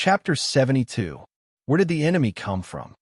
Chapter 72. Where did the enemy come from?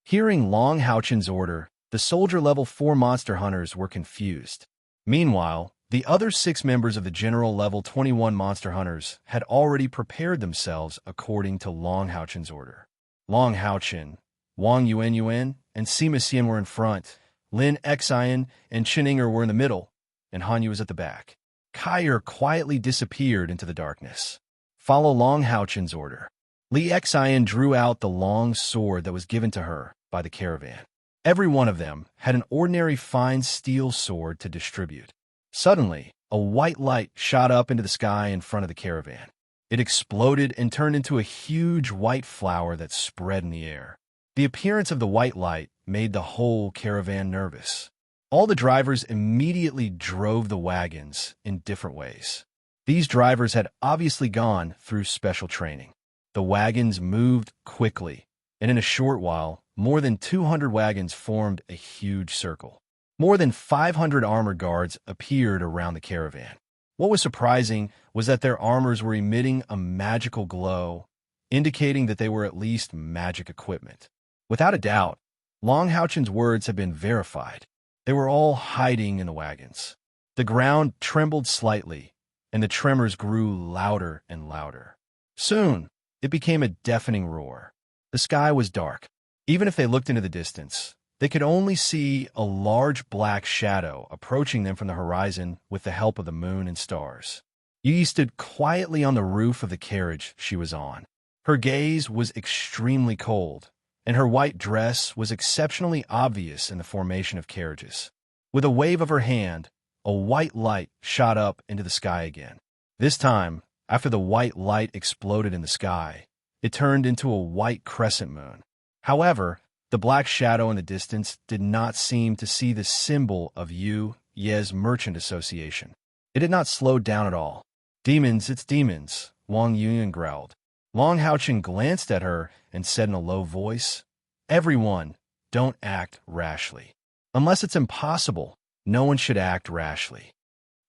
Hearing Long Houchen's order, the soldier level 4 monster hunters were confused. Meanwhile, the other 6 members of the general level 21 monster hunters had already prepared themselves according to Long Houchen's order. Long Houchen, Wang Yuan, and Sima Xian were in front, Lin Xian and Chen Inger were in the middle, and Han Yu was at the back. Kai'er quietly disappeared into the darkness. Follow Long Houchen's order. Li Xian drew out the long sword that was given to her by the caravan. Every one of them had an ordinary fine steel sword to distribute. Suddenly, a white light shot up into the sky in front of the caravan. It exploded and turned into a huge white flower that spread in the air. The appearance of the white light made the whole caravan nervous. All the drivers immediately drove the wagons in different ways. These drivers had obviously gone through special training. The wagons moved quickly, and in a short while, more than 200 wagons formed a huge circle. More than 500 armored guards appeared around the caravan. What was surprising was that their armors were emitting a magical glow, indicating that they were at least magic equipment. Without a doubt, Long Houchen's words had been verified. They were all hiding in the wagons. The ground trembled slightly, and the tremors grew louder and louder. Soon, it became a deafening roar. The sky was dark. Even if they looked into the distance, they could only see a large black shadow approaching them from the horizon with the help of the moon and stars. Yi stood quietly on the roof of the carriage she was on. Her gaze was extremely cold, and her white dress was exceptionally obvious in the formation of carriages. With a wave of her hand, a white light shot up into the sky again. This time, after the white light exploded in the sky, it turned into a white crescent moon. However, the black shadow in the distance did not seem to see the symbol of Yu's Merchant Association. It had not slowed down at all. "Demons, it's demons," Wang Yuan growled. Long Houchen glanced at her and said in a low voice, "Everyone, don't act rashly. Unless it's impossible, no one should act rashly."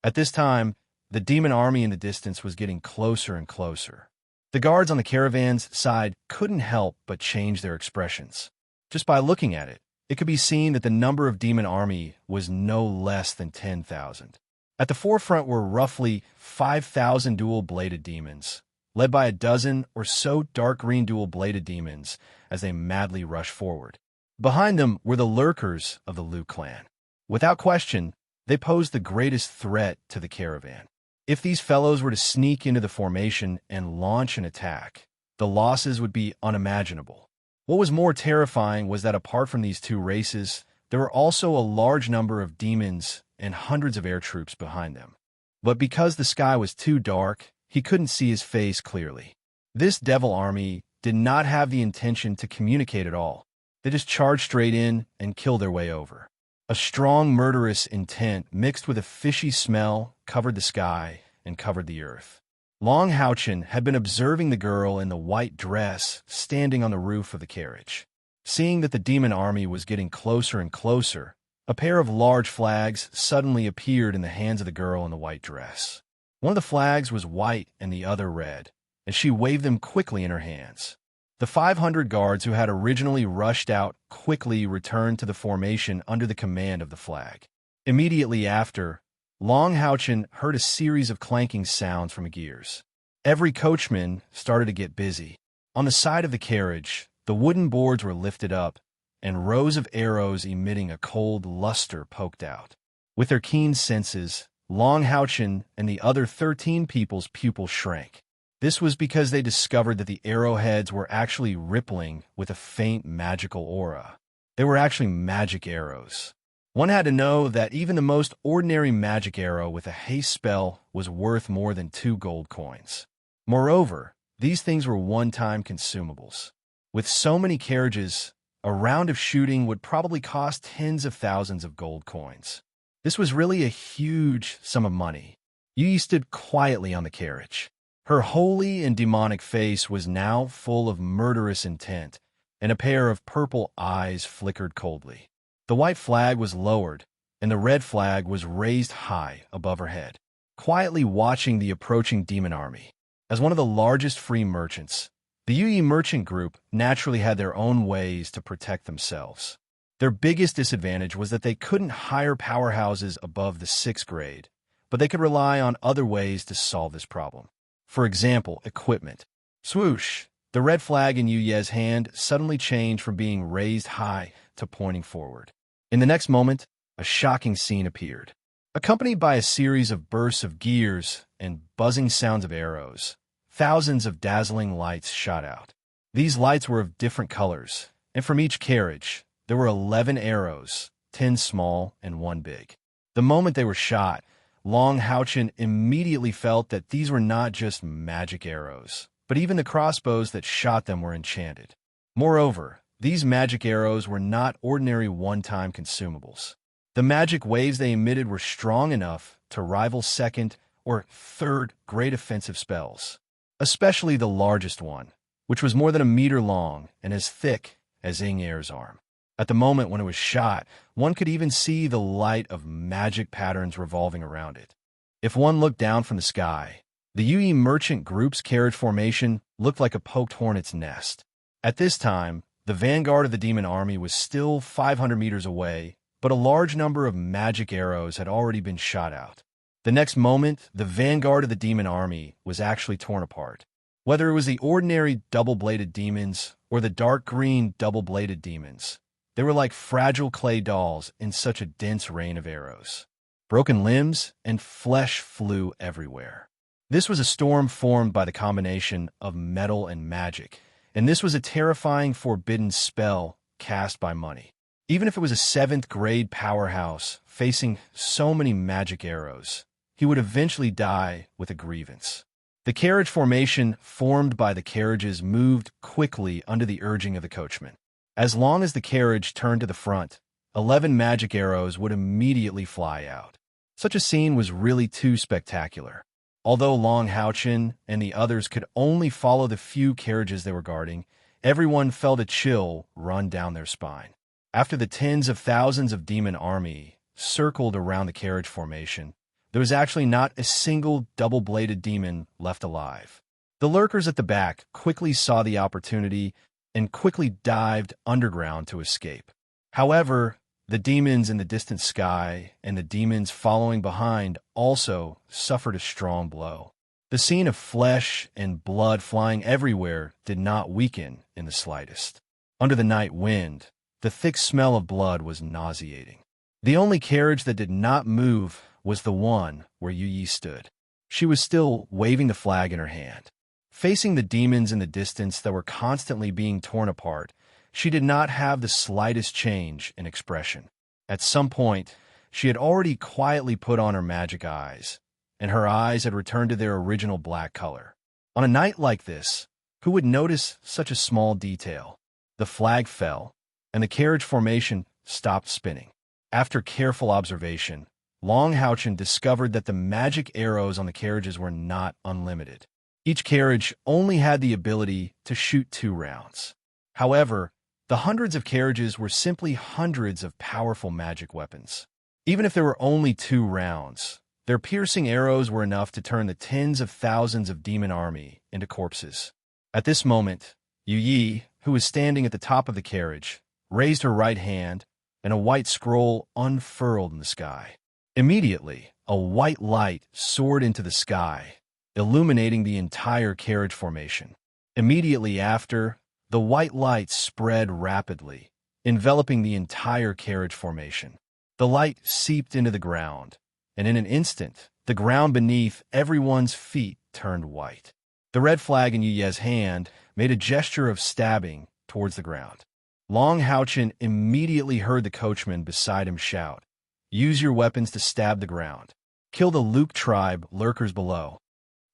At this time, the demon army in the distance was getting closer and closer. The guards on the caravan's side couldn't help but change their expressions. Just by looking at it, it could be seen that the number of demon army was no less than 10,000. At the forefront were roughly 5,000 dual-bladed demons, led by a dozen or so dark green dual-bladed demons as they madly rushed forward. Behind them were the lurkers of the Liu clan. Without question, they posed the greatest threat to the caravan. If these fellows were to sneak into the formation and launch an attack, the losses would be unimaginable. What was more terrifying was that apart from these two races, there were also a large number of demons and hundreds of air troops behind them. But because the sky was too dark, he couldn't see his face clearly. This devil army did not have the intention to communicate at all. They just charged straight in and killed their way over. A strong murderous intent mixed with a fishy smell covered the sky and covered the earth. Long Houchen had been observing the girl in the white dress standing on the roof of the carriage. Seeing that the demon army was getting closer and closer, a pair of large flags suddenly appeared in the hands of the girl in the white dress. One of the flags was white and the other red, and she waved them quickly in her hands. The 500 guards who had originally rushed out quickly returned to the formation under the command of the flag. Immediately after, Long Houchen heard a series of clanking sounds from gears. Every coachman started to get busy. On the side of the carriage, the wooden boards were lifted up, and rows of arrows emitting a cold luster poked out. With their keen senses, Long Houchen and the other 13 people's pupils shrank. This was because they discovered that the arrowheads were actually rippling with a faint magical aura. They were actually magic arrows. One had to know that even the most ordinary magic arrow with a haste spell was worth more than 2 gold coins. Moreover, these things were one-time consumables. With so many carriages, a round of shooting would probably cost tens of thousands of gold coins. This was really a huge sum of money. Yi stood quietly on the carriage. Her holy and demonic face was now full of murderous intent, and a pair of purple eyes flickered coldly. The white flag was lowered, and the red flag was raised high above her head. Quietly watching the approaching demon army, as one of the largest free merchants, The Yui merchant group naturally had their own ways to protect themselves. Their biggest disadvantage was that they couldn't hire powerhouses above the 6th grade, but they could rely on other ways to solve this problem. For example, equipment. Swoosh! The red flag in Yu Ye's hand suddenly changed from being raised high to pointing forward. In the next moment, a shocking scene appeared. Accompanied by a series of bursts of gears and buzzing sounds of arrows, thousands of dazzling lights shot out. These lights were of different colors, and from each carriage, there were 11 arrows, 10 small and 1 big. The moment they were shot, Long Haochen immediately felt that these were not just magic arrows, but even the crossbows that shot them were enchanted. Moreover, these magic arrows were not ordinary one-time consumables. The magic waves they emitted were strong enough to rival 2nd or 3rd grade offensive spells, especially the largest one, which was more than a meter long and as thick as Ying Er's arm. At the moment when it was shot, one could even see the light of magic patterns revolving around it. If one looked down from the sky, the Yui merchant group's carriage formation looked like a poked hornet's nest. At this time, the vanguard of the demon army was still 500 meters away, but a large number of magic arrows had already been shot out. The next moment, the vanguard of the demon army was actually torn apart. Whether it was the ordinary double-bladed demons or the dark green double-bladed demons, they were like fragile clay dolls in such a dense rain of arrows. Broken limbs and flesh flew everywhere. This was a storm formed by the combination of metal and magic, and this was a terrifying forbidden spell cast by money. Even if it was a 7th grade powerhouse facing so many magic arrows, he would eventually die with a grievance. The carriage formation formed by the carriages moved quickly under the urging of the coachman. As long as the carriage turned to the front, 11 magic arrows would immediately fly out. Such a scene was really too spectacular. Although Long Haochen and the others could only follow the few carriages they were guarding, everyone felt a chill run down their spine. After the tens of thousands of demon army circled around the carriage formation, there was actually not a single double-bladed demon left alive. The lurkers at the back quickly saw the opportunity and quickly dived underground to escape. However, the demons in the distant sky and the demons following behind also suffered a strong blow. The scene of flesh and blood flying everywhere did not weaken in the slightest. Under the night wind, the thick smell of blood was nauseating. The only carriage that did not move was the one where Yu Yi stood. She was still waving the flag in her hand. Facing the demons in the distance that were constantly being torn apart, she did not have the slightest change in expression. At some point, she had already quietly put on her magic eyes, and her eyes had returned to their original black color. On a night like this, who would notice such a small detail? The flag fell, and the carriage formation stopped spinning. After careful observation, Long Haochen discovered that the magic arrows on the carriages were not unlimited. Each carriage only had the ability to shoot 2 rounds. However, the hundreds of carriages were simply hundreds of powerful magic weapons. Even if there were only 2 rounds, their piercing arrows were enough to turn the tens of thousands of demon army into corpses. At this moment, Yu Yi, who was standing at the top of the carriage, raised her right hand, and a white scroll unfurled in the sky. Immediately, a white light soared into the sky, illuminating the entire carriage formation. Immediately after, the white light spread rapidly, enveloping the entire carriage formation. The light seeped into the ground, and in an instant, the ground beneath everyone's feet turned white. The red flag in Yu Ye's hand made a gesture of stabbing towards the ground. Long Haochen immediately heard the coachman beside him shout, "Use your weapons to stab the ground. Kill the Luke tribe lurkers below."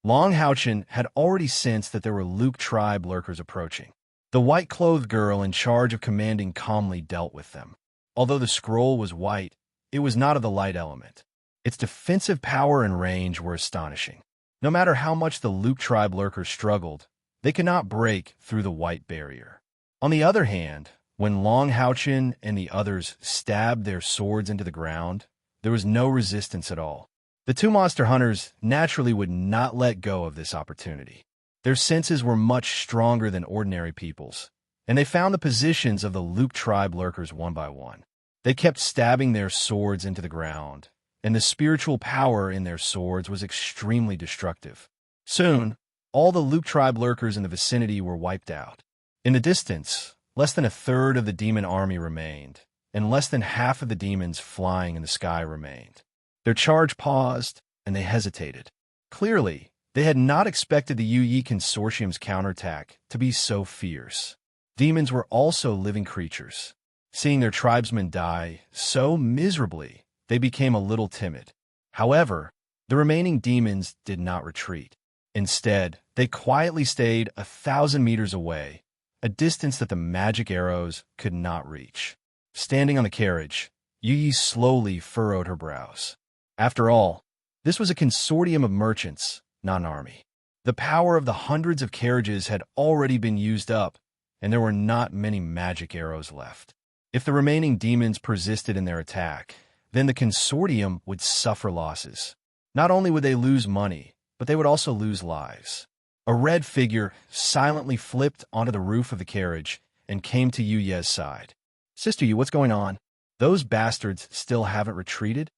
Long Haochen had already sensed that there were Luke tribe lurkers approaching. The white-clothed girl in charge of commanding calmly dealt with them. Although the scroll was white, it was not of the light element. Its defensive power and range were astonishing. No matter how much the Luke tribe lurkers struggled, they could not break through the white barrier. On the other hand, when Long Haochen and the others stabbed their swords into the ground, there was no resistance at all. The 2 monster hunters naturally would not let go of this opportunity. Their senses were much stronger than ordinary people's, and they found the positions of the Loop tribe lurkers one by one. They kept stabbing their swords into the ground, and the spiritual power in their swords was extremely destructive. Soon, all the Loop tribe lurkers in the vicinity were wiped out. In the distance, less than a third of the demon army remained, and less than half of the demons flying in the sky remained. Their charge paused, and they hesitated. Clearly, they had not expected the Yi Consortium's counterattack to be so fierce. Demons were also living creatures. Seeing their tribesmen die so miserably, they became a little timid. However, the remaining demons did not retreat. Instead, they quietly stayed 1,000 meters away, a distance that the magic arrows could not reach. Standing on the carriage, Yi slowly furrowed her brows. After all, this was a consortium of merchants, not an army. The power of the hundreds of carriages had already been used up, and there were not many magic arrows left. If the remaining demons persisted in their attack, then the consortium would suffer losses. Not only would they lose money, but they would also lose lives. A red figure silently flipped onto the roof of the carriage and came to Yu Ye's side. "Sister Yu, what's going on? Those bastards still haven't retreated?"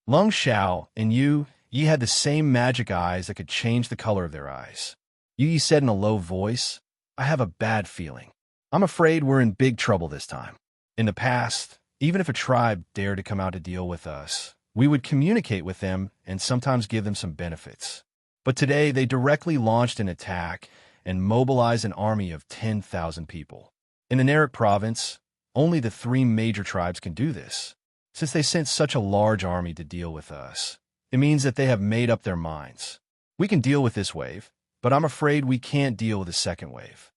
Lung Xiao and Yi had the same magic eyes that could change the color of their eyes. Yi said in a low voice, "I have a bad feeling. I'm afraid we're in big trouble this time. In the past, even if a tribe dared to come out to deal with us, we would communicate with them and sometimes give them some benefits. But today they directly launched an attack and mobilized an army of 10,000 people. In the Narik province, only the 3 major tribes can do this. Since they sent such a large army to deal with us, it means that they have made up their minds. We can deal with this wave, but I'm afraid we can't deal with the second wave."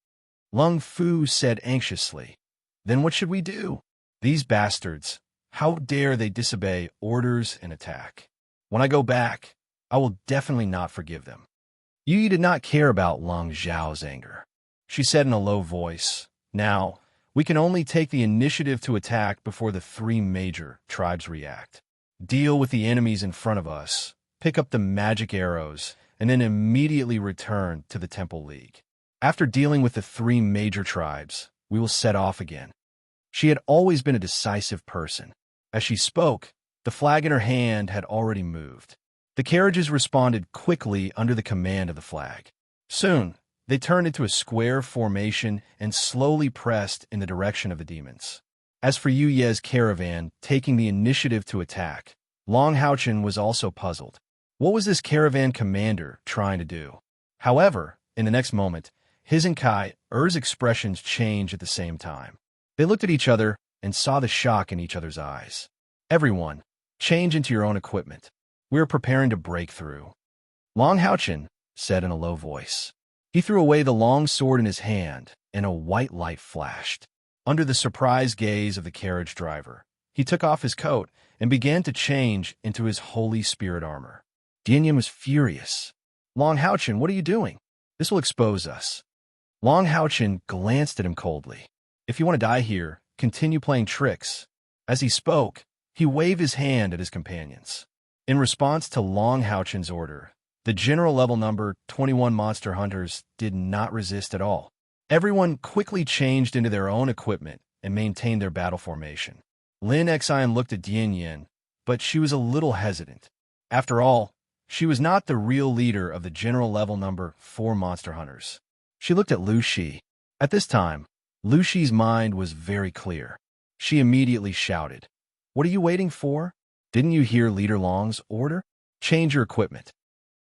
Lung Fu said anxiously, "Then what should we do? These bastards, how dare they disobey orders and attack? When I go back, I will definitely not forgive them." Yi did not care about Lung Zhao's anger. She said in a low voice, "Now, we can only take the initiative to attack before the 3 major tribes react. Deal with the enemies in front of us, pick up the magic arrows, and then immediately return to the Temple League. After dealing with the 3 major tribes, we will set off again." She had always been a decisive person. As she spoke, the flag in her hand had already moved. The carriages responded quickly under the command of the flag. Soon, they turned into a square formation and slowly pressed in the direction of the demons. As for Yu Ye's caravan taking the initiative to attack, Long Haochen was also puzzled. What was this caravan commander trying to do? However, in the next moment, his and Kai Er's expressions changed at the same time. They looked at each other and saw the shock in each other's eyes. "Everyone, change into your own equipment. We are preparing to break through." Long Haochen said in a low voice. He threw away the long sword in his hand, and a white light flashed. Under the surprised gaze of the carriage driver, he took off his coat and began to change into his Holy Spirit armor. Dianyan was furious. "Long Haochen, what are you doing? This will expose us." Long Haochen glanced at him coldly. "If you want to die here, continue playing tricks." As he spoke, he waved his hand at his companions. In response to Long Haochen's order, the general level number 21 monster hunters did not resist at all. Everyone quickly changed into their own equipment and maintained their battle formation. Lin Xian looked at Dianyan, but she was a little hesitant. After all, she was not the real leader of the general level number 4 monster hunters. She looked at Lu Shi. At this time, Lu Shi's mind was very clear. She immediately shouted, "What are you waiting for? Didn't you hear Leader Long's order? Change your equipment."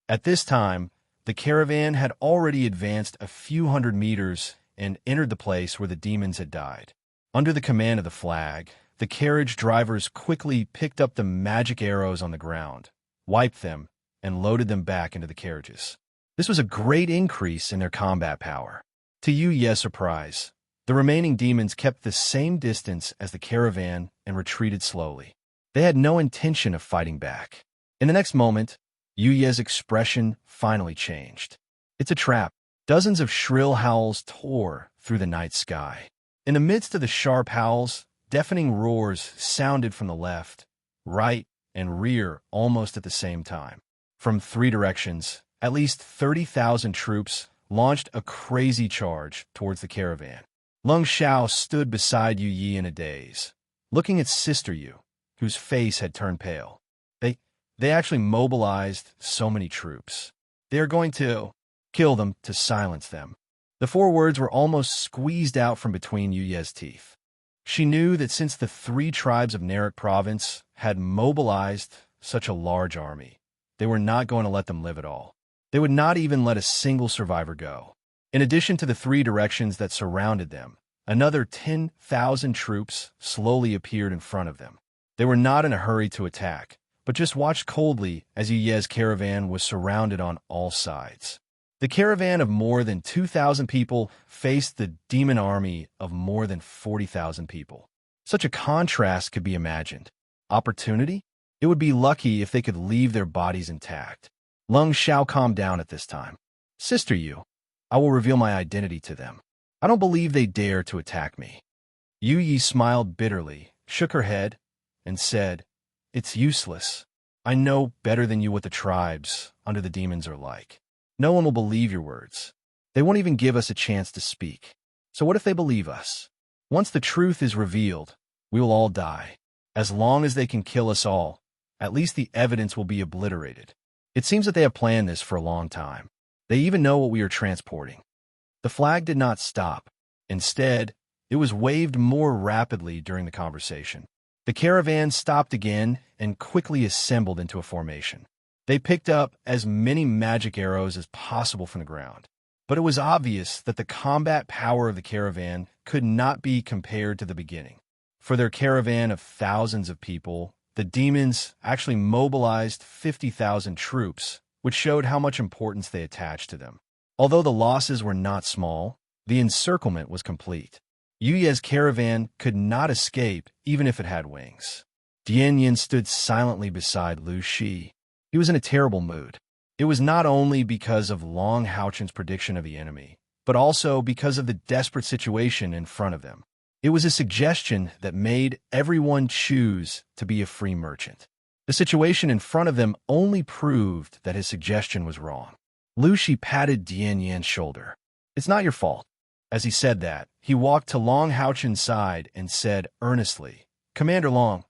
At this time, the caravan had already advanced a few hundred meters and entered the place where the demons had died. Under the command of the flag, the carriage drivers quickly picked up the magic arrows on the ground, wiped them, and loaded them back into the carriages. This was a great increase in their combat power. To Yu Ye's surprise, the remaining demons kept the same distance as the caravan and retreated slowly. They had no intention of fighting back. In the next moment, Yu Ye's expression finally changed. "It's a trap." Dozens of shrill howls tore through the night sky. In the midst of the sharp howls, deafening roars sounded from the left, right, and rear almost at the same time. From 3 directions, at least 30,000 troops launched a crazy charge towards the caravan. Lung Xiao stood beside Yu Yi in a daze, looking at Sister Yu, whose face had turned pale. They actually mobilized so many troops. They are going to kill them to silence them. The four words were almost squeezed out from between Yu Ye's teeth. She knew that since the three tribes of Narak province had mobilized such a large army, they were not going to let them live at all. They would not even let a single survivor go. In addition to the three directions that surrounded them, another 10,000 troops slowly appeared in front of them. They were not in a hurry to attack, but just watched coldly as Yu Ye's caravan was surrounded on all sides. The caravan of more than 2,000 people faced the demon army of more than 40,000 people. Such a contrast could be imagined. Opportunity? It would be lucky if they could leave their bodies intact. Lung Xiao calmed down at this time. Sister Yu, I will reveal my identity to them. I don't believe they dare to attack me. Yu Yi smiled bitterly, shook her head, and said, It's useless. I know better than you what the tribes under the demons are like. No one will believe your words. They won't even give us a chance to speak. So what if they believe us? Once the truth is revealed, we will all die. As long as they can kill us all, at least the evidence will be obliterated. It seems that they have planned this for a long time. They even know what we are transporting. The flag did not stop. Instead, it was waved more rapidly during the conversation. The caravan stopped again and quickly assembled into a formation. They picked up as many magic arrows as possible from the ground. But it was obvious that the combat power of the caravan could not be compared to the beginning. For their caravan of thousands of people, the demons actually mobilized 50,000 troops, which showed how much importance they attached to them. Although the losses were not small, the encirclement was complete. Yu Ye's caravan could not escape even if it had wings. Dian Yin stood silently beside Lu Shi. He was in a terrible mood. It was not only because of Long Haochen's prediction of the enemy, but also because of the desperate situation in front of them. It was a suggestion that made everyone choose to be a free merchant. The situation in front of them only proved that his suggestion was wrong. Lu Shi patted Dian Yan's shoulder. It's not your fault. As he said that, he walked to Long Haochen's side and said earnestly, Commander Long,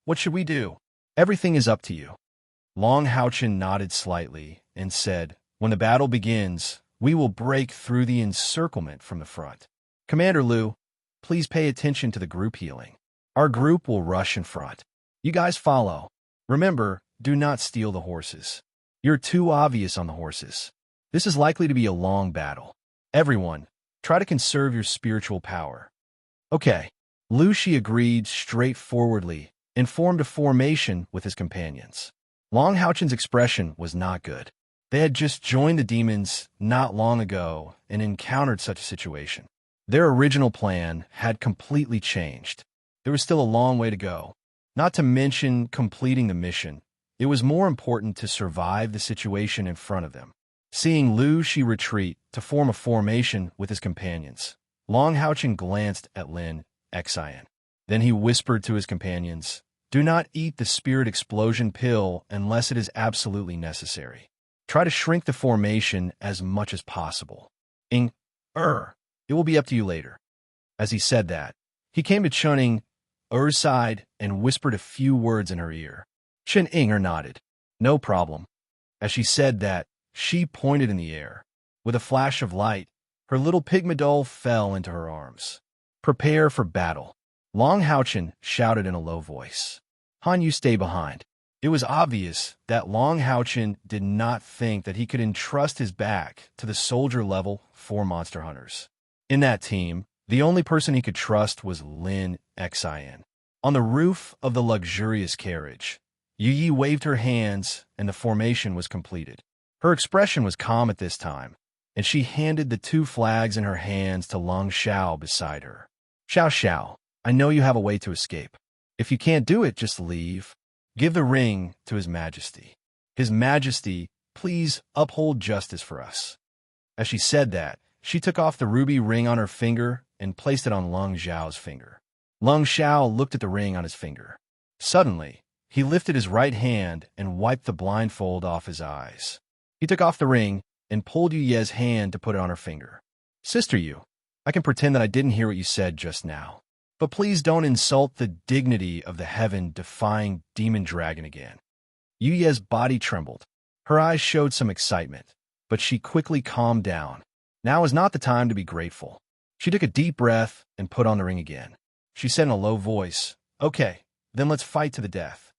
what should we do? Everything is up to you. Long Haochen nodded slightly and said, When the battle begins, we will break through the encirclement from the front. Commander Lu, please pay attention to the group healing. Our group will rush in front. You guys follow. Remember, do not steal the horses. You're too obvious on the horses. This is likely to be a long battle. Everyone, try to conserve your spiritual power. Okay. Lu Shi agreed straightforwardly and formed a formation with his companions. Long Haochen's expression was not good. They had just joined the demons not long ago and encountered such a situation. Their original plan had completely changed. There was still a long way to go. Not to mention completing the mission, it was more important to survive the situation in front of them. Seeing Lu Shi retreat to form a formation with his companions, Long Haochen glanced at Lin Xian. Then he whispered to his companions, Do not eat the spirit explosion pill unless it is absolutely necessary. Try to shrink the formation as much as possible. It will be up to you later. As he said that, he came to Chun Er's side and whispered a few words in her ear. Chen Inger nodded. No problem. As she said that, she pointed in the air. With a flash of light, her little pygmy doll fell into her arms. Prepare for battle. Long Haochen shouted in a low voice. Han Yu, stay behind. It was obvious that Long Haochen did not think that he could entrust his back to the soldier-level 4 monster hunters. In that team, the only person he could trust was Lin Xian. On the roof of the luxurious carriage, Yu Yi waved her hands and the formation was completed. Her expression was calm at this time, and she handed the 2 flags in her hands to Long Xiao beside her. Xiao, I know you have a way to escape. If you can't do it, just leave. Give the ring to His Majesty. His Majesty, please uphold justice for us. As she said that, she took off the ruby ring on her finger and placed it on Lung Xiao's finger. Lung Xiao looked at the ring on his finger. Suddenly, he lifted his right hand and wiped the blindfold off his eyes. He took off the ring and pulled Yu Ye's hand to put it on her finger. Sister Yu, I can pretend that I didn't hear what you said just now. But please don't insult the dignity of the heaven-defying demon dragon again. Yu Ye's body trembled. Her eyes showed some excitement, but she quickly calmed down. Now is not the time to be grateful. She took a deep breath and put on the ring again. She said in a low voice, "Okay, then let's fight to the death."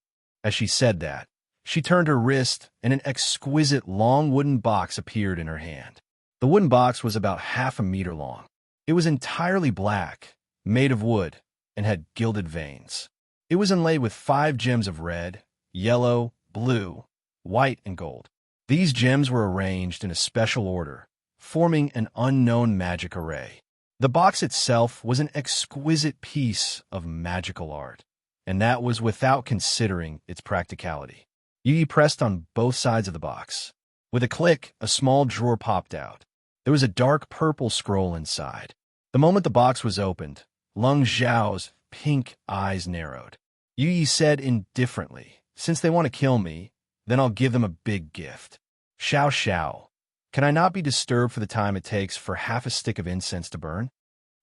As she said that, she turned her wrist and an exquisite long wooden box appeared in her hand. The wooden box was about half a meter long. It was entirely black, made of wood, and had gilded veins. It was inlaid with 5 gems of red, yellow, blue, white, and gold. These gems were arranged in a special order, forming an unknown magic array. The box itself was an exquisite piece of magical art, and that was without considering its practicality. Yu pressed on both sides of the box. With a click, a small drawer popped out. There was a dark purple scroll inside. The moment the box was opened, Lung Zhao's pink eyes narrowed. Yu said indifferently, "Since they want to kill me, then I'll give them a big gift. Xiao Xiao, can I not be disturbed for the time it takes for half a stick of incense to burn?"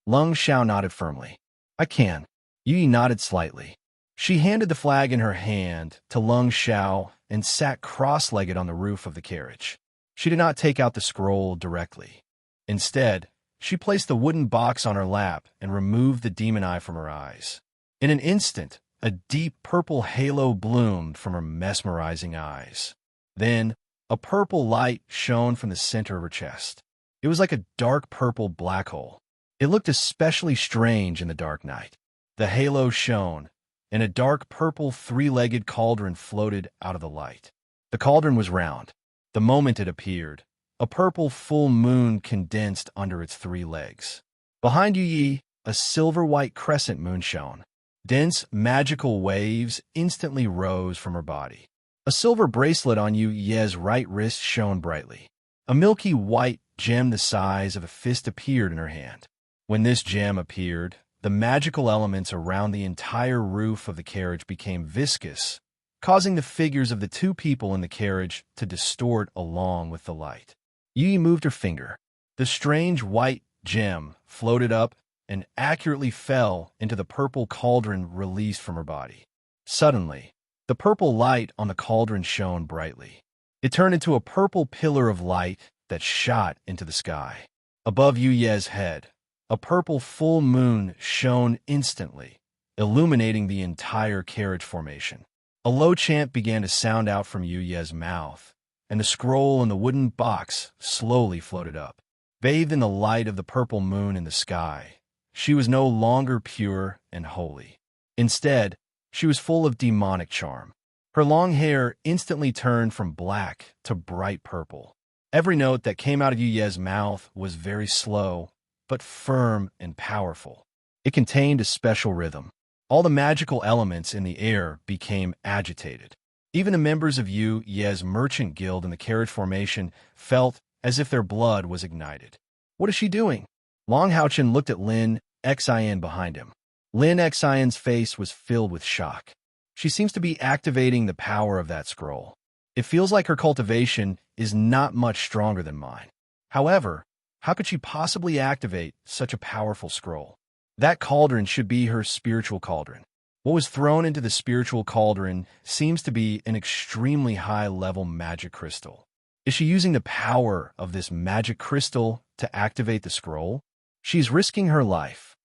Lung Xiao nodded firmly. "I can." Yu nodded slightly. She handed the flag in her hand to Lung Xiao and sat cross-legged on the roof of the carriage. She did not take out the scroll directly. Instead, she placed the wooden box on her lap and removed the demon eye from her eyes. In an instant, a deep purple halo bloomed from her mesmerizing eyes. Then, a purple light shone from the center of her chest. It was like a dark purple black hole. It looked especially strange in the dark night. The halo shone, and a dark purple 3-legged cauldron floated out of the light. The cauldron was round. The moment it appeared, a purple full moon condensed under its 3 legs. Behind Yu, a silver-white crescent moon shone. Dense, magical waves instantly rose from her body. A silver bracelet on Yu Ye's right wrist shone brightly. A milky white gem the size of a fist appeared in her hand. When this gem appeared, the magical elements around the entire roof of the carriage became viscous, causing the figures of the 2 people in the carriage to distort along with the light. Yu moved her finger. The strange white gem floated up and accurately fell into the purple cauldron released from her body. Suddenly, the purple light on the cauldron shone brightly. It turned into a purple pillar of light that shot into the sky. Above Yu Ye's head, a purple full moon shone instantly, illuminating the entire carriage formation. A low chant began to sound out from Yu Ye's mouth, and the scroll in the wooden box slowly floated up. Bathed in the light of the purple moon in the sky, she was no longer pure and holy. Instead, she was full of demonic charm. Her long hair instantly turned from black to bright purple. Every note that came out of Yu Ye's mouth was very slow, but firm and powerful. It contained a special rhythm. All the magical elements in the air became agitated. Even the members of Yu Ye's merchant guild in the carriage formation felt as if their blood was ignited. "What is she doing?" Long Haochen looked at Lin Xian behind him. Lin Xian's face was filled with shock. She seems to be activating the power of that scroll. It feels like her cultivation is not much stronger than mine. However, how could she possibly activate such a powerful scroll? That cauldron should be her spiritual cauldron. What was thrown into the spiritual cauldron seems to be an extremely high-level magic crystal. Is she using the power of this magic crystal to activate the scroll? She's risking her life.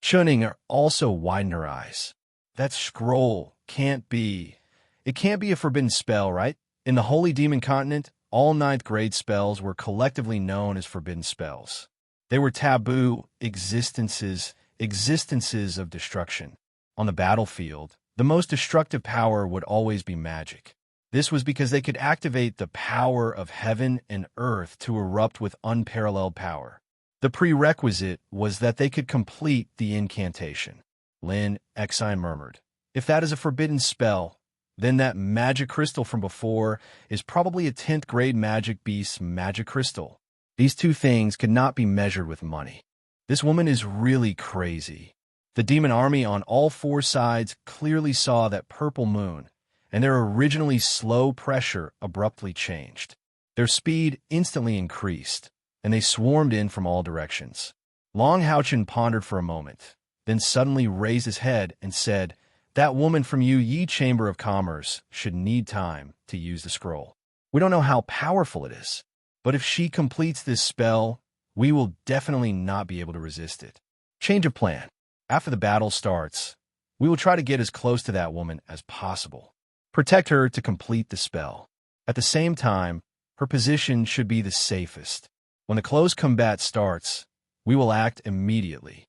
Chuning also widened her eyes. That scroll can't be... It can't be a forbidden spell, right? In the Holy Demon Continent, all 9th grade spells were collectively known as forbidden spells. They were taboo existences of destruction. On the battlefield, the most destructive power would always be magic. This was because they could activate the power of heaven and earth to erupt with unparalleled power. The prerequisite was that they could complete the incantation. Lin Xian murmured, "If that is a forbidden spell, then that magic crystal from before is probably a 10th grade magic beast's magic crystal. These 2 things could not be measured with money. This woman is really crazy." The demon army on all 4 sides clearly saw that purple moon, and their originally slow pressure abruptly changed. Their speed instantly increased, and they swarmed in from all directions. Long Haochen pondered for a moment, then suddenly raised his head and said, "That woman from Yi Chamber of Commerce should need time to use the scroll. We don't know how powerful it is, but if she completes this spell, we will definitely not be able to resist it. Change of plan. After the battle starts, we will try to get as close to that woman as possible. Protect her to complete the spell. At the same time, her position should be the safest. When the close combat starts, we will act immediately."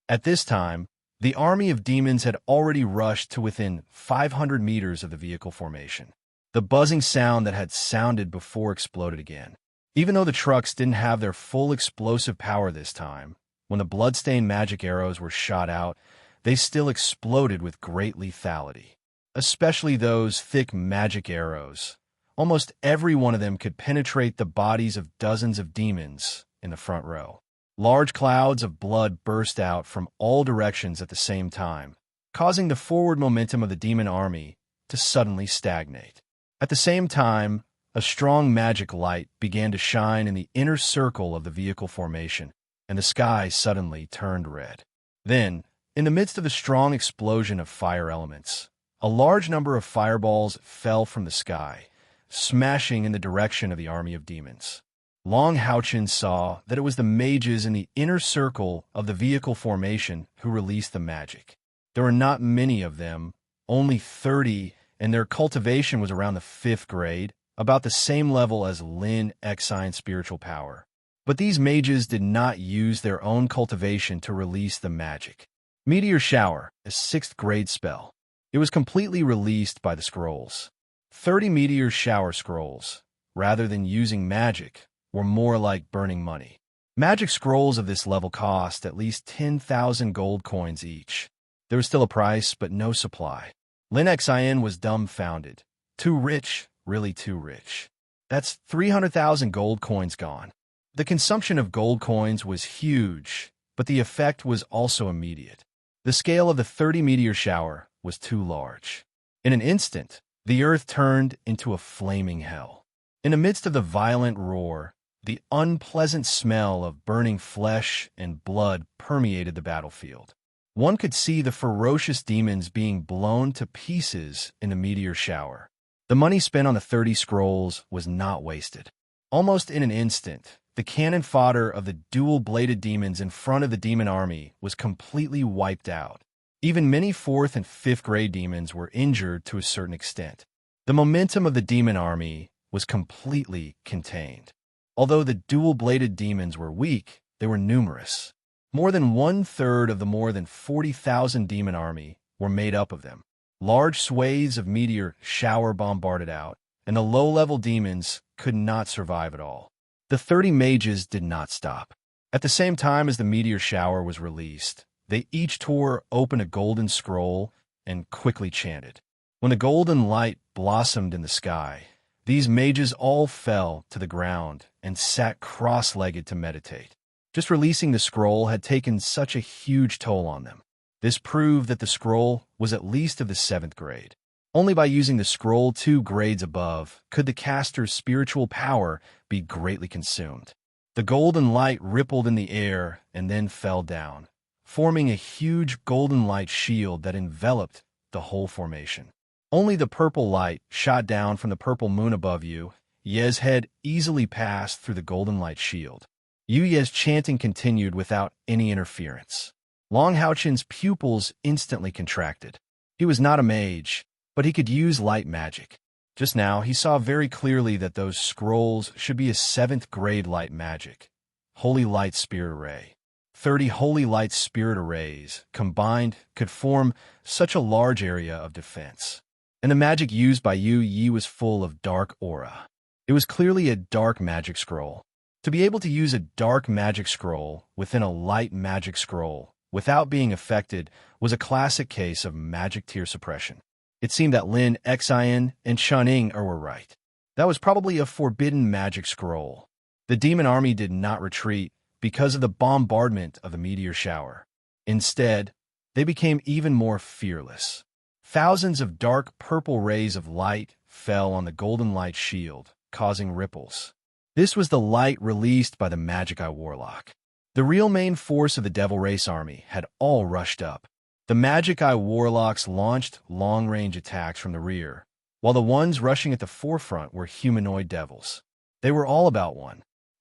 At this time, the army of demons had already rushed to within 500 meters of the vehicle formation. The buzzing sound that had sounded before exploded again. Even though the trucks didn't have their full explosive power this time, when the bloodstained magic arrows were shot out, they still exploded with great lethality. Especially those thick magic arrows. Almost every one of them could penetrate the bodies of dozens of demons in the front row. Large clouds of blood burst out from all directions at the same time, causing the forward momentum of the demon army to suddenly stagnate. At the same time, a strong magic light began to shine in the inner circle of the vehicle formation, and the sky suddenly turned red. Then, in the midst of the strong explosion of fire elements, a large number of fireballs fell from the sky, smashing in the direction of the army of demons. Long Haochen saw that it was the mages in the inner circle of the vehicle formation who released the magic. There were not many of them, only 30, and their cultivation was around the 5th grade, about the same level as Lin Xian spiritual power. But these mages did not use their own cultivation to release the magic. Meteor Shower, a 6th grade spell. It was completely released by the scrolls. 30 meteor shower scrolls, rather than using magic, were more like burning money. Magic scrolls of this level cost at least 10,000 gold coins each. There was still a price, but no supply. Lin Xian was dumbfounded. Too rich, really too rich. That's 300,000 gold coins gone. The consumption of gold coins was huge, but the effect was also immediate. The scale of the 30 meteor shower was too large. In an instant, the earth turned into a flaming hell. In the midst of the violent roar, the unpleasant smell of burning flesh and blood permeated the battlefield. One could see the ferocious demons being blown to pieces in the meteor shower. The money spent on the 30 scrolls was not wasted. Almost in an instant, the cannon fodder of the dual-bladed demons in front of the demon army was completely wiped out. Even many 4th and 5th grade demons were injured to a certain extent. The momentum of the demon army was completely contained. Although the dual-bladed demons were weak, they were numerous. More than 1/3 of the more than 40,000 demon army were made up of them. Large swathes of meteor shower bombarded out, and the low-level demons could not survive at all. The 30 mages did not stop. At the same time as the meteor shower was released, they each tore open a golden scroll and quickly chanted. When the golden light blossomed in the sky, these mages all fell to the ground and sat cross-legged to meditate. Just releasing the scroll had taken such a huge toll on them. This proved that the scroll was at least of the 7th grade. Only by using the scroll 2 grades above could the caster's spiritual power be greatly consumed. The golden light rippled in the air and then fell down, forming a huge golden light shield that enveloped the whole formation. Only the purple light shot down from the purple moon above you. Ye's head easily passed through the golden light shield. Ye's chanting continued without any interference. Long Haochen's pupils instantly contracted. He was not a mage, but he could use light magic. Just now, he saw very clearly that those scrolls should be a 7th grade light magic. Holy Light Spirit Array. 30 Holy Light Spirit Arrays, combined, could form such a large area of defense. And the magic used by Yi was full of dark aura. It was clearly a dark magic scroll. To be able to use a dark magic scroll within a light magic scroll without being affected was a classic case of magic tier suppression. It seemed that Lin Xian and Shanning were right. That was probably a forbidden magic scroll. The demon army did not retreat because of the bombardment of the meteor shower. Instead, they became even more fearless. Thousands of dark purple rays of light fell on the golden light shield, causing ripples. This was the light released by the Magi Warlock. The real main force of the Devil Race army had all rushed up. The Magi Warlocks launched long-range attacks from the rear, while the ones rushing at the forefront were humanoid devils. They were all about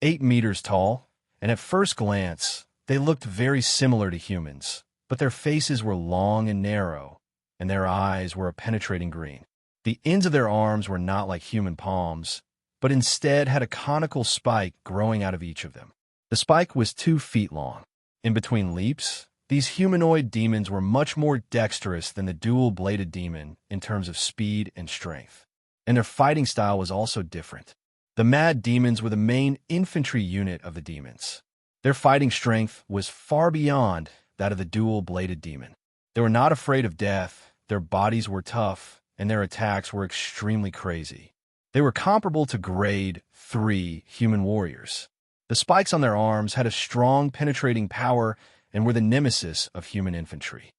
8 meters tall, and at first glance, they looked very similar to humans, but their faces were long and narrow, and their eyes were a penetrating green. The ends of their arms were not like human palms, but instead had a conical spike growing out of each of them. The spike was 2 feet long. In between leaps, these humanoid demons were much more dexterous than the dual-bladed demon in terms of speed and strength, and their fighting style was also different. The Mad Demons were the main infantry unit of the demons. Their fighting strength was far beyond that of the dual-bladed demon. They were not afraid of death, their bodies were tough, and their attacks were extremely crazy. They were comparable to Grade 3 human warriors. The spikes on their arms had a strong penetrating power and were the nemesis of human infantry.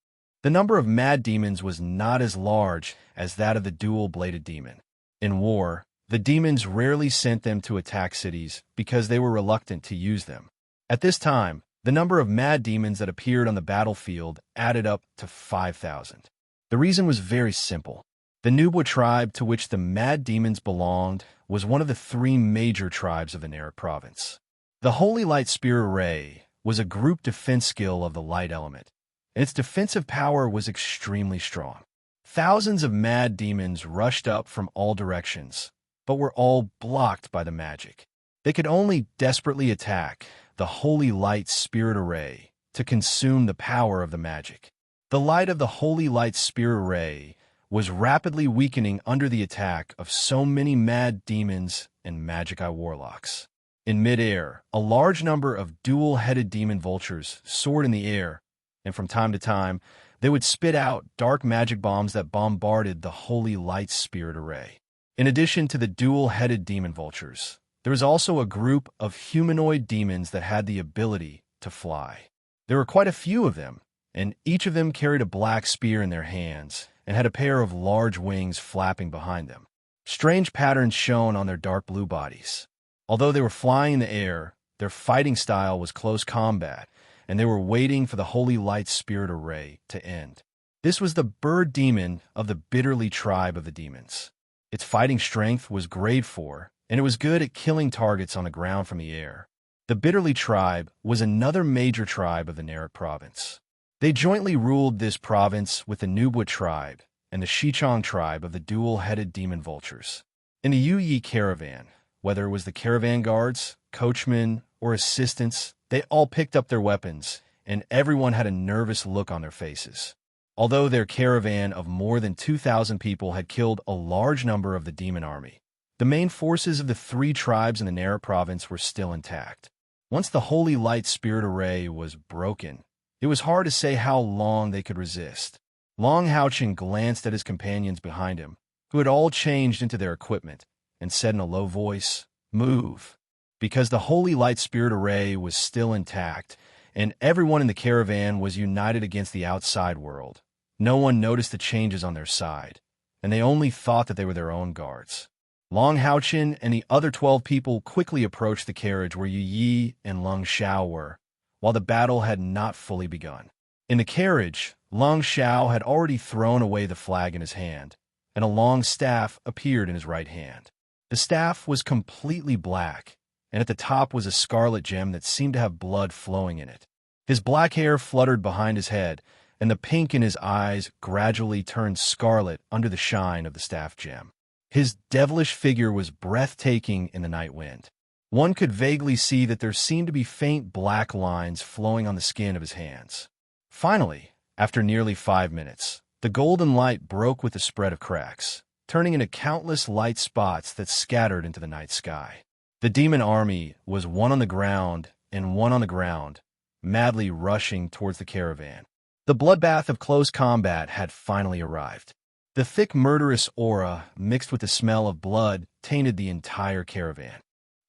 The number of Mad Demons was not as large as that of the dual-bladed demon. In war, the demons rarely sent them to attack cities because they were reluctant to use them. At this time, the number of Mad Demons that appeared on the battlefield added up to 5,000. The reason was very simple. The Nubwa tribe to which the Mad Demons belonged was one of the 3 major tribes of the Narek province. The Holy Light Spear Array was a group defense skill of the light element, and its defensive power was extremely strong. Thousands of Mad Demons rushed up from all directions, but were all blocked by the magic. They could only desperately attack the Holy Light Spirit Array to consume the power of the magic. The light of the Holy Light Spear Array was rapidly weakening under the attack of so many Mad Demons and Magi Warlocks. In midair, a large number of dual-headed demon vultures soared in the air, and from time to time, they would spit out dark magic bombs that bombarded the Holy Light Spirit Array. In addition to the dual-headed demon vultures, there was also a group of humanoid demons that had the ability to fly. There were quite a few of them, and each of them carried a black spear in their hands and had a pair of large wings flapping behind them. Strange patterns shone on their dark blue bodies. Although they were flying in the air, their fighting style was close combat, and they were waiting for the Holy Light Spirit Array to end. This was the bird demon of the Bitterly tribe of the demons. Its fighting strength was Grade 4, and it was good at killing targets on the ground from the air. The Bitterly tribe was another major tribe of the Narek province. They jointly ruled this province with the Nubwa tribe and the Shichong tribe of the dual-headed demon vultures. In the Yu-Yi caravan, whether it was the caravan guards, coachmen, or assistants, they all picked up their weapons, and everyone had a nervous look on their faces. Although their caravan of more than 2,000 people had killed a large number of the demon army, the main forces of the 3 tribes in the Narek province were still intact. Once the Holy Light Spirit Array was broken, it was hard to say how long they could resist. Long Haochen glanced at his companions behind him, who had all changed into their equipment, and said in a low voice, "Move." Because the Holy Light Spirit Array was still intact, and everyone in the caravan was united against the outside world, no one noticed the changes on their side, and they only thought that they were their own guards. Long Haochen and the other 12 people quickly approached the carriage where Yu Yi and Lung Xiao were, while the battle had not fully begun. In the carriage, Lung Xiao had already thrown away the flag in his hand, and a long staff appeared in his right hand. The staff was completely black, and at the top was a scarlet gem that seemed to have blood flowing in it. His black hair fluttered behind his head, and the pink in his eyes gradually turned scarlet under the shine of the staff gem. His devilish figure was breathtaking in the night wind. One could vaguely see that there seemed to be faint black lines flowing on the skin of his hands. Finally, after nearly 5 minutes, the golden light broke with the spread of cracks, turning into countless light spots that scattered into the night sky. The demon army was one on the ground and one on the ground, madly rushing towards the caravan. The bloodbath of close combat had finally arrived. The thick murderous aura, mixed with the smell of blood, tainted the entire caravan.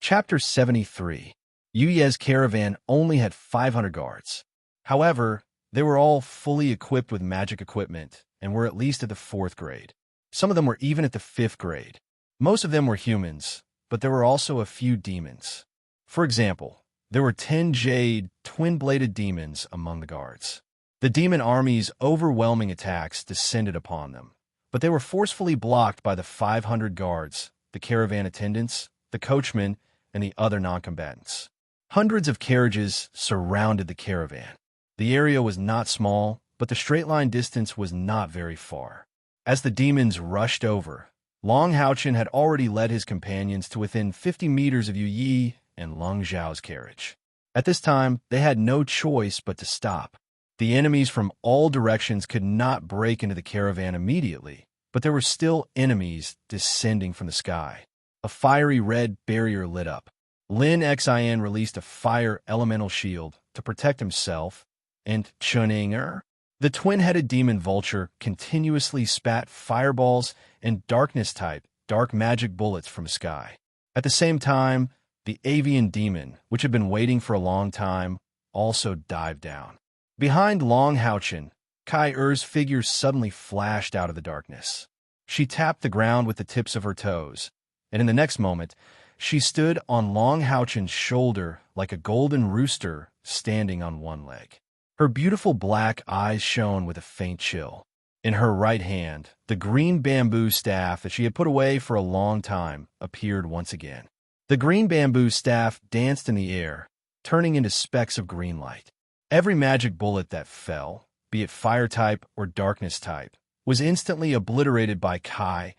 Chapter 73. Yu Ye's caravan only had 500 guards. However, they were all fully equipped with magic equipment and were at least at the 4th grade. Some of them were even at the 5th grade. Most of them were humans, but there were also a few demons. For example, there were 10 jade, twin-bladed demons among the guards. The demon army's overwhelming attacks descended upon them, but they were forcefully blocked by the 500 guards, the caravan attendants, the coachmen, and the other non-combatants. Hundreds of carriages surrounded the caravan. The area was not small, but the straight-line distance was not very far. As the demons rushed over, Long Haochen had already led his companions to within 50 meters of Yu Yi and Leng Zhao's carriage. At this time, they had no choice but to stop. The enemies from all directions could not break into the caravan immediately, but there were still enemies descending from the sky. A fiery red barrier lit up. Lin Xin released a fire elemental shield to protect himself, and Chuninger, the twin-headed demon vulture, continuously spat fireballs and darkness-type dark magic bullets from the sky. At the same time, the avian demon, which had been waiting for a long time, also dived down. Behind Long Haochen, Kai Er's figure suddenly flashed out of the darkness. She tapped the ground with the tips of her toes, and in the next moment, she stood on Long Haochen's shoulder like a golden rooster standing on one leg. Her beautiful black eyes shone with a faint chill. In her right hand, the green bamboo staff that she had put away for a long time appeared once again. The green bamboo staff danced in the air, turning into specks of green light. Every magic bullet that fell, be it fire type or darkness type, was instantly obliterated by Kai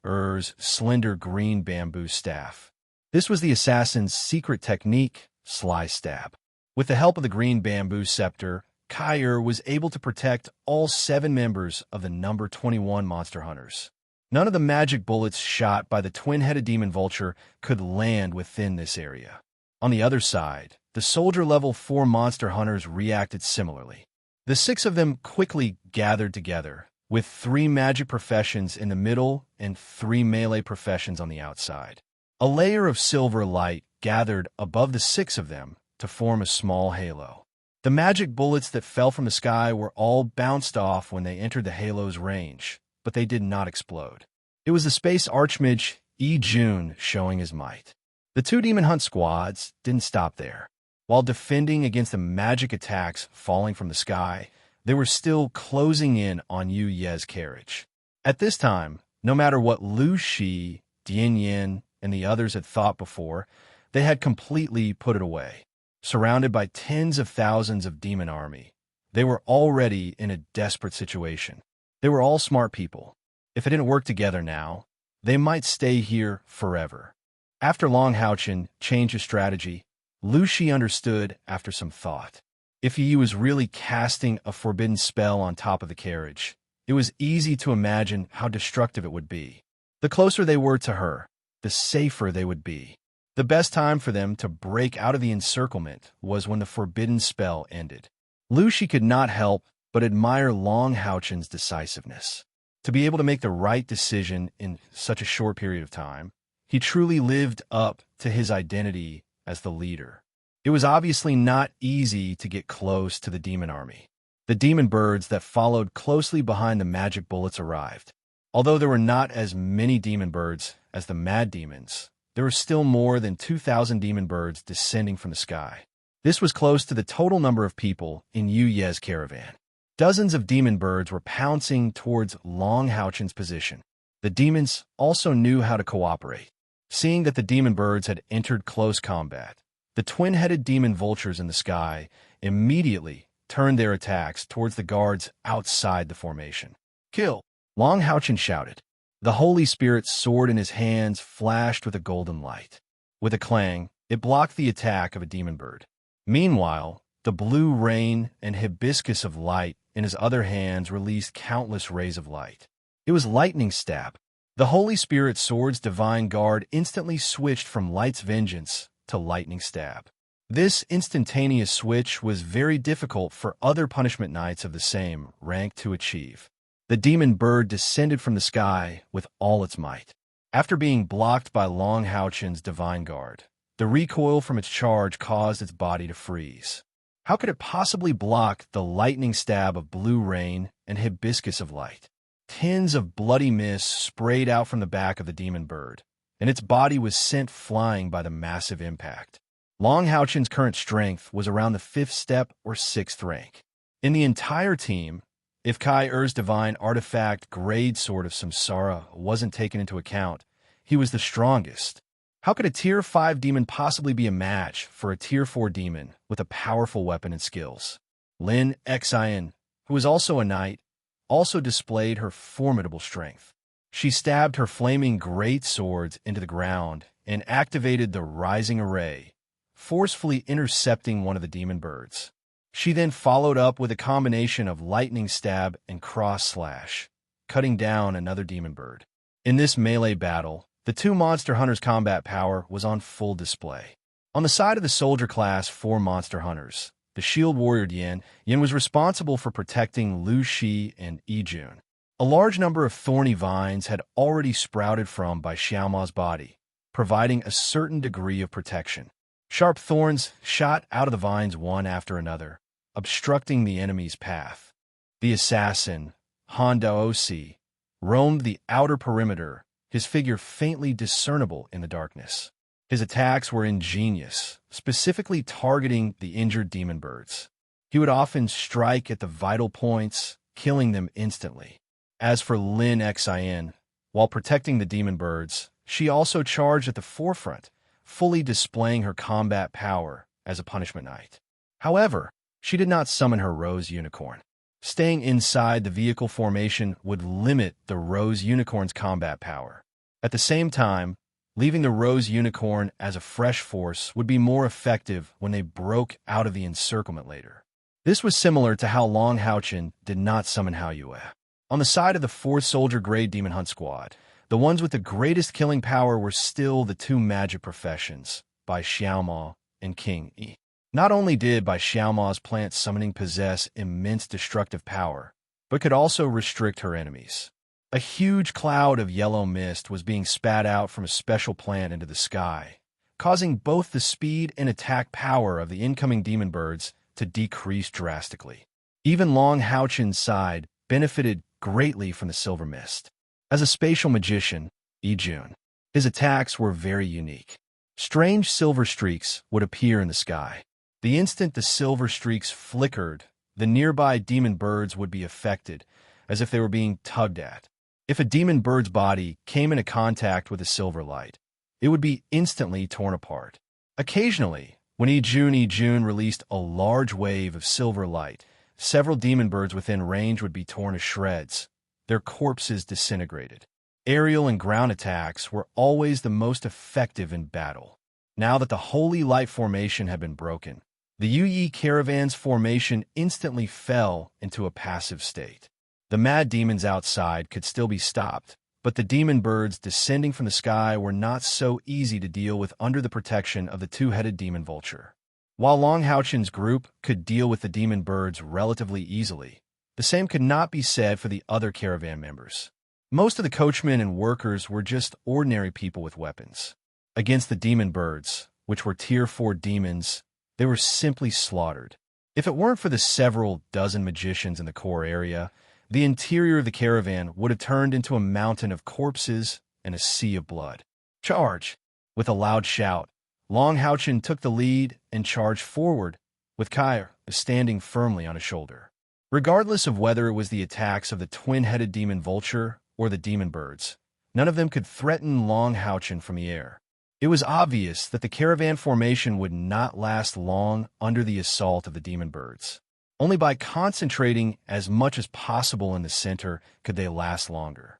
Er's slender green bamboo staff. This was the assassin's secret technique, sly stab. With the help of the green bamboo scepter, Kai Er was able to protect all 7 members of the number 21 monster hunters. None of the magic bullets shot by the twin-headed demon vulture could land within this area. On the other side, the soldier level 4 monster hunters reacted similarly. The 6 of them quickly gathered together, with 3 magic professions in the middle and 3 melee professions on the outside. A layer of silver light gathered above the 6 of them to form a small halo. The magic bullets that fell from the sky were all bounced off when they entered the halo's range, but they did not explode. It was the space archmage Yi Jun showing his might. The 2 demon hunt squads didn't stop there. While defending against the magic attacks falling from the sky, they were still closing in on Yu Ye's carriage. At this time, no matter what Lu Shi, Dian Yin, and the others had thought before, they had completely put it away. Surrounded by tens of thousands of demon army, they were already in a desperate situation. They were all smart people. If it didn't work together now, they might stay here forever. After Long Haochen changed his strategy, Lu Shi understood after some thought. If Yi was really casting a forbidden spell on top of the carriage, it was easy to imagine how destructive it would be. The closer they were to her, the safer they would be. The best time for them to break out of the encirclement was when the forbidden spell ended. Lu Shi could not help but admire Long Haochen's decisiveness. To be able to make the right decision in such a short period of time, he truly lived up to his identity as the leader. It was obviously not easy to get close to the demon army. The demon birds that followed closely behind the magic bullets arrived. Although there were not as many demon birds as the mad demons, there were still more than 2,000 demon birds descending from the sky. This was close to the total number of people in Yu Ye's caravan. Dozens of demon birds were pouncing towards Long Haochen's position. The demons also knew how to cooperate. Seeing that the demon birds had entered close combat, the twin-headed demon vultures in the sky immediately turned their attacks towards the guards outside the formation. Kill! Long Haochen shouted. The Holy Spirit's sword in his hands flashed with a golden light. With a clang, it blocked the attack of a demon bird. Meanwhile, the blue rain and hibiscus of light in his other hands released countless rays of light. It was lightning stab. The Holy Spirit's sword's divine guard instantly switched from light's vengeance to lightning stab. This instantaneous switch was very difficult for other punishment knights of the same rank to achieve. The demon bird descended from the sky with all its might. After being blocked by Long Haochen's divine guard, the recoil from its charge caused its body to freeze. How could it possibly block the lightning stab of blue rain and hibiscus of light? Tins of bloody mist sprayed out from the back of the demon bird, and its body was sent flying by the massive impact. Long Houchen's current strength was around the 5th step or 6th rank. In the entire team, if Kai Er's divine artifact grade sword of Samsara wasn't taken into account, he was the strongest. How could a Tier 5 demon possibly be a match for a Tier 4 demon with a powerful weapon and skills? Lin Xian, who was also a knight, also displayed her formidable strength. She stabbed her flaming great swords into the ground and activated the Rising Array, forcefully intercepting one of the demon birds. She then followed up with a combination of lightning stab and cross slash, cutting down another demon bird. In this melee battle, the two monster hunters' combat power was on full display. On the side of the soldier class 4 monster hunters, the shield warrior Yin was responsible for protecting Lu Shi and Yijun. A large number of thorny vines had already sprouted from Bai Xiaoma's body, providing a certain degree of protection. Sharp thorns shot out of the vines one after another, obstructing the enemy's path. The assassin, Han Daosi, roamed the outer perimeter, his figure faintly discernible in the darkness. His attacks were ingenious, specifically targeting the injured demon birds. He would often strike at the vital points, killing them instantly. As for Lin Xian, while protecting the demon birds, she also charged at the forefront, fully displaying her combat power as a punishment knight. However, she did not summon her Rose Unicorn. Staying inside the vehicle formation would limit the Rose Unicorn's combat power. At the same time, leaving the Rose Unicorn as a fresh force would be more effective when they broke out of the encirclement later. This was similar to how Long Houchen did not summon Hao Yue. On the side of the 4th Soldier Grade Demon Hunt Squad, the ones with the greatest killing power were still the 2 magic professions, Bai Xiaoma and King Yi. Not only did Bai Xiaoma's plant summoning possess immense destructive power, but could also restrict her enemies. A huge cloud of yellow mist was being spat out from a special plant into the sky, causing both the speed and attack power of the incoming demon birds to decrease drastically. Even Long Houchen's side benefited greatly from the silver mist. As a spatial magician, Yijun, his attacks were very unique. Strange silver streaks would appear in the sky. The instant the silver streaks flickered, the nearby demon birds would be affected, as if they were being tugged at. If a demon bird's body came into contact with a silver light, it would be instantly torn apart. Occasionally, when Yijun released a large wave of silver light, several demon birds within range would be torn to shreds, their corpses disintegrated. Aerial and ground attacks were always the most effective in battle. Now that the Holy Light formation had been broken, the Yi caravan's formation instantly fell into a passive state. The mad demons outside could still be stopped, but the demon birds descending from the sky were not so easy to deal with under the protection of the 2-headed demon vulture. While Long Houchen's group could deal with the demon birds relatively easily, the same could not be said for the other caravan members. Most of the coachmen and workers were just ordinary people with weapons. Against the demon birds, which were Tier 4 demons, they were simply slaughtered. If it weren't for the several dozen magicians in the core area, the interior of the caravan would have turned into a mountain of corpses and a sea of blood. Charge! With a loud shout, Long Houchen took the lead and charged forward, with Kai standing firmly on his shoulder. Regardless of whether it was the attacks of the twin-headed demon vulture or the demon birds, none of them could threaten Long Houchen from the air. It was obvious that the caravan formation would not last long under the assault of the demon birds. Only by concentrating as much as possible in the center could they last longer.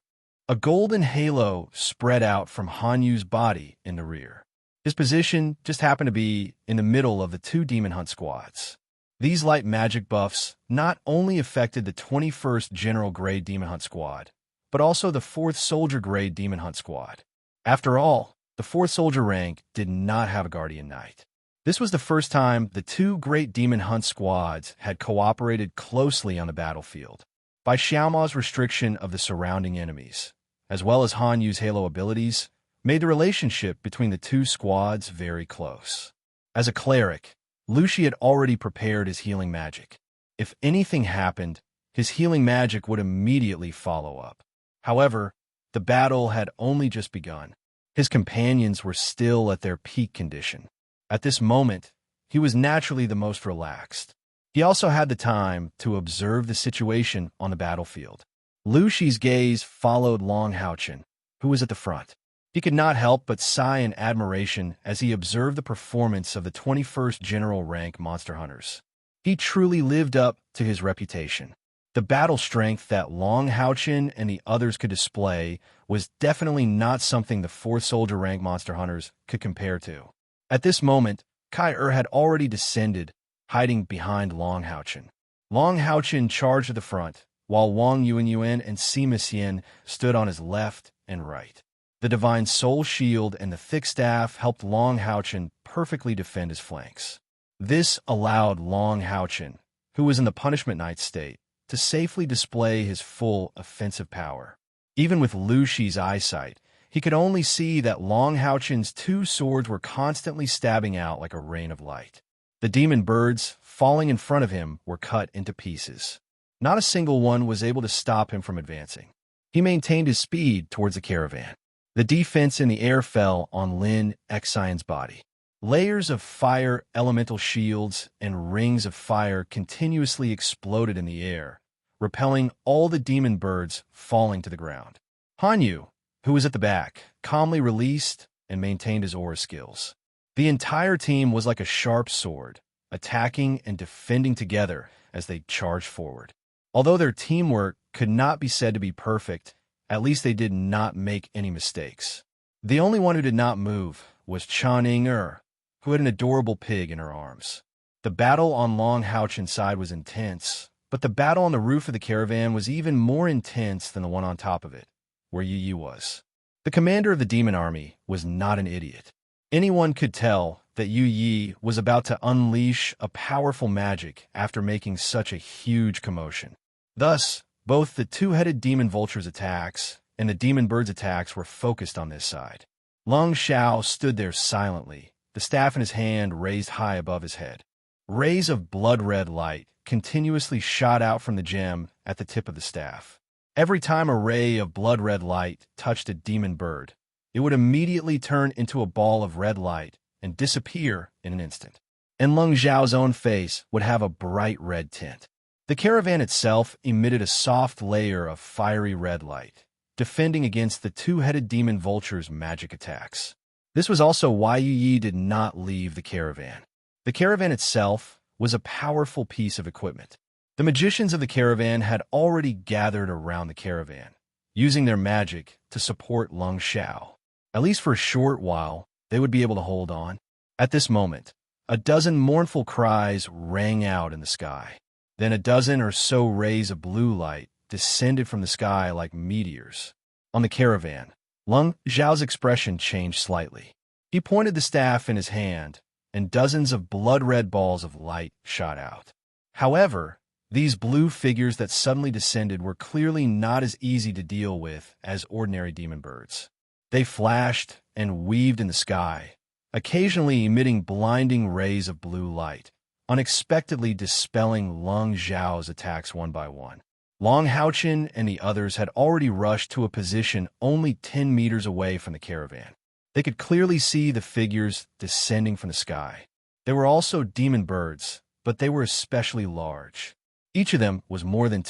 A golden halo spread out from Han Yu's body in the rear. His position just happened to be in the middle of the 2 demon hunt squads. These light magic buffs not only affected the 21st General Grade Demon Hunt Squad, but also the 4th Soldier Grade Demon Hunt Squad. After all, the 4th Soldier rank did not have a Guardian Knight. This was the first time the 2 Great Demon Hunt Squads had cooperated closely on the battlefield. By Xiaoma's restriction of the surrounding enemies, as well as Han Yu's Halo abilities, made the relationship between the 2 squads very close. As a cleric, Lu Shi had already prepared his healing magic. If anything happened, his healing magic would immediately follow up. However, the battle had only just begun. His companions were still at their peak condition. At this moment, he was naturally the most relaxed. He also had the time to observe the situation on the battlefield. Lu Shi's gaze followed Long Haochen, who was at the front. He could not help but sigh in admiration as he observed the performance of the 21st General Rank Monster Hunters. He truly lived up to his reputation. The battle strength that Long Haochen and the others could display was definitely not something the 4th Soldier Rank Monster Hunters could compare to. At this moment, Kai had already descended, hiding behind Long Haochen. Long Haochen charged to the front, while Wang Yuanyuan and Sima Xian stood on his left and right. The Divine Soul Shield and the thick staff helped Long Haochen perfectly defend his flanks. This allowed Long Haochen, who was in the Punishment Knight state, to safely display his full offensive power. Even with Lu Shi's eyesight, he could only see that Long Haochen's 2 swords were constantly stabbing out like a rain of light. The demon birds, falling in front of him, were cut into pieces. Not a single one was able to stop him from advancing. He maintained his speed towards the caravan. The defense in the air fell on Lin Xian's body. Layers of fire elemental shields and rings of fire continuously exploded in the air, repelling all the demon birds falling to the ground. Han Yu, who was at the back, calmly released and maintained his aura skills. The entire team was like a sharp sword, attacking and defending together as they charged forward. Although their teamwork could not be said to be perfect, at least they did not make any mistakes. The only one who did not move was Chan Ing-er, who had an adorable pig in her arms. The battle on Long Haochen's side was intense, but the battle on the roof of the caravan was even more intense than the one on top of it, where Yu Yi was. The commander of the demon army was not an idiot. Anyone could tell that Yu Yi was about to unleash a powerful magic after making such a huge commotion. Thus, both the 2-headed demon vulture's attacks and the demon bird's attacks were focused on this side. Lung Xiao stood there silently, the staff in his hand raised high above his head. Rays of blood-red light continuously shot out from the gem at the tip of the staff. Every time a ray of blood-red light touched a demon bird, it would immediately turn into a ball of red light and disappear in an instant. And Lung Xiao's own face would have a bright red tint. The caravan itself emitted a soft layer of fiery red light, defending against the 2-headed demon vulture's magic attacks. This was also why Yu Yi did not leave the caravan. The caravan itself was a powerful piece of equipment. The magicians of the caravan had already gathered around the caravan, using their magic to support Lung Xiao. At least for a short while, they would be able to hold on. At this moment, a dozen mournful cries rang out in the sky. Then a dozen or so rays of blue light descended from the sky like meteors. On the caravan, Lung Xiao's expression changed slightly. He pointed the staff in his hand, and dozens of blood-red balls of light shot out. However, these blue figures that suddenly descended were clearly not as easy to deal with as ordinary demon birds. They flashed and weaved in the sky, occasionally emitting blinding rays of blue light, unexpectedly dispelling Lung Xiao's attacks one by one. Long Haochen and the others had already rushed to a position only 10 meters away from the caravan. They could clearly see the figures descending from the sky. They were also demon birds, but they were especially large. Each of them was more than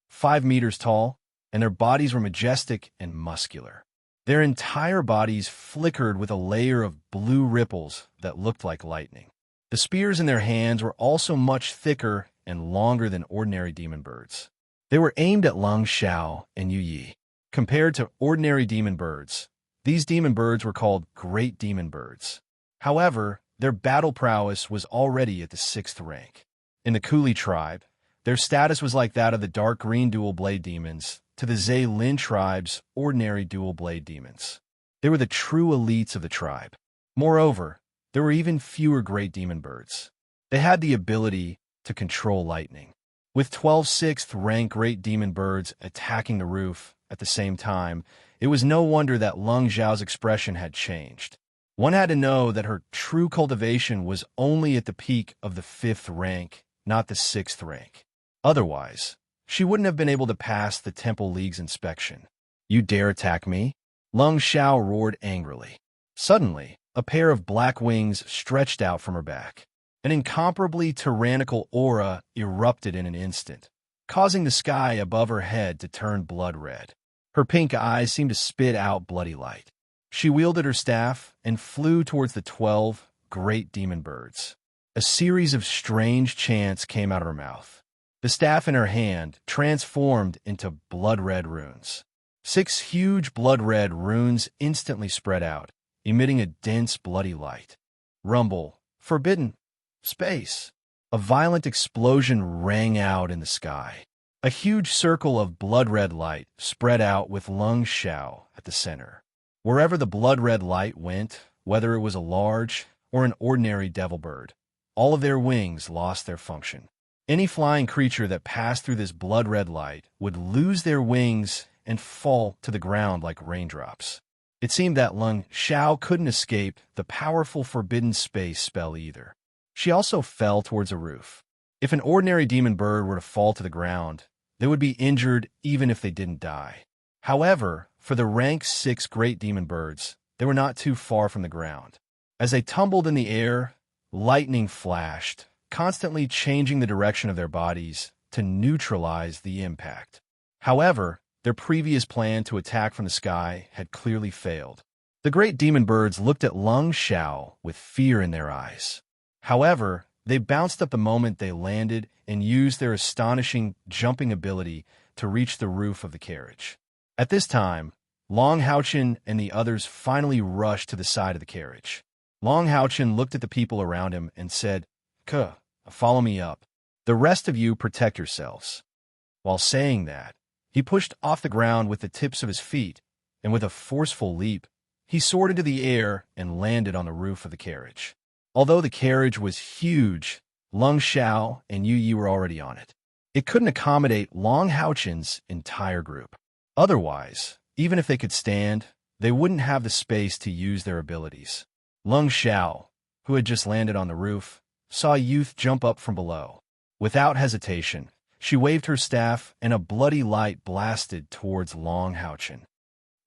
5 meters tall, and their bodies were majestic and muscular. Their entire bodies flickered with a layer of blue ripples that looked like lightning. The spears in their hands were also much thicker and longer than ordinary demon birds. They were aimed at Lung Xiao and Yu Yi. Compared to ordinary demon birds, these demon birds were called great demon birds. However, their battle prowess was already at the 6th rank. In the Kuli tribe, their status was like that of the dark green dual blade demons to the Zhe Lin tribe's ordinary dual blade demons. They were the true elites of the tribe. Moreover, there were even fewer great demon birds. They had the ability to control lightning. With 12 6th rank great demon birds attacking the roof at the same time, it was no wonder that Lung Xiao's expression had changed. One had to know that her true cultivation was only at the peak of the 5th rank, not the 6th rank. Otherwise, she wouldn't have been able to pass the Temple League's inspection. You dare attack me? Lung Xiao roared angrily. Suddenly, a pair of black wings stretched out from her back. An incomparably tyrannical aura erupted in an instant, causing the sky above her head to turn blood red. Her pink eyes seemed to spit out bloody light. She wielded her staff and flew towards the 12 great demon birds. A series of strange chants came out of her mouth. The staff in her hand transformed into blood-red runes. 6 huge blood-red runes instantly spread out, emitting a dense, bloody light. Rumble, forbidden, space. A violent explosion rang out in the sky. A huge circle of blood-red light spread out with Lung Xiao at the center. Wherever the blood-red light went, whether it was a large or an ordinary devil bird, all of their wings lost their function. Any flying creature that passed through this blood-red light would lose their wings and fall to the ground like raindrops. It seemed that Lung Xiao couldn't escape the powerful forbidden space spell either. She also fell towards a roof. If an ordinary demon bird were to fall to the ground, they would be injured even if they didn't die. However, for the rank 6 great demon birds, they were not too far from the ground. As they tumbled in the air, lightning flashed, constantly changing the direction of their bodies to neutralize the impact. However, their previous plan to attack from the sky had clearly failed. The great demon birds looked at Lung Xiao with fear in their eyes. However, they bounced up the moment they landed and used their astonishing jumping ability to reach the roof of the carriage. At this time, Long Haochen and the others finally rushed to the side of the carriage. Long Haochen looked at the people around him and said, Follow me up. The rest of you protect yourselves." While saying that, he pushed off the ground with the tips of his feet, and with a forceful leap, he soared into the air and landed on the roof of the carriage. Although the carriage was huge, Lung Xiao and Yu Yi were already on it. It couldn't accommodate Long Haochen's entire group. Otherwise, even if they could stand, they wouldn't have the space to use their abilities. Lung Xiao, who had just landed on the roof, saw a youth jump up from below. Without hesitation, she waved her staff and a bloody light blasted towards Long Haochen.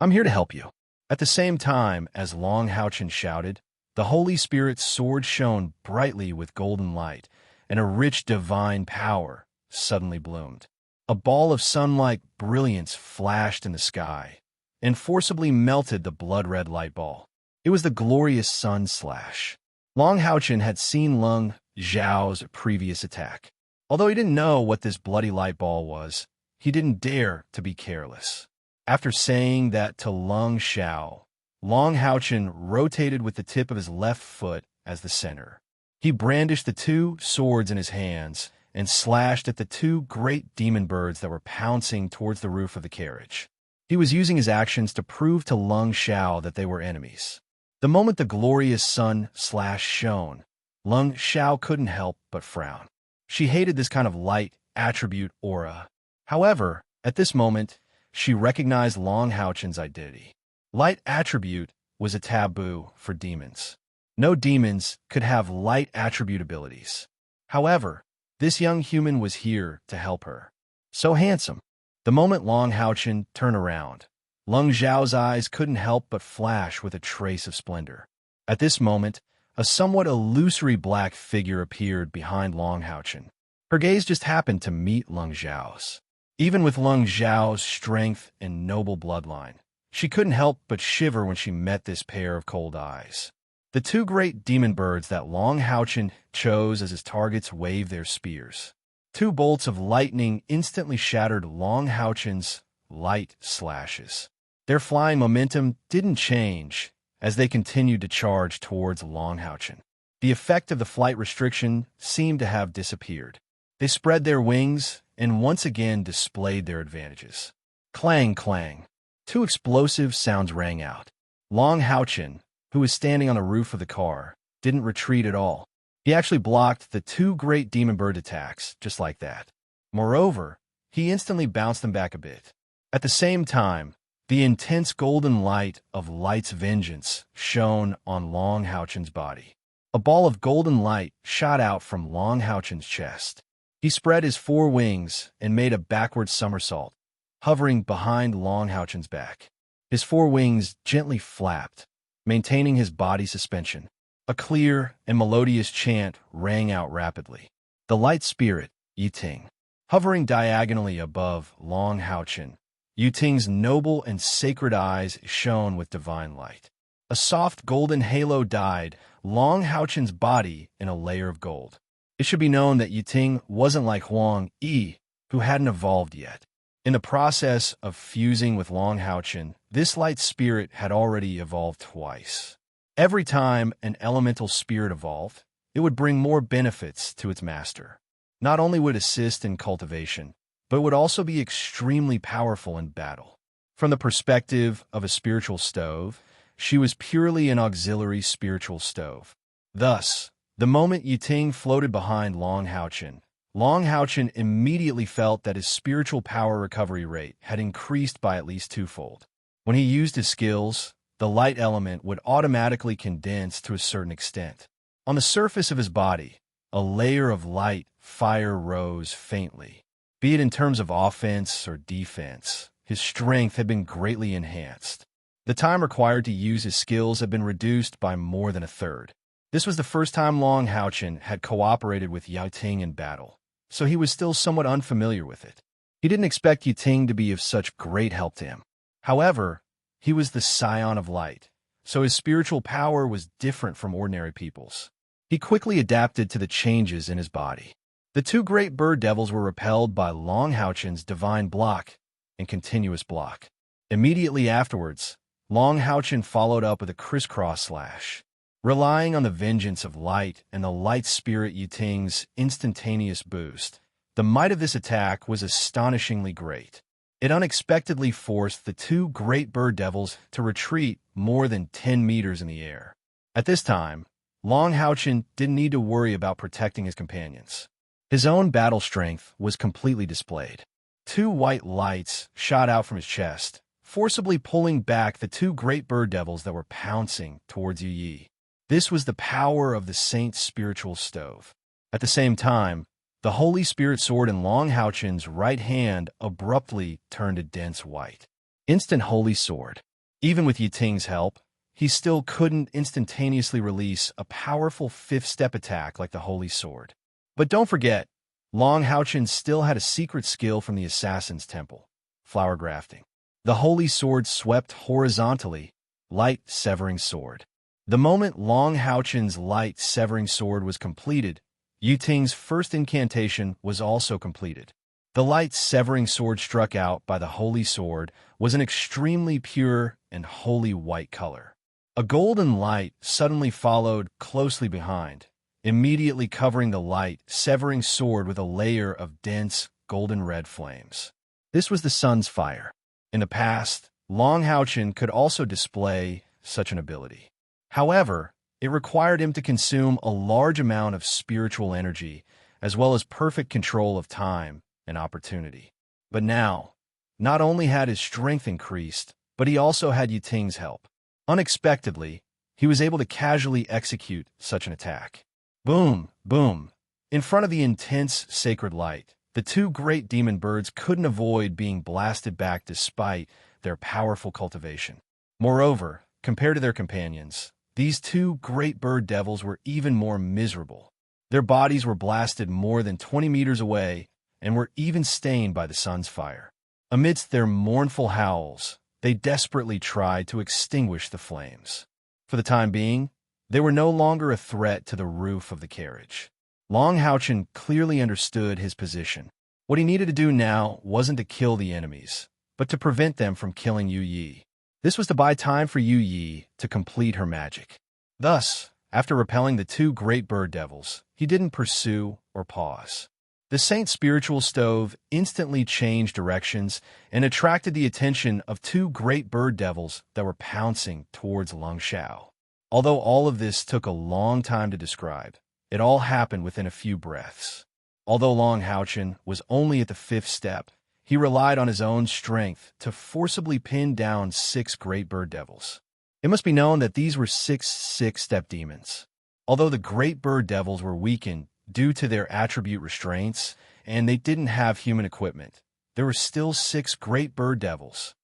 "I'm here to help you." At the same time as Long Haochen shouted, the Holy Spirit's sword shone brightly with golden light, and a rich divine power suddenly bloomed. A ball of sun-like brilliance flashed in the sky and forcibly melted the blood-red light ball. It was the glorious sun slash. Long Haochen had seen Lung Xiao's previous attack. Although he didn't know what this bloody light ball was, he didn't dare to be careless. After saying that to Lung Xiao, Long Haochen rotated with the tip of his left foot as the center. He brandished the 2 swords in his hands and slashed at the 2 great demon birds that were pouncing towards the roof of the carriage. He was using his actions to prove to Lung Xiao that they were enemies. The moment the glorious sun slash shone, Lung Xiao couldn't help but frown. She hated this kind of light attribute aura. However, at this moment, she recognized Long Haochen's identity. Light attribute was a taboo for demons. No demons could have light attribute abilities. However, this young human was here to help her. So handsome. The moment Long Haochen turned around, Lung Xiao's eyes couldn't help but flash with a trace of splendor. At this moment, a somewhat illusory black figure appeared behind Long Haochen. Her gaze just happened to meet Lung Xiao's. Even with Lung Xiao's strength and noble bloodline, she couldn't help but shiver when she met this pair of cold eyes. The 2 great demon birds that Long Haochen chose as his targets waved their spears. 2 bolts of lightning instantly shattered Long Haochen's light slashes. Their flying momentum didn't change as they continued to charge towards Long Haochen. The effect of the flight restriction seemed to have disappeared. They spread their wings and once again displayed their advantages. Clang, clang. 2 explosive sounds rang out. Long Haochen, who was standing on the roof of the car, didn't retreat at all. He actually blocked the 2 great demon bird attacks just like that. Moreover, he instantly bounced them back a bit. At the same time, the intense golden light of Light's vengeance shone on Long Haochen's body. A ball of golden light shot out from Long Haochen's chest. He spread his 4 wings and made a backward somersault, hovering behind Long Haochen's back. His four wings gently flapped, maintaining his body suspension. A clear and melodious chant rang out rapidly. The light spirit, Yiting, hovering diagonally above Long Haochen. Yiting's noble and sacred eyes shone with divine light. A soft golden halo dyed Long Haochen's body in a layer of gold. It should be known that Yiting wasn't like Huang Yi, who hadn't evolved yet. In the process of fusing with Long Haochen, this light spirit had already evolved twice. Every time an elemental spirit evolved, it would bring more benefits to its master. Not only would it assist in cultivation, but it would also be extremely powerful in battle. From the perspective of a spiritual stove, she was purely an auxiliary spiritual stove. Thus, the moment Yiting floated behind Long Haochen immediately felt that his spiritual power recovery rate had increased by at least twofold. When he used his skills, the light element would automatically condense to a certain extent. On the surface of his body, a layer of light fire rose faintly. Be it in terms of offense or defense, his strength had been greatly enhanced. The time required to use his skills had been reduced by more than a third. This was the first time Long Haochen had cooperated with Yiting in battle, so he was still somewhat unfamiliar with it. He didn't expect Yiting to be of such great help to him. However, he was the scion of light, so his spiritual power was different from ordinary people's. He quickly adapted to the changes in his body. The two great bird devils were repelled by Long Haochen's divine block and continuous block. Immediately afterwards, Long Haochen followed up with a crisscross slash. Relying on the vengeance of light and the light spirit Yiting's instantaneous boost, the might of this attack was astonishingly great. It unexpectedly forced the two great bird devils to retreat more than 10 meters in the air. At this time, Long Haochen didn't need to worry about protecting his companions. His own battle strength was completely displayed. Two white lights shot out from his chest, forcibly pulling back the two great bird devils that were pouncing towards Yu Yi. This was the power of the saint's spiritual stove. At the same time, the Holy Spirit sword in Long Haochen's right hand abruptly turned a dense white. Instant Holy Sword. Even with Yiting's help, he still couldn't instantaneously release a powerful fifth-step attack like the Holy Sword. But don't forget, Long Haochen still had a secret skill from the Assassin's Temple, flower grafting. The Holy Sword swept horizontally, light severing sword. The moment Long Haochen's light severing sword was completed, Yiting's first incantation was also completed. The light severing sword struck out by the Holy Sword was an extremely pure and holy white color. A golden light suddenly followed closely behind, immediately covering the light severing sword with a layer of dense golden red flames. This was the sun's fire. In the past, Long Haochen could also display such an ability. However, it required him to consume a large amount of spiritual energy, as well as perfect control of time and opportunity. But now, not only had his strength increased, but he also had Yiting's help. Unexpectedly, he was able to casually execute such an attack. Boom, boom. In front of the intense sacred light, the two great demon birds couldn't avoid being blasted back despite their powerful cultivation. Moreover, compared to their companions, these two great bird devils were even more miserable. Their bodies were blasted more than 20 meters away and were even stained by the sun's fire. Amidst their mournful howls, they desperately tried to extinguish the flames. For the time being, they were no longer a threat to the roof of the carriage. Long Haochen clearly understood his position. What he needed to do now wasn't to kill the enemies, but to prevent them from killing Yu Yi. This was to buy time for Yu Yi to complete her magic. Thus, after repelling the two great bird devils, he didn't pursue or pause. The saint's spiritual stove instantly changed directions and attracted the attention of two great bird devils that were pouncing towards Lung Shao. Although all of this took a long time to describe, it all happened within a few breaths. Although Long Haochen was only at the fifth step, he relied on his own strength to forcibly pin down 6 great bird devils. It must be known that these were 6 six-step demons. Although the great bird devils were weakened due to their attribute restraints, and they didn't have human equipment, there were still 6 great bird devils.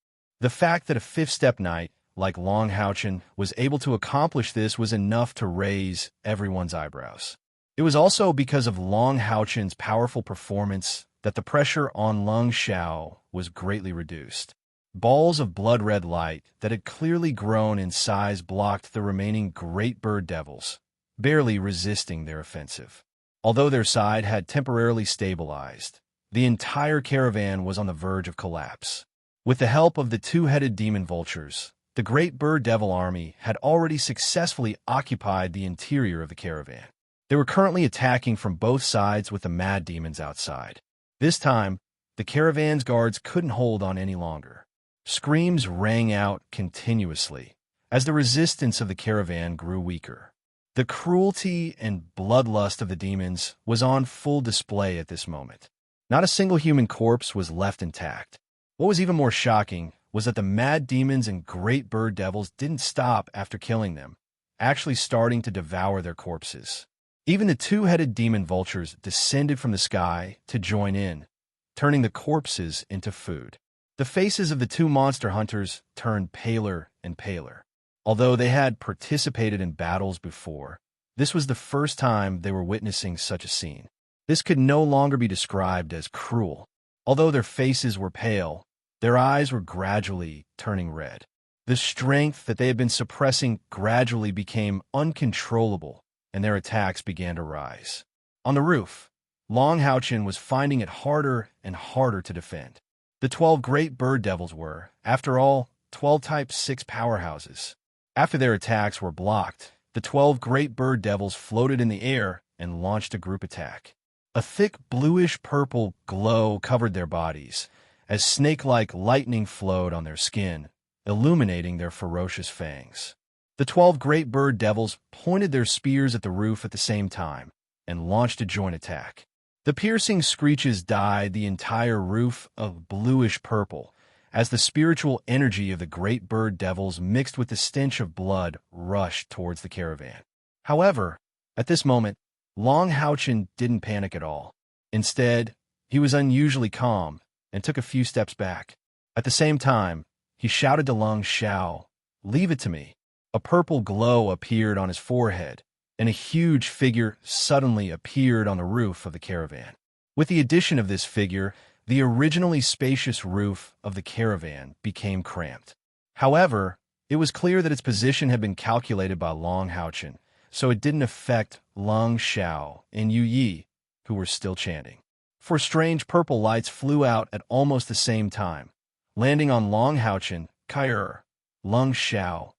The fact that a fifth-step knight, like Long Houchen, was able to accomplish this was enough to raise everyone's eyebrows. It was also because of Long Houchen's powerful performance that the pressure on Lung Xiao was greatly reduced. Balls of blood-red light that had clearly grown in size blocked the remaining great bird devils, barely resisting their offensive. Although their side had temporarily stabilized, the entire caravan was on the verge of collapse. With the help of the two-headed demon vultures, the great bird devil army had already successfully occupied the interior of the caravan. They were currently attacking from both sides with the mad demons outside. This time, the caravan's guards couldn't hold on any longer. Screams rang out continuously as the resistance of the caravan grew weaker. The cruelty and bloodlust of the demons was on full display at this moment. Not a single human corpse was left intact. What was even more shocking was that the mad demons and great bird devils didn't stop after killing them, actually starting to devour their corpses. Even the two-headed demon vultures descended from the sky to join in, turning the corpses into food. The faces of the two monster hunters turned paler and paler. Although they had participated in battles before, this was the first time they were witnessing such a scene. This could no longer be described as cruel. Although their faces were pale, their eyes were gradually turning red. The strength that they had been suppressing gradually became uncontrollable, and their attacks began to rise. On the roof, Long Houchen was finding it harder and harder to defend. The 12 great bird devils were, after all, 12 Type 6 powerhouses. After their attacks were blocked, the 12 great bird devils floated in the air and launched a group attack. A thick bluish-purple glow covered their bodies, as snake-like lightning flowed on their skin, illuminating their ferocious fangs. The 12 great bird devils pointed their spears at the roof at the same time and launched a joint attack. The piercing screeches dyed the entire roof of bluish-purple, as the spiritual energy of the great bird devils mixed with the stench of blood rushed towards the caravan. However, at this moment, Long Houchen didn't panic at all. Instead, he was unusually calm and took a few steps back. At the same time, he shouted to Lung Xiao, "Leave it to me." A purple glow appeared on his forehead, and a huge figure suddenly appeared on the roof of the caravan. With the addition of this figure, the originally spacious roof of the caravan became cramped. However, it was clear that its position had been calculated by Long Houchen, so it didn't affect Lung Xiao and Yu Yi, who were still chanting. Four strange purple lights flew out at almost the same time, landing on Long Houchen, Kai, Lung Xiao,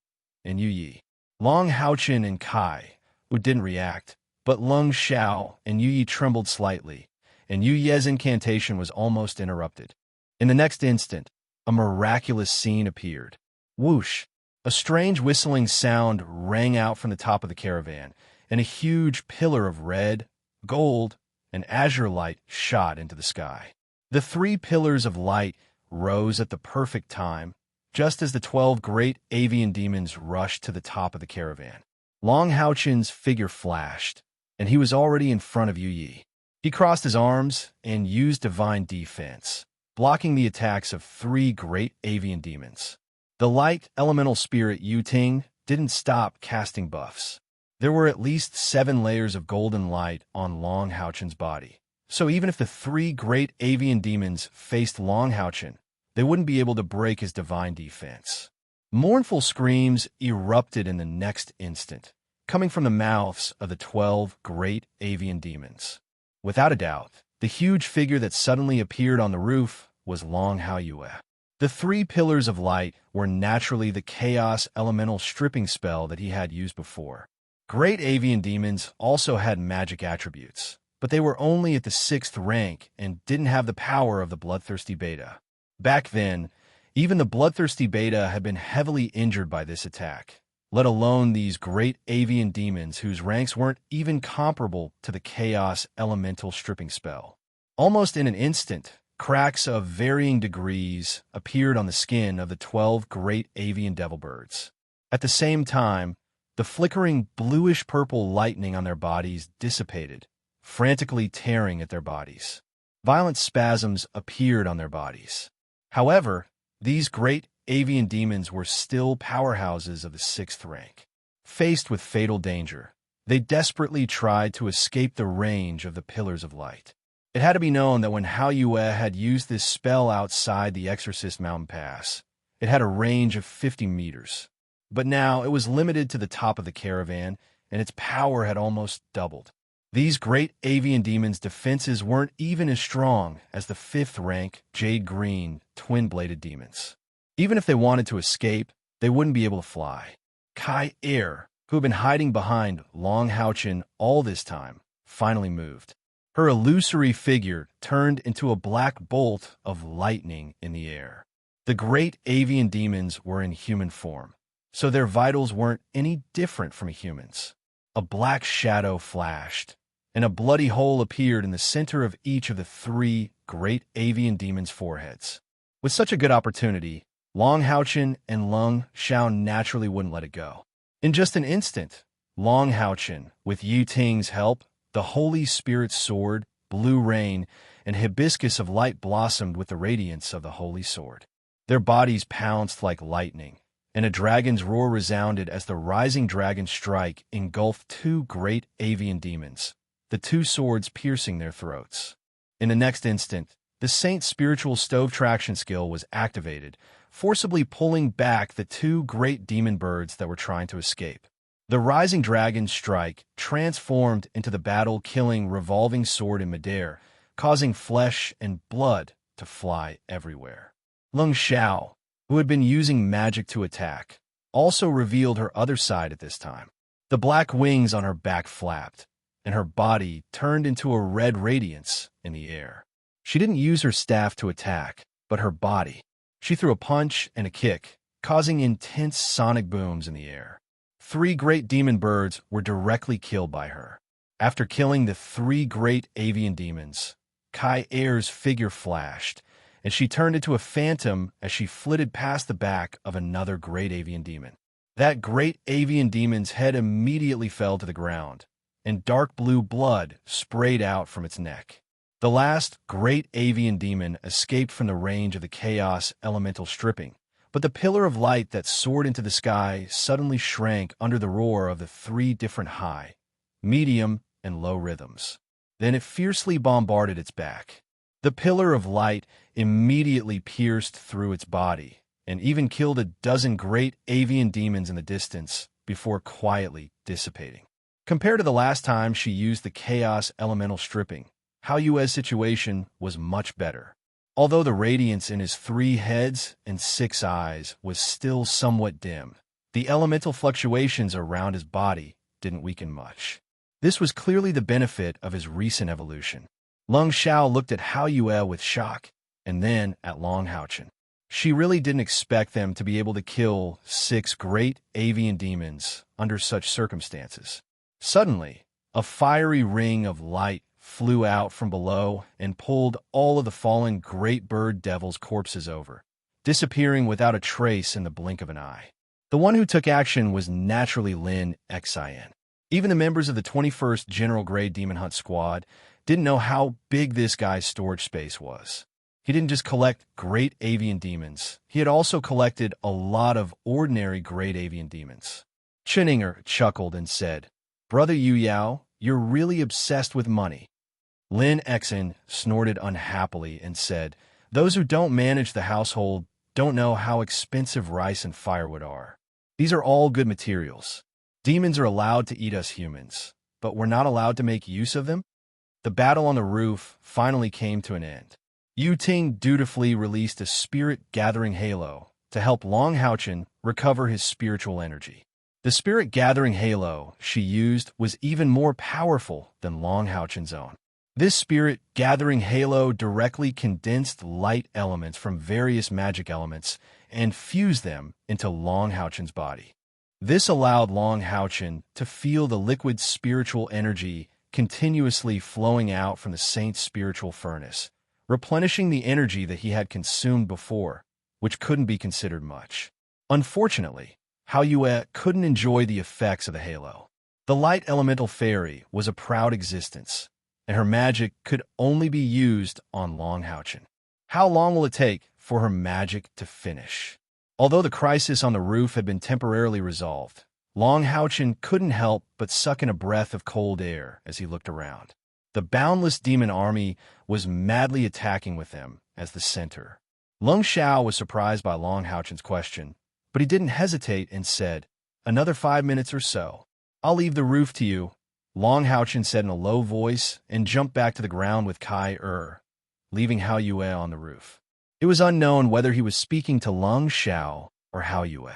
and Yu Yi. Long Houchen and Kai, who didn't react, but Lung Xiao and Yu Yi trembled slightly, and Yu Ye's incantation was almost interrupted. In the next instant, a miraculous scene appeared. Whoosh! A strange whistling sound rang out from the top of the caravan, and a huge pillar of red, gold, and azure light shot into the sky. The 3 pillars of light rose at the perfect time, just as the 12 great avian demons rushed to the top of the caravan. Long Houchen's figure flashed, and he was already in front of Yu Yi. He crossed his arms and used divine defense, blocking the attacks of 3 great avian demons. The light elemental spirit Yu Ting didn't stop casting buffs. There were at least 7 layers of golden light on Long Houchen's body, so even if the 3 great avian demons faced Long Houchen, they wouldn't be able to break his divine defense. Mournful screams erupted in the next instant, coming from the mouths of the 12 great avian demons. Without a doubt, the huge figure that suddenly appeared on the roof was Long Haoyue. The 3 pillars of light were naturally the chaos elemental stripping spell that he had used before. Great avian demons also had magic attributes, but they were only at the 6th rank and didn't have the power of the bloodthirsty beta. Back then, even the bloodthirsty beta had been heavily injured by this attack, let alone these great avian demons whose ranks weren't even comparable to the chaos elemental stripping spell. Almost in an instant, cracks of varying degrees appeared on the skin of the 12 great avian devil birds. At the same time, the flickering bluish-purple lightning on their bodies dissipated, frantically tearing at their bodies. Violent spasms appeared on their bodies. However, these great avian demons were still powerhouses of the 6th rank. Faced with fatal danger, they desperately tried to escape the range of the Pillars of Light. It had to be known that when Hao Yue had used this spell outside the Exorcist Mountain Pass, it had a range of 50 meters. But now it was limited to the top of the caravan, and its power had almost doubled. These great avian demons' defenses weren't even as strong as the 5th rank Jade Green twin-bladed demons. Even if they wanted to escape, they wouldn't be able to fly. Kai Er, who had been hiding behind Long Haochen all this time, finally moved. Her illusory figure turned into a black bolt of lightning in the air. The great avian demons were in human form, so their vitals weren't any different from a human's. A black shadow flashed, and a bloody hole appeared in the center of each of the 3 great avian demons' foreheads. With such a good opportunity, Long Haochen and Lung Xiao naturally wouldn't let it go. In just an instant, Long Haochen, with Yu Ting's help, the Holy Spirit's sword, blue rain, and hibiscus of light blossomed with the radiance of the Holy Sword. Their bodies pounced like lightning, and a dragon's roar resounded as the rising dragon strike engulfed 2 great avian demons, the 2 swords piercing their throats. In the next instant, the saint's spiritual stove traction skill was activated, forcibly pulling back the 2 great demon birds that were trying to escape. The rising dragon's strike transformed into the battle-killing revolving sword in midair, causing flesh and blood to fly everywhere. Lung Xiao, who had been using magic to attack, also revealed her other side at this time. The black wings on her back flapped, and her body turned into a red radiance in the air. She didn't use her staff to attack, but her body. She threw a punch and a kick, causing intense sonic booms in the air. 3 great demon birds were directly killed by her. After killing the 3 great avian demons, Kai Er's figure flashed, and she turned into a phantom as she flitted past the back of another great avian demon. That great avian demon's head immediately fell to the ground, and dark blue blood sprayed out from its neck. The last great avian demon escaped from the range of the chaos elemental stripping, but the pillar of light that soared into the sky suddenly shrank under the roar of the 3 different high, medium, and low rhythms. Then it fiercely bombarded its back. The pillar of light immediately pierced through its body and even killed a dozen great avian demons in the distance before quietly dissipating. Compared to the last time she used the chaos elemental stripping, Hao Yue's situation was much better. Although the radiance in his 3 heads and 6 eyes was still somewhat dim, the elemental fluctuations around his body didn't weaken much. This was clearly the benefit of his recent evolution. Lung Xiao looked at Hao Yue with shock, and then at Long Haochen. She really didn't expect them to be able to kill 6 great avian demons under such circumstances. Suddenly, a fiery ring of light flew out from below and pulled all of the fallen great bird devils' corpses over, disappearing without a trace in the blink of an eye. The one who took action was naturally Lin Xian. Even the members of the 21st General Grade Demon Hunt Squad didn't know how big this guy's storage space was. He didn't just collect great avian demons, he had also collected a lot of ordinary great avian demons. Chininger chuckled and said, "Brother Yu Yao, you're really obsessed with money." Lin Xian snorted unhappily and said, "Those who don't manage the household don't know how expensive rice and firewood are. These are all good materials. Demons are allowed to eat us humans, but we're not allowed to make use of them." The battle on the roof finally came to an end. Yu Ting dutifully released a spirit-gathering halo to help Long Haochen recover his spiritual energy. The spirit-gathering halo she used was even more powerful than Long Haochen's own. This spirit-gathering halo directly condensed light elements from various magic elements and fused them into Long Haochen's body. This allowed Long Haochen to feel the liquid spiritual energy continuously flowing out from the saint's spiritual furnace, replenishing the energy that he had consumed before, which couldn't be considered much. Unfortunately, Hao Yue couldn't enjoy the effects of the halo. The light elemental fairy was a proud existence, and her magic could only be used on Long Haochen. How long will it take for her magic to finish? Although the crisis on the roof had been temporarily resolved, Long Houchin couldn't help but suck in a breath of cold air as he looked around. The boundless demon army was madly attacking with them as the center. Lung Xiao was surprised by Long Houchin's question, but he didn't hesitate and said, "Another 5 minutes or so. I'll leave the roof to you," Long Houchin said in a low voice and jumped back to the ground with Kai leaving Hao Yue on the roof. It was unknown whether he was speaking to Lung Xiao or Hao Yue.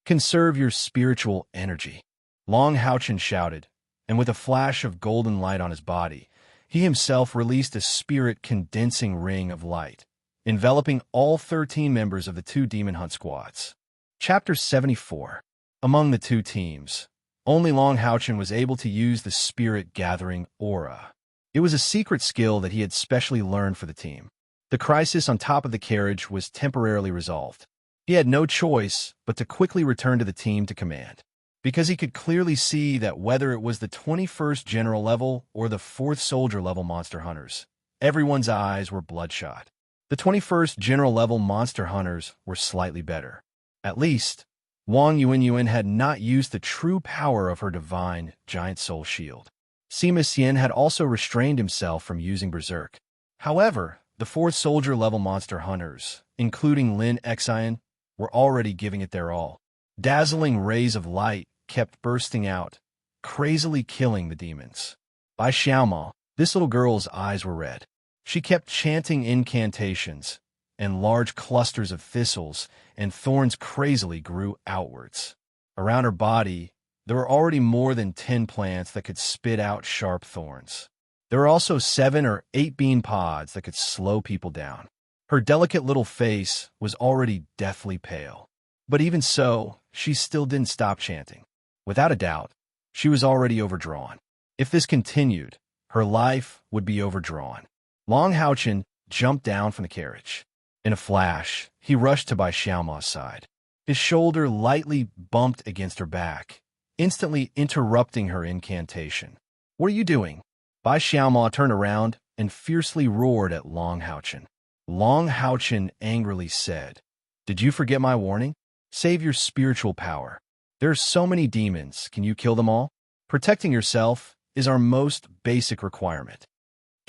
"Conserve your spiritual energy," Long Houchin shouted, and with a flash of golden light on his body, he himself released a spirit-condensing ring of light, enveloping all 13 members of the 2 demon hunt squads. Chapter 74. Among the 2 teams, only Long Houchin was able to use the spirit-gathering aura. It was a secret skill that he had specially learned for the team. The crisis on top of the carriage was temporarily resolved. He had no choice but to quickly return to the team to command, because he could clearly see that whether it was the 21st General level or the 4th Soldier level Monster Hunters, everyone's eyes were bloodshot. The 21st General level Monster Hunters were slightly better. At least, Wang Yuanyuan had not used the true power of her divine giant soul shield. Sima Xian had also restrained himself from using Berserk. However, the 4th Soldier level Monster Hunters, including Lin Xian, were already giving it their all. Dazzling rays of light kept bursting out, crazily killing the demons. By Xiaoma, this little girl's eyes were red. She kept chanting incantations, and large clusters of thistles and thorns crazily grew outwards. Around her body, there were already more than 10 plants that could spit out sharp thorns. There were also 7 or 8 bean pods that could slow people down. Her delicate little face was already deathly pale. But even so, she still didn't stop chanting. Without a doubt, she was already overdrawn. If this continued, her life would be overdrawn. Long Houchin jumped down from the carriage. In a flash, he rushed to Bai Xiaoma's side. His shoulder lightly bumped against her back, instantly interrupting her incantation. "What are you doing?" Bai Xiaoma turned around and fiercely roared at Long Houchin. Long Houchin angrily said, "Did you forget my warning? Save your spiritual power. There are so many demons, can you kill them all? Protecting yourself is our most basic requirement.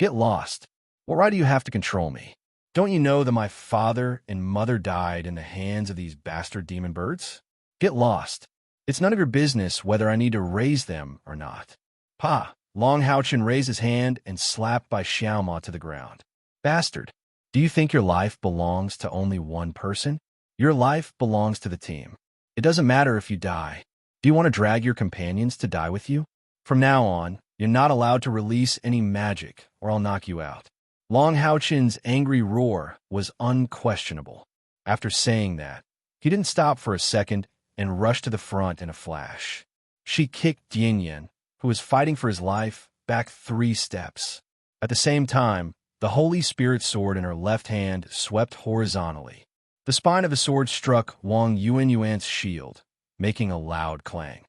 Get lost. What right do you have to control me? Don't you know that my father and mother died in the hands of these bastard demon birds? Get lost. It's none of your business whether I need to raise them or not." "Pa!" Long Houchin raised his hand and slapped Bai Xiaoma to the ground. "Bastard, do you think your life belongs to only one person? Your life belongs to the team. It doesn't matter if you die. Do you want to drag your companions to die with you? From now on, you're not allowed to release any magic, or I'll knock you out." Long Houchin's angry roar was unquestionable. After saying that, he didn't stop for a second and rushed to the front in a flash. She kicked Dianyan, who was fighting for his life, back 3 steps. At the same time, the Holy Spirit sword in her left hand swept horizontally. The spine of the sword struck Wang Yuanyuan's shield, making a loud clang.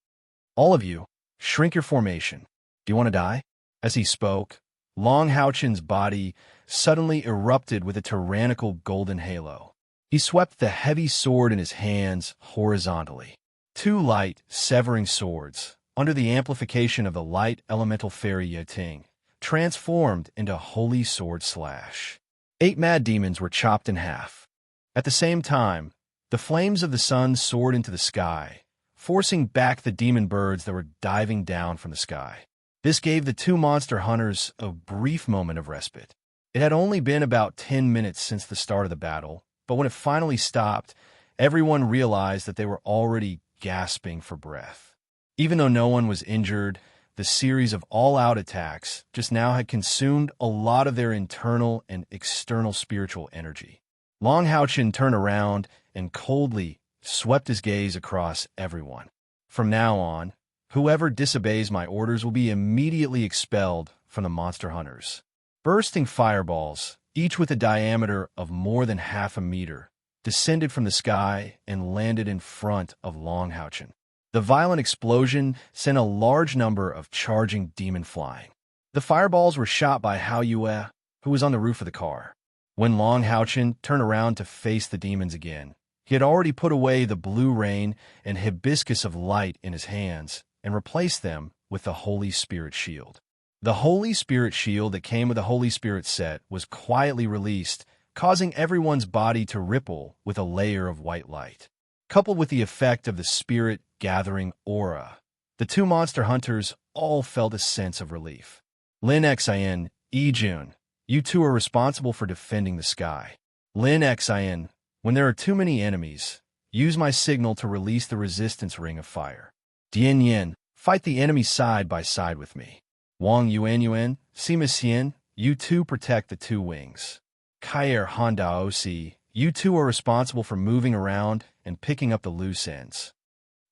"All of you, shrink your formation. Do you want to die?" As he spoke, Long Houchin's body suddenly erupted with a tyrannical golden halo. He swept the heavy sword in his hands horizontally. 2 light, severing swords, under the amplification of the light elemental fairy Yating, transformed into holy sword slash. 8 mad demons were chopped in half. At the same time, the flames of the sun soared into the sky, forcing back the demon birds that were diving down from the sky. This gave the 2 monster hunters a brief moment of respite. It had only been about 10 minutes since the start of the battle, but when it finally stopped, everyone realized that they were already gasping for breath. Even though no one was injured, the series of all-out attacks just now had consumed a lot of their internal and external spiritual energy. Long Houchin turned around and coldly swept his gaze across everyone. "From now on, whoever disobeys my orders will be immediately expelled from the monster hunters." Bursting fireballs, each with a diameter of more than half a meter, descended from the sky and landed in front of Long Houchin. The violent explosion sent a large number of charging demon flying. The fireballs were shot by Hao Yue, who was on the roof of the car. When Long Houchin turned around to face the demons again, He had already put away the blue rain and hibiscus of light in his hands and replaced them with the Holy Spirit shield. The Holy Spirit shield that came with the Holy Spirit set was quietly released, causing everyone's body to ripple with a layer of white light. Coupled with the effect of the spirit-gathering aura, the two monster hunters all felt a sense of relief. Lin Xin, Jun, you two are responsible for defending the sky. Lin Xin, when there are too many enemies, use my signal to release the resistance ring of fire. Dian Yin, fight the enemy side by side with me. Wang Yuan, Sima Xian, you two protect the two wings. Kaier Hondao Si, you two are responsible for moving around and picking up the loose ends.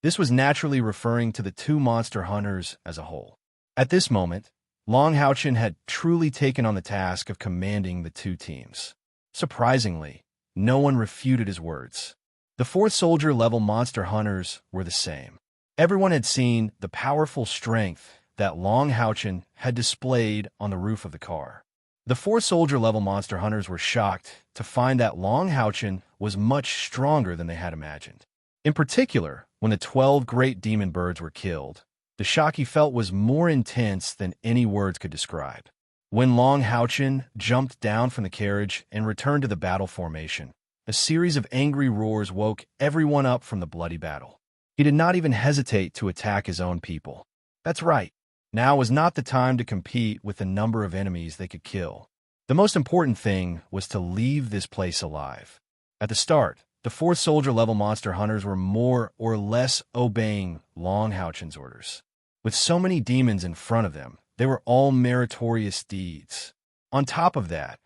This was naturally referring to the two monster hunters as a whole. At this moment, Long Haochen had truly taken on the task of commanding the two teams. Surprisingly, no one refuted his words. The fourth soldier-level monster hunters were the same. Everyone had seen the powerful strength that Long Haochen had displayed on the roof of the car. The four soldier-level monster hunters were shocked to find that Long Haochen was much stronger than they had imagined. In particular, when the 12 great demon birds were killed, the shock he felt was more intense than any words could describe. When Long Haochen jumped down from the carriage and returned to the battle formation, a series of angry roars woke everyone up from the bloody battle. He did not even hesitate to attack his own people. That's right. Now was not the time to compete with the number of enemies they could kill. The most important thing was to leave this place alive. At the start, the fourth soldier-level monster hunters were more or less obeying Long Haochen's orders. With so many demons in front of them, they were all meritorious deeds. On top of that,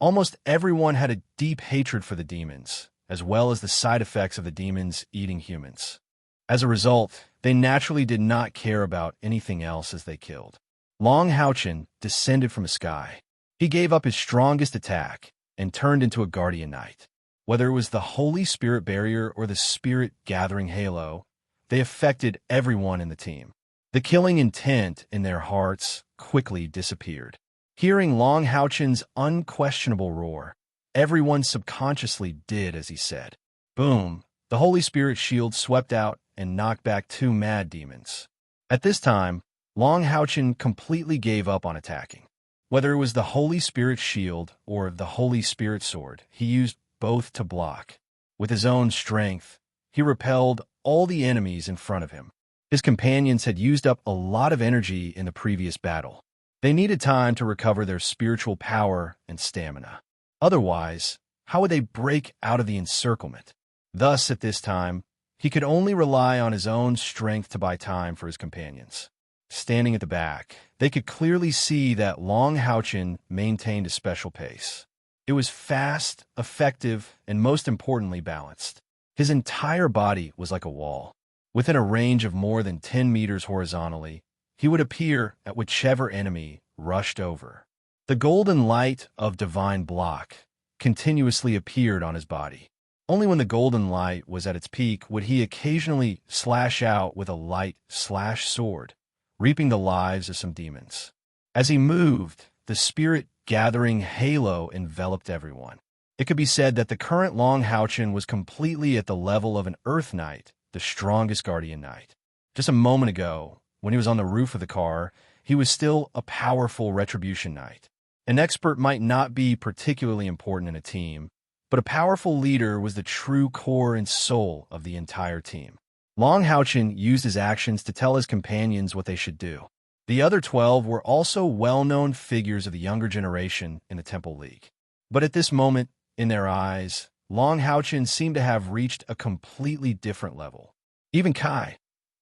almost everyone had a deep hatred for the demons, as well as the side effects of the demons eating humans. As a result, they naturally did not care about anything else as they killed. Long Haochen descended from the sky. He gave up his strongest attack and turned into a guardian knight. Whether it was the Holy Spirit barrier or the spirit-gathering halo, they affected everyone in the team. The killing intent in their hearts quickly disappeared. Hearing Long Haochen's unquestionable roar, everyone subconsciously did as he said. Boom! The Holy Spirit shield swept out and knocked back two mad demons. At this time, Long Haochen completely gave up on attacking. Whether it was the Holy Spirit shield or the Holy Spirit sword, he used both to block. With his own strength, he repelled all the enemies in front of him. His companions had used up a lot of energy in the previous battle. They needed time to recover their spiritual power and stamina. Otherwise, how would they break out of the encirclement? Thus, at this time, he could only rely on his own strength to buy time for his companions. Standing at the back, they could clearly see that Long Haochen maintained a special pace. It was fast, effective, and most importantly balanced. His entire body was like a wall. Within a range of more than 10 meters horizontally, he would appear at whichever enemy rushed over. The golden light of divine block continuously appeared on his body. Only when the golden light was at its peak would he occasionally slash out with a light sword, reaping the lives of some demons. As he moved, the spirit-gathering halo enveloped everyone. It could be said that the current Long Haochen was completely at the level of an Earth Knight, the strongest guardian knight. Just a moment ago, when he was on the roof of the car, he was still a powerful retribution knight. An expert might not be particularly important in a team, but a powerful leader was the true core and soul of the entire team. Long Haochen used his actions to tell his companions what they should do. The other 12 were also well-known figures of the younger generation in the Temple League. But at this moment, in their eyes, Long Haochen seemed to have reached a completely different level. Even Kai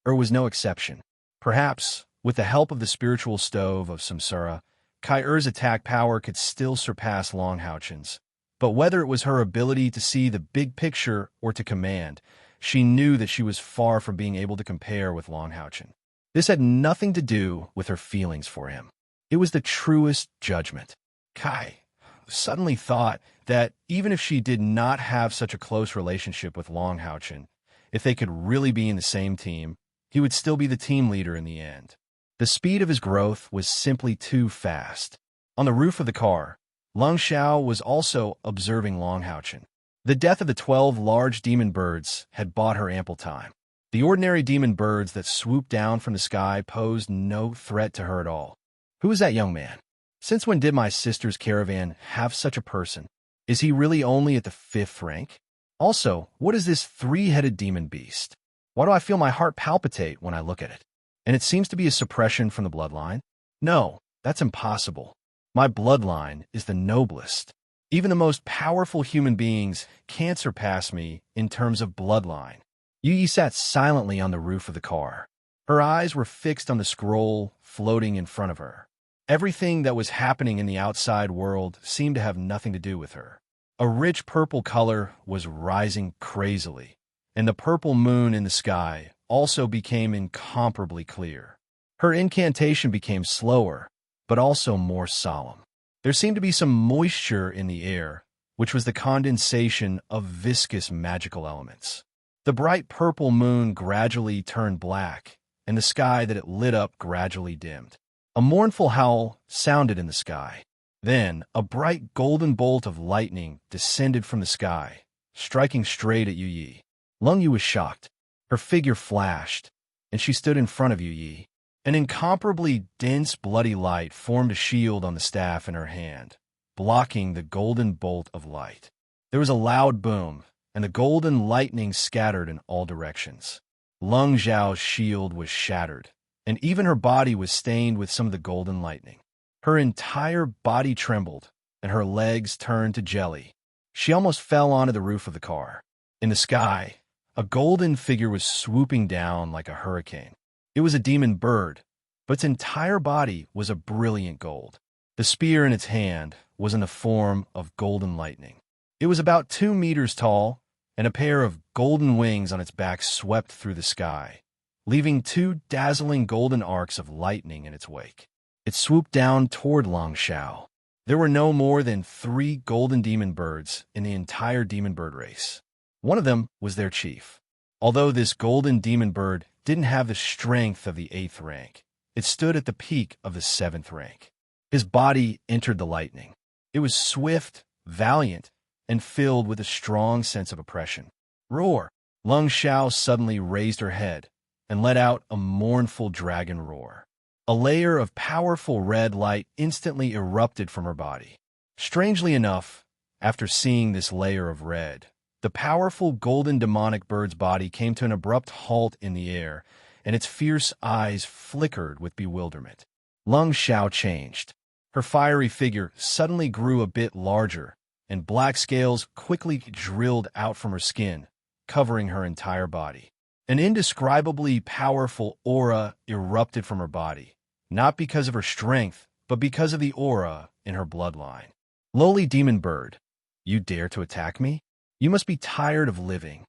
was no exception. Perhaps, with the help of the spiritual stove of Samsara, Kai-Er's attack power could still surpass Long Haochen's. But whether it was her ability to see the big picture or to command, she knew that she was far from being able to compare with Long Haochen. This had nothing to do with her feelings for him. It was the truest judgment. Kai suddenly thought that even if she did not have such a close relationship with Long Haochen, if they could really be in the same team, he would still be the team leader in the end. The speed of his growth was simply too fast. On the roof of the car, Lung Xiao was also observing Long Haochen. The death of the 12 large demon birds had bought her ample time. The ordinary demon birds that swooped down from the sky posed no threat to her at all. Who is that young man? Since when did my sister's caravan have such a person? Is he really only at the 5th rank? Also, what is this 3-headed demon beast? Why do I feel my heart palpitate when I look at it? And it seems to be a suppression from the bloodline? No, that's impossible. My bloodline is the noblest. Even the most powerful human beings can't surpass me in terms of bloodline. Yu sat silently on the roof of the car. Her eyes were fixed on the scroll floating in front of her. Everything that was happening in the outside world seemed to have nothing to do with her. A rich purple color was rising crazily, and the purple moon in the sky also became incomparably clear. Her incantation became slower, but also more solemn. There seemed to be some moisture in the air, which was the condensation of viscous magical elements. The bright purple moon gradually turned black, and the sky that it lit up gradually dimmed. A mournful howl sounded in the sky. Then a bright golden bolt of lightning descended from the sky, striking straight at Yu Yi. Lung Yu was shocked. Her figure flashed, and she stood in front of Yu Yi. An incomparably dense, bloody light formed a shield on the staff in her hand, blocking the golden bolt of light. There was a loud boom, and the golden lightning scattered in all directions. Lung Zhao's shield was shattered, and even her body was stained with some of the golden lightning. Her entire body trembled, and her legs turned to jelly. She almost fell onto the roof of the car. In the sky, a golden figure was swooping down like a hurricane. It was a demon bird, but its entire body was a brilliant gold. The spear in its hand was in the form of golden lightning. It was about 2 meters tall, and a pair of golden wings on its back swept through the sky, leaving 2 dazzling golden arcs of lightning in its wake. It swooped down toward Long Xiao. There were no more than 3 golden demon birds in the entire demon bird race. One of them was their chief. Although this golden demon bird didn't have the strength of the 8th rank, it stood at the peak of the 7th rank. His body entered the lightning. It was swift, valiant, and filled with a strong sense of oppression. Roar! Lung Xiao suddenly raised her head and let out a mournful dragon roar. A layer of powerful red light instantly erupted from her body. Strangely enough, after seeing this layer of red, the powerful golden demonic bird's body came to an abrupt halt in the air, and its fierce eyes flickered with bewilderment. Lung Xiao changed. Her fiery figure suddenly grew a bit larger, and black scales quickly drilled out from her skin, covering her entire body. An indescribably powerful aura erupted from her body, not because of her strength, but because of the aura in her bloodline. Lowly demon bird, you dare to attack me? You must be tired of living.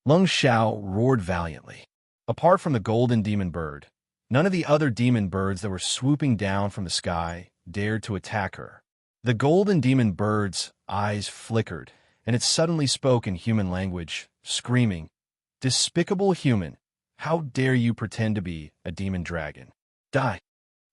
Lung Xiao roared valiantly. Apart from the golden demon bird, none of the other demon birds that were swooping down from the sky dared to attack her. The golden demon bird's eyes flickered, and it suddenly spoke in human language, screaming, "Despicable human, how dare you pretend to be a demon dragon? Die!"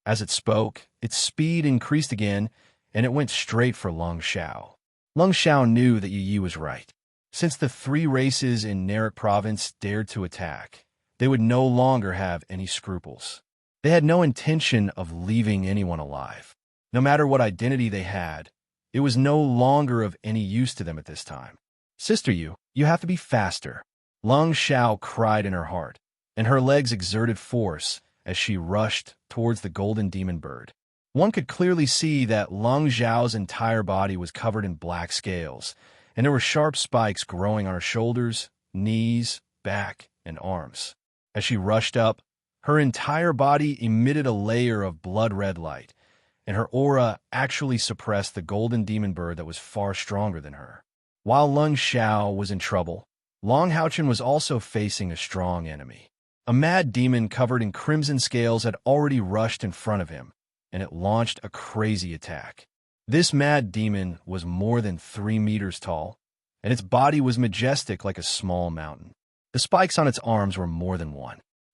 As it spoke, its speed increased again, and it went straight for Lung Xiao. Lung Xiao knew that Yu Yi was right. Since the 3 races in Narak province dared to attack, they would no longer have any scruples. They had no intention of leaving anyone alive. No matter what identity they had, it was no longer of any use to them at this time. Sister Yu, you have to be faster. Lung Xiao cried in her heart, and her legs exerted force as she rushed towards the golden demon bird. One could clearly see that Lung Xiao's entire body was covered in black scales, and there were sharp spikes growing on her shoulders, knees, back, and arms. As she rushed up, her entire body emitted a layer of blood-red light, and her aura actually suppressed the golden demon bird that was far stronger than her. While Lung Xiao was in trouble, Long Haochen was also facing a strong enemy. A mad demon covered in crimson scales had already rushed in front of him, and it launched a crazy attack. This mad demon was more than 3 meters tall, and its body was majestic like a small mountain. The spikes on its arms were more than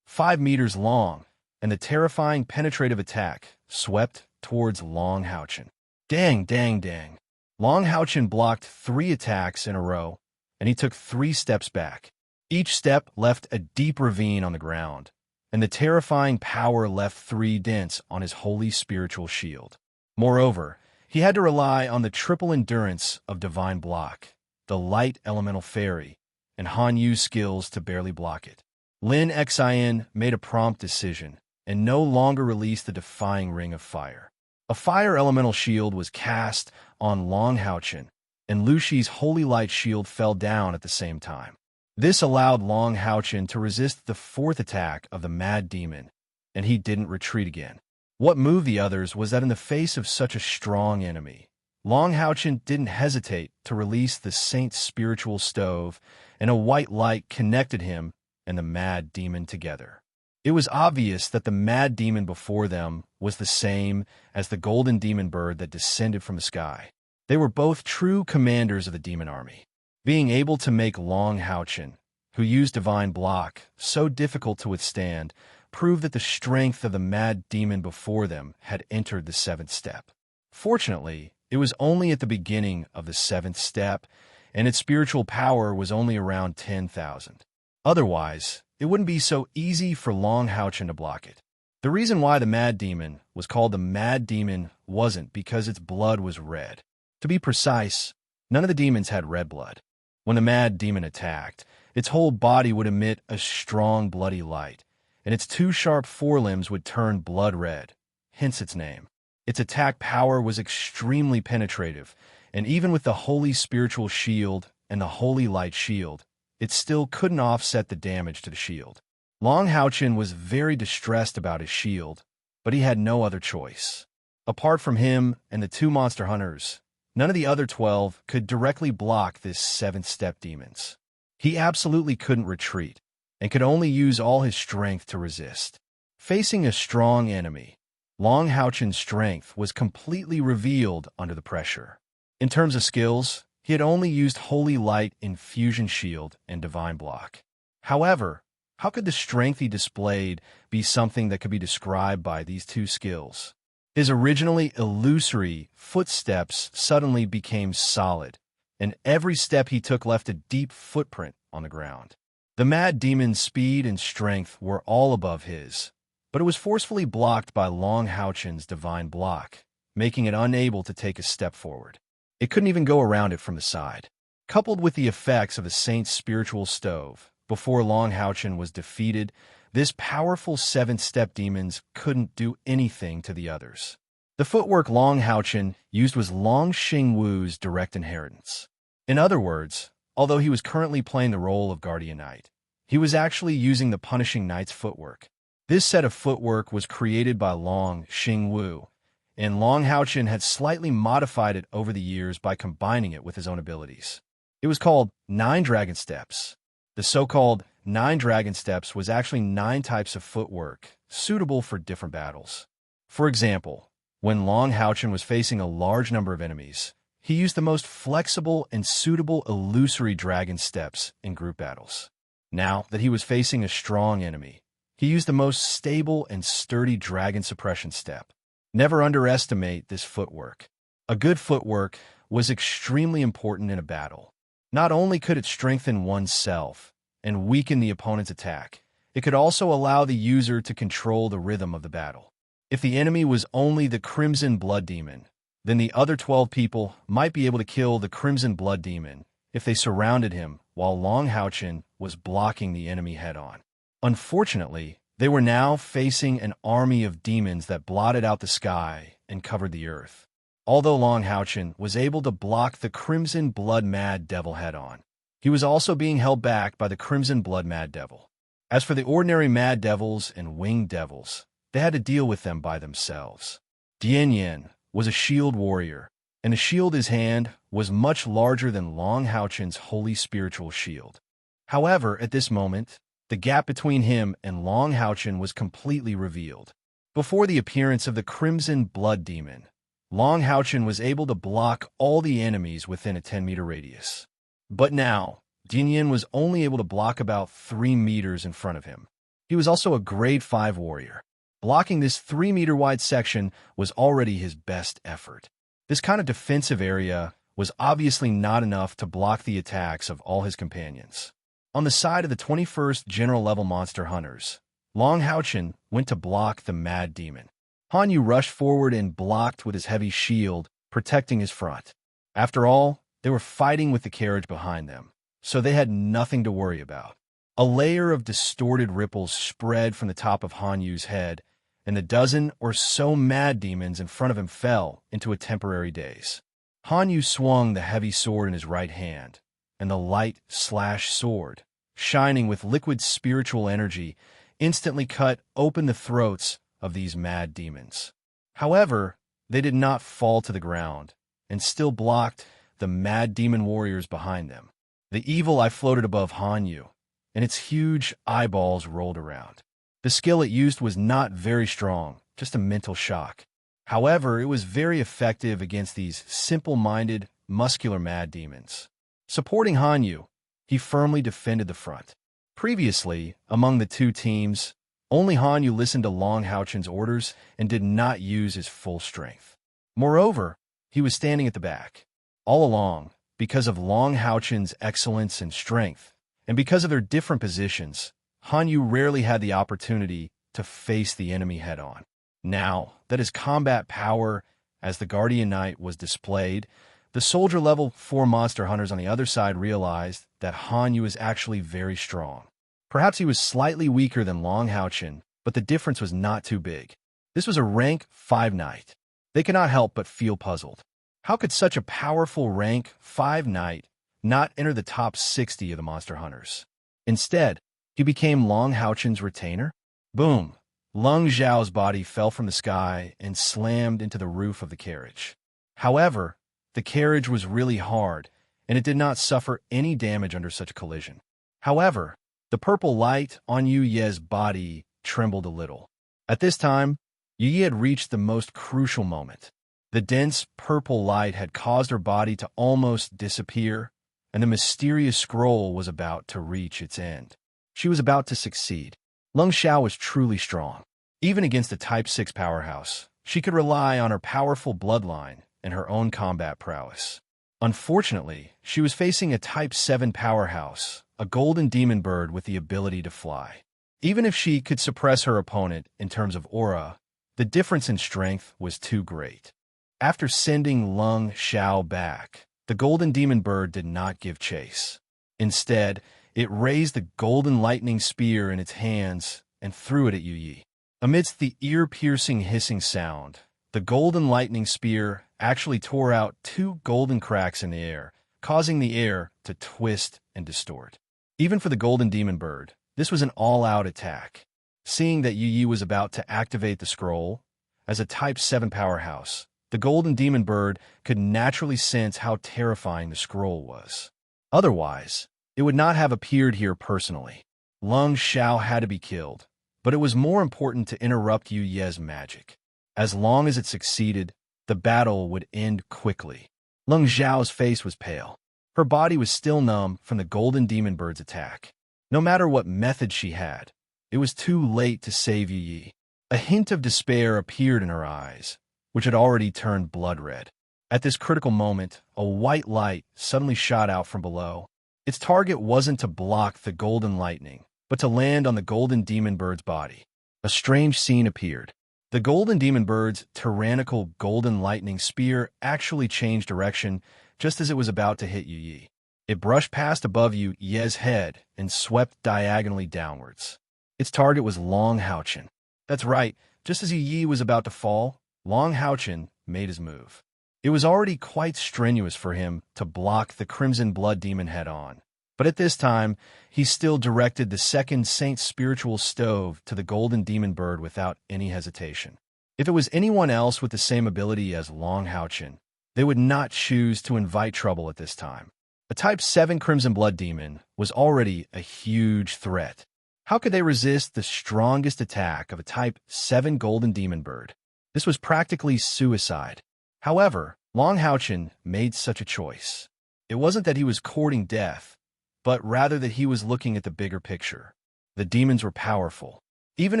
5 meters long, and the terrifying penetrative attack swept towards Long Haochen. Dang, dang, dang. Long Haochen blocked 3 attacks in a row and he took 3 steps back. Each step left a deep ravine on the ground, and the terrifying power left 3 dents on his holy spiritual shield. Moreover, he had to rely on the triple endurance of Divine Block, the light elemental fairy, and Han Yu's skills to barely block it. Lin Xin made a prompt decision and no longer released the defying ring of fire. A fire elemental shield was cast on Long Haochen, and Lu Shi's holy light shield fell down at the same time. This allowed Long Haochen to resist the 4th attack of the Mad Demon, and he didn't retreat again. What moved the others was that in the face of such a strong enemy, Long Haochen didn't hesitate to release the Saint's spiritual stove, and a white light connected him and the Mad Demon together. It was obvious that the Mad Demon before them was the same as the golden demon bird that descended from the sky. They were both true commanders of the demon army. Being able to make Long Haochen, who used Divine Block, so difficult to withstand, proved that the strength of the Mad Demon before them had entered the 7th step. Fortunately, it was only at the beginning of the 7th step, and its spiritual power was only around 10,000. Otherwise, it wouldn't be so easy for Long Haochen to block it. The reason why the Mad Demon was called the Mad Demon wasn't because its blood was red. To be precise, none of the demons had red blood. When the Mad Demon attacked, its whole body would emit a strong bloody light, and its 2 sharp forelimbs would turn blood red, hence its name. Its attack power was extremely penetrative, and even with the holy spiritual shield and the holy light shield, it still couldn't offset the damage to the shield. Long Haochen was very distressed about his shield, but he had no other choice. Apart from him and the 2 monster hunters, none of the other 12 could directly block this 7th step demons. He absolutely couldn't retreat, and could only use all his strength to resist. Facing a strong enemy, Long Haochen's strength was completely revealed under the pressure. In terms of skills, he had only used Holy Light, Infusion Shield, and Divine Block. However, how could the strength he displayed be something that could be described by these 2 skills? His originally illusory footsteps suddenly became solid, and every step he took left a deep footprint on the ground. The Mad Demon's speed and strength were all above his, but it was forcefully blocked by Long Haochen's Divine Block, making it unable to take a step forward. It couldn't even go around it from the side. Coupled with the effects of the Saint's spiritual stove, before Long Haochen was defeated, this powerful 7th step demons couldn't do anything to the others. The footwork Long Haochen used was Long Xingwu's direct inheritance. In other words, although he was currently playing the role of Guardian Knight, he was actually using the Punishing Knight's footwork. This set of footwork was created by Long Xingwu, and Long Haochen had slightly modified it over the years by combining it with his own abilities. It was called 9 Dragon Steps. The so-called 9 Dragon Steps was actually 9 types of footwork, suitable for different battles. For example, when Long Haochen was facing a large number of enemies, he used the most flexible and suitable illusory dragon steps in group battles. Now that he was facing a strong enemy, he used the most stable and sturdy dragon suppression step. Never underestimate this footwork. A good footwork was extremely important in a battle. Not only could it strengthen oneself and weaken the opponent's attack, it could also allow the user to control the rhythm of the battle. If the enemy was only the Crimson Blood Demon, then the other 12 people might be able to kill the Crimson Blood Demon if they surrounded him while Long Haochen was blocking the enemy head-on. Unfortunately, they were now facing an army of demons that blotted out the sky and covered the earth. Although Long Haochen was able to block the Crimson Blood Mad Devil head-on, he was also being held back by the Crimson Blood Mad Devil. As for the ordinary Mad Devils and Winged Devils, they had to deal with them by themselves. Dian Yin was a shield warrior, and the shield in his hand was much larger than Long Haochen's holy spiritual shield. However, at this moment, the gap between him and Long Haochen was completely revealed. Before the appearance of the Crimson Blood Demon, Long Haochen was able to block all the enemies within a 10-meter radius. But now, Dian Yin was only able to block about 3 meters in front of him. He was also a grade 5 warrior. Blocking this 3-meter wide section was already his best effort. This kind of defensive area was obviously not enough to block the attacks of all his companions. On the side of the 21st General Level Monster Hunters, Long Houchen went to block the Mad Demon. Hanyu rushed forward and blocked with his heavy shield, protecting his front. After all, they were fighting with the carriage behind them, so they had nothing to worry about. A layer of distorted ripples spread from the top of Hanyu's head, and the dozen or so mad demons in front of him fell into a temporary daze. Hanyu swung the heavy sword in his right hand, and the light slash sword, shining with liquid spiritual energy, instantly cut open the throats of these mad demons. However, they did not fall to the ground, and still blocked the mad demon warriors behind them. The evil eye floated above Hanyu, and its huge eyeballs rolled around. The skill it used was not very strong, just a mental shock. However, it was very effective against these simple-minded, muscular mad demons. Supporting Hanyu, he firmly defended the front. Previously, among the two teams, only Hanyu listened to Long Houchen's orders and did not use his full strength. Moreover, he was standing at the back. All along, because of Long Houchen's excellence and strength, and because of their different positions, Hanyu rarely had the opportunity to face the enemy head-on. Now that his combat power as the Guardian Knight was displayed, the soldier level 4 monster hunters on the other side realized that Hanyu is actually very strong. Perhaps he was slightly weaker than Long Houchen, but the difference was not too big. This was a rank 5 knight. They could not help but feel puzzled. How could such a powerful rank 5 knight not enter the top 60 of the monster hunters? Instead, he became Long Houchen's retainer? Boom! Lung Zhao's body fell from the sky and slammed into the roof of the carriage. However, the carriage was really hard, and it did not suffer any damage under such a collision. However, the purple light on Yu Ye's body trembled a little. At this time, Yu Ye had reached the most crucial moment. The dense purple light had caused her body to almost disappear, and the mysterious scroll was about to reach its end. She was about to succeed. Lung Xiao was truly strong. Even against a Type 6 powerhouse, she could rely on her powerful bloodline and her own combat prowess. Unfortunately, she was facing a Type 7 powerhouse, a golden demon bird with the ability to fly. Even if she could suppress her opponent in terms of aura, the difference in strength was too great. After sending Lung Xiao back, the golden demon bird did not give chase. Instead, it raised the golden lightning spear in its hands and threw it at Yu Ye. Amidst the ear-piercing hissing sound, the golden lightning spear actually tore out 2 golden cracks in the air, causing the air to twist and distort. Even for the golden demon bird, this was an all-out attack. Seeing that Yu Ye was about to activate the scroll, as a Type 7 powerhouse, the golden demon bird could naturally sense how terrifying the scroll was. Otherwise, it would not have appeared here personally. Lung Xiao had to be killed, but it was more important to interrupt Yu Ye's magic. As long as it succeeded, the battle would end quickly. Lung Xiao's face was pale. Her body was still numb from the golden demon bird's attack. No matter what method she had, it was too late to save Yu Ye. A hint of despair appeared in her eyes, which had already turned blood red. At this critical moment, a white light suddenly shot out from below. Its target wasn't to block the golden lightning, but to land on the golden demon bird's body. A strange scene appeared. The golden demon bird's tyrannical golden lightning spear actually changed direction just as it was about to hit Yu Ye. It brushed past above Yu Ye's head and swept diagonally downwards. Its target was Long Houchen. That's right, just as Yu Ye was about to fall, Long Houchen made his move. It was already quite strenuous for him to block the Crimson Blood Demon head-on, but at this time, he still directed the second Saint's spiritual stove to the golden demon bird without any hesitation. If it was anyone else with the same ability as Long Houchen, they would not choose to invite trouble at this time. A Type 7 Crimson Blood Demon was already a huge threat. How could they resist the strongest attack of a Type 7 Golden Demon Bird? This was practically suicide. However, Long Houchen made such a choice. It wasn't that he was courting death, but rather that he was looking at the bigger picture. The demons were powerful. Even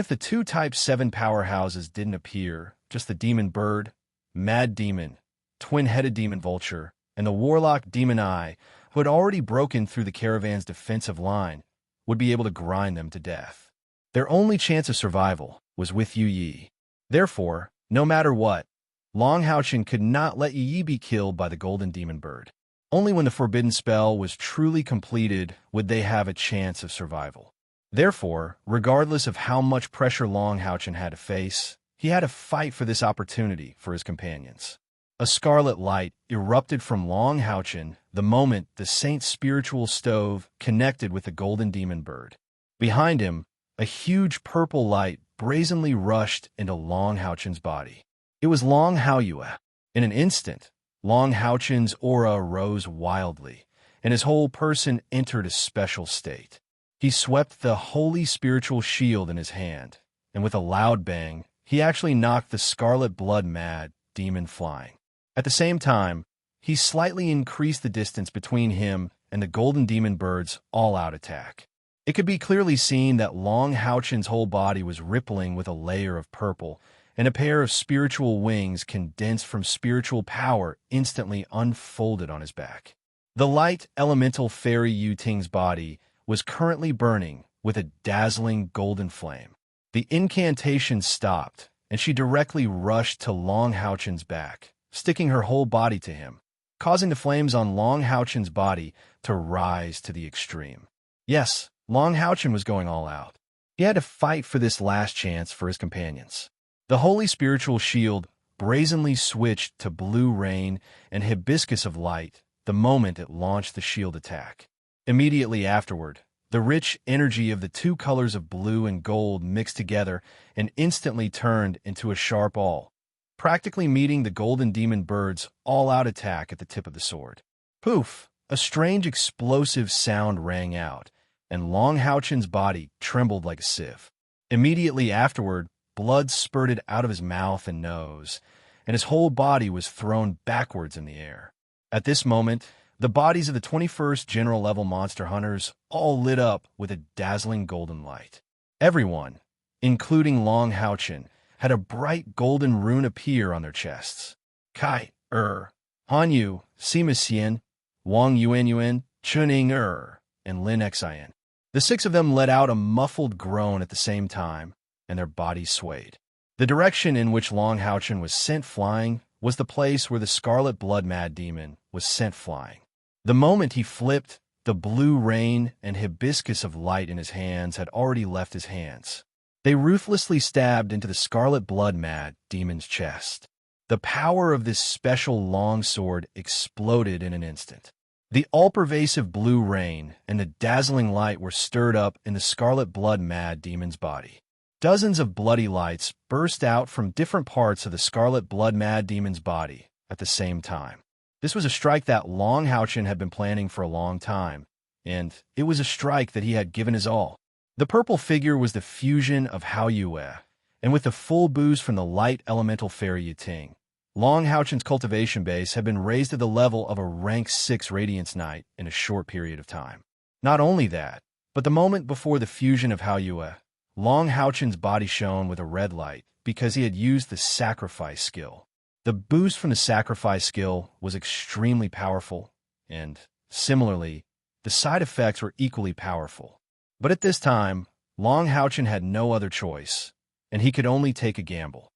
if the 2 Type 7 powerhouses didn't appear, just the Demon Bird, Mad Demon, Twin-Headed Demon Vulture, and the warlock Demon Eye, who had already broken through the caravan's defensive line, would be able to grind them to death. Their only chance of survival was with Yu Yi. Therefore, no matter what, Long Haochen could not let Yu Yi be killed by the golden demon bird. Only when the forbidden spell was truly completed would they have a chance of survival. Therefore, regardless of how much pressure Long Haochen had to face, he had to fight for this opportunity for his companions. A scarlet light erupted from Long Haochen the moment the saint's spiritual stove connected with the golden demon bird. Behind him, a huge purple light brazenly rushed into Long Haochen's body. It was Long Haoyue. In an instant, Long Haochen's aura rose wildly, and his whole person entered a special state. He swept the holy spiritual shield in his hand, and with a loud bang, he actually knocked the scarlet blood-mad demon flying. At the same time, he slightly increased the distance between him and the golden demon bird's all-out attack. It could be clearly seen that Long Haochen's whole body was rippling with a layer of purple, and a pair of spiritual wings condensed from spiritual power instantly unfolded on his back. The light elemental fairy Yu Ting's body was currently burning with a dazzling golden flame. The incantation stopped, and she directly rushed to Long Haochen's back, sticking her whole body to him, causing the flames on Long Haochen's body to rise to the extreme. Yes, Long Haochen was going all out. He had to fight for this last chance for his companions. The holy spiritual shield brazenly switched to blue rain and hibiscus of light the moment it launched the shield attack. Immediately afterward, the rich energy of the two colors of blue and gold mixed together and instantly turned into a sharp awl, practically meeting the golden demon bird's all-out attack at the tip of the sword. Poof! A strange explosive sound rang out, and Long Haochen's body trembled like a sieve. Immediately afterward, blood spurted out of his mouth and nose, and his whole body was thrown backwards in the air. At this moment, the bodies of the 21st general-level monster hunters all lit up with a dazzling golden light. Everyone, including Long Haochen, had a bright golden rune appear on their chests. Kai, Han Yu, Sima Xian, Wang Yuan, Chuning and Lin Xian. The six of them let out a muffled groan at the same time, and their bodies swayed. The direction in which Long Haochen was sent flying was the place where the scarlet blood-mad demon was sent flying. The moment he flipped, the blue rain and hibiscus of light in his hands had already left his hands. They ruthlessly stabbed into the scarlet blood-mad demon's chest. The power of this special long sword exploded in an instant. The all-pervasive blue rain and the dazzling light were stirred up in the scarlet blood-mad demon's body. Dozens of bloody lights burst out from different parts of the scarlet blood-mad demon's body at the same time. This was a strike that Long Haochen had been planning for a long time, and it was a strike that he had given his all. The purple figure was the fusion of Haoyue, and with the full boost from the light elemental fairy Yu Ting, Long Haochen's cultivation base had been raised to the level of a rank 6 Radiance Knight in a short period of time. Not only that, but the moment before the fusion of Haoyue, Long Haochen's body shone with a red light because he had used the sacrifice skill. The boost from the sacrifice skill was extremely powerful, and, similarly, the side effects were equally powerful. But at this time, Long Haochen had no other choice, and he could only take a gamble.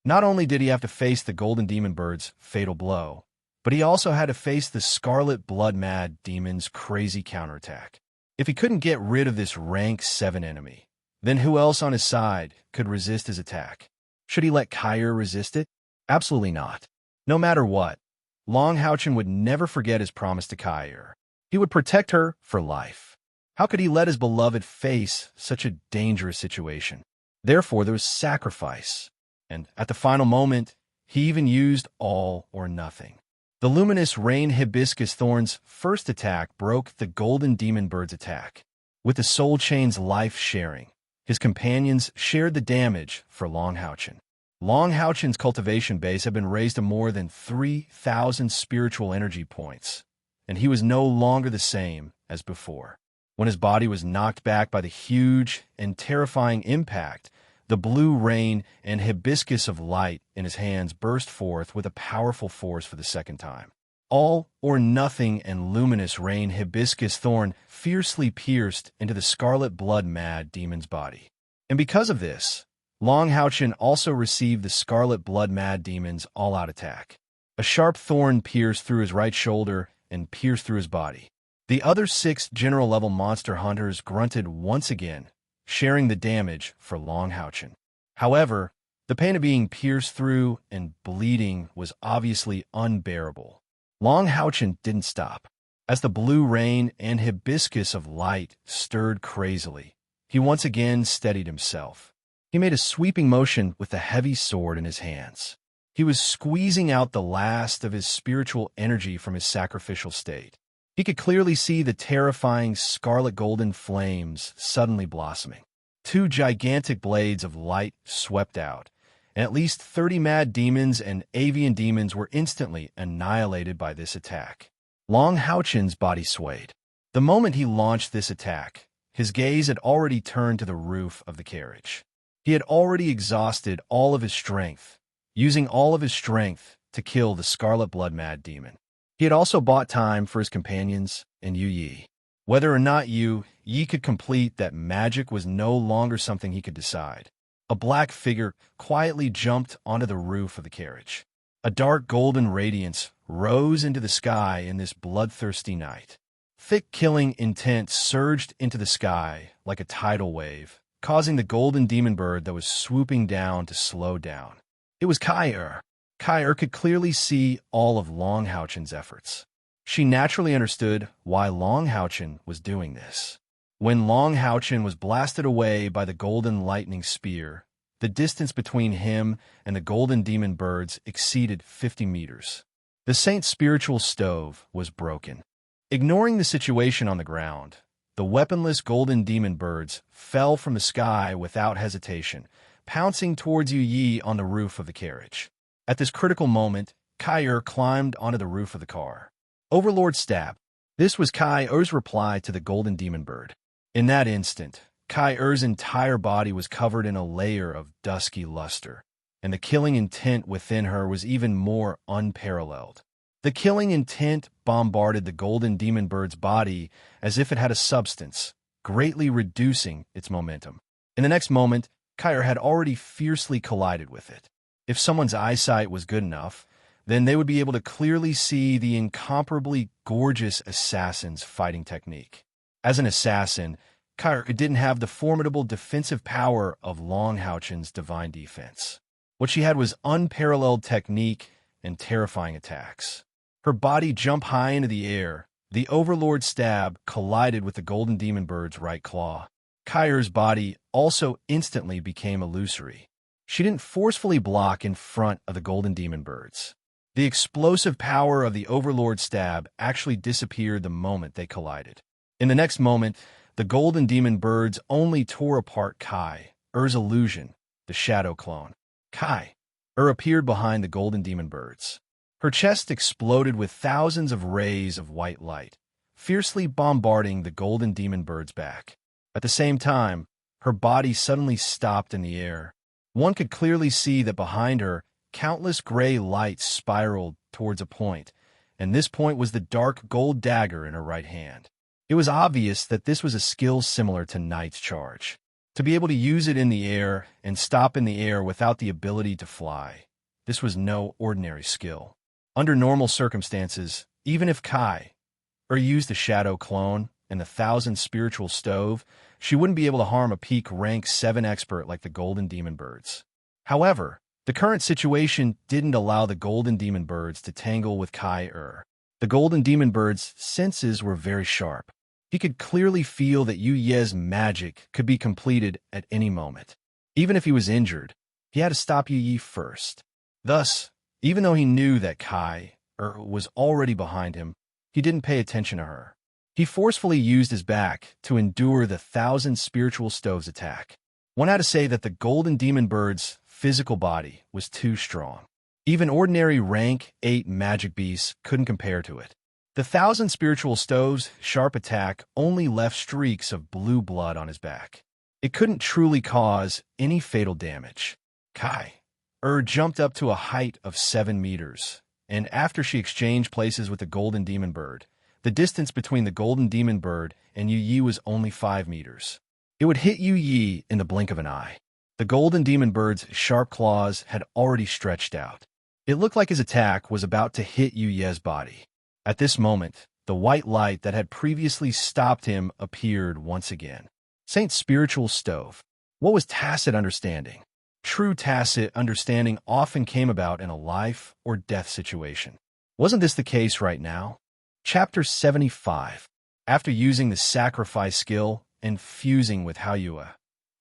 Not only did he have to face the golden demon bird's fatal blow, but he also had to face the scarlet blood-mad demon's crazy counterattack. If he couldn't get rid of this rank 7 enemy, then who else on his side could resist his attack? Should he let Kair resist it? Absolutely not. No matter what, Long Haochen would never forget his promise to Kair. He would protect her for life. How could he let his beloved face such a dangerous situation? Therefore, there was sacrifice. And at the final moment, he even used all or nothing. The luminous rain hibiscus thorn's first attack broke the golden demon bird's attack. With the soul chain's life sharing, his companions shared the damage for Long Haochen. Long Haochen's cultivation base had been raised to more than 3,000 spiritual energy points, and he was no longer the same as before. When his body was knocked back by the huge and terrifying impact, the blue rain and hibiscus of light in his hands burst forth with a powerful force for the second time. All or nothing and luminous rain hibiscus thorn fiercely pierced into the scarlet blood-mad demon's body. And because of this, Long Houchen also received the scarlet blood-mad demon's all-out attack. A sharp thorn pierced through his right shoulder and pierced through his body. The other 6 general-level monster hunters grunted once again, sharing the damage for Long Houchen. However, the pain of being pierced through and bleeding was obviously unbearable. Long Houchen didn't stop. As the blue rain and hibiscus of light stirred crazily, he once again steadied himself. He made a sweeping motion with the heavy sword in his hands. He was squeezing out the last of his spiritual energy from his sacrificial state. He could clearly see the terrifying scarlet golden flames suddenly blossoming. 2 gigantic blades of light swept out, and at least 30 mad demons and avian demons were instantly annihilated by this attack. Long Houchen's body swayed. The moment he launched this attack, his gaze had already turned to the roof of the carriage. He had already exhausted all of his strength, using all of his strength to kill the scarlet blood-mad demon. He had also bought time for his companions and Yu Yi. Whether or not Yu Yi could complete that magic was no longer something he could decide. A black figure quietly jumped onto the roof of the carriage. A dark golden radiance rose into the sky in this bloodthirsty night. Thick killing intent surged into the sky like a tidal wave, causing the golden demon bird that was swooping down to slow down. It was Kai-Er. Kai-Er could clearly see all of Long Houchen's efforts. She naturally understood why Long Houchen was doing this. When Long Houchen was blasted away by the golden lightning spear, the distance between him and the golden demon birds exceeded 50 meters. The saint's spiritual stove was broken. Ignoring the situation on the ground, the weaponless golden demon birds fell from the sky without hesitation, pouncing towards Yu Yi on the roof of the carriage. At this critical moment, Kai-Er climbed onto the roof of the car. Overlord stab. This was Kai-Er's reply to the golden demon bird. In that instant, Kai-Er's entire body was covered in a layer of dusky luster, and the killing intent within her was even more unparalleled. The killing intent bombarded the golden demon bird's body as if it had a substance, greatly reducing its momentum. In the next moment, Kai-Er had already fiercely collided with it. If someone's eyesight was good enough, then they would be able to clearly see the incomparably gorgeous assassin's fighting technique. As an assassin, Kai-Er didn't have the formidable defensive power of Long Houchen's divine defense. What she had was unparalleled technique and terrifying attacks. Her body jumped high into the air. The Overlord stab collided with the golden demon bird's right claw. Kai-Er's body also instantly became illusory. She didn't forcefully block in front of the golden demon birds. The explosive power of the Overlord stab actually disappeared the moment they collided. In the next moment, the golden demon birds only tore apart Kai-Er's illusion, the shadow clone. Kai-Er appeared behind the golden demon birds. Her chest exploded with thousands of rays of white light, fiercely bombarding the golden demon bird's back. At the same time, her body suddenly stopped in the air. One could clearly see that behind her, countless gray lights spiraled towards a point, and this point was the dark gold dagger in her right hand. It was obvious that this was a skill similar to Knight's Charge. To be able to use it in the air and stop in the air without the ability to fly, this was no ordinary skill. Under normal circumstances, even if Kai-Er used the Shadow Clone and the 1000 Spiritual Stove, she wouldn't be able to harm a peak rank 7 expert like the Golden Demon Birds. However, the current situation didn't allow the Golden Demon Birds to tangle with Kai-Er. The Golden Demon Bird's senses were very sharp. He could clearly feel that Yu Ye's magic could be completed at any moment. Even if he was injured, he had to stop Yu Yi first. Thus, even though he knew that Kai-Er was already behind him, he didn't pay attention to her. He forcefully used his back to endure the 1000 Spiritual Stoves attack. One had to say that the Golden Demon Bird's physical body was too strong. Even ordinary rank 8 magic beasts couldn't compare to it. The 1000 Spiritual Stoves' sharp attack only left streaks of blue blood on his back. It couldn't truly cause any fatal damage. Kai-Er jumped up to a height of 7 meters, and after she exchanged places with the golden demon bird, the distance between the golden demon bird and Yu Yi was only 5 meters. It would hit Yu Yi in the blink of an eye. The golden demon bird's sharp claws had already stretched out. It looked like his attack was about to hit Yu Ye's body. At this moment, the white light that had previously stopped him appeared once again. Saint's spiritual stove. What was tacit understanding? True tacit understanding often came about in a life or death situation. Wasn't this the case right now? Chapter 75. After using the sacrifice skill and fusing with Haoyue,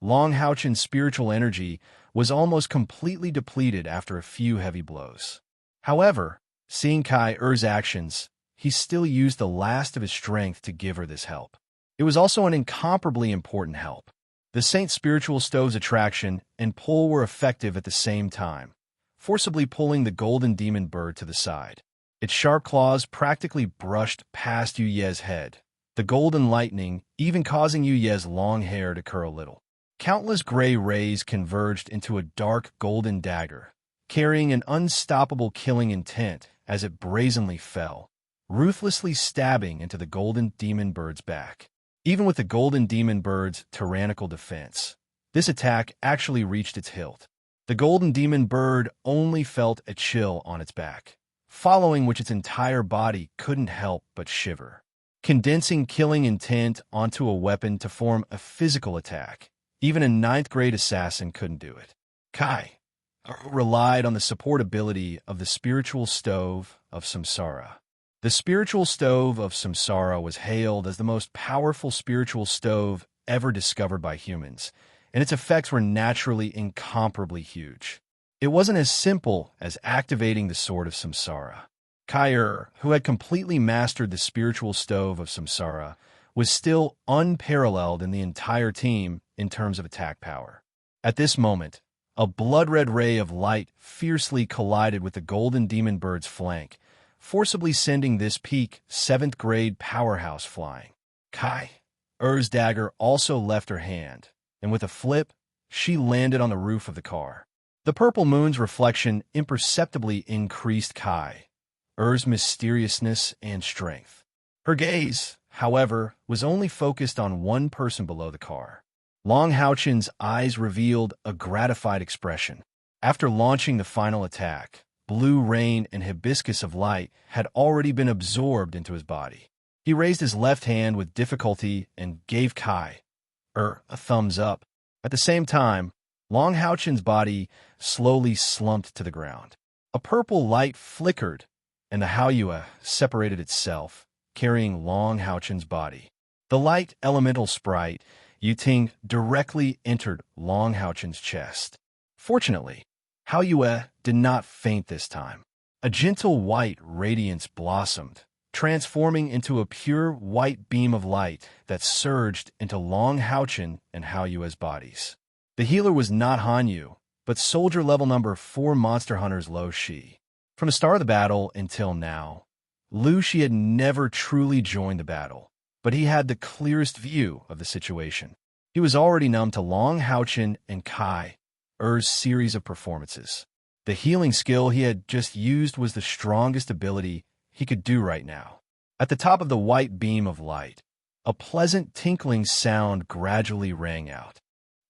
Long Haochen's spiritual energy was almost completely depleted after a few heavy blows. However, seeing Kai Er's actions, he still used the last of his strength to give her this help. It was also an incomparably important help. The Saint's spiritual stove's attraction and pull were effective at the same time, forcibly pulling the golden demon bird to the side. Its sharp claws practically brushed past Yu Ye's head, the golden lightning even causing Yu Ye's long hair to curl a little. Countless gray rays converged into a dark golden dagger, carrying an unstoppable killing intent as it brazenly fell, ruthlessly stabbing into the golden demon bird's back. Even with the golden demon bird's tyrannical defense, this attack actually reached its hilt. The golden demon bird only felt a chill on its back, following which its entire body couldn't help but shiver. Condensing killing intent onto a weapon to form a physical attack, even a 9th-grade assassin couldn't do it. Kai relied on the supportability of the spiritual stove of samsara. The spiritual stove of samsara was hailed as the most powerful spiritual stove ever discovered by humans, and its effects were naturally incomparably huge. It wasn't as simple as activating the sword of samsara. Kai, who had completely mastered the spiritual stove of samsara, was still unparalleled in the entire team in terms of attack power. At this moment, a blood-red ray of light fiercely collided with the golden demon bird's flank, forcibly sending this peak 7th-grade powerhouse flying. Kai Er's dagger also left her hand, and with a flip, she landed on the roof of the car. The purple moon's reflection imperceptibly increased Kai Er's mysteriousness and strength. Her gaze, however, was only focused on one person below the car. Long Haochen's eyes revealed a gratified expression. After launching the final attack, blue rain and hibiscus of light had already been absorbed into his body. He raised his left hand with difficulty and gave Kai a thumbs up. At the same time, Long Haochen's body slowly slumped to the ground. A purple light flickered, and the Haoyue separated itself, carrying Long Haochen's body. The light elemental sprite, Yuting, directly entered Long Haochen's chest. Fortunately, Haoyue did not faint this time. A gentle white radiance blossomed, transforming into a pure white beam of light that surged into Long Haochen and Haoyue's bodies. The healer was not Hanyu, but soldier level number 4 monster hunters Lo Shi. From the start of the battle until now, Lu Shi had never truly joined the battle, but he had the clearest view of the situation. He was already numb to Long Haochen and Kai Er's series of performances. The healing skill he had just used was the strongest ability he could do right now. At the top of the white beam of light, a pleasant tinkling sound gradually rang out.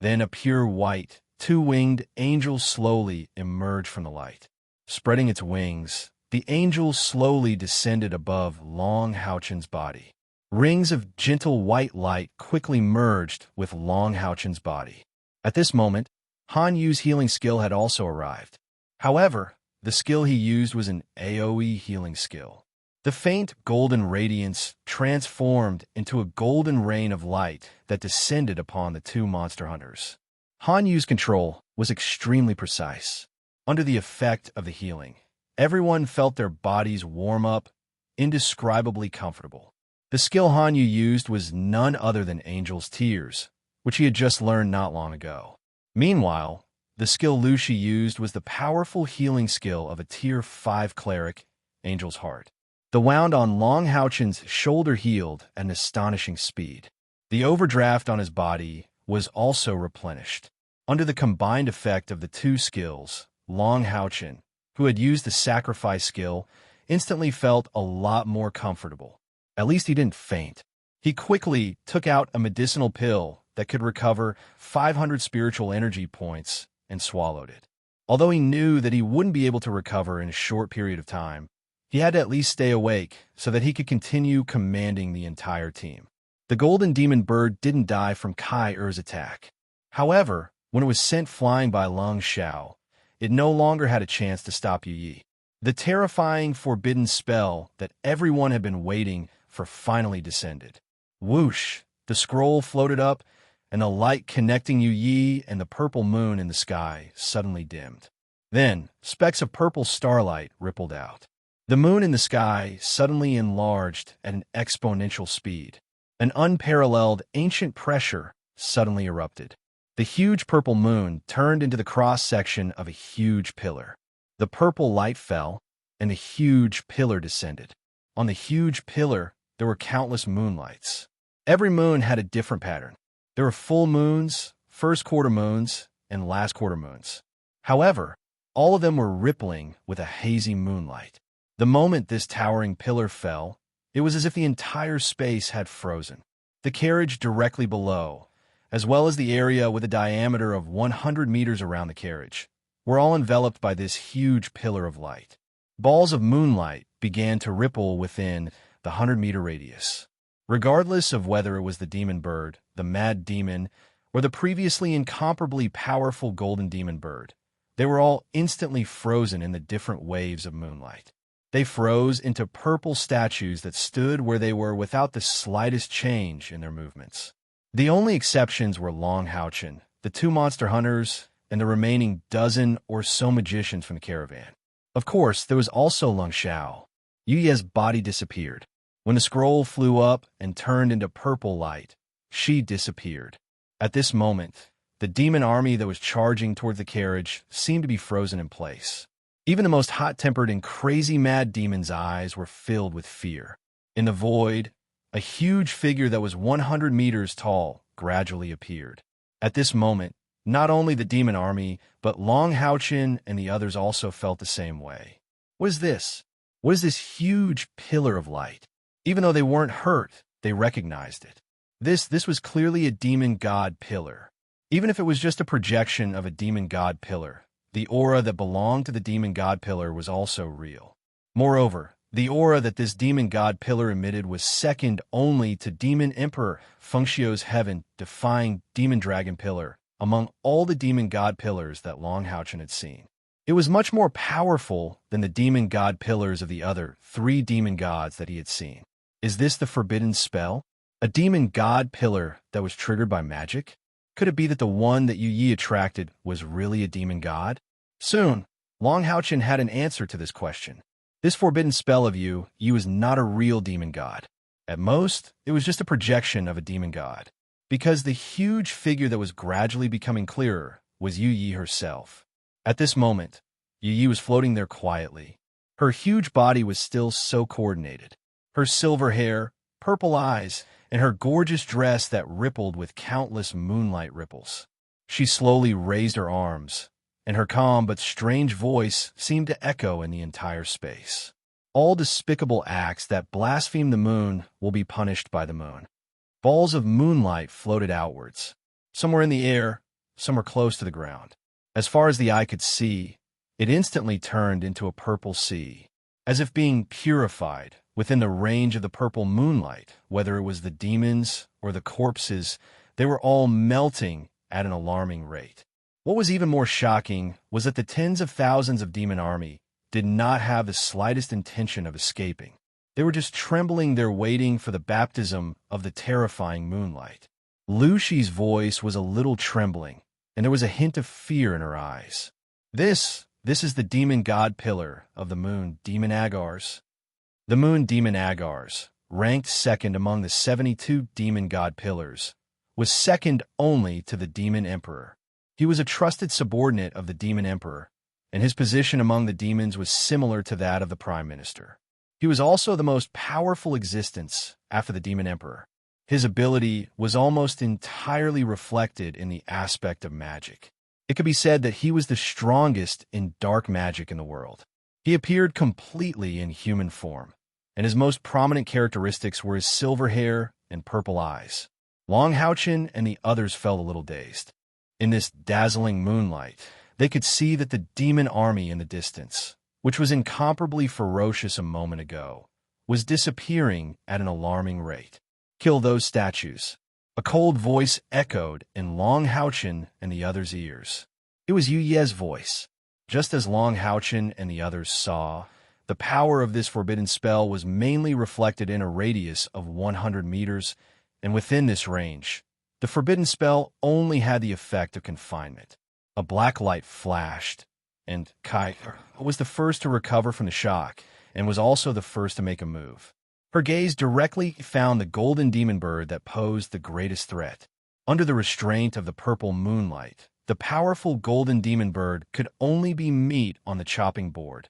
Then a pure white, 2-winged angel slowly emerged from the light. Spreading its wings, the angel slowly descended above Long Haochen's body. Rings of gentle white light quickly merged with Long Haochen's body. At this moment, Han Yu's healing skill had also arrived. However, the skill he used was an AoE healing skill. The faint golden radiance transformed into a golden rain of light that descended upon the 2 monster hunters. Han Yu's control was extremely precise. Under the effect of the healing, everyone felt their bodies warm up, indescribably comfortable. The skill Han Yu used was none other than Angel's Tears, which he had just learned not long ago. Meanwhile, the skill Lu Shi used was the powerful healing skill of a Tier 5 cleric, Angel's Heart. The wound on Long Haochen's shoulder healed at an astonishing speed. The overdraft on his body was also replenished. Under the combined effect of the 2 skills, Long Haochen who had used the sacrifice skill, instantly felt a lot more comfortable. At least he didn't faint. He quickly took out a medicinal pill that could recover 500 spiritual energy points and swallowed it. Although he knew that he wouldn't be able to recover in a short period of time, he had to at least stay awake so that he could continue commanding the entire team. The golden demon bird didn't die from Kai Er's attack. However, when it was sent flying by Lung Xiao, it no longer had a chance to stop Yu Yi. The terrifying forbidden spell that everyone had been waiting for finally descended. Whoosh! The scroll floated up, and the light connecting Yu Yi and the purple moon in the sky suddenly dimmed. Then, specks of purple starlight rippled out. The moon in the sky suddenly enlarged at an exponential speed. An unparalleled ancient pressure suddenly erupted. The huge purple moon turned into the cross-section of a huge pillar. The purple light fell, and the huge pillar descended. On the huge pillar, there were countless moonlights. Every moon had a different pattern. There were full moons, first quarter moons, and last quarter moons. However, all of them were rippling with a hazy moonlight. The moment this towering pillar fell, it was as if the entire space had frozen. The carriage directly below, as well as the area with a diameter of 100 meters around the carriage, were all enveloped by this huge pillar of light. Balls of moonlight began to ripple within the 100-meter radius. Regardless of whether it was the demon bird, the mad demon, or the previously incomparably powerful golden demon bird, they were all instantly frozen in the different waves of moonlight. They froze into purple statues that stood where they were without the slightest change in their movements. The only exceptions were Long Haochen, the 2 monster hunters, and the remaining dozen or so magicians from the caravan. Of course, there was also Lung Xiao. Yu Ye's body disappeared. When the scroll flew up and turned into purple light, she disappeared. At this moment, the demon army that was charging toward the carriage seemed to be frozen in place. Even the most hot-tempered and crazy mad demon's eyes were filled with fear. In the void, a huge figure that was 100 meters tall gradually appeared. At this moment, not only the demon army, but Long Haochen and the others also felt the same way. What is this? What is this huge pillar of light? Even though they weren't hurt, they recognized it. This was clearly a demon god pillar. Even if it was just a projection of a demon god pillar, the aura that belonged to the demon god pillar was also real. Moreover, the aura that this demon god pillar emitted was second only to Demon Emperor Fengxiu's heaven-defying demon dragon pillar among all the demon god pillars that Long Haochen had seen. It was much more powerful than the demon god pillars of the other 3 demon gods that he had seen. Is this the forbidden spell? A demon god pillar that was triggered by magic? Could it be that the one that Yu Yi attracted was really a demon god? Soon, Long Haochen had an answer to this question. This forbidden spell of Yu is not a real demon god. At most, it was just a projection of a demon god. Because the huge figure that was gradually becoming clearer was Yu Yi herself. At this moment, Yu Yi was floating there quietly. Her huge body was still so coordinated. Her silver hair, purple eyes, and her gorgeous dress that rippled with countless moonlight ripples. She slowly raised her arms, and her calm but strange voice seemed to echo in the entire space. All despicable acts that blaspheme the moon will be punished by the moon. Balls of moonlight floated outwards. Some were in the air, some were close to the ground. As far as the eye could see, it instantly turned into a purple sea, as if being purified within the range of the purple moonlight. Whether it was the demons or the corpses, they were all melting at an alarming rate. What was even more shocking was that the tens of thousands of demon army did not have the slightest intention of escaping. They were just trembling there waiting for the baptism of the terrifying moonlight. Lu Shi's voice was a little trembling, and there was a hint of fear in her eyes. This is the demon god pillar of the moon demon Agars. The moon demon Agars, ranked second among the 72 demon god pillars, was second only to the demon emperor. He was a trusted subordinate of the demon emperor, and his position among the demons was similar to that of the prime minister. He was also the most powerful existence after the demon emperor. His ability was almost entirely reflected in the aspect of magic. It could be said that he was the strongest in dark magic in the world. He appeared completely in human form, and his most prominent characteristics were his silver hair and purple eyes. Long Houchen and the others felt a little dazed. In this dazzling moonlight, they could see that the demon army in the distance, which was incomparably ferocious a moment ago, was disappearing at an alarming rate. "Kill those statues," a cold voice echoed in Long Houchen and the others' ears. It was Yu Ye's voice. Just as Long Houchen and the others saw, the power of this forbidden spell was mainly reflected in a radius of 100 meters, and within this range, the forbidden spell only had the effect of confinement. A black light flashed, and Kai was the first to recover from the shock, and was also the first to make a move. Her gaze directly found the golden demon bird that posed the greatest threat. Under the restraint of the purple moonlight, the powerful golden demon bird could only be meat on the chopping board,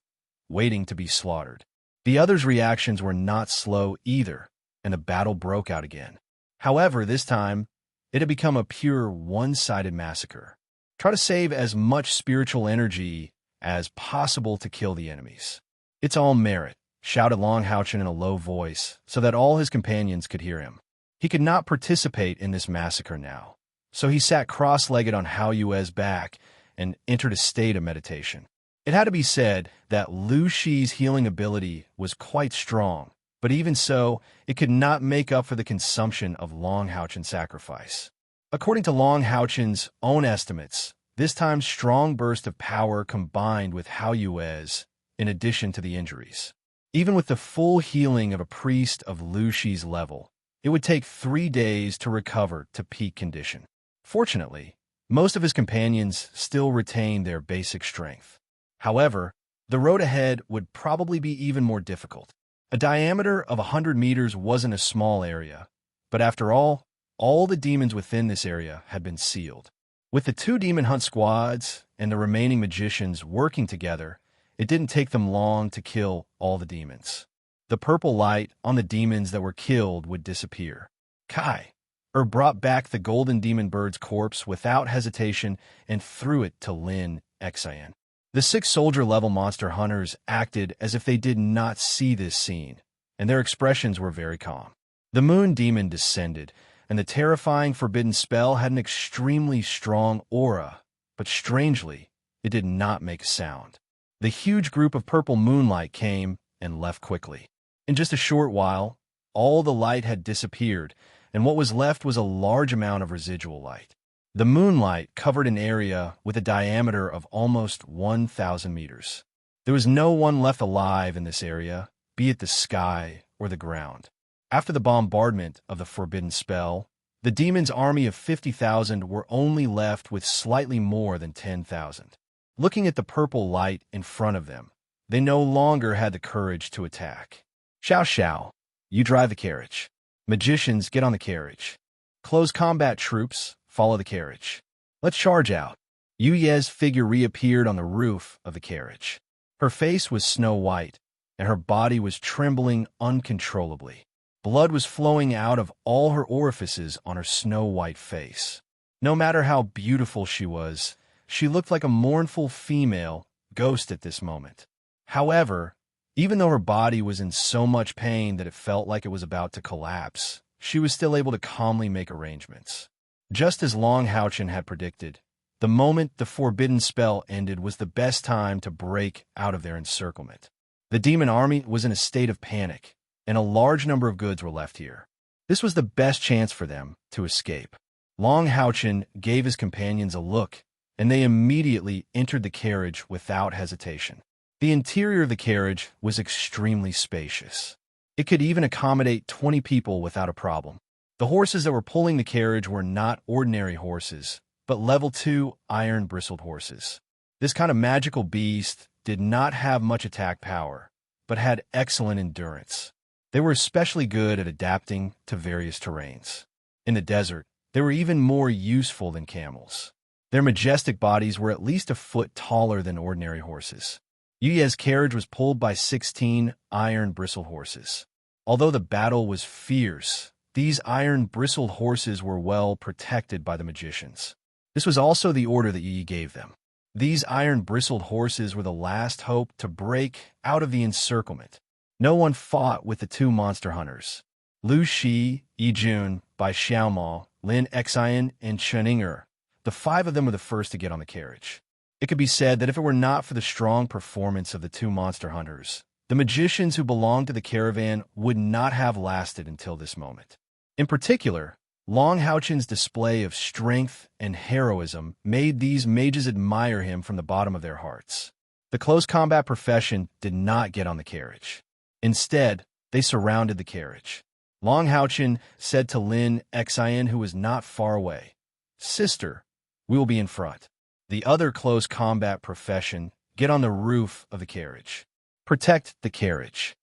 waiting to be slaughtered. The others' reactions were not slow either, and the battle broke out again. However, this time, it had become a pure one-sided massacre. Try to save as much spiritual energy as possible to kill the enemies. "It's all merit," shouted Long Houchen in a low voice, so that all his companions could hear him. He could not participate in this massacre now, so he sat cross-legged on Hao Yue's back and entered a state of meditation. It had to be said that Lu Shi's healing ability was quite strong, but even so, it could not make up for the consumption of Long Houchen's sacrifice. According to Long Houchen's own estimates, this time's strong burst of power combined with Hao Yue's, in addition to the injuries. Even with the full healing of a priest of Lu Shi's level, it would take 3 days to recover to peak condition. Fortunately, most of his companions still retained their basic strength. However, the road ahead would probably be even more difficult. A diameter of 100 meters wasn't a small area, but after all the demons within this area had been sealed. With the 2 demon hunt squads and the remaining magicians working together, it didn't take them long to kill all the demons. The purple light on the demons that were killed would disappear. Kai brought back the golden demon bird's corpse without hesitation and threw it to Lin Xian. The 6 soldier-level monster hunters acted as if they did not see this scene, and their expressions were very calm. The moon demon descended, and the terrifying forbidden spell had an extremely strong aura, but strangely, it did not make a sound. The huge group of purple moonlight came and left quickly. In just a short while, all the light had disappeared, and what was left was a large amount of residual light. The moonlight covered an area with a diameter of almost 1,000 meters. There was no one left alive in this area, be it the sky or the ground. After the bombardment of the forbidden spell, the demon's army of 50,000 were only left with slightly more than 10,000. Looking at the purple light in front of them, they no longer had the courage to attack. "Xiao Xiao, you drive the carriage. Magicians, get on the carriage. Close combat troops, follow the carriage. Let's charge out." Yu Ye's figure reappeared on the roof of the carriage. Her face was snow white, and her body was trembling uncontrollably. Blood was flowing out of all her orifices on her snow-white face. No matter how beautiful she was, she looked like a mournful female ghost at this moment. However, even though her body was in so much pain that it felt like it was about to collapse, she was still able to calmly make arrangements. Just as Long Houchen had predicted, the moment the forbidden spell ended was the best time to break out of their encirclement. The demon army was in a state of panic, and a large number of goods were left here. This was the best chance for them to escape. Long Houchen gave his companions a look, and they immediately entered the carriage without hesitation. The interior of the carriage was extremely spacious. It could even accommodate 20 people without a problem. The horses that were pulling the carriage were not ordinary horses, but level 2 iron-bristled horses. This kind of magical beast did not have much attack power, but had excellent endurance. They were especially good at adapting to various terrains. In the desert, they were even more useful than camels. Their majestic bodies were at least a foot taller than ordinary horses. Yu Ye's carriage was pulled by 16 iron-bristled horses. Although the battle was fierce, these iron-bristled horses were well protected by the magicians. This was also the order that Yi gave them. These iron-bristled horses were the last hope to break out of the encirclement. No one fought with the two monster hunters. Lu Shi, Yi Jun, Bai Xiaomao, Lin Xian, and Chen Ying'er. The five of them were the first to get on the carriage. It could be said that if it were not for the strong performance of the two monster hunters, the magicians who belonged to the caravan would not have lasted until this moment. In particular, Long Haochen's display of strength and heroism made these mages admire him from the bottom of their hearts. The close combat profession did not get on the carriage. Instead, they surrounded the carriage. Long Haochen said to Lin Xian, who was not far away, "Sister, we will be in front. The other close combat profession, get on the roof of the carriage. Protect the carriage."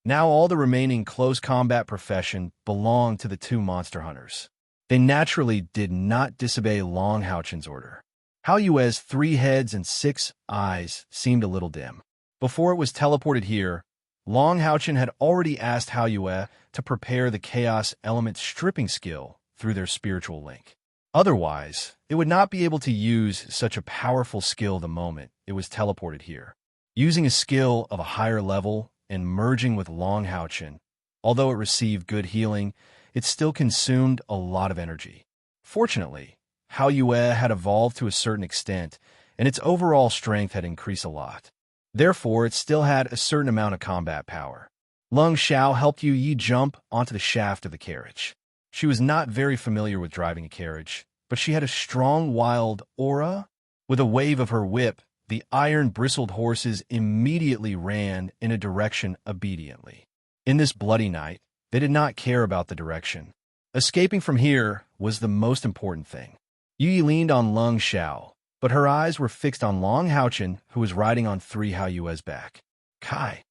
Now all the remaining close combat profession belonged to the two monster hunters. They naturally did not disobey Long Haochen's order. Hao Yue's 3 heads and 6 eyes seemed a little dim. Before it was teleported here, Long Haochen had already asked Hao Yue to prepare the chaos element stripping skill through their spiritual link. Otherwise, it would not be able to use such a powerful skill the moment it was teleported here. Using a skill of a higher level and merging with Long Haochen, although it received good healing, it still consumed a lot of energy. Fortunately, Hao Yue had evolved to a certain extent, and its overall strength had increased a lot. Therefore, it still had a certain amount of combat power. Lung Xiao helped Yu Yi jump onto the shaft of the carriage. She was not very familiar with driving a carriage, but she had a strong wild aura. With a wave of her whip, the iron-bristled horses immediately ran in a direction obediently. In this bloody night, they did not care about the direction. Escaping from here was the most important thing. Yu Yi leaned on Lung Xiao, but her eyes were fixed on Long Haochen, who was riding on 3 Hao Yue's back. Kai,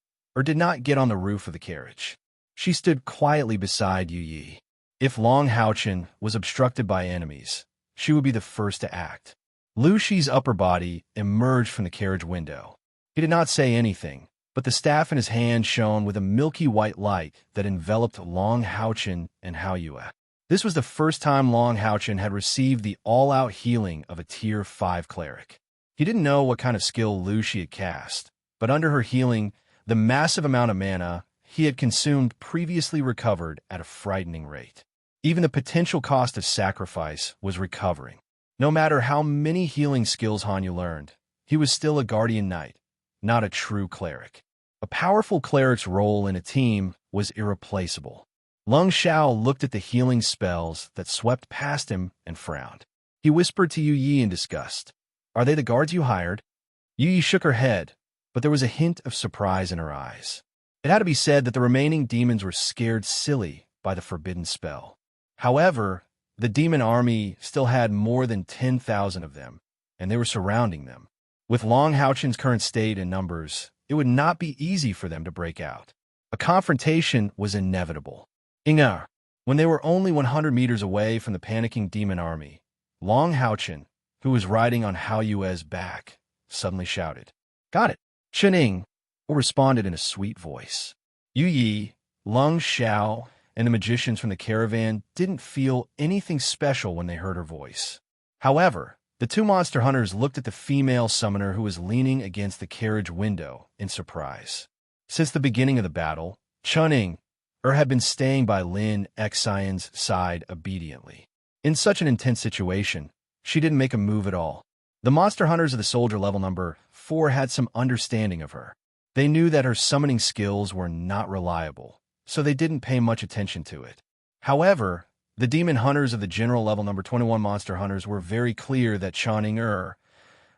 did not get on the roof of the carriage. She stood quietly beside Yu Yi. If Long Haochen was obstructed by enemies, she would be the first to act. Lu Shi's upper body emerged from the carriage window. He did not say anything, but the staff in his hand shone with a milky white light that enveloped Long Haochen and Hao Yue. This was the first time Long Haochen had received the all-out healing of a Tier 5 cleric. He didn't know what kind of skill Lu Shi had cast, but under her healing, the massive amount of mana he had consumed previously recovered at a frightening rate. Even the potential cost of sacrifice was recovering. No matter how many healing skills Hanyu learned, he was still a guardian knight, not a true cleric. A powerful cleric's role in a team was irreplaceable. Lung Xiao looked at the healing spells that swept past him and frowned. He whispered to Yu Yi in disgust, "Are they the guards you hired?" Yu Yi shook her head, but there was a hint of surprise in her eyes. It had to be said that the remaining demons were scared silly by the forbidden spell. However, the demon army still had more than 10,000 of them, and they were surrounding them. With Long Haochen's current state and numbers, it would not be easy for them to break out. A confrontation was inevitable. When they were only 100 meters away from the panicking demon army, Long Haochen, who was riding on Hao Yue's back, suddenly shouted, "Got it!" Chen Ying responded in a sweet voice. Yu Yi, Lung Xiao, and the magicians from the caravan didn't feel anything special when they heard her voice. However, the 2 monster hunters looked at the female summoner who was leaning against the carriage window in surprise. Since the beginning of the battle, Chen Ying had been staying by Lin Xian's side obediently. In such an intense situation, she didn't make a move at all. The monster hunters of the soldier level number 4 had some understanding of her. They knew that her summoning skills were not reliable, so they didn't pay much attention to it. However, the demon hunters of the general level number 21 monster hunters were very clear that Chen Ying,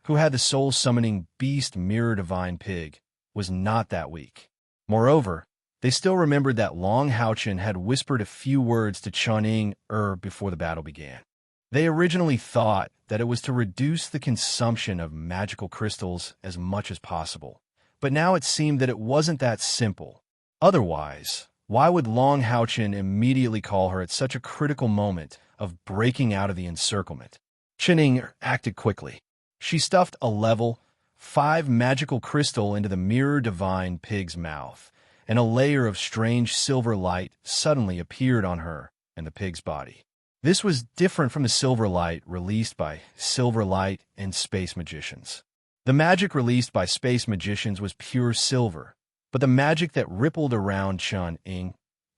who had the soul-summoning beast mirror divine pig, was not that weak. Moreover, they still remembered that Long Haochen had whispered a few words to Chen Ying before the battle began. They originally thought that it was to reduce the consumption of magical crystals as much as possible, but now it seemed that it wasn't that simple. Otherwise, why would Long Haochen immediately call her at such a critical moment of breaking out of the encirclement? Chen Ying acted quickly. She stuffed a level 5 magical crystal into the mirror divine pig's mouth, and a layer of strange silver light suddenly appeared on her and the pig's body. This was different from the silver light released by silver light and space magicians. The magic released by space magicians was pure silver, but the magic that rippled around Chun-Ing,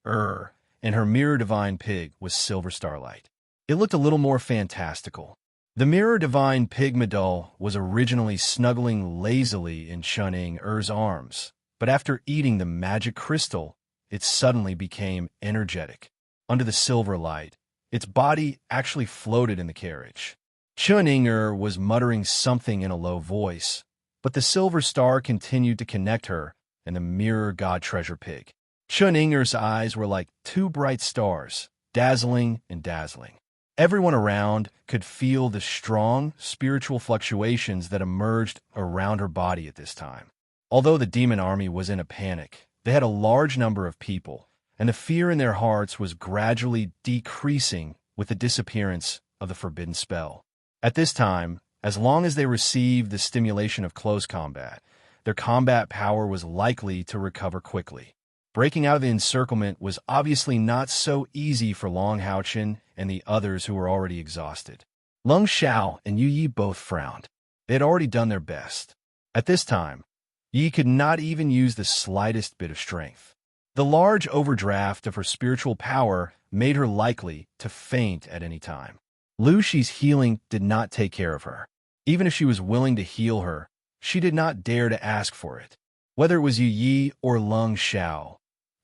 and her mirror divine pig was silver starlight. It looked a little more fantastical. The mirror divine pig Madol was originally snuggling lazily in Chun-Ing's arms, but after eating the magic crystal, it suddenly became energetic. Under the silver light, its body actually floated in the carriage. Chun-Ing was muttering something in a low voice, but the silver star continued to connect her and the mirror god treasure pig. Chun-Ing's eyes were like two bright stars, dazzling and dazzling. Everyone around could feel the strong spiritual fluctuations that emerged around her body at this time. Although the demon army was in a panic, they had a large number of people, and the fear in their hearts was gradually decreasing with the disappearance of the forbidden spell. At this time, as long as they received the stimulation of close combat, their combat power was likely to recover quickly. Breaking out of the encirclement was obviously not so easy for Long Haochen and the others who were already exhausted. Lung Xiao and Yu Yi both frowned. They had already done their best. At this time, Yi could not even use the slightest bit of strength. The large overdraft of her spiritual power made her likely to faint at any time. Lu Shi's healing did not take care of her. Even if she was willing to heal her, she did not dare to ask for it. Whether it was Yu Yi or Lung Xiao,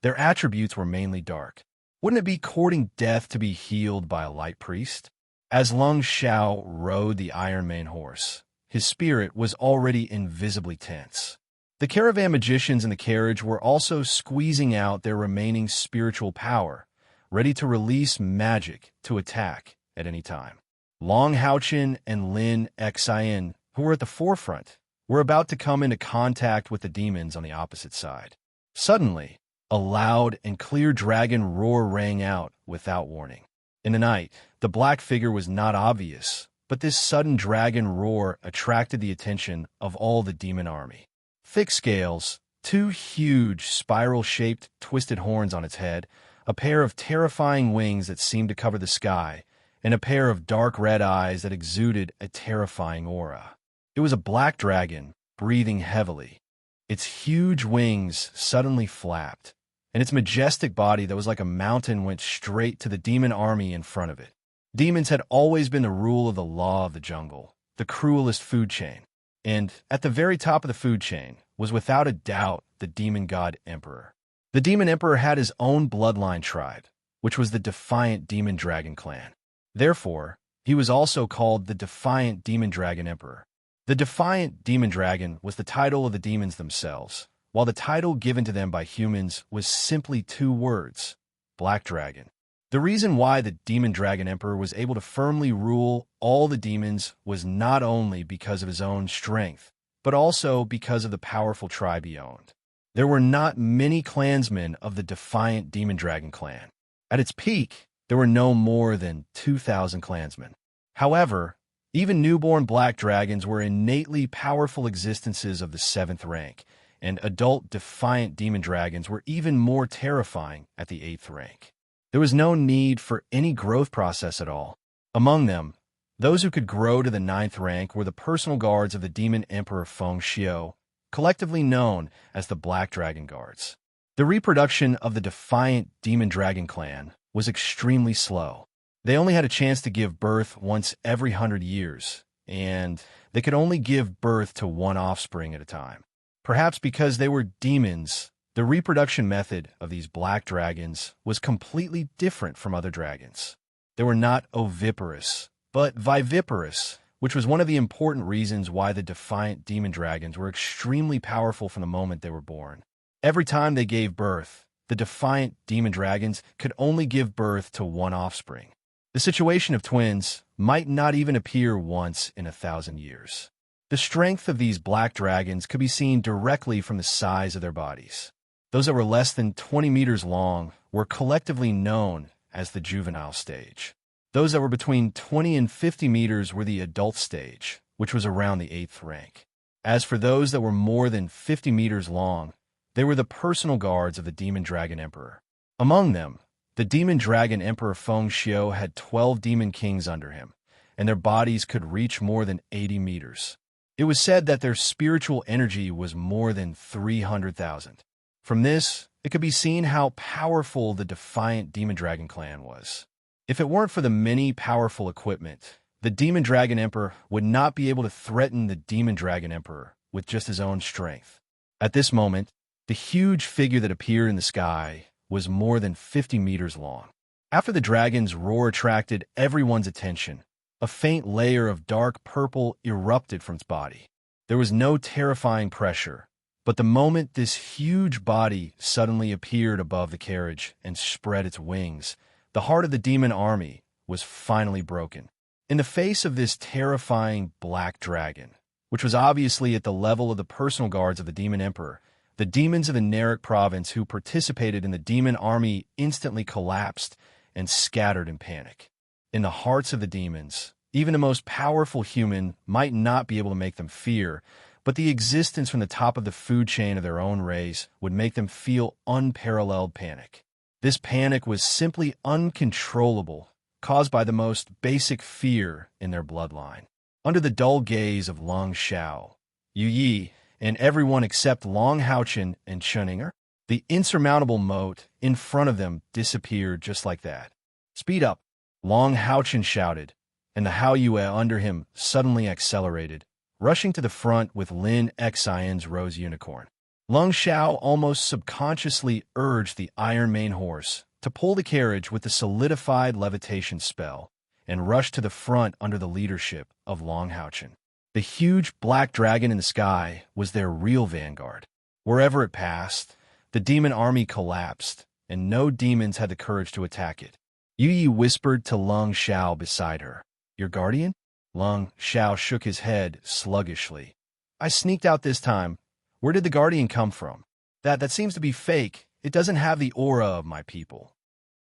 their attributes were mainly dark. Wouldn't it be courting death to be healed by a light priest? As Lung Xiao rode the Iron Mane horse, his spirit was already invisibly tense. The caravan magicians in the carriage were also squeezing out their remaining spiritual power, ready to release magic to attack at any time. Long Haochen and Lin Xian, who were at the forefront, were about to come into contact with the demons on the opposite side. Suddenly, a loud and clear dragon roar rang out without warning. In the night, the black figure was not obvious, but this sudden dragon roar attracted the attention of all the demon army. Thick scales, two huge spiral-shaped twisted horns on its head, a pair of terrifying wings that seemed to cover the sky, and a pair of dark red eyes that exuded a terrifying aura. It was a black dragon, breathing heavily. Its huge wings suddenly flapped, and its majestic body that was like a mountain went straight to the demon army in front of it. Demons had always been the rule of the law of the jungle, the cruelest food chain. And at the very top of the food chain was without a doubt the demon god emperor. The demon emperor had his own bloodline tribe, which was the Defiant Demon Dragon clan. Therefore, he was also called the Defiant Demon Dragon Emperor. The Defiant Demon Dragon was the title of the demons themselves, while the title given to them by humans was simply two words, Black Dragon. The reason why the Demon Dragon Emperor was able to firmly rule all the demons was not only because of his own strength, but also because of the powerful tribe he owned. There were not many clansmen of the Defiant Demon Dragon clan. At its peak, there were no more than 2,000 clansmen. However, even newborn black dragons were innately powerful existences of the 7th rank, and adult Defiant Demon Dragons were even more terrifying at the 8th rank. There was no need for any growth process at all. Among them, those who could grow to the 9th rank were the personal guards of the Demon Emperor Feng Xiu, collectively known as the Black Dragon Guards. The reproduction of the Defiant Demon Dragon clan was extremely slow. They only had a chance to give birth once every 100 years, and they could only give birth to one offspring at a time. Perhaps because they were demons, the reproduction method of these black dragons was completely different from other dragons. They were not oviparous, but viviparous, which was one of the important reasons why the Defiant Demon Dragons were extremely powerful from the moment they were born. Every time they gave birth, the Defiant Demon Dragons could only give birth to one offspring. The situation of twins might not even appear once in 1,000 years. The strength of these black dragons could be seen directly from the size of their bodies. Those that were less than 20 meters long were collectively known as the juvenile stage. Those that were between 20 and 50 meters were the adult stage, which was around the 8th rank. As for those that were more than 50 meters long, they were the personal guards of the Demon Dragon Emperor. Among them, The demon dragon Emperor Feng Xiu had 12 demon kings under him, and their bodies could reach more than 80 meters. It was said that their spiritual energy was more than 300,000. From this, it could be seen how powerful the defiant demon dragon clan was. If it weren't for the many powerful equipment, the demon dragon emperor would not be able to threaten the demon dragon emperor with just his own strength. At this moment, the huge figure that appeared in the sky was more than 50 meters long. After the dragon's roar attracted everyone's attention, a faint layer of dark purple erupted from its body. There was no terrifying pressure, but the moment this huge body suddenly appeared above the carriage and spread its wings, the heart of the demon army was finally broken. In the face of this terrifying black dragon, which was obviously at the level of the personal guards of the demon emperor, the demons of the Narek province who participated in the demon army instantly collapsed and scattered in panic. In the hearts of the demons, even the most powerful human might not be able to make them fear, but the existence from the top of the food chain of their own race would make them feel unparalleled panic. This panic was simply uncontrollable, caused by the most basic fear in their bloodline. Under the dull gaze of Long Xiao, Yu Yi, and everyone except Long Haochen and Chuninger, the insurmountable moat in front of them disappeared just like that. "Speed up!" Long Haochen shouted, and the Hao Yue under him suddenly accelerated, rushing to the front with Lin Xian's rose unicorn. Long Xiao almost subconsciously urged the Iron Mane horse to pull the carriage with the solidified levitation spell and rush to the front under the leadership of Long Haochen. The huge black dragon in the sky was their real vanguard. Wherever it passed, the demon army collapsed, and no demons had the courage to attack it. Yu Yi whispered to Long Xiao beside her, "Your guardian?" Long Xiao shook his head sluggishly. "I sneaked out this time. Where did the guardian come from? That seems to be fake. It doesn't have the aura of my people."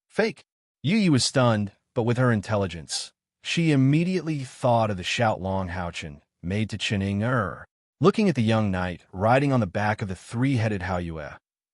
"Fake?" Yu Yi was stunned, but with her intelligence, she immediately thought of the shout Long Haochen made to Chuning. Looking at the young knight riding on the back of the three-headed Hao Yue,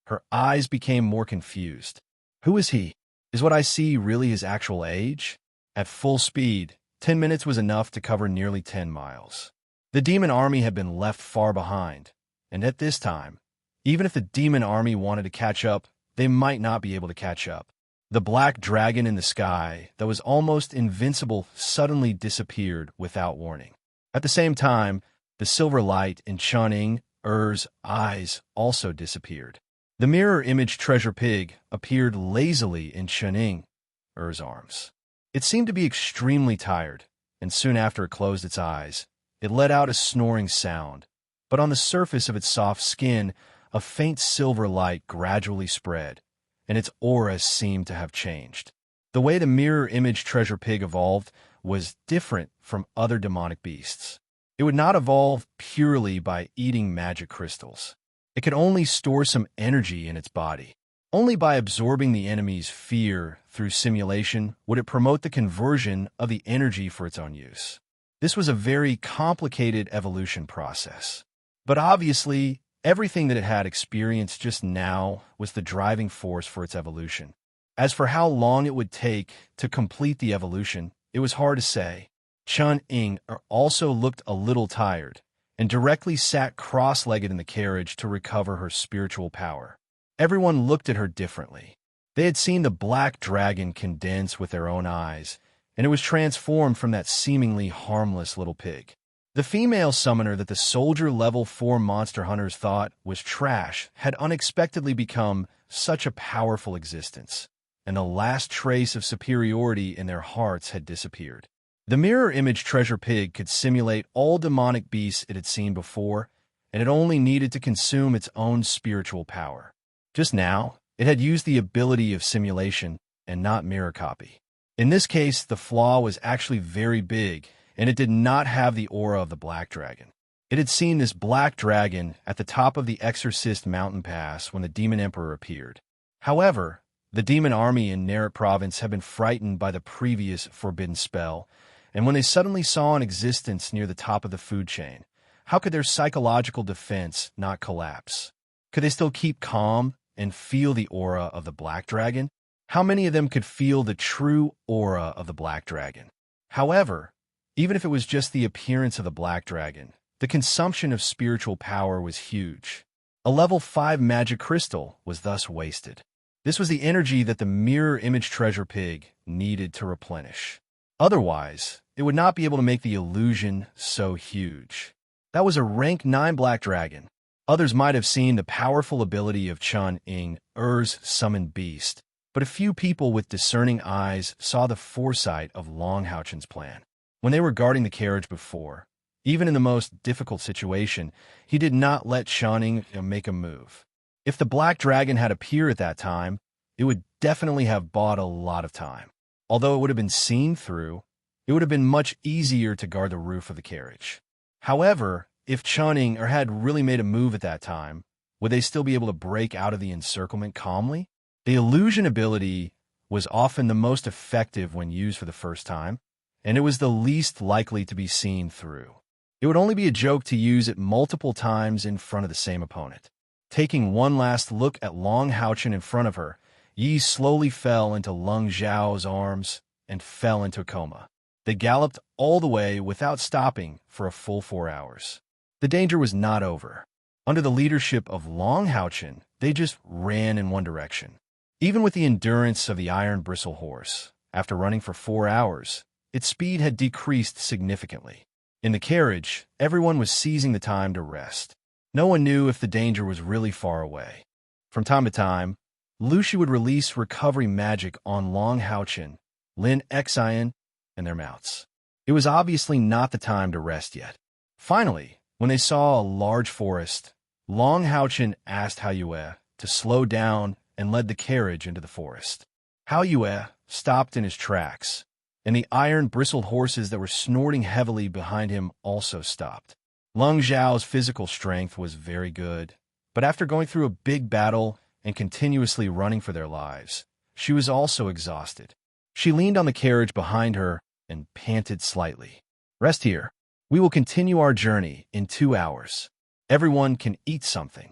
her eyes became more confused. Who is he? Is what I see really his actual age? At full speed, 10 minutes was enough to cover nearly 10 miles. The demon army had been left far behind, and at this time, even if the demon army wanted to catch up, they might not be able to catch up. The black dragon in the sky that was almost invincible suddenly disappeared without warning. At the same time, the silver light in Chuning-er's eyes also disappeared. The mirror image treasure pig appeared lazily in Chuning-er's arms. It seemed to be extremely tired, and soon after it closed its eyes, it let out a snoring sound. But on the surface of its soft skin, a faint silver light gradually spread, and its aura seemed to have changed. The way the mirror image treasure pig evolved was different from other demonic beasts. It would not evolve purely by eating magic crystals. It could only store some energy in its body. Only by absorbing the enemy's fear through simulation would it promote the conversion of the energy for its own use. This was a very complicated evolution process. But obviously, everything that it had experienced just now was the driving force for its evolution. As for how long it would take to complete the evolution, it was hard to say. Chuning also looked a little tired, and directly sat cross-legged in the carriage to recover her spiritual power. Everyone looked at her differently. They had seen the black dragon condense with their own eyes, and it was transformed from that seemingly harmless little pig. The female summoner that the soldier level 4 monster hunters thought was trash had unexpectedly become such a powerful existence, and the last trace of superiority in their hearts had disappeared. The mirror image treasure pig could simulate all demonic beasts it had seen before, and it only needed to consume its own spiritual power. Just now, it had used the ability of simulation and not mirror copy. In this case, the flaw was actually very big, and it did not have the aura of the black dragon. It had seen this black dragon at the top of the Exorcist mountain pass when the demon emperor appeared. However, the demon army in Narek province had been frightened by the previous forbidden spell, and when they suddenly saw an existence near the top of the food chain, how could their psychological defense not collapse? Could they still keep calm and feel the aura of the black dragon? How many of them could feel the true aura of the black dragon? However, even if it was just the appearance of the black dragon, the consumption of spiritual power was huge. A level 5 magic crystal was thus wasted. This was the energy that the mirror image treasure pig needed to replenish. Otherwise, it would not be able to make the illusion so huge. That was a rank 9 black dragon. Others might have seen the powerful ability of Chun-Ing, Er's summoned beast, but a few people with discerning eyes saw the foresight of Long Houchen's plan. When they were guarding the carriage before, even in the most difficult situation, he did not let Chun-Ing make a move. If the black dragon had appeared at that time, it would definitely have bought a lot of time. Although it would have been seen through, it would have been much easier to guard the roof of the carriage. However, if Chun-Ing had really made a move at that time, would they still be able to break out of the encirclement calmly? The illusion ability was often the most effective when used for the first time, and it was the least likely to be seen through. It would only be a joke to use it multiple times in front of the same opponent. Taking one last look at Long Houchen in front of her, Yi slowly fell into Lung Zhao's arms and fell into a coma. They galloped all the way without stopping for a full 4 hours. The danger was not over. Under the leadership of Long Houchen, they just ran in one direction. Even with the endurance of the iron bristle horse, after running for 4 hours, its speed had decreased significantly. In the carriage, everyone was seizing the time to rest. No one knew if the danger was really far away. From time to time, Lucy would release recovery magic on Long Houchen, Lin Xian, and their mounts. It was obviously not the time to rest yet. Finally, when they saw a large forest, Long Houchen asked Hao Yue to slow down and led the carriage into the forest. Hao Yue stopped in his tracks, and the iron-bristled horses that were snorting heavily behind him also stopped. Lung Zhao's physical strength was very good, but after going through a big battle and continuously running for their lives, she was also exhausted. She leaned on the carriage behind her and panted slightly. "Rest here. We will continue our journey in 2 hours. Everyone can eat something."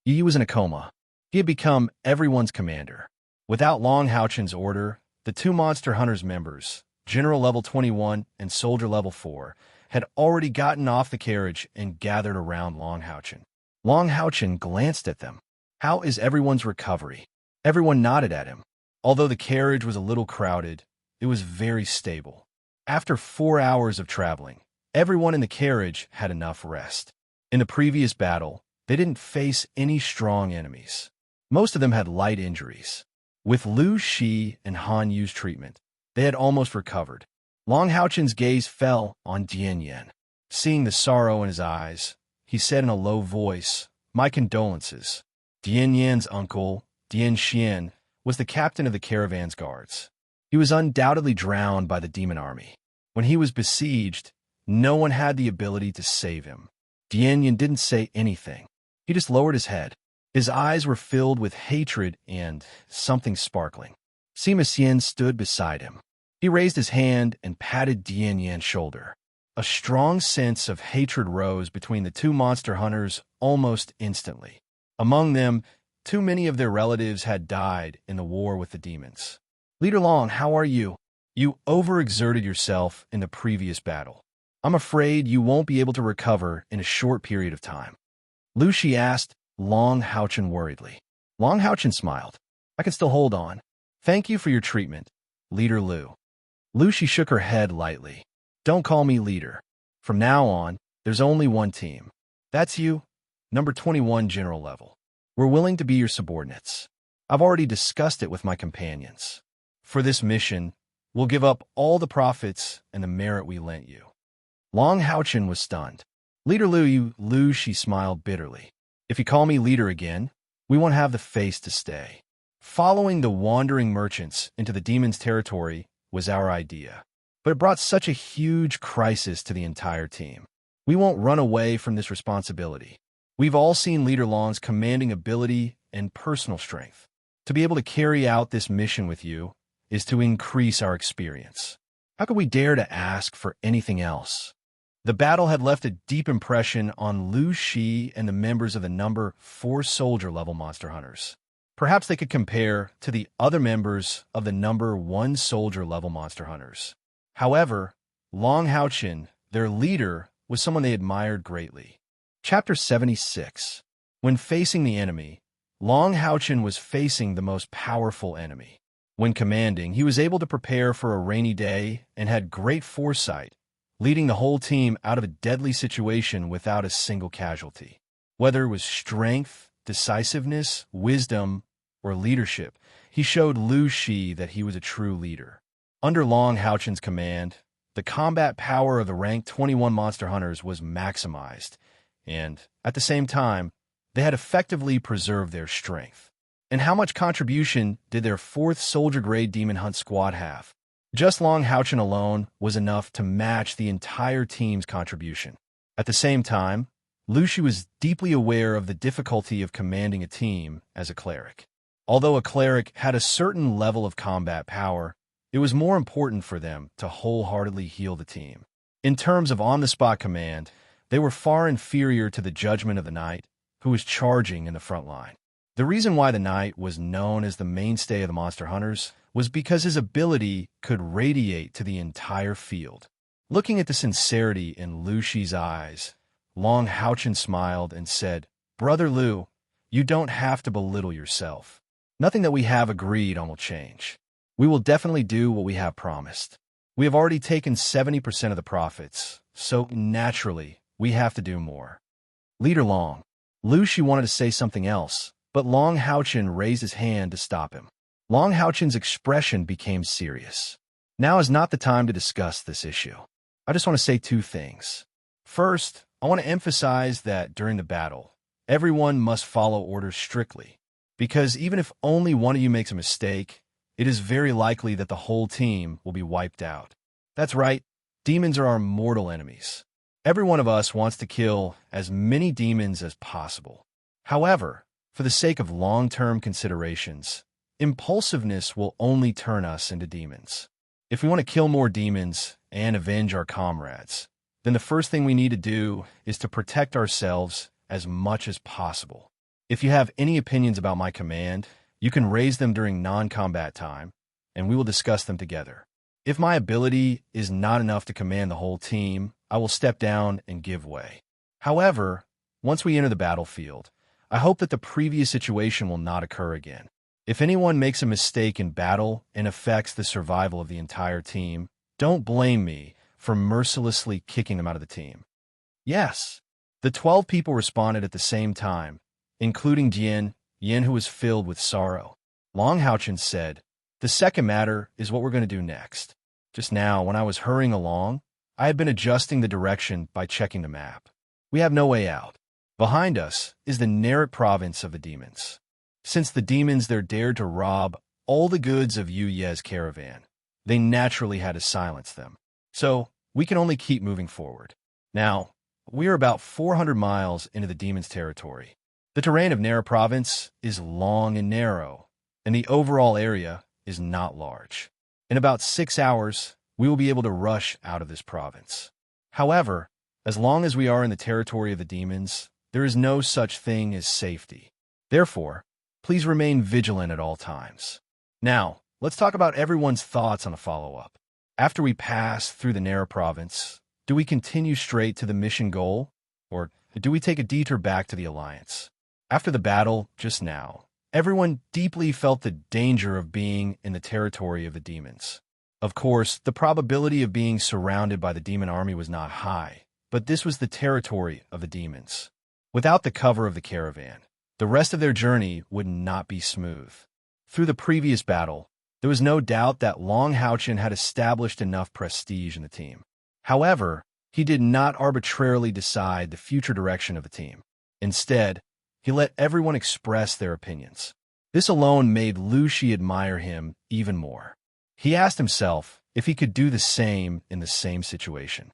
Yi was in a coma. He had become everyone's commander. Without Long Houchen's order, the 2 Monster Hunters members, General Level 21 and Soldier Level 4, had already gotten off the carriage and gathered around Long Houchen. Long Houchen glanced at them. "How is everyone's recovery?" Everyone nodded at him. Although the carriage was a little crowded, it was very stable. After 4 hours of traveling, everyone in the carriage had enough rest. In the previous battle, they didn't face any strong enemies. Most of them had light injuries. With Lu Shi and Han Yu's treatment, they had almost recovered. Long Houchen's gaze fell on Dian Yan. Seeing the sorrow in his eyes, he said in a low voice, "My condolences." Dian Yan's uncle, Dian Xian, was the captain of the caravan's guards. He was undoubtedly drowned by the demon army. When he was besieged, no one had the ability to save him. Dian Yan didn't say anything. He just lowered his head. His eyes were filled with hatred and something sparkling. Sima Xian stood beside him. He raised his hand and patted Dian Yan's shoulder. A strong sense of hatred rose between the 2 monster hunters almost instantly. Among them, too many of their relatives had died in the war with the demons. "Leader Long, how are you? You overexerted yourself in the previous battle. I'm afraid you won't be able to recover in a short period of time." Lu Shi asked Long Houchen worriedly. Long Houchen smiled. "I can still hold on. Thank you for your treatment, Leader Lu." Lu Shi shook her head lightly. "Don't call me leader. From now on, there's only one team. That's you, number 21 general level. We're willing to be your subordinates. I've already discussed it with my companions. For this mission, we'll give up all the profits and the merit we lent you." Long Houchen was stunned. "Leader Lu," she smiled bitterly. "If you call me leader again, we won't have the face to stay. Following the wandering merchants into the demon's territory was our idea, but it brought such a huge crisis to the entire team. We won't run away from this responsibility. We've all seen Leader Long's commanding ability and personal strength. To be able to carry out this mission with you is to increase our experience. How could we dare to ask for anything else?" The battle had left a deep impression on Lu Shi and the members of the number 4 soldier-level monster hunters. Perhaps they could compare to the other members of the number 1 soldier level monster hunters. However, Long Hao-Chen, their leader, was someone they admired greatly. Chapter 76. When facing the enemy, Long Hao-Chen was facing the most powerful enemy. When commanding, he was able to prepare for a rainy day and had great foresight, leading the whole team out of a deadly situation without a single casualty. Whether it was strength, decisiveness, wisdom, or leadership, he showed Lu Shi that he was a true leader. Under Long Hao-Chen's command, the combat power of the rank 21 monster hunters was maximized, and, at the same time, they had effectively preserved their strength. And how much contribution did their 4th soldier-grade demon hunt squad have? Just Long Hao-Chen alone was enough to match the entire team's contribution. At the same time, Lu Shi was deeply aware of the difficulty of commanding a team as a cleric. Although a cleric had a certain level of combat power, it was more important for them to wholeheartedly heal the team. In terms of on-the-spot command, they were far inferior to the judgment of the knight, who was charging in the front line. The reason why the knight was known as the mainstay of the monster hunters was because his ability could radiate to the entire field. Looking at the sincerity in Lu Shi's eyes, Long Hao-Chen smiled and said, "Brother Lu, you don't have to belittle yourself. Nothing that we have agreed on will change. We will definitely do what we have promised. We have already taken 70% of the profits, so naturally, we have to do more." Leader Long. Lu Shi wanted to say something else, but Long Hao-Chen raised his hand to stop him. Long Hao-Chen's expression became serious. Now is not the time to discuss this issue. I just want to say 2 things. First, I want to emphasize that during the battle, everyone must follow orders strictly, because even if only one of you makes a mistake, it is very likely that the whole team will be wiped out. That's right, demons are our mortal enemies. Every one of us wants to kill as many demons as possible. However, for the sake of long-term considerations, impulsiveness will only turn us into demons. If we want to kill more demons and avenge our comrades, then the first thing we need to do is to protect ourselves as much as possible. If you have any opinions about my command, you can raise them during non-combat time, and we will discuss them together. If my ability is not enough to command the whole team, I will step down and give way. However, once we enter the battlefield, I hope that the previous situation will not occur again. If anyone makes a mistake in battle and affects the survival of the entire team, don't blame me for mercilessly kicking them out of the team. Yes, the 12 people responded at the same time, including Yin, who was filled with sorrow. Long Hao-Chen said, "The second matter is what we're going to do next." Just now, when I was hurrying along, I had been adjusting the direction by checking the map. We have no way out. Behind us is the Narik province of the demons. Since the demons there dared to rob all the goods of Yu Ye's caravan, they naturally had to silence them. So, we can only keep moving forward. Now, we are about 400 miles into the demons' territory. The terrain of Narik province is long and narrow, and the overall area is not large. In about 6 hours, we will be able to rush out of this province. However, as long as we are in the territory of the demons, there is no such thing as safety. Therefore, please remain vigilant at all times. Now, let's talk about everyone's thoughts on a follow-up. After we pass through the Narik province, do we continue straight to the mission goal, or do we take a detour back to the Alliance? After the battle just now, everyone deeply felt the danger of being in the territory of the demons. Of course, the probability of being surrounded by the demon army was not high, but this was the territory of the demons. Without the cover of the caravan, the rest of their journey would not be smooth. Through the previous battle, there was no doubt that Long Hao-Chen had established enough prestige in the team. However, he did not arbitrarily decide the future direction of the team. Instead, he let everyone express their opinions. This alone made Lu Shi admire him even more. He asked himself if he could do the same in the same situation.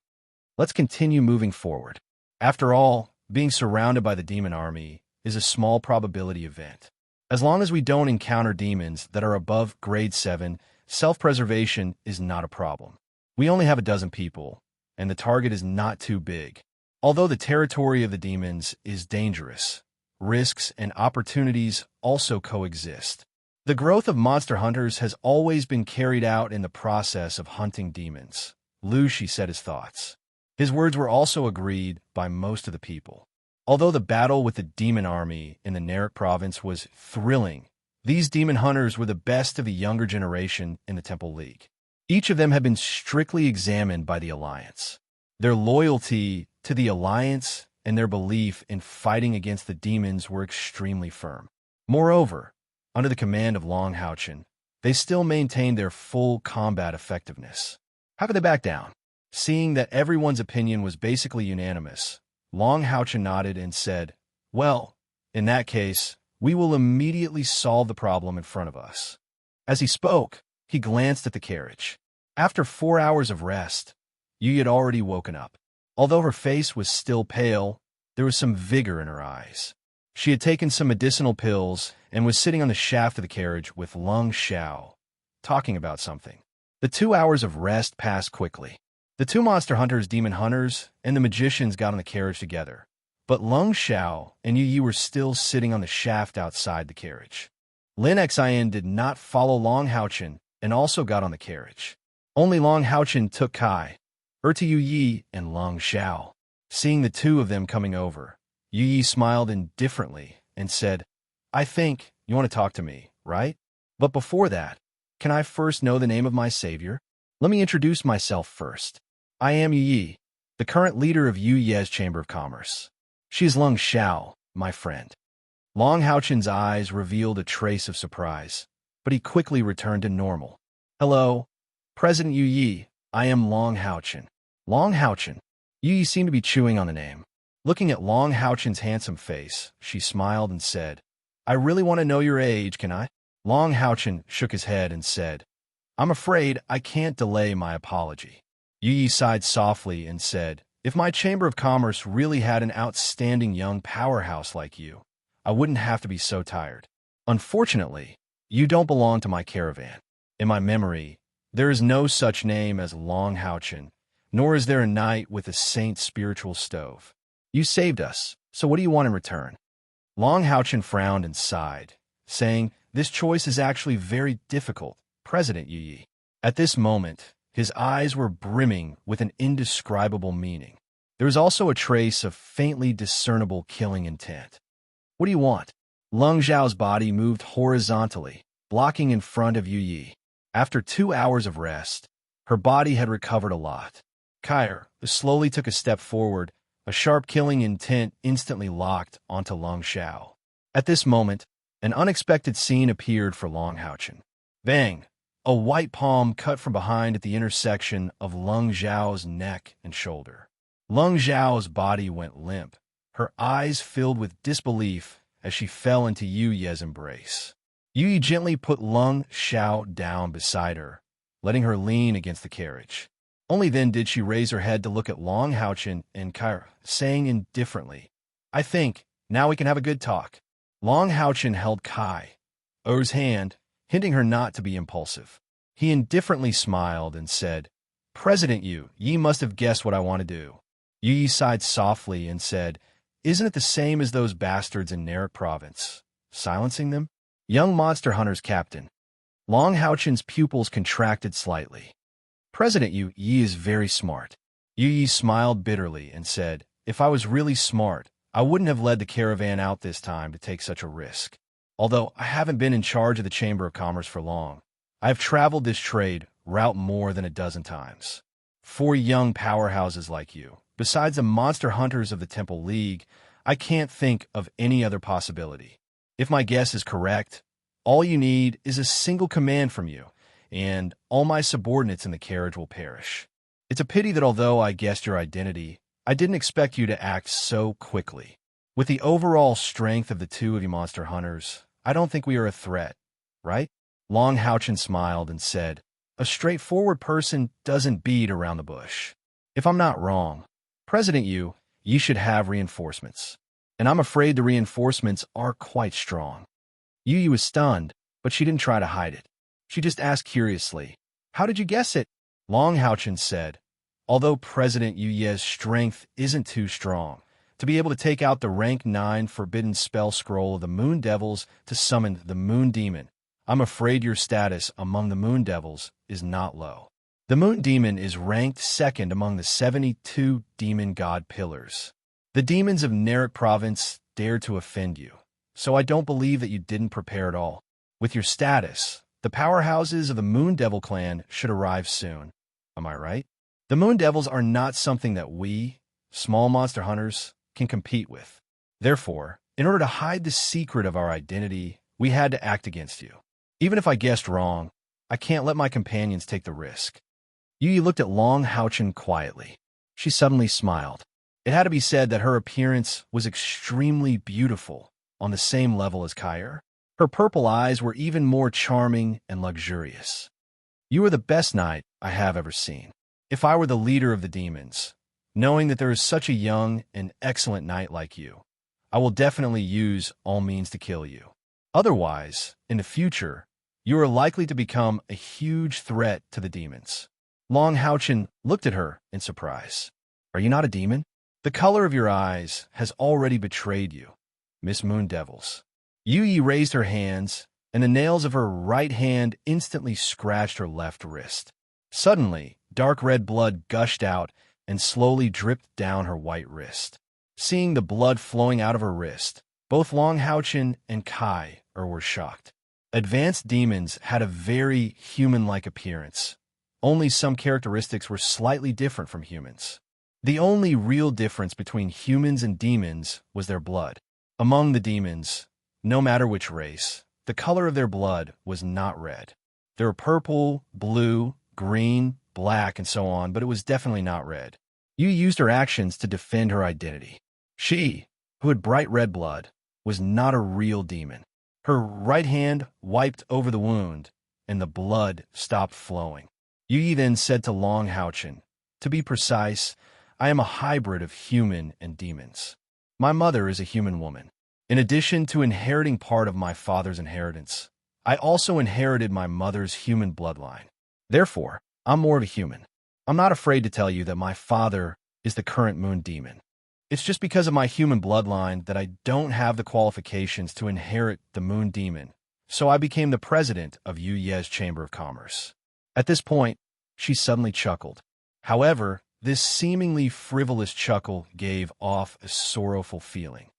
Let's continue moving forward. After all, being surrounded by the demon army is a small probability event. As long as we don't encounter demons that are above grade 7, self-preservation is not a problem. We only have a dozen people, and the target is not too big. Although the territory of the demons is dangerous, risks, and opportunities also coexist. The growth of monster hunters has always been carried out in the process of hunting demons. Lu Shi said his thoughts. His words were also agreed by most of the people. Although the battle with the demon army in the Narak province was thrilling, these demon hunters were the best of the younger generation in the Temple League. Each of them had been strictly examined by the Alliance. Their loyalty to the Alliance and their belief in fighting against the demons were extremely firm. Moreover, under the command of Long Haochen, they still maintained their full combat effectiveness. How could they back down? Seeing that everyone's opinion was basically unanimous, Long Haochen nodded and said, "Well, in that case, we will immediately solve the problem in front of us." As he spoke, he glanced at the carriage. After 4 hours of rest, Yu had already woken up. Although her face was still pale, there was some vigor in her eyes. She had taken some medicinal pills and was sitting on the shaft of the carriage with Lung Xiao, talking about something. The 2 hours of rest passed quickly. The two monster hunters, demon hunters, and the magicians got on the carriage together, but Lung Xiao and Yu Yi were still sitting on the shaft outside the carriage. Lin Xian did not follow Long Haochen and also got on the carriage. Only Long Haochen took Kai, to Yu Yi and Lung Xiao. Seeing the two of them coming over, Yu Yi smiled indifferently and said, "I think you want to talk to me, right? But before that, can I first know the name of my savior? Let me introduce myself first. I am Yu Yi, the current leader of Yu Ye's Chamber of Commerce. She is Lung Xiao, my friend." Long Haochen's eyes revealed a trace of surprise, but he quickly returned to normal. "Hello, President Yu Yi, I am Long Haochen." Long Haochen. Yu Yi seemed to be chewing on the name. Looking at Long Haochen's handsome face, she smiled and said, "I really want to know your age, can I?" Long Haochen shook his head and said, "I'm afraid I can't delay my apology." Yu Yi sighed softly and said, "If my Chamber of Commerce really had an outstanding young powerhouse like you, I wouldn't have to be so tired. Unfortunately, you don't belong to my caravan. In my memory, there is no such name as Long Haochen, nor is there a knight with a saint's spiritual stove. You saved us, so what do you want in return?" Long Haochen frowned and sighed, saying, "This choice is actually very difficult, President Yu Yi." At this moment, his eyes were brimming with an indescribable meaning. There was also a trace of faintly discernible killing intent. "What do you want?" Lung Zhao's body moved horizontally, blocking in front of Yu Yi. After 2 hours of rest, her body had recovered a lot. Kair slowly took a step forward, a sharp killing intent instantly locked onto Lung Xiao. At this moment, an unexpected scene appeared for Long Haochen. Bang! A white palm cut from behind at the intersection of Lung Zhao's neck and shoulder. Lung Zhao's body went limp, her eyes filled with disbelief as she fell into Yu Ye's embrace. Yu Yi gently put Lung Xiao down beside her, letting her lean against the carriage. Only then did she raise her head to look at Long Haochen and Kair, saying indifferently, "I think now we can have a good talk." Long Haochen held Kai's hand, hinting her not to be impulsive. He indifferently smiled and said, "President Yu Yi must have guessed what I want to do." Yu Yi sighed softly and said, "Isn't it the same as those bastards in Narak province? Silencing them?" Young monster hunters captain. Long Haochen's pupils contracted slightly. "President Yu Yi is very smart." Yu Yi smiled bitterly and said, "If I was really smart, I wouldn't have led the caravan out this time to take such a risk. Although I haven't been in charge of the Chamber of Commerce for long, I have traveled this trade route more than a dozen times. 4 young powerhouses like you, besides the monster hunters of the Temple League, I can't think of any other possibility. If my guess is correct, all you need is a single command from you, and all my subordinates in the carriage will perish. It's a pity that although I guessed your identity, I didn't expect you to act so quickly. With the overall strength of the two of you monster hunters, I don't think we are a threat, right?" Long Haochen smiled and said, "A straightforward person doesn't beat around the bush. If I'm not wrong, President Yu, you should have reinforcements. And I'm afraid the reinforcements are quite strong." Yu Yi was stunned, but she didn't try to hide it. She just asked curiously, "How did you guess it?" Long Haochen said, "Although President Yu Ye's strength isn't too strong, to be able to take out the rank 9 forbidden spell scroll of the Moon Devils to summon the Moon Demon. I'm afraid your status among the Moon Devils is not low. The Moon Demon is ranked second among the 72 demon god pillars. The demons of Narek Province dared to offend you, so I don't believe that you didn't prepare at all. With your status, the powerhouses of the Moon Devil clan should arrive soon. Am I right? The Moon Devils are not something that we, small monster hunters, can compete with. Therefore, in order to hide the secret of our identity, we had to act against you. Even if I guessed wrong, I can't let my companions take the risk. Yi looked at Long Haochen quietly. She suddenly smiled. It had to be said that her appearance was extremely beautiful, on the same level as Kair. Her purple eyes were even more charming and luxurious. You are the best knight I have ever seen. If I were the leader of the demons, knowing that there is such a young and excellent knight like you, I will definitely use all means to kill you. Otherwise, in the future, you are likely to become a huge threat to the demons. Long Haochen looked at her in surprise. Are you not a demon? The color of your eyes has already betrayed you, Miss Moon Devils. Yi raised her hands, and the nails of her right hand instantly scratched her left wrist. Suddenly, dark red blood gushed out and slowly dripped down her white wrist. Seeing the blood flowing out of her wrist, both Long Haochen and Kai were shocked. Advanced demons had a very human-like appearance. Only some characteristics were slightly different from humans. The only real difference between humans and demons was their blood. Among the demons, no matter which race, the color of their blood was not red. There were purple, blue, green, black, and so on, but it was definitely not red. Yu used her actions to defend her identity. She, who had bright red blood, was not a real demon. Her right hand wiped over the wound, and the blood stopped flowing. Yu then said to Long Haochen, to be precise, I am a hybrid of human and demons. My mother is a human woman. In addition to inheriting part of my father's inheritance, I also inherited my mother's human bloodline. Therefore, I'm more of a human. I'm not afraid to tell you that my father is the current moon demon. It's just because of my human bloodline that I don't have the qualifications to inherit the moon demon, so I became the president of Yu Ye's Chamber of Commerce. At this point, she suddenly chuckled. However, this seemingly frivolous chuckle gave off a sorrowful feeling.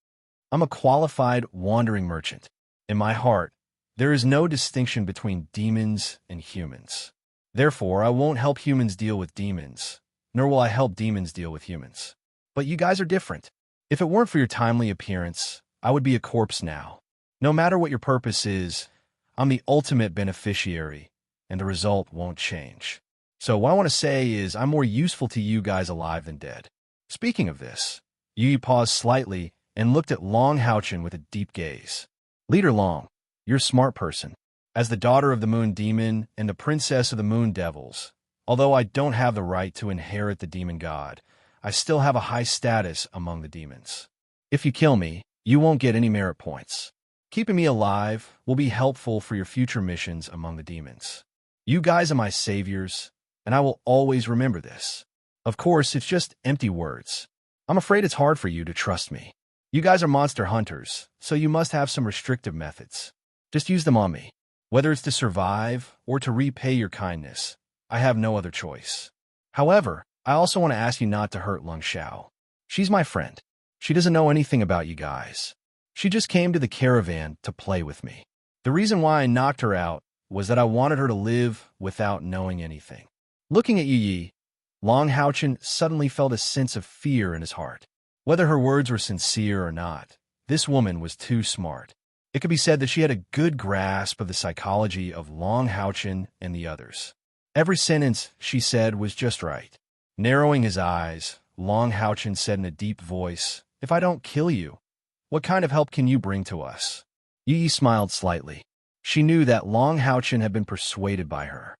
I'm a qualified wandering merchant. In my heart, there is no distinction between demons and humans. Therefore, I won't help humans deal with demons, nor will I help demons deal with humans. But you guys are different. If it weren't for your timely appearance, I would be a corpse now. No matter what your purpose is, I'm the ultimate beneficiary, and the result won't change. So what I want to say is I'm more useful to you guys alive than dead. Speaking of this, Yi paused slightly and looked at Long Haochen with a deep gaze. Leader Long, you're a smart person. As the daughter of the Moon Demon and the princess of the Moon Devils, although I don't have the right to inherit the demon god, I still have a high status among the demons. If you kill me, you won't get any merit points. Keeping me alive will be helpful for your future missions among the demons. You guys are my saviors, and I will always remember this. Of course, it's just empty words. I'm afraid it's hard for you to trust me. You guys are monster hunters, so you must have some restrictive methods. Just use them on me. Whether it's to survive or to repay your kindness, I have no other choice. However, I also want to ask you not to hurt Lung Xiao. She's my friend. She doesn't know anything about you guys. She just came to the caravan to play with me. The reason why I knocked her out was that I wanted her to live without knowing anything. Looking at Yi, Long Haochen suddenly felt a sense of fear in his heart. Whether her words were sincere or not, this woman was too smart. It could be said that she had a good grasp of the psychology of Long Haochen and the others. Every sentence she said was just right. Narrowing his eyes, Long Haochen said in a deep voice, If I don't kill you, what kind of help can you bring to us? Yi smiled slightly. She knew that Long Haochen had been persuaded by her.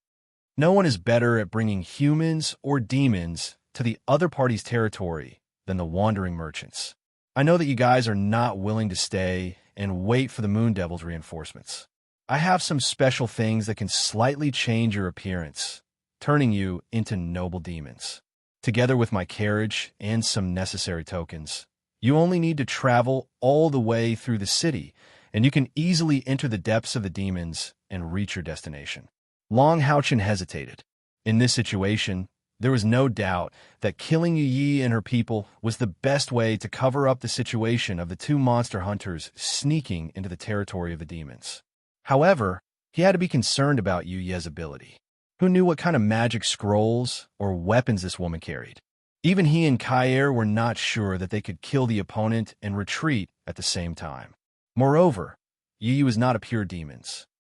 No one is better at bringing humans or demons to the other party's territory than the wandering merchants. I know that you guys are not willing to stay and wait for the Moon Devil's reinforcements. I have some special things that can slightly change your appearance, turning you into noble demons. Together with my carriage and some necessary tokens, You only need to travel all the way through the city, and you can easily enter the depths of the demons and reach your destination. Long Houchen hesitated. In this situation, there was no doubt that killing Yu Yi and her people was the best way to cover up the situation of the two monster hunters sneaking into the territory of the demons. However, he had to be concerned about Yu Ye's ability. Who knew what kind of magic scrolls or weapons this woman carried? Even he and Kair were not sure that they could kill the opponent and retreat at the same time. Moreover, Yu Yi was not a pure demon.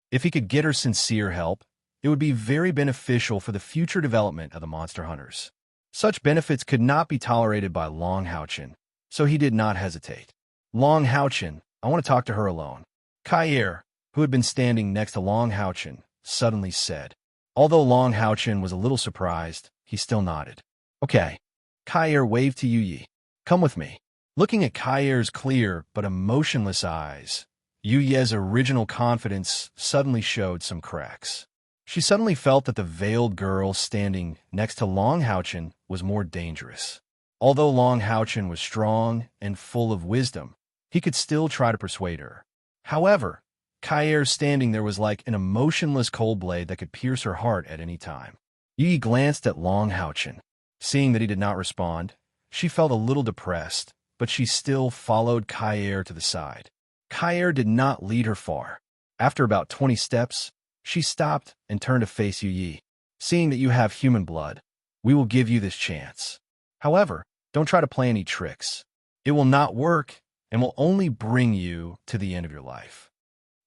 If he could get her sincere help, it would be very beneficial for the future development of the monster hunters. Such benefits could not be tolerated by Long Houchen, so he did not hesitate. Long Houchen, I want to talk to her alone. Kair, who had been standing next to Long Houchen, suddenly said. Although Long Houchen was a little surprised, he still nodded. Okay. Kair waved to Yu Yi. Come with me. Looking at Kair's clear but emotionless eyes, Yu Ye's original confidence suddenly showed some cracks. She suddenly felt that the veiled girl standing next to Long Houchen was more dangerous. Although Long Houchen was strong and full of wisdom, he could still try to persuade her. However, Kair standing there was like an emotionless cold blade that could pierce her heart at any time. Yu Yi glanced at Long Houchen. Seeing that he did not respond, she felt a little depressed, but she still followed Kair to the side. Kair did not lead her far. After about 20 steps, she stopped and turned to face Yu Yi. Seeing that you have human blood, we will give you this chance. However, don't try to play any tricks. It will not work and will only bring you to the end of your life.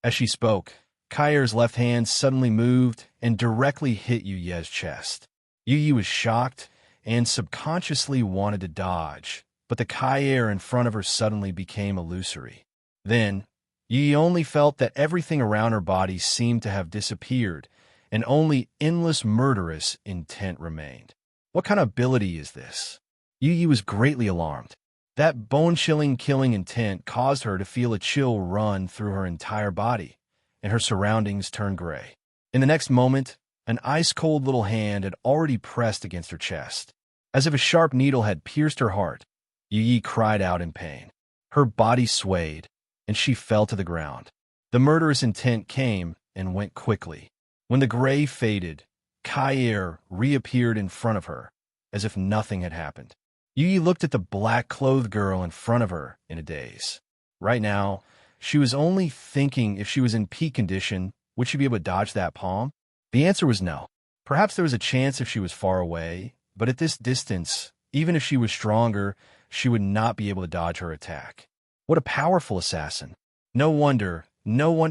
As she spoke, Kair's left hand suddenly moved and directly hit Yu Ye's chest. Yu Yi was shocked and subconsciously wanted to dodge, but the Kair in front of her suddenly became illusory. Then, Yu Yi only felt that everything around her body seemed to have disappeared, and only endless murderous intent remained. What kind of ability is this? Yu Yi was greatly alarmed. That bone-chilling killing intent caused her to feel a chill run through her entire body, and her surroundings turned gray. In the next moment, an ice-cold little hand had already pressed against her chest. As if a sharp needle had pierced her heart, Yu Yi cried out in pain. Her body swayed, and she fell to the ground. The murderous intent came and went quickly. When the gray faded, Kair reappeared in front of her, as if nothing had happened. Yu Yi looked at the black-clothed girl in front of her in a daze. Right now, she was only thinking if she was in peak condition, would she be able to dodge that palm? The answer was no. Perhaps there was a chance if she was far away, but at this distance, even if she was stronger, she would not be able to dodge her attack. What a powerful assassin. No wonder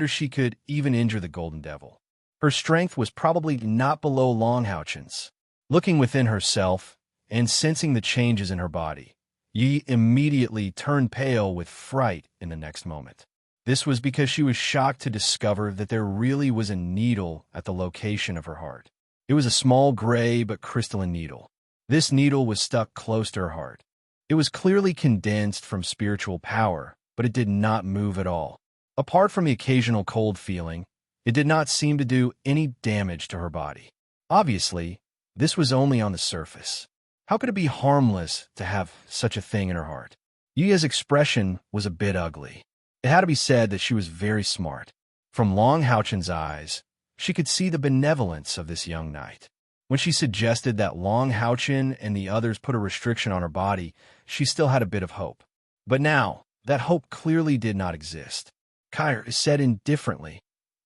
she could even injure the Golden Devil. Her strength was probably not below Long Houchen's. Looking within herself and sensing the changes in her body, Yi immediately turned pale with fright in the next moment. This was because she was shocked to discover that there really was a needle at the location of her heart. It was a small gray but crystalline needle. This needle was stuck close to her heart. It was clearly condensed from spiritual power, but it did not move at all. Apart from the occasional cold feeling, it did not seem to do any damage to her body. Obviously, this was only on the surface. How could it be harmless to have such a thing in her heart? Yuya's expression was a bit ugly. It had to be said that she was very smart. From Long Houchen's eyes, she could see the benevolence of this young knight. When she suggested that Long Houchen and the others put a restriction on her body, she still had a bit of hope. But now, that hope clearly did not exist. Kair said indifferently,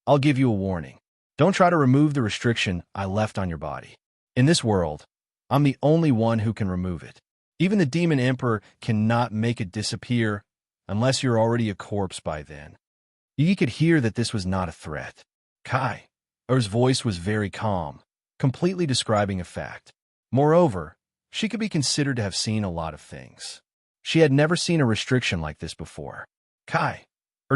I'll give you a warning. Don't try to remove the restriction I left on your body. In this world, I'm the only one who can remove it. Even the Demon Emperor cannot make it disappear unless you're already a corpse by then. Yi could hear that this was not a threat. Kair's voice was very calm, completely describing a fact. Moreover, she could be considered to have seen a lot of things. She had never seen a restriction like this before. Kair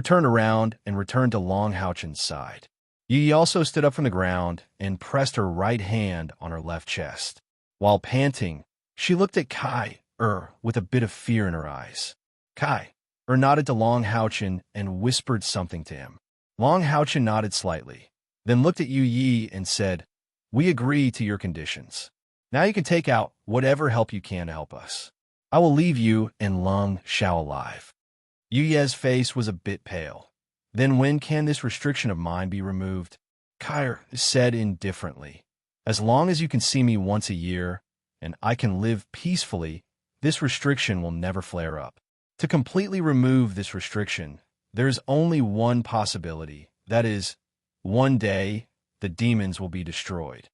turned around and returned to Long Houchen's side. Yi also stood up from the ground and pressed her right hand on her left chest. While panting, she looked at Kair with a bit of fear in her eyes. Kair nodded to Long Houchen and whispered something to him. Long Houchen nodded slightly, then looked at Yu Yi and said, We agree to your conditions. Now you can take out whatever help you can to help us. I will leave you and Lung Shao alive. Yu Ye's face was a bit pale. Then when can this restriction of mine be removed? Kair said indifferently. As long as you can see me once a year, and I can live peacefully, this restriction will never flare up. To completely remove this restriction, there is only one possibility. That is, one day, the demons will be destroyed.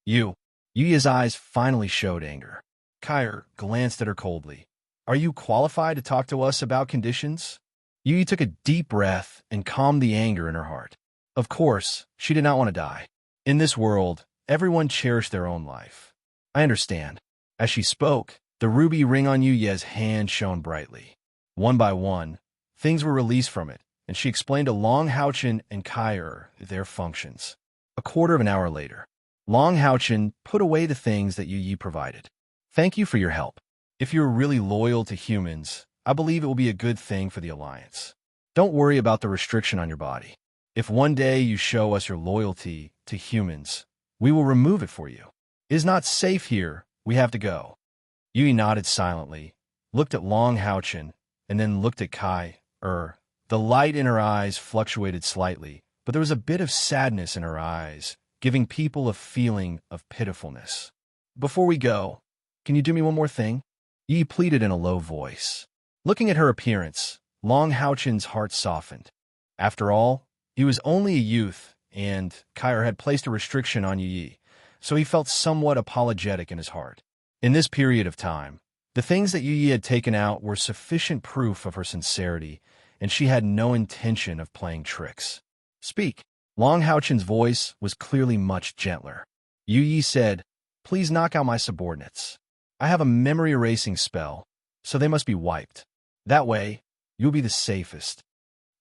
Yu Ye's eyes finally showed anger. Kair glanced at her coldly. Are you qualified to talk to us about conditions? Yu took a deep breath and calmed the anger in her heart. Of course, she did not want to die. In this world, everyone cherished their own life. I understand. As she spoke, the ruby ring on Yu Ye's hand shone brightly. One by one, things were released from it, and she explained to Long Haochen and Kair their functions. A quarter of an hour later, Long Haochen put away the things that Yu provided. Thank you for your help. If you're really loyal to humans, I believe it will be a good thing for the Alliance. Don't worry about the restriction on your body. If one day you show us your loyalty to humans, we will remove it for you. It is not safe here. We have to go. Yu nodded silently, looked at Long Haochen, and then looked at Kai. The light in her eyes fluctuated slightly, but there was a bit of sadness in her eyes, giving people a feeling of pitifulness. Before we go, can you do me one more thing? Yi pleaded in a low voice. Looking at her appearance, Long Haochen's heart softened. After all, he was only a youth, and Kair had placed a restriction on Yi, so he felt somewhat apologetic in his heart. In this period of time, the things that Yi had taken out were sufficient proof of her sincerity, and she had no intention of playing tricks. Speak. Long Haochen's voice was clearly much gentler. Yi said, Please knock out my subordinates. I have a memory erasing spell, so they must be wiped. That way, you'll be the safest.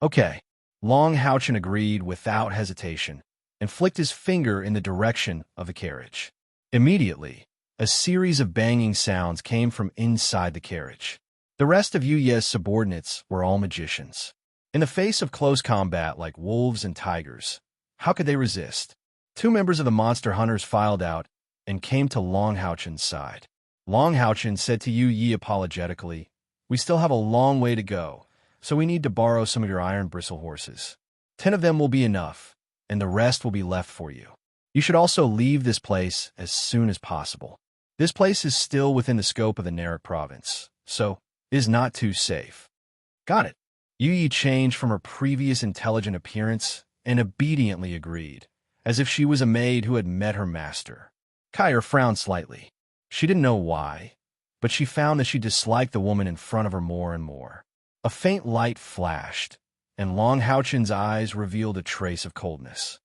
Okay. Long Haochen agreed without hesitation and flicked his finger in the direction of the carriage. Immediately, a series of banging sounds came from inside the carriage. The rest of Yu Ye's subordinates were all magicians. In the face of close combat like wolves and tigers, how could they resist? Two members of the monster hunters filed out and came to Long Haochen's side. Long Haochen said to Yu Yi apologetically, We still have a long way to go, so we need to borrow some of your iron bristle horses. 10 of them will be enough, and the rest will be left for you. You should also leave this place as soon as possible. This place is still within the scope of the Narak province, so it is not too safe. Got it. Yu Yi changed from her previous intelligent appearance and obediently agreed, as if she was a maid who had met her master. Kair frowned slightly. She didn't know why, but she found that she disliked the woman in front of her more and more. A faint light flashed, and Long Haochen's eyes revealed a trace of coldness.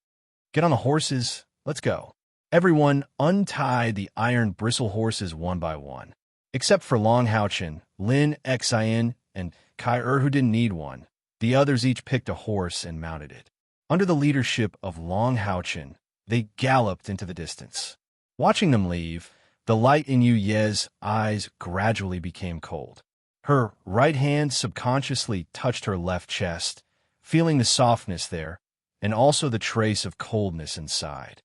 Get on the horses, let's go. Everyone untied the iron bristle horses one by one. Except for Long Haochen, Lin Xian, and Kair who didn't need one. The others each picked a horse and mounted it. Under the leadership of Long Haochen, they galloped into the distance. Watching them leave, the light in Yu Ye's eyes gradually became cold. Her right hand subconsciously touched her left chest, feeling the softness there, and also the trace of coldness inside.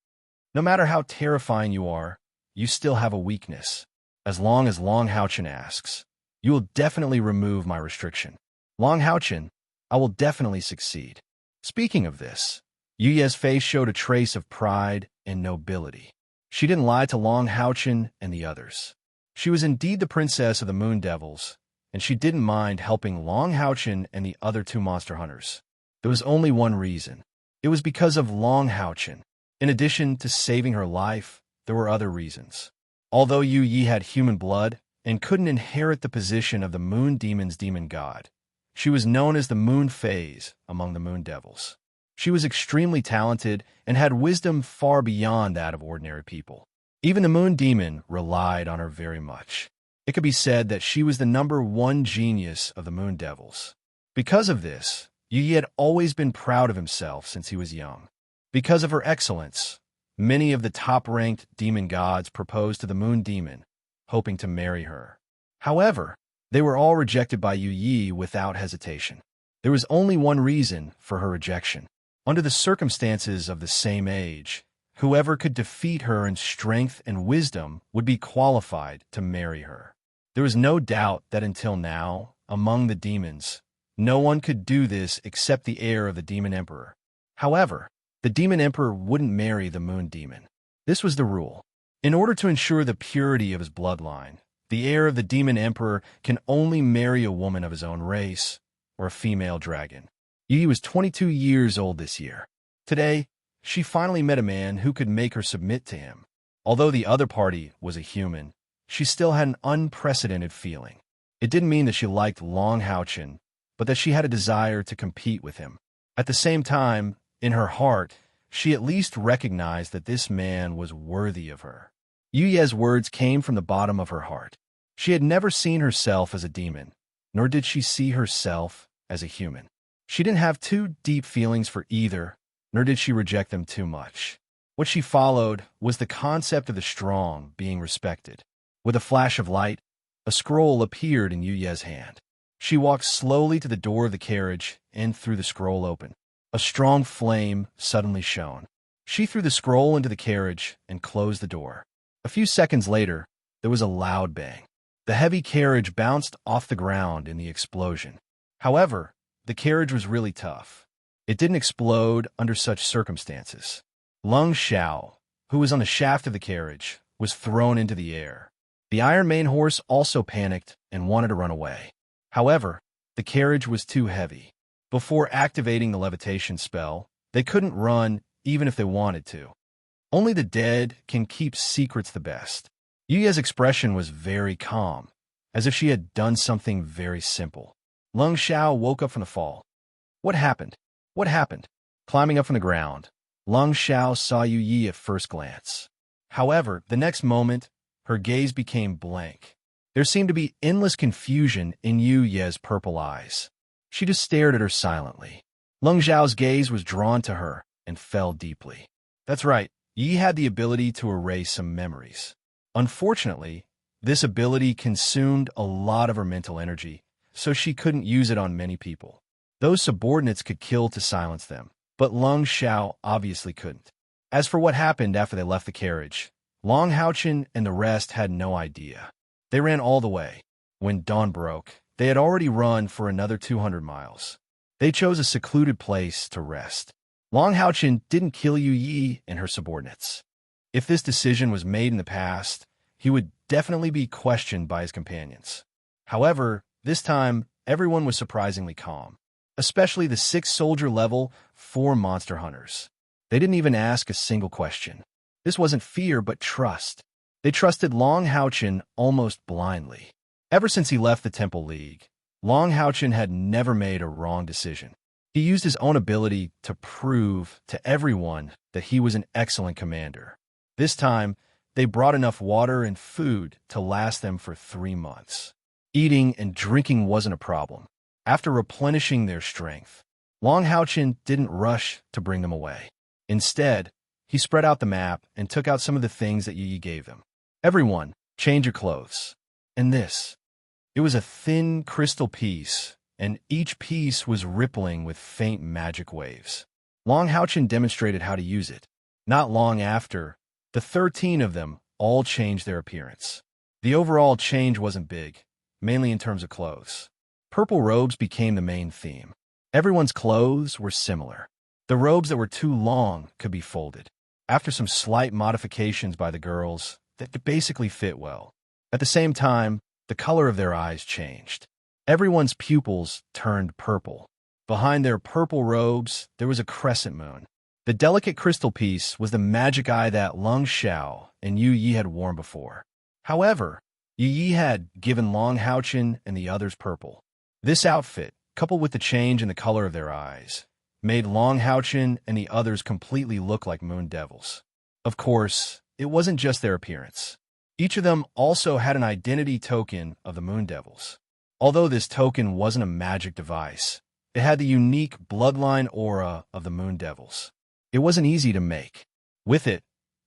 No matter how terrifying you are, you still have a weakness. As long as Long Haochen asks, you will definitely remove my restriction. Long Haochen, I will definitely succeed. Speaking of this, Yu Ye's face showed a trace of pride and nobility. She didn't lie to Long Haochen and the others. She was indeed the princess of the Moon Devils, and she didn't mind helping Long Haochen and the other two monster hunters. There was only one reason. It was because of Long Haochen. In addition to saving her life, there were other reasons. Although Yu Yi had human blood and couldn't inherit the position of the Moon Demon's demon god, she was known as the Moon Phase among the Moon Devils. She was extremely talented and had wisdom far beyond that of ordinary people. Even the Moon Demon relied on her very much. It could be said that she was the #1 genius of the Moon Devils. Because of this, Yu Yi had always been proud of himself since he was young. Because of her excellence, many of the top-ranked demon gods proposed to the Moon Demon, hoping to marry her. However, they were all rejected by Yu Yi without hesitation. There was only one reason for her rejection. Under the circumstances of the same age, whoever could defeat her in strength and wisdom would be qualified to marry her. There was no doubt that until now, among the demons, no one could do this except the heir of the demon emperor. However, the demon emperor wouldn't marry the moon demon. This was the rule. In order to ensure the purity of his bloodline, the heir of the demon emperor can only marry a woman of his own race, or a female dragon. Yi was 22 years old this year. Today, she finally met a man who could make her submit to him. Although the other party was a human, she still had an unprecedented feeling. It didn't mean that she liked Long Haochen, but that she had a desire to compete with him. At the same time, in her heart, she at least recognized that this man was worthy of her. Yu Ye's words came from the bottom of her heart. She had never seen herself as a demon, nor did she see herself as a human. She didn't have too deep feelings for either, nor did she reject them too much. What she followed was the concept of the strong being respected. With a flash of light, a scroll appeared in Yu Ye's hand. She walked slowly to the door of the carriage and threw the scroll open. A strong flame suddenly shone. She threw the scroll into the carriage and closed the door. A few seconds later, there was a loud bang. The heavy carriage bounced off the ground in the explosion. However, the carriage was really tough. It didn't explode under such circumstances. Lung Xiao, who was on the shaft of the carriage, was thrown into the air. The Iron Mane horse also panicked and wanted to run away. However, the carriage was too heavy. Before activating the levitation spell, they couldn't run even if they wanted to. Only the dead can keep secrets the best. Yu Ye's expression was very calm, as if she had done something very simple. Lung Xiao woke up from the fall. What happened? What happened? Climbing up from the ground, Lung Xiao saw Yu Yi at first glance. However, the next moment, her gaze became blank. There seemed to be endless confusion in Yu Ye's purple eyes. She just stared at her silently. Lung Xiao's gaze was drawn to her and fell deeply. That's right, Yi had the ability to erase some memories. Unfortunately, this ability consumed a lot of her mental energy, so she couldn't use it on many people. Those subordinates could kill to silence them, but Lung Xiao obviously couldn't. As for what happened after they left the carriage, Long Haochen and the rest had no idea. They ran all the way. When dawn broke, they had already run for another 200 miles. They chose a secluded place to rest. Long Haochen didn't kill Yu Yi and her subordinates. If this decision was made in the past, he would definitely be questioned by his companions. However, this time, everyone was surprisingly calm, especially the 6 soldier level 4 monster hunters. They didn't even ask a single question. This wasn't fear, but trust. They trusted Long Haochen almost blindly. Ever since he left the Temple League, Long Haochen had never made a wrong decision. He used his own ability to prove to everyone that he was an excellent commander. This time, they brought enough water and food to last them for 3 months. Eating and drinking wasn't a problem. After replenishing their strength, Long Haochen didn't rush to bring them away. Instead, he spread out the map and took out some of the things that Yu Yi gave them. Everyone, change your clothes. And this. It was a thin crystal piece, and each piece was rippling with faint magic waves. Long Haochen demonstrated how to use it. Not long after, the 13 of them all changed their appearance. The overall change wasn't big, mainly in terms of clothes. Purple robes became the main theme. Everyone's clothes were similar. The robes that were too long could be folded. After some slight modifications by the girls, that could basically fit well. At the same time, the color of their eyes changed. Everyone's pupils turned purple. Behind their purple robes, there was a crescent moon. The delicate crystal piece was the magic eye that Lung Xiao and Yu Yi had worn before. However, Yu Yi had given Long Haochen and the others purple. This outfit, coupled with the change in the color of their eyes, made Long Haochen and the others completely look like moon devils. Of course, it wasn't just their appearance. Each of them also had an identity token of the moon devils. Although this token wasn't a magic device, it had the unique bloodline aura of the moon devils. It wasn't easy to make. With it,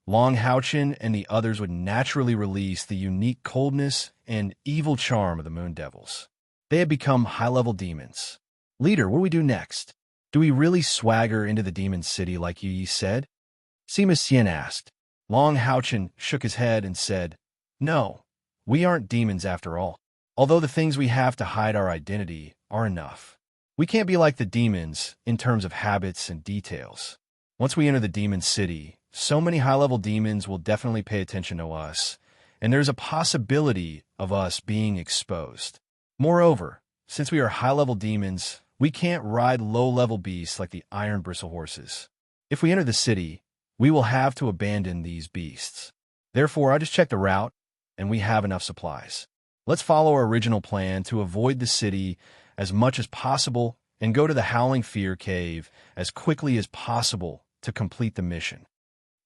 Long Haochen and the others would naturally release the unique coldness and evil charm of the moon devils. They had become high-level demons. Leader, what do we do next? Do we really swagger into the demon city like Yu Yi said? Sima Xian asked. Long Haochen shook his head and said, No, we aren't demons after all. Although the things we have to hide our identity are enough. We can't be like the demons in terms of habits and details. Once we enter the demon city, so many high-level demons will definitely pay attention to us, and there's a possibility of us being exposed. Moreover, since we are high-level demons, we can't ride low-level beasts like the iron bristle horses. If we enter the city, we will have to abandon these beasts. Therefore, I just checked the route, and we have enough supplies. Let's follow our original plan to avoid the city as much as possible and go to the Howling Fear Cave as quickly as possible to complete the mission.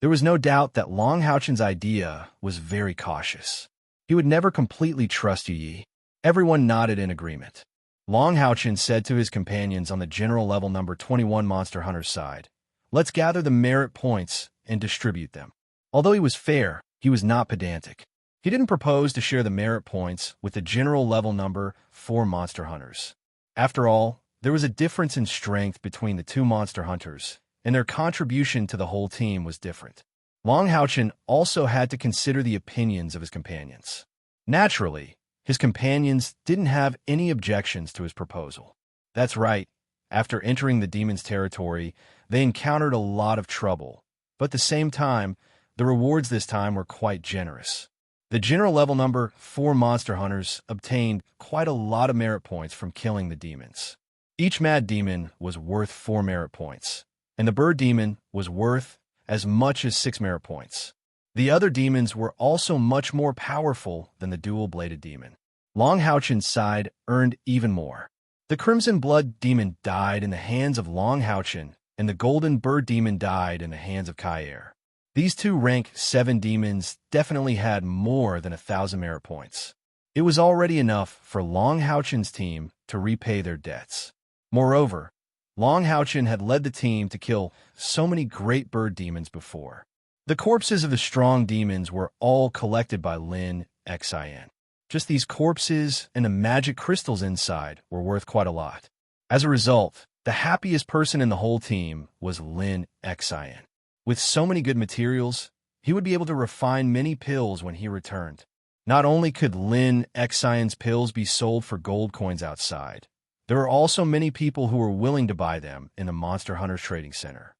There was no doubt that Long Houchen's idea was very cautious. He would never completely trust Yi. Everyone nodded in agreement. Long Houchen said to his companions on the general level number 21 Monster Hunter's side, "Let's gather the merit points and distribute them." Although he was fair, he was not pedantic. He didn't propose to share the merit points with the general level number 4 Monster Hunters. After all, there was a difference in strength between the two Monster Hunters, and their contribution to the whole team was different. Long Houchen also had to consider the opinions of his companions. Naturally, his companions didn't have any objections to his proposal. That's right, after entering the demon's territory, they encountered a lot of trouble, but at the same time, the rewards this time were quite generous. The general level number 4 Monster Hunters obtained quite a lot of merit points from killing the demons. Each mad demon was worth 4 merit points, and the bird demon was worth as much as 6 merit points. The other demons were also much more powerful than the dual-bladed demon. Long Houchen's side earned even more. The Crimson Blood demon died in the hands of Long Houchen, and the Golden Bird demon died in the hands of Kair. These two rank 7 demons definitely had more than 1,000 merit points. It was already enough for Long Houchen's team to repay their debts. Moreover, Long Houchen had led the team to kill so many great bird demons before. The corpses of the strong demons were all collected by Lin Xin. Just these corpses and the magic crystals inside were worth quite a lot. As a result, the happiest person in the whole team was Lin Xin. With so many good materials, he would be able to refine many pills when he returned. Not only could Lin Xion's pills be sold for gold coins outside, there were also many people who were willing to buy them in the Monster Hunter's Trading Center.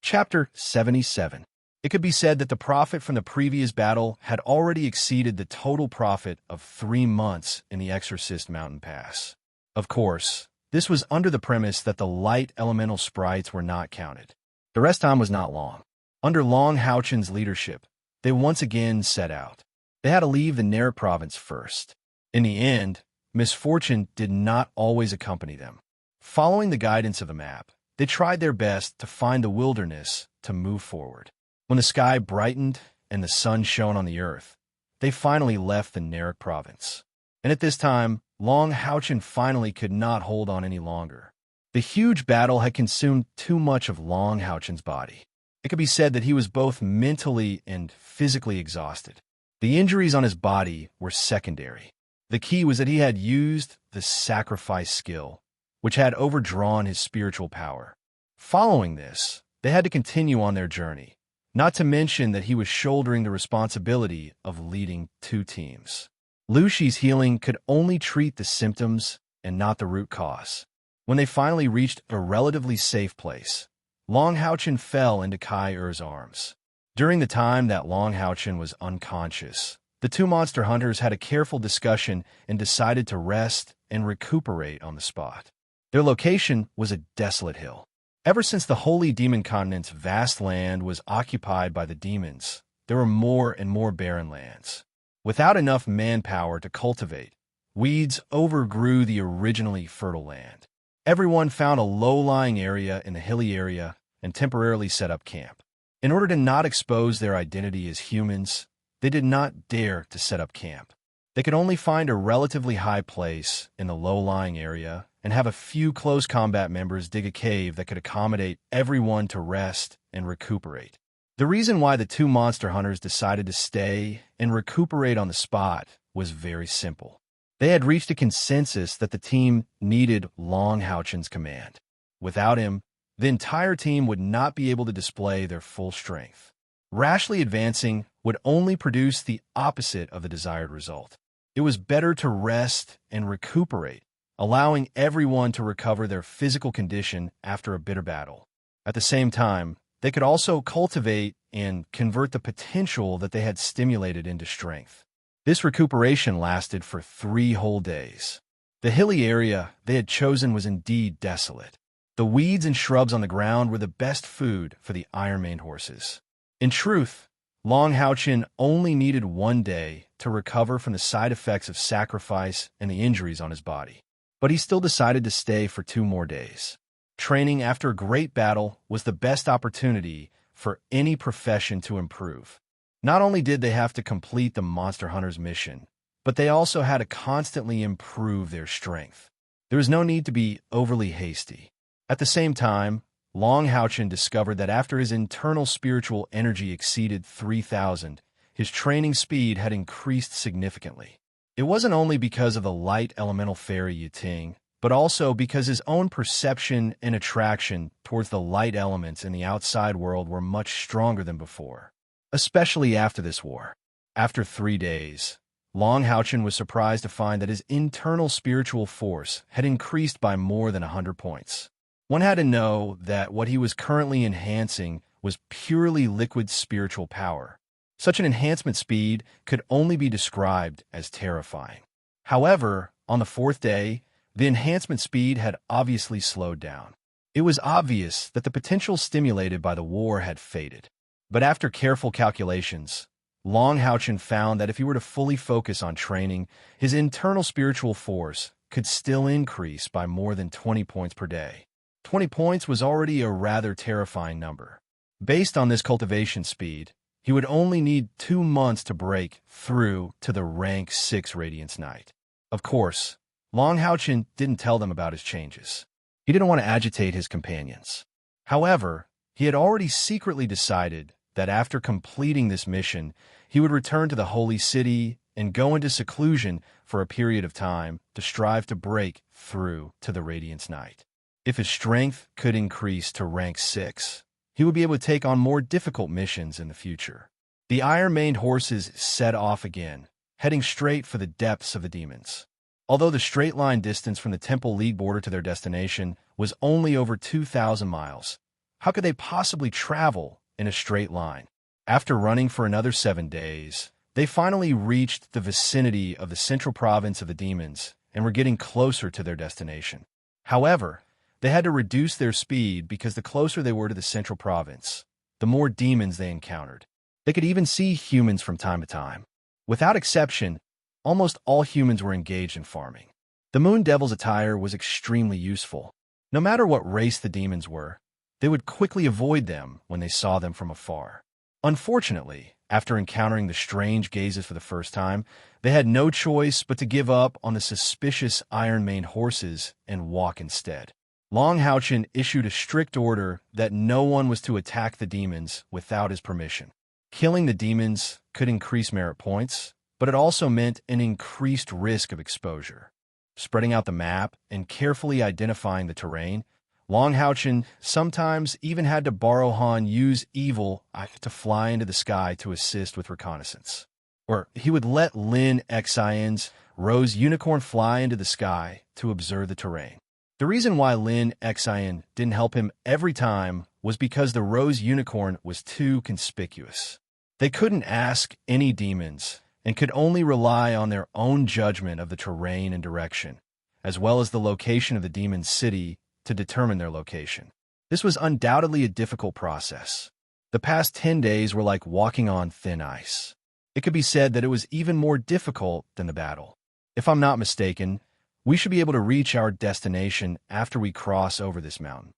Chapter 77. It could be said that the profit from the previous battle had already exceeded the total profit of 3 months in the Exorcist Mountain Pass. Of course, this was under the premise that the light elemental sprites were not counted. The rest time was not long. Under Long Houchen's leadership, they once again set out. They had to leave the Neric province first. In the end, misfortune did not always accompany them. Following the guidance of the map, they tried their best to find the wilderness to move forward. When the sky brightened and the sun shone on the earth, they finally left the Neric province. And at this time, Long Houchen finally could not hold on any longer. The huge battle had consumed too much of Long Houchen's body. It could be said that he was both mentally and physically exhausted. The injuries on his body were secondary. The key was that he had used the sacrifice skill, which had overdrawn his spiritual power. Following this, they had to continue on their journey, not to mention that he was shouldering the responsibility of leading 2 teams. Lucy's healing could only treat the symptoms and not the root cause. When they finally reached a relatively safe place, Long Houchen fell into Kai-Er's arms. During the time that Long Houchen was unconscious, the 2 monster hunters had a careful discussion and decided to rest and recuperate on the spot. Their location was a desolate hill. Ever since the Holy Demon Continent's vast land was occupied by the demons, there were more and more barren lands. Without enough manpower to cultivate, weeds overgrew the originally fertile land. Everyone found a low-lying area in the hilly area and temporarily set up camp. In order to not expose their identity as humans, they did not dare to set up camp. They could only find a relatively high place in the low-lying area and have a few close combat members dig a cave that could accommodate everyone to rest and recuperate. The reason why the 2 monster hunters decided to stay and recuperate on the spot was very simple. They had reached a consensus that the team needed Long Houchen's command. Without him, the entire team would not be able to display their full strength. Rashly advancing would only produce the opposite of the desired result. It was better to rest and recuperate, allowing everyone to recover their physical condition after a bitter battle. At the same time, they could also cultivate and convert the potential that they had stimulated into strength. This recuperation lasted for 3 whole days. The hilly area they had chosen was indeed desolate. The weeds and shrubs on the ground were the best food for the iron-maned horses. In truth, Long Hao-Chin only needed 1 day to recover from the side effects of sacrifice and the injuries on his body. But he still decided to stay for 2 more days. Training after a great battle was the best opportunity for any profession to improve. Not only did they have to complete the Monster Hunter's mission, but they also had to constantly improve their strength. There was no need to be overly hasty. At the same time, Long Hao-Chin discovered that after his internal spiritual energy exceeded 3,000, his training speed had increased significantly. It wasn't only because of the light elemental fairy Yiting, but also because his own perception and attraction towards the light elements in the outside world were much stronger than before, especially after this war. After 3 days, Long Hao-Chin was surprised to find that his internal spiritual force had increased by more than 100 points. One had to know that what he was currently enhancing was purely liquid spiritual power. Such an enhancement speed could only be described as terrifying. However, on the 4th day, the enhancement speed had obviously slowed down. It was obvious that the potential stimulated by the war had faded. But after careful calculations, Long Hao-Chin found that if he were to fully focus on training, his internal spiritual force could still increase by more than 20 points per day. 20 points was already a rather terrifying number. Based on this cultivation speed, he would only need 2 months to break through to the rank 6 Radiance Knight. Of course, Long Hao-Chin didn't tell them about his changes. He didn't want to agitate his companions. However, he had already secretly decided that after completing this mission, he would return to the Holy City and go into seclusion for a period of time to strive to break through to the Radiance Knight. If his strength could increase to rank 6, he would be able to take on more difficult missions in the future. The iron-maned horses set off again, heading straight for the depths of the demons. Although the straight-line distance from the Temple League border to their destination was only over 2,000 miles, how could they possibly travel in a straight line? After running for another 7 days, they finally reached the vicinity of the central province of the demons and were getting closer to their destination. However, they had to reduce their speed because the closer they were to the central province, the more demons they encountered. They could even see humans from time to time. Without exception, almost all humans were engaged in farming. The Moon Devil's attire was extremely useful. No matter what race the demons were, they would quickly avoid them when they saw them from afar. Unfortunately, after encountering the strange gazes for the first time, they had no choice but to give up on the suspicious iron-maned horses and walk instead. Long Hao-Chin issued a strict order that no one was to attack the demons without his permission. Killing the demons could increase merit points, but it also meant an increased risk of exposure. Spreading out the map and carefully identifying the terrain, Long Hao-Chin sometimes even had to borrow Han Yu's evil eye to fly into the sky to assist with reconnaissance. Or he would let Lin Xian's Rose Unicorn fly into the sky to observe the terrain. The reason why Lin Xian didn't help him every time was because the Rose Unicorn was too conspicuous. They couldn't ask any demons and could only rely on their own judgment of the terrain and direction, as well as the location of the demon's city to determine their location. This was undoubtedly a difficult process. The past 10 days were like walking on thin ice. It could be said that it was even more difficult than the battle. If I'm not mistaken, we should be able to reach our destination after we cross over this mountain.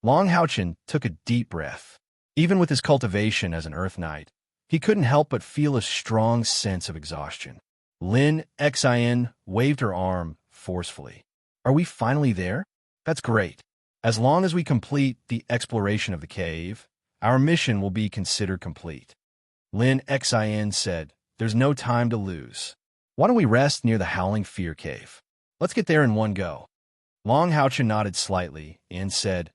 Long Hao-Chin took a deep breath. Even with his cultivation as an Earth Knight, he couldn't help but feel a strong sense of exhaustion. Lin Xian waved her arm forcefully. Are we finally there? That's great. As long as we complete the exploration of the cave, our mission will be considered complete. Lin Xian said, there's no time to lose. Why don't we rest near the Howling Fear Cave? Let's get there in one go. Long Hao-Chin nodded slightly and said,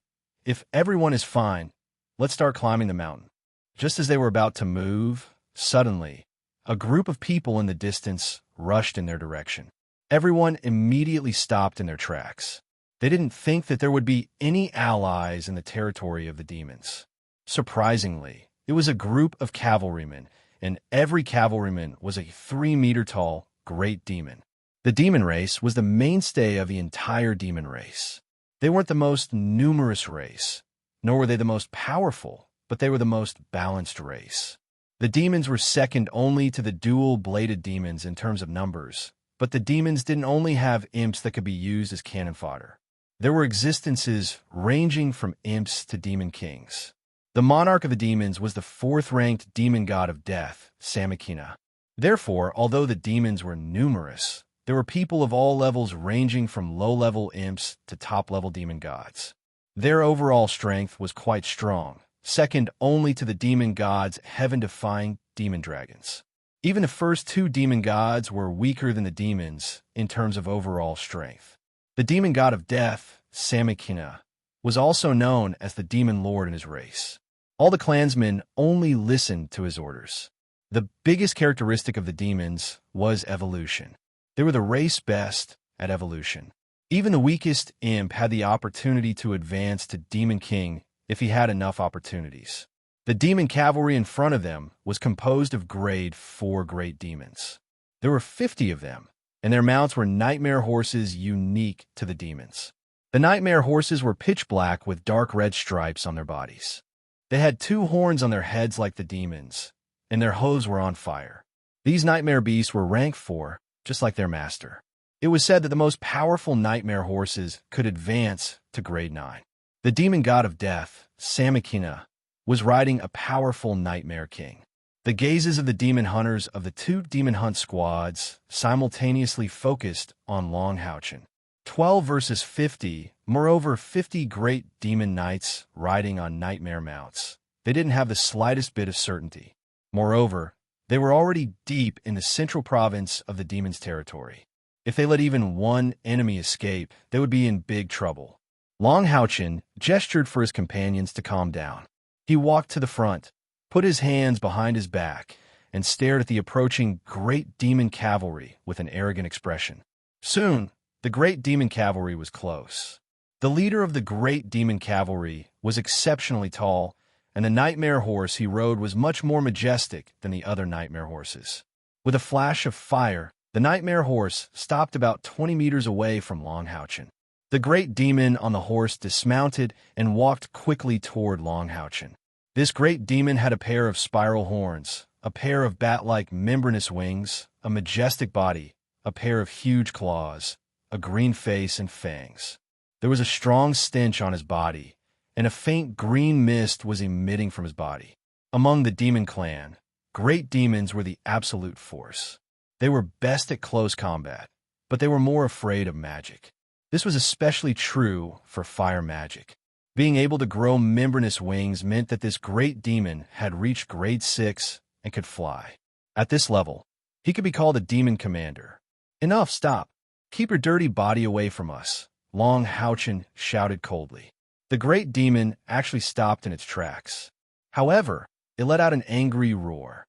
if everyone is fine, let's start climbing the mountain. Just as they were about to move, suddenly, a group of people in the distance rushed in their direction. Everyone immediately stopped in their tracks. They didn't think that there would be any allies in the territory of the demons. Surprisingly, it was a group of cavalrymen, and every cavalryman was a 3-meter-tall great demon. The demon race was the mainstay of the entire demon race. They weren't the most numerous race, nor were they the most powerful, but they were the most balanced race. The demons were second only to the dual-bladed demons in terms of numbers, but the demons didn't only have imps that could be used as cannon fodder. There were existences ranging from imps to demon kings. The monarch of the demons was the 4th-ranked demon god of death, Samikina. Therefore, although the demons were numerous, there were people of all levels ranging from low-level imps to top-level demon gods. Their overall strength was quite strong, second only to the demon gods' heaven-defying demon dragons. Even the first 2 demon gods were weaker than the demons in terms of overall strength. The demon god of death, Samikina, was also known as the demon lord in his race. All the clansmen only listened to his orders. The biggest characteristic of the demons was evolution. They were the race best at evolution. Even the weakest imp had the opportunity to advance to Demon King if he had enough opportunities. The demon cavalry in front of them was composed of grade 4 great demons. There were 50 of them, and their mounts were nightmare horses unique to the demons. The nightmare horses were pitch black with dark red stripes on their bodies. They had 2 horns on their heads like the demons, and their hooves were on fire. These nightmare beasts were rank 4, just like their master. It was said that the most powerful nightmare horses could advance to grade 9. The demon god of death, Samikina, was riding a powerful nightmare king. The gazes of the demon hunters of the 2 demon hunt squads simultaneously focused on Long Houchin. 12 versus 50, moreover 50 great demon knights riding on nightmare mounts. They didn't have the slightest bit of certainty. Moreover, they were already deep in the central province of the demon's territory. If they let even one enemy escape, they would be in big trouble. Long Houchin gestured for his companions to calm down. He walked to the front, put his hands behind his back, and stared at the approaching great demon cavalry with an arrogant expression. Soon, the great demon cavalry was close. The leader of the great demon cavalry was exceptionally tall, and the nightmare horse he rode was much more majestic than the other nightmare horses. With a flash of fire, the nightmare horse stopped about 20 meters away from Long Houchin. The great demon on the horse dismounted and walked quickly toward Long Houchin. This great demon had a pair of spiral horns, a pair of bat-like membranous wings, a majestic body, a pair of huge claws, a green face and fangs. There was a strong stench on his body, and a faint green mist was emitting from his body. Among the demon clan, great demons were the absolute force. They were best at close combat, but they were more afraid of magic. This was especially true for fire magic. Being able to grow membranous wings meant that this great demon had reached grade 6 and could fly. At this level, he could be called a demon commander. Enough, stop. Keep your dirty body away from us, Long Houchin shouted coldly. The great demon actually stopped in its tracks. However, it let out an angry roar.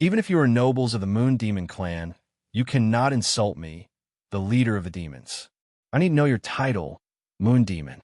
Even if you are nobles of the Moon Demon clan, you cannot insult me, the leader of the demons. I need to know your title, Moon Demon.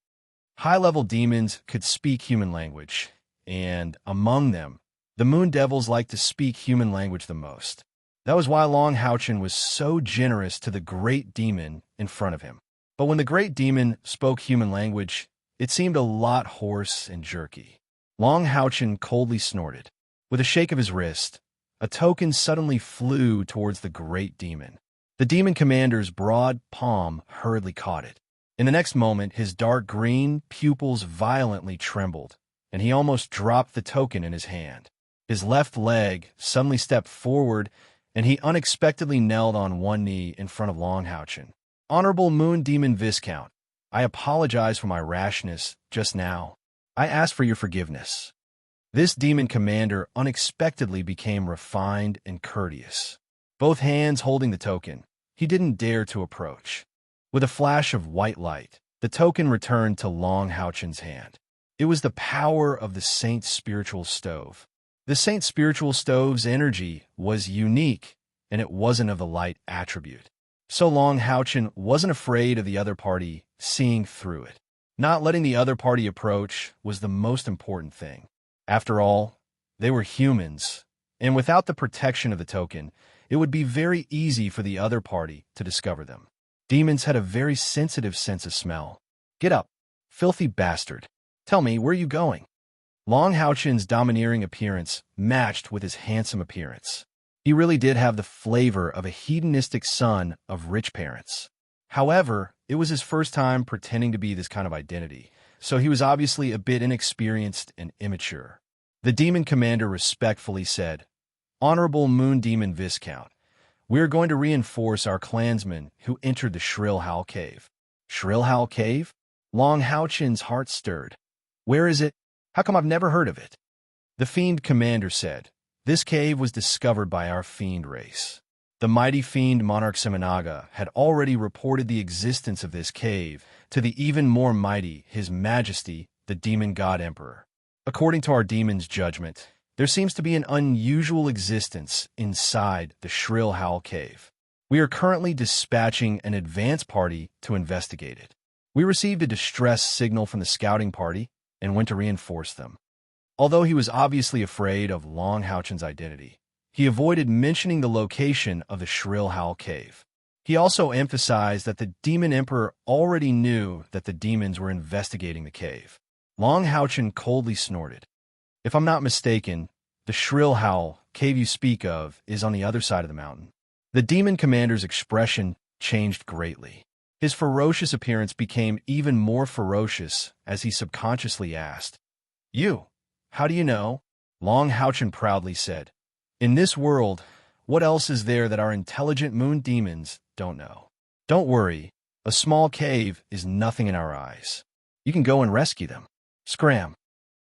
High-level demons could speak human language, and among them, the Moon Devils liked to speak human language the most. That was why Long Houchin was so generous to the great demon in front of him. But when the great demon spoke human language, it seemed a lot hoarse and jerky. Long Houchin coldly snorted. With a shake of his wrist, a token suddenly flew towards the great demon. The demon commander's broad palm hurriedly caught it. In the next moment, his dark green pupils violently trembled, and he almost dropped the token in his hand. His left leg suddenly stepped forward, and he unexpectedly knelt on one knee in front of Long Houchin. Honorable Moon Demon Viscount, I apologize for my rashness just now. I ask for your forgiveness. This demon commander unexpectedly became refined and courteous. Both hands holding the token, he didn't dare to approach. With a flash of white light, the token returned to Long Houchin's hand. It was the power of the saint's spiritual stove. The Saint Spiritual Stove's energy was unique, and it wasn't of the light attribute. So Long Houchen wasn't afraid of the other party seeing through it. Not letting the other party approach was the most important thing. After all, they were humans, and without the protection of the token, it would be very easy for the other party to discover them. Demons had a very sensitive sense of smell. "Get up, filthy bastard. Tell me, where are you going?" Long Houchen's domineering appearance matched with his handsome appearance. He really did have the flavor of a hedonistic son of rich parents. However, it was his first time pretending to be this kind of identity, so he was obviously a bit inexperienced and immature. The demon commander respectfully said, "Honorable Moon Demon Viscount, we are going to reinforce our clansmen who entered the Shrill Howl Cave." "Shrill Howl Cave?" Long Houchen's heart stirred. "Where is it? How come I've never heard of it?" The fiend commander said, "This cave was discovered by our fiend race. The mighty fiend Monarch Seminaga had already reported the existence of this cave to the even more mighty His Majesty, the Demon God Emperor. According to our demon's judgment, there seems to be an unusual existence inside the Shrill Howl Cave. We are currently dispatching an advance party to investigate it. We received a distress signal from the scouting party and went to reinforce them." Although he was obviously afraid of Long Houchen's identity, he avoided mentioning the location of the Shrill Howl Cave. He also emphasized that the Demon Emperor already knew that the demons were investigating the cave. Long Houchen coldly snorted. "If I'm not mistaken, the Shrill Howl Cave you speak of is on the other side of the mountain." The demon commander's expression changed greatly. His ferocious appearance became even more ferocious as he subconsciously asked, "You, how do you know?" Long Houchen proudly said, "In this world, what else is there that our intelligent moon demons don't know? Don't worry, a small cave is nothing in our eyes. You can go and rescue them. Scram."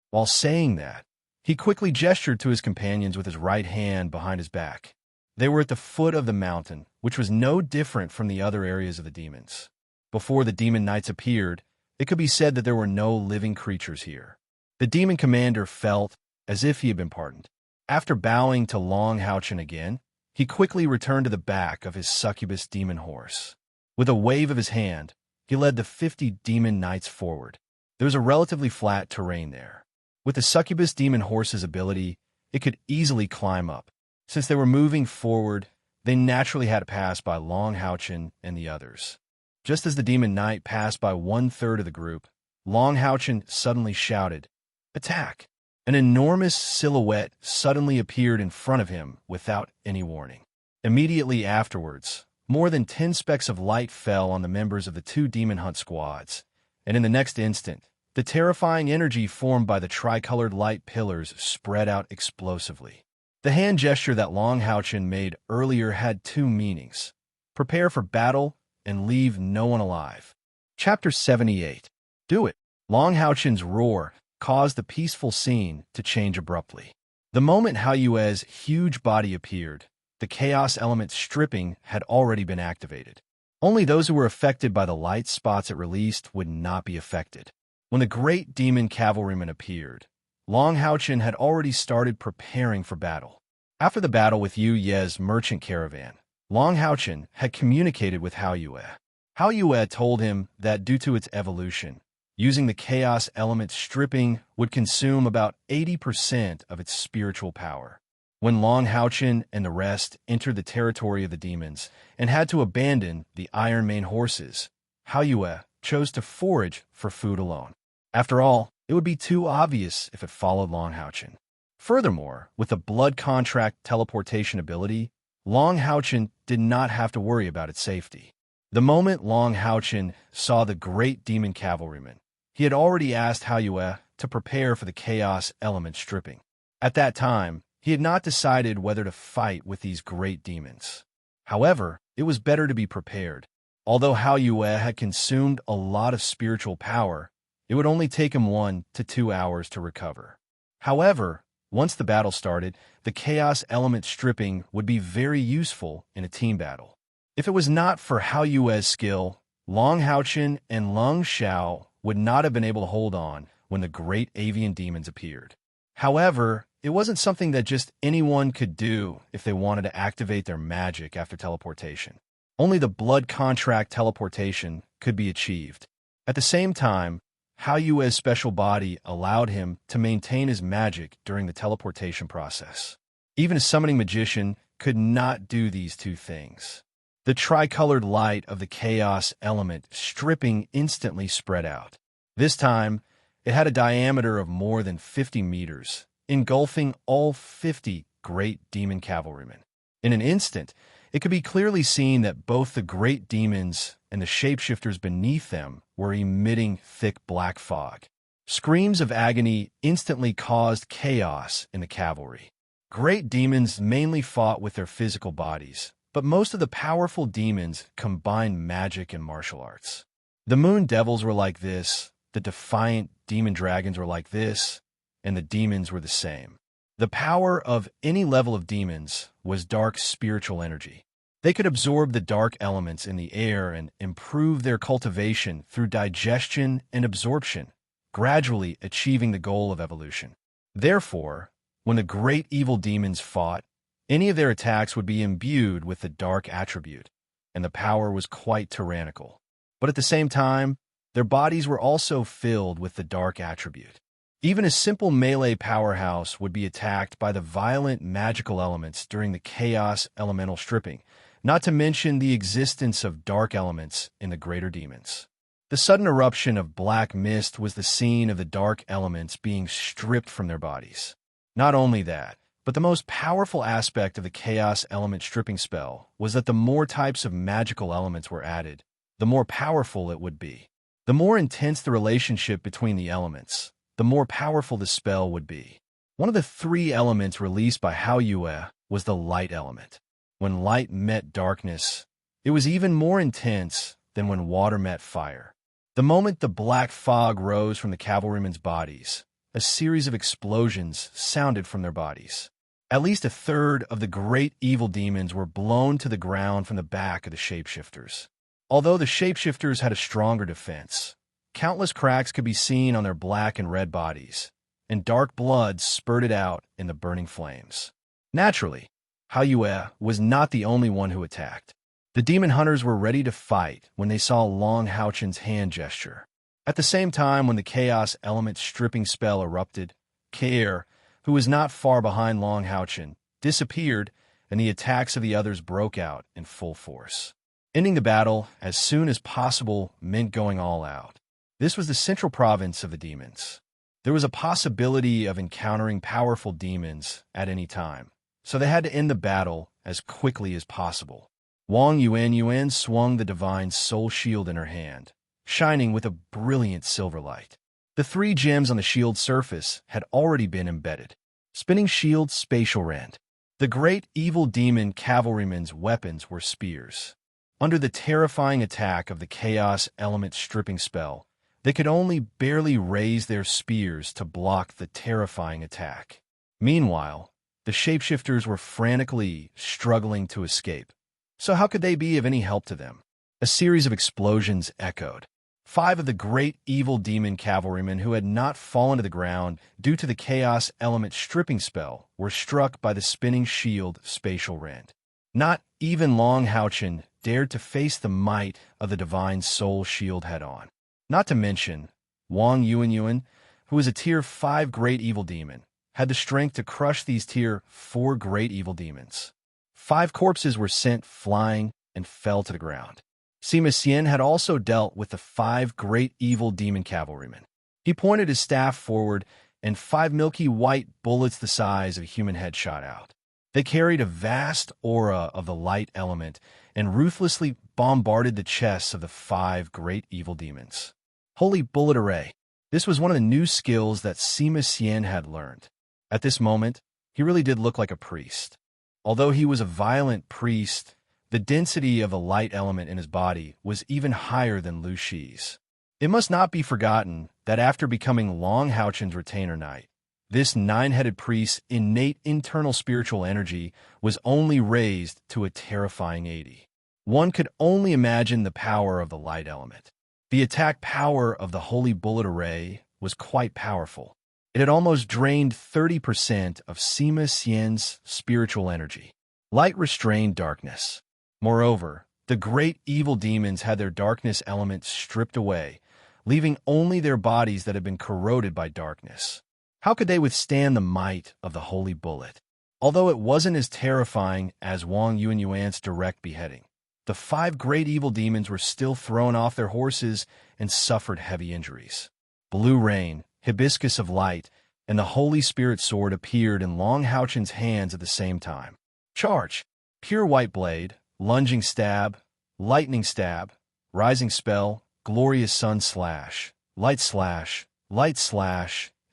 While saying that, he quickly gestured to his companions with his right hand behind his back. They were at the foot of the mountain, which was no different from the other areas of the demons. Before the demon knights appeared, it could be said that there were no living creatures here. The demon commander felt as if he had been pardoned. After bowing to Long Houchen again, he quickly returned to the back of his succubus demon horse. With a wave of his hand, he led the 50 demon knights forward. There was a relatively flat terrain there. With the succubus demon horse's ability, it could easily climb up. Since they were moving forward, they naturally had to pass by Long Houchen and the others. Just as the demon knight passed by 1/3 of the group, Long Houchen suddenly shouted, "Attack!" An enormous silhouette suddenly appeared in front of him without any warning. Immediately afterwards, more than 10 specks of light fell on the members of the 2 demon hunt squads, and in the next instant, the terrifying energy formed by the tricolored light pillars spread out explosively. The hand gesture that Long Houchen made earlier had 2 meanings: prepare for battle and leave no one alive. Chapter 78. Do it. Long Houchen's roar caused the peaceful scene to change abruptly. The moment Hao Yue's huge body appeared, the chaos element stripping had already been activated. Only those who were affected by the light spots it released would not be affected. When the great demon cavalryman appeared, Long Houchen had already started preparing for battle. After the battle with Yu Ye's merchant caravan, Long Houchen had communicated with Hao Yue. Hao Yue told him that due to its evolution, using the chaos element stripping would consume about 80% of its spiritual power. When Long Houchen and the rest entered the territory of the demons and had to abandon the Iron Mane horses, Hao Yue chose to forage for food alone. After all, it would be too obvious if it followed Long Houchen. Furthermore, with the blood contract teleportation ability, Long Houchen did not have to worry about its safety. The moment Long Houchen saw the great demon cavalryman, he had already asked Hao Yue to prepare for the chaos element stripping. At that time, he had not decided whether to fight with these great demons. However, it was better to be prepared. Although Hao Yue had consumed a lot of spiritual power, it would only take him 1 to 2 hours to recover. However, once the battle started, the chaos element stripping would be very useful in a team battle. If it was not for Hao Yue's skill, Long Houchen and Lung Xiao would not have been able to hold on when the great avian demons appeared. However, it wasn't something that just anyone could do if they wanted to activate their magic after teleportation. Only the blood contract teleportation could be achieved. At the same time, Hao Yue's special body allowed him to maintain his magic during the teleportation process. Even a summoning magician could not do these two things. The tricolored light of the chaos element stripping instantly spread out. This time, it had a diameter of more than 50 meters, engulfing all 50 great demon cavalrymen. In an instant, it could be clearly seen that both the great demons and the shapeshifters beneath them were emitting thick black fog. Screams of agony instantly caused chaos in the cavalry. Great demons mainly fought with their physical bodies, but most of the powerful demons combined magic and martial arts. The moon devils were like this, the defiant demon dragons were like this, and the demons were the same. The power of any level of demons was dark spiritual energy. They could absorb the dark elements in the air and improve their cultivation through digestion and absorption, gradually achieving the goal of evolution. Therefore, when the great evil demons fought, any of their attacks would be imbued with the dark attribute, and the power was quite tyrannical. But at the same time, their bodies were also filled with the dark attribute. Even a simple melee powerhouse would be attacked by the violent magical elements during the chaos elemental stripping, not to mention the existence of dark elements in the greater demons. The sudden eruption of black mist was the scene of the dark elements being stripped from their bodies. Not only that, but the most powerful aspect of the chaos element stripping spell was that the more types of magical elements were added, the more powerful it would be. The more intense the relationship between the elements, the more powerful the spell would be. One of the three elements released by Hao Yue was the light element. When light met darkness, it was even more intense than when water met fire. The moment the black fog rose from the cavalrymen's bodies, a series of explosions sounded from their bodies. At least a third of the great evil demons were blown to the ground from the back of the shapeshifters. Although the shapeshifters had a stronger defense, countless cracks could be seen on their black and red bodies, and dark blood spurted out in the burning flames. Naturally, Hao Yue was not the only one who attacked. The demon hunters were ready to fight when they saw Long Haochen's hand gesture. At the same time when the chaos element stripping spell erupted, Kair, who was not far behind Long Haochen, disappeared, and the attacks of the others broke out in full force. Ending the battle as soon as possible meant going all out. This was the central province of the demons. There was a possibility of encountering powerful demons at any time, so they had to end the battle as quickly as possible. Wang Yuan swung the divine soul shield in her hand, shining with a brilliant silver light. The three gems on the shield's surface had already been embedded. Spinning shield spatial rend. The great evil demon cavalrymen's weapons were spears. Under the terrifying attack of the chaos element stripping spell, they could only barely raise their spears to block the terrifying attack. Meanwhile, the shapeshifters were frantically struggling to escape. So how could they be of any help to them? A series of explosions echoed. 5 of the great evil demon cavalrymen who had not fallen to the ground due to the chaos element stripping spell were struck by the spinning shield spatial rend. Not even Long Haochen dared to face the might of the divine soul shield head-on. Not to mention, Wang Yuan, who was a Tier 5 great evil demon, had the strength to crush these Tier 4 great evil demons. 5 corpses were sent flying and fell to the ground. Sima Xian had also dealt with the 5 great evil demon cavalrymen. He pointed his staff forward, and 5 milky white bullets the size of a human head shot out. They carried a vast aura of the light element and ruthlessly bombarded the chests of the 5 great evil demons. Holy Bullet Array. This was one of the new skills that Sima Xian had learned. At this moment, he really did look like a priest. Although he was a violent priest, the density of the light element in his body was even higher than Lu Shi's. It must not be forgotten that after becoming Long Haochen's retainer knight, this 9-headed priest's innate internal spiritual energy was only raised to a terrifying 80. One could only imagine the power of the light element. The attack power of the Holy Bullet Array was quite powerful. It had almost drained 30% of Sima Xian's spiritual energy. Light restrained darkness. Moreover, the great evil demons had their darkness elements stripped away, leaving only their bodies that had been corroded by darkness. How could they withstand the might of the holy bullet? Although it wasn't as terrifying as Wang Yuanyuan's direct beheading, the 5 great evil demons were still thrown off their horses and suffered heavy injuries. Blue rain, hibiscus of light, and the Holy Spirit sword appeared in Long Haochen's hands at the same time. Charge! Pure white blade, lunging stab, lightning stab, rising spell, glorious sun slash, light slash,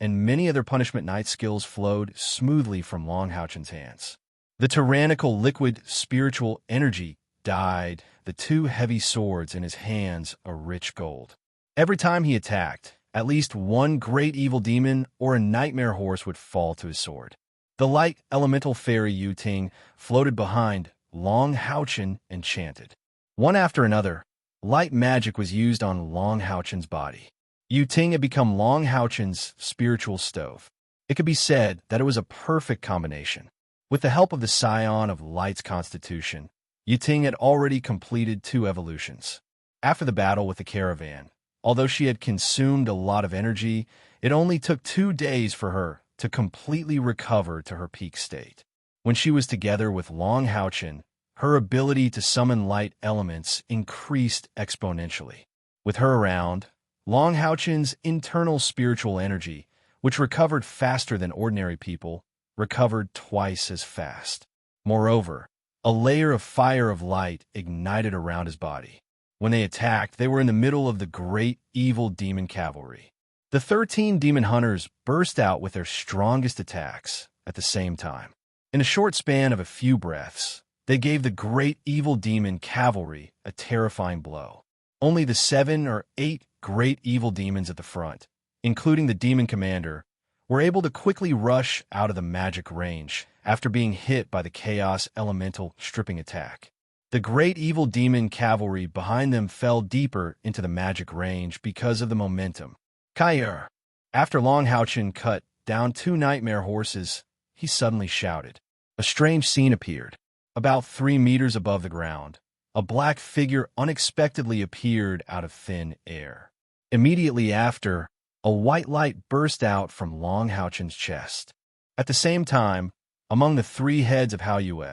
and many other punishment night skills flowed smoothly from Long Haochen's hands. The tyrannical liquid spiritual energy dyed the 2 heavy swords in his hands a rich gold. Every time he attacked, at least one great evil demon or a nightmare horse would fall to his sword. The light elemental fairy Yu Ting floated behind Long Haochen and chanted. One after another, light magic was used on Long Haochen's body. Yu Ting had become Long Haochen's spiritual stove. It could be said that it was a perfect combination. With the help of the scion of Light's constitution, Yu Ting had already completed 2 evolutions. After the battle with the caravan, although she had consumed a lot of energy, it only took 2 days for her to completely recover to her peak state. When she was together with Long Haochen, her ability to summon light elements increased exponentially. With her around, Long Haochen's internal spiritual energy, which recovered faster than ordinary people, recovered twice as fast. Moreover, a layer of fire of light ignited around his body. When they attacked, they were in the middle of the great evil demon cavalry. The 13 demon hunters burst out with their strongest attacks at the same time. In a short span of a few breaths, they gave the great evil demon cavalry a terrifying blow. Only the 7 or 8 great evil demons at the front, including the demon commander, were able to quickly rush out of the magic range after being hit by the chaos elemental stripping attack. The great evil demon cavalry behind them fell deeper into the magic range because of the momentum. Kair! After Long Haochen cut down 2 nightmare horses, he suddenly shouted. A strange scene appeared. About 3 meters above the ground, a black figure unexpectedly appeared out of thin air. Immediately after, a white light burst out from Long Haochen's chest. At the same time, among the 3 heads of Hao Yue,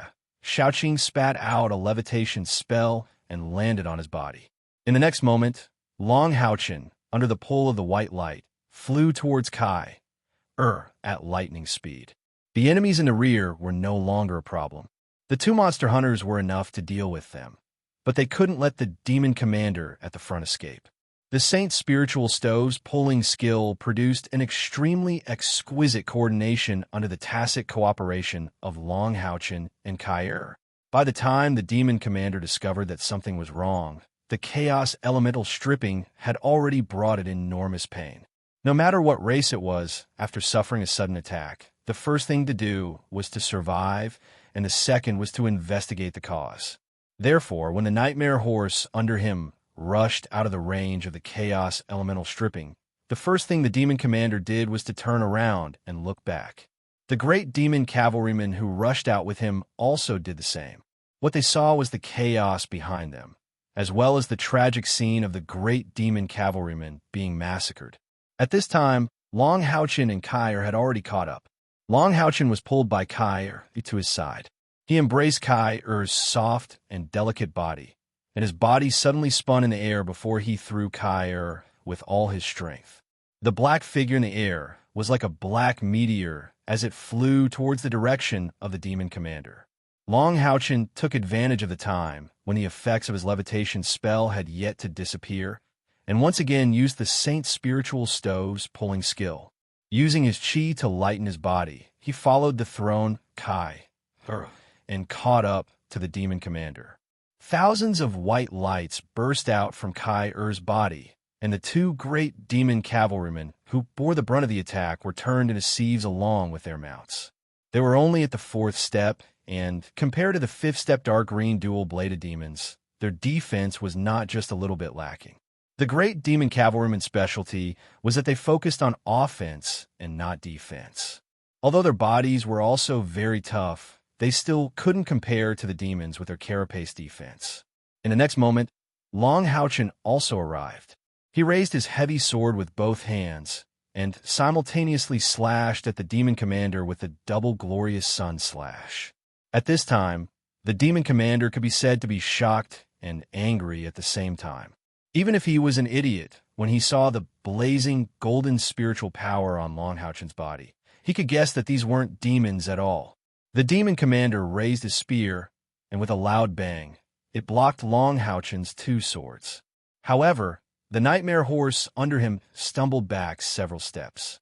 Shaoqing spat out a levitation spell and landed on his body. In the next moment, Long Haochen, under the pull of the white light, flew towards Kai at lightning speed. The enemies in the rear were no longer a problem. The 2 monster hunters were enough to deal with them, but they couldn't let the demon commander at the front escape. The Saint's spiritual stove's pulling skill produced an extremely exquisite coordination under the tacit cooperation of Long Haochen and Kair. By the time the demon commander discovered that something was wrong, the chaos elemental stripping had already brought it enormous pain. No matter what race it was, after suffering a sudden attack, the first thing to do was to survive, and the second was to investigate the cause. Therefore, when the nightmare horse under him rushed out of the range of the chaos elemental stripping, the first thing the demon commander did was to turn around and look back. The great demon cavalrymen who rushed out with him also did the same. What they saw was the chaos behind them, as well as the tragic scene of the great demon cavalrymen being massacred. At this time, Long Haochen and Kair had already caught up. Long Haochen was pulled by Kair to his side. He embraced Kair's soft and delicate body, and his body suddenly spun in the air before he threw Kair with all his strength. The black figure in the air was like a black meteor as it flew towards the direction of the demon commander. Long Haochen took advantage of the time when the effects of his levitation spell had yet to disappear, and once again used the Saint's spiritual stove's pulling skill. Using his chi to lighten his body, he followed the thrown Kai and caught up to the demon commander. Thousands of white lights burst out from Kair's body, and the 2 great demon cavalrymen who bore the brunt of the attack were turned into sieves along with their mounts. They were only at the 4th step, and compared to the 5th step dark green dual-bladed demons, their defense was not just a little bit lacking. The great demon cavalryman's specialty was that they focused on offense and not defense. Although their bodies were also very tough, they still couldn't compare to the demons with their carapace defense. In the next moment, Long Houchen also arrived. He raised his heavy sword with both hands and simultaneously slashed at the demon commander with a double glorious sun slash. At this time, the demon commander could be said to be shocked and angry at the same time. Even if he was an idiot when he saw the blazing golden spiritual power on Long Houchen's body, he could guess that these weren't demons at all. The demon commander raised his spear, and with a loud bang, it blocked Long Houchen's two swords. However, the nightmare horse under him stumbled back several steps.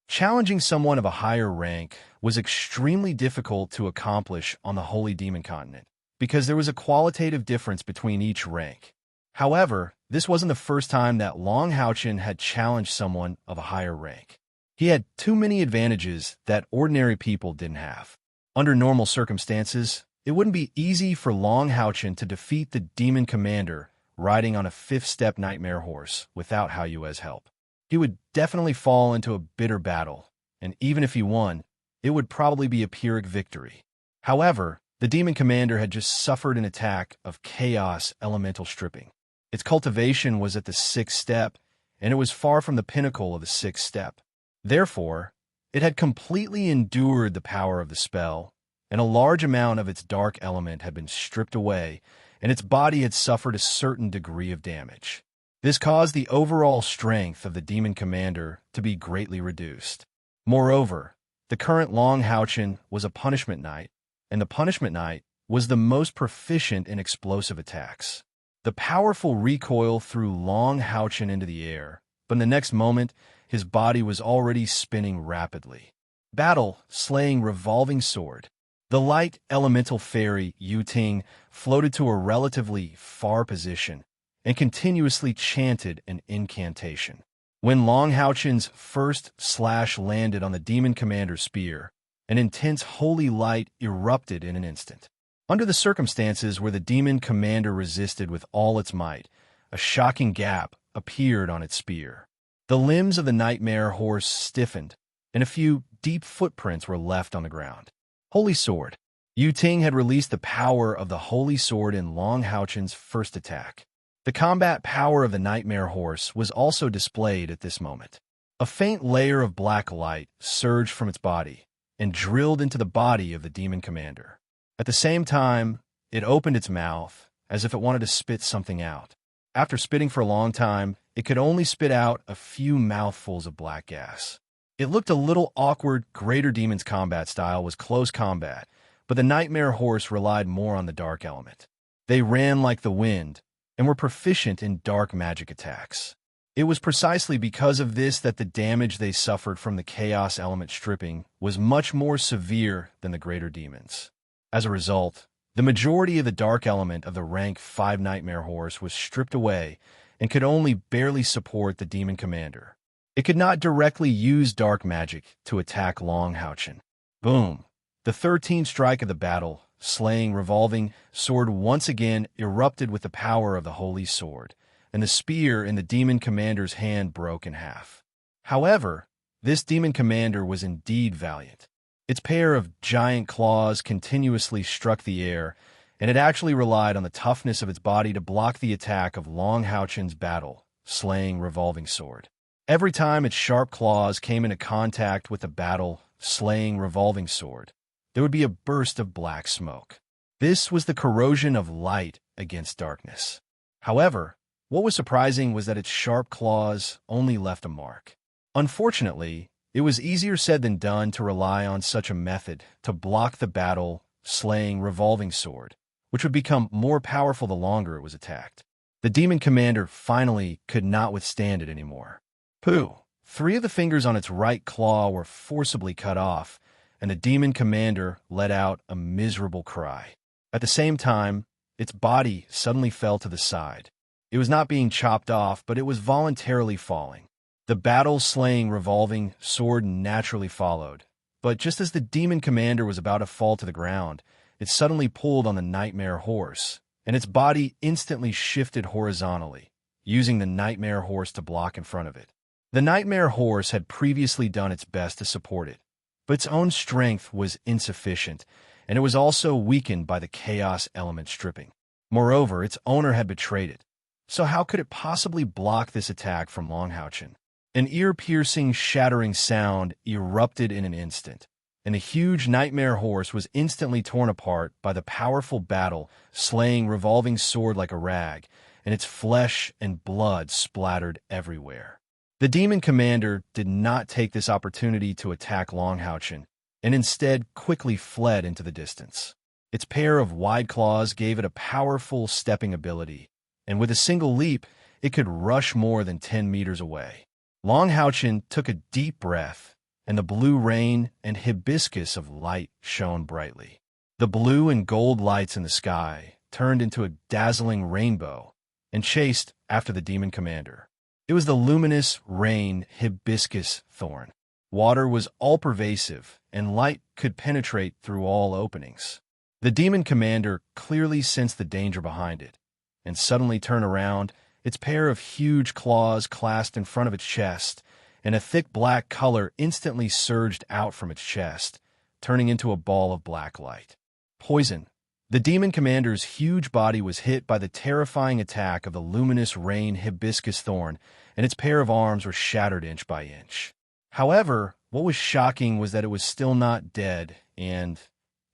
Challenging someone of a higher rank was extremely difficult to accomplish on the Holy Demon Continent, because there was a qualitative difference between each rank. However, this wasn't the first time that Long Houchen had challenged someone of a higher rank. He had too many advantages that ordinary people didn't have. Under normal circumstances, it wouldn't be easy for Long Houchen to defeat the demon commander riding on a fifth-step nightmare horse without Hao Yue's help. He would definitely fall into a bitter battle, and even if he won, it would probably be a Pyrrhic victory. However, the demon commander had just suffered an attack of chaos elemental stripping. Its cultivation was at the sixth step, and it was far from the pinnacle of the sixth step. Therefore, it had completely endured the power of the spell, and a large amount of its dark element had been stripped away, and its body had suffered a certain degree of damage. This caused the overall strength of the demon commander to be greatly reduced. Moreover, the current Long Houchen was a punishment knight, and the punishment knight was the most proficient in explosive attacks. The powerful recoil threw Long Houchen into the air, but in the next moment, his body was already spinning rapidly. Battle, slaying revolving sword. The light elemental fairy Yu Ting floated to a relatively far position and continuously chanted an incantation. When Long Houchen's first slash landed on the demon commander's spear, an intense holy light erupted in an instant. Under the circumstances where the demon commander resisted with all its might, a shocking gap appeared on its spear. The limbs of the nightmare horse stiffened, and a few deep footprints were left on the ground. Holy Sword. Yu Ting had released the power of the Holy Sword in Long Houchen's first attack. The combat power of the nightmare horse was also displayed at this moment. A faint layer of black light surged from its body and drilled into the body of the demon commander. At the same time, it opened its mouth as if it wanted to spit something out. After spitting for a long time, it could only spit out a few mouthfuls of black gas. It looked a little awkward. Greater Demon's combat style was close combat, but the nightmare horse relied more on the dark element. They ran like the wind and were proficient in dark magic attacks. It was precisely because of this that the damage they suffered from the chaos element stripping was much more severe than the greater demons. As a result, the majority of the dark element of the rank 5 nightmare horse was stripped away and could only barely support the demon commander. It could not directly use dark magic to attack Long Houchen. Boom! The 13th strike of the battle, slaying revolving sword once again erupted with the power of the Holy Sword, and the spear in the demon commander's hand broke in half. However, this demon commander was indeed valiant. Its pair of giant claws continuously struck the air, and it actually relied on the toughness of its body to block the attack of Long Houchen's battle, slaying revolving sword. Every time its sharp claws came into contact with the battle, slaying revolving sword, there would be a burst of black smoke. This was the corrosion of light against darkness. However, what was surprising was that its sharp claws only left a mark. Unfortunately, it was easier said than done to rely on such a method to block the battle, slaying revolving sword, which would become more powerful the longer it was attacked. The demon commander finally could not withstand it anymore. Pooh! 3 of the fingers on its right claw were forcibly cut off, and the demon commander let out a miserable cry. At the same time, its body suddenly fell to the side. It was not being chopped off, but it was voluntarily falling. The battle-slaying revolving sword naturally followed, but just as the demon commander was about to fall to the ground, it suddenly pulled on the nightmare horse, and its body instantly shifted horizontally. using the nightmare horse to block in front of it. The nightmare horse had previously done its best to support it, but its own strength was insufficient, and it was also weakened by the chaos element stripping. Moreover, its owner had betrayed it. So how could it possibly block this attack from Long Houchen? An ear-piercing, shattering sound erupted in an instant, and the huge nightmare horse was instantly torn apart by the powerful battle, slaying revolving sword like a rag, and its flesh and blood splattered everywhere. The demon commander did not take this opportunity to attack Long Houchen, and instead quickly fled into the distance. Its pair of wide claws gave it a powerful stepping ability, and with a single leap, it could rush more than 10 meters away. Long Houchen took a deep breath, and the blue rain and hibiscus of light shone brightly. The blue and gold lights in the sky turned into a dazzling rainbow and chased after the demon commander. It was the luminous rain hibiscus thorn. Water was all-pervasive, and light could penetrate through all openings. The demon commander clearly sensed the danger behind it, and suddenly turned around, its pair of huge claws clasped in front of its chest, and a thick black color instantly surged out from its chest, turning into a ball of black light. Poison. The demon commander's huge body was hit by the terrifying attack of the luminous rain hibiscus thorn, and its pair of arms were shattered inch by inch. However, what was shocking was that it was still not dead, and,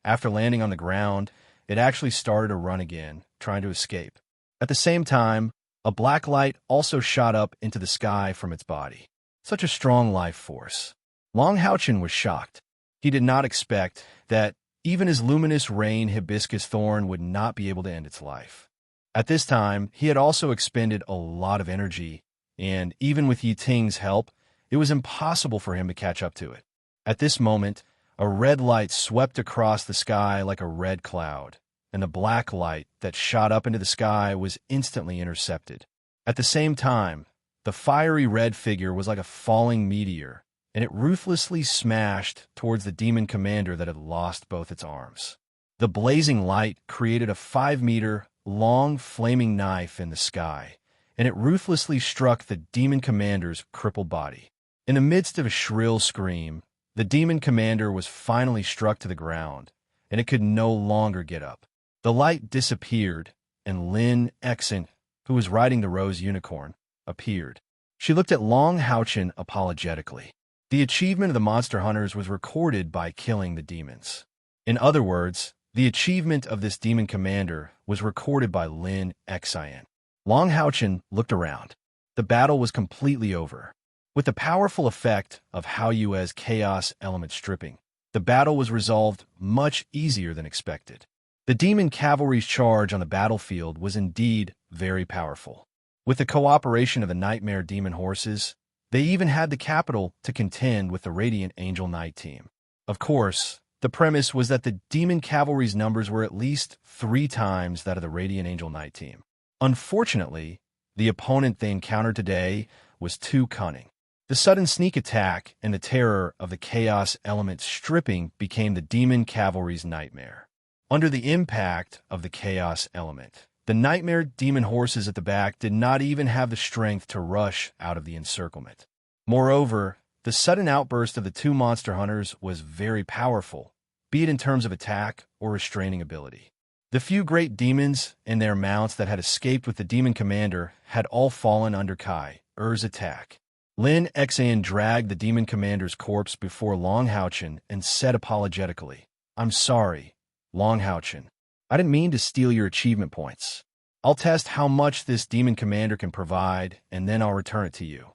after landing on the ground, it actually started to run again, trying to escape. At the same time, a black light also shot up into the sky from its body. Such a strong life force. Long Houchen was shocked. He did not expect that even his luminous rain hibiscus thorn would not be able to end its life. At this time, he had also expended a lot of energy, and even with Yi Ting's help, it was impossible for him to catch up to it. At this moment, a red light swept across the sky like a red cloud, and the black light that shot up into the sky was instantly intercepted. At the same time, the fiery red figure was like a falling meteor, and it ruthlessly smashed towards the demon commander that had lost both its arms. The blazing light created a 5-meter-long flaming knife in the sky, and it ruthlessly struck the demon commander's crippled body. In the midst of a shrill scream, the demon commander was finally struck to the ground, and it could no longer get up. The light disappeared, and Lin Exant, who was riding the rose unicorn, appeared. She looked at Long Houchen apologetically. The achievement of the monster hunters was recorded by killing the demons. In other words, the achievement of this demon commander was recorded by Lin Exant. Long Houchen looked around. The battle was completely over. With the powerful effect of Hao Yue's chaos element stripping, the battle was resolved much easier than expected. The demon cavalry's charge on the battlefield was indeed very powerful. With the cooperation of the nightmare demon horses, they even had the capital to contend with the Radiant Angel Knight team. Of course, the premise was that the demon cavalry's numbers were at least 3 times that of the Radiant Angel Knight team. Unfortunately, the opponent they encountered today was too cunning. The sudden sneak attack and the terror of the chaos element stripping became the demon cavalry's nightmare. Under the impact of the chaos element, the nightmare demon horses at the back did not even have the strength to rush out of the encirclement. Moreover, the sudden outburst of the 2 monster hunters was very powerful, be it in terms of attack or restraining ability. The few great demons and their mounts that had escaped with the demon commander had all fallen under Kai Er's attack. Lin Exant dragged the demon commander's corpse before Long Houchen and said apologetically, "I'm sorry, Long Houchen. I didn't mean to steal your achievement points. I'll test how much this demon commander can provide, and then I'll return it to you."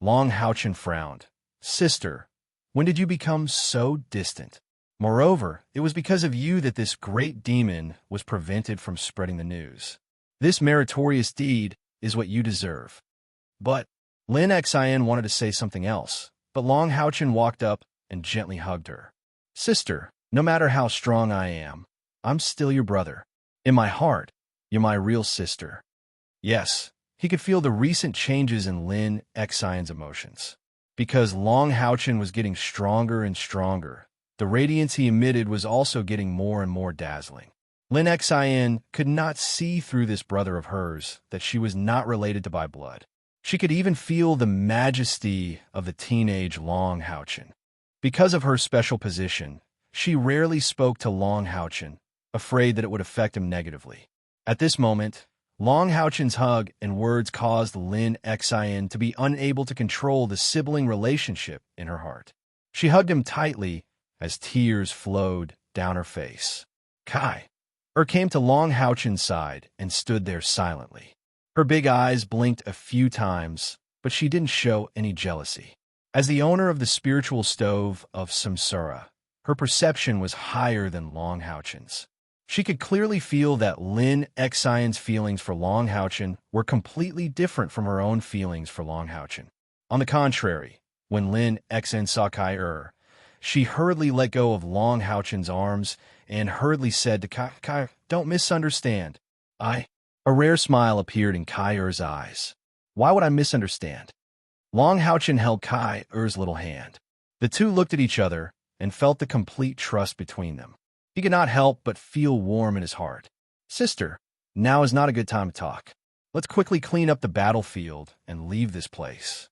Long Houchen frowned. "Sister, when did you become so distant? Moreover, it was because of you that this great demon was prevented from spreading the news. This meritorious deed is what you deserve." But Lin Exant wanted to say something else, but Long Houchen walked up and gently hugged her. "Sister, no matter how strong I am, I'm still your brother. In my heart, you're my real sister." Yes, he could feel the recent changes in Lin Exant's emotions. Because Long Houchen was getting stronger and stronger, the radiance he emitted was also getting more and more dazzling. Lin Xin could not see through this brother of hers that she was not related to by blood. She could even feel the majesty of the teenage Long Haochen. Because of her special position, she rarely spoke to Long Haochen, afraid that it would affect him negatively. At this moment, Long Haochen's hug and words caused Lin Xin to be unable to control the sibling relationship in her heart. She hugged him tightly as tears flowed down her face. Kai came to Long Haochen's side and stood there silently. Her big eyes blinked a few times, but she didn't show any jealousy. As the owner of the spiritual stove of Samsara, her perception was higher than Long Haochen's. She could clearly feel that Lin Xion's feelings for Long Haochen were completely different from her own feelings for Long Haochen. On the contrary, when Lin Xion saw Kai, she hurriedly let go of Long Haochen's arms and hurriedly said to Kai, "Don't misunderstand. A rare smile appeared in Kai-er's eyes. Why would I misunderstand? Long Haochen held Kai-er's little hand. The two looked at each other and felt the complete trust between them. He could not help but feel warm in his heart. Sister, now is not a good time to talk. Let's quickly clean up the battlefield and leave this place.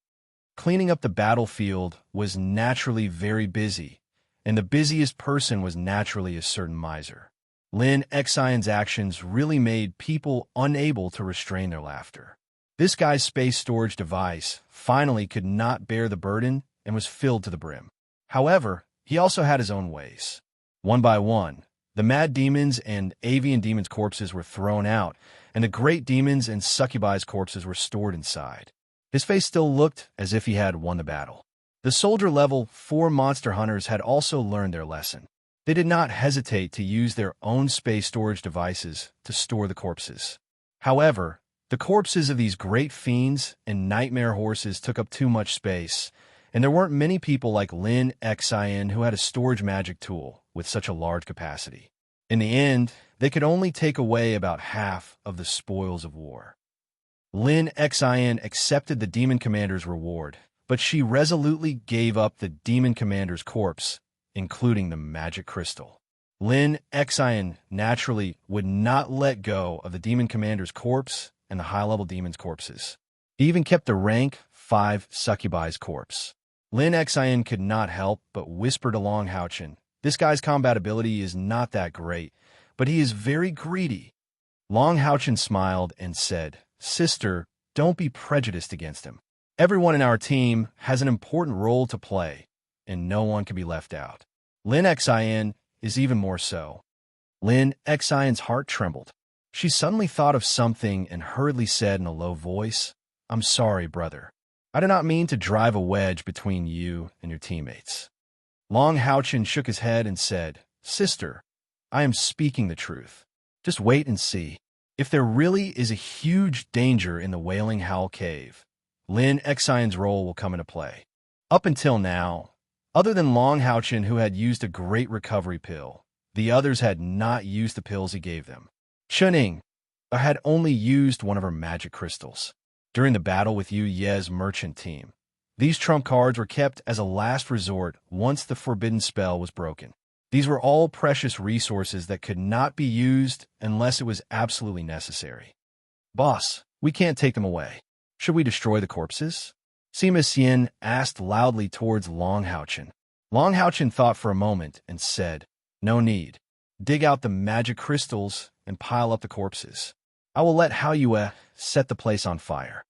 Cleaning up the battlefield was naturally very busy, and the busiest person was naturally a certain miser. Lin Xion's actions really made people unable to restrain their laughter. This guy's space storage device finally could not bear the burden and was filled to the brim. However, he also had his own ways. One by one, the mad demons and avian demons' corpses were thrown out, and the great demons and succubi's corpses were stored inside. His face still looked as if he had won the battle. The soldier level 4 monster hunters had also learned their lesson. They did not hesitate to use their own space storage devices to store the corpses. However, the corpses of these great fiends and nightmare horses took up too much space, and there weren't many people like Lin Xion who had a storage magic tool with such a large capacity. In the end, they could only take away about half of the spoils of war. Lin Xion accepted the demon commander's reward, but she resolutely gave up the demon commander's corpse, including the magic crystal. Lin Xion naturally would not let go of the demon commander's corpse and the high-level demon's corpses. He even kept the rank 5 succubi's corpse. Lin Xion could not help but whisper to Long Haochen, "This guy's combat ability is not that great, but he is very greedy." Long Haochen smiled and said, "Sister, don't be prejudiced against him. Everyone in our team has an important role to play, and no one can be left out. Lin Xion is even more so." Lin Xion's heart trembled. She suddenly thought of something and hurriedly said in a low voice, "I'm sorry, brother. I did not mean to drive a wedge between you and your teammates." Long Haochen shook his head and said, "Sister, I am speaking the truth. Just wait and see. If there really is a huge danger in the Wailing Howl Cave, Lin Xion's role will come into play." Up until now, other than Long Haochen, who had used a great recovery pill, the others had not used the pills he gave them. Chuning had only used one of her magic crystals. During the battle with Yu Ye's merchant team, these trump cards were kept as a last resort once the forbidden spell was broken. These were all precious resources that could not be used unless it was absolutely necessary. "Boss, we can't take them away. Should we destroy the corpses?" Sima Xian asked loudly towards Long Haochen. Long Haochen thought for a moment and said, "No need. Dig out the magic crystals and pile up the corpses. I will let Hao Yue set the place on fire."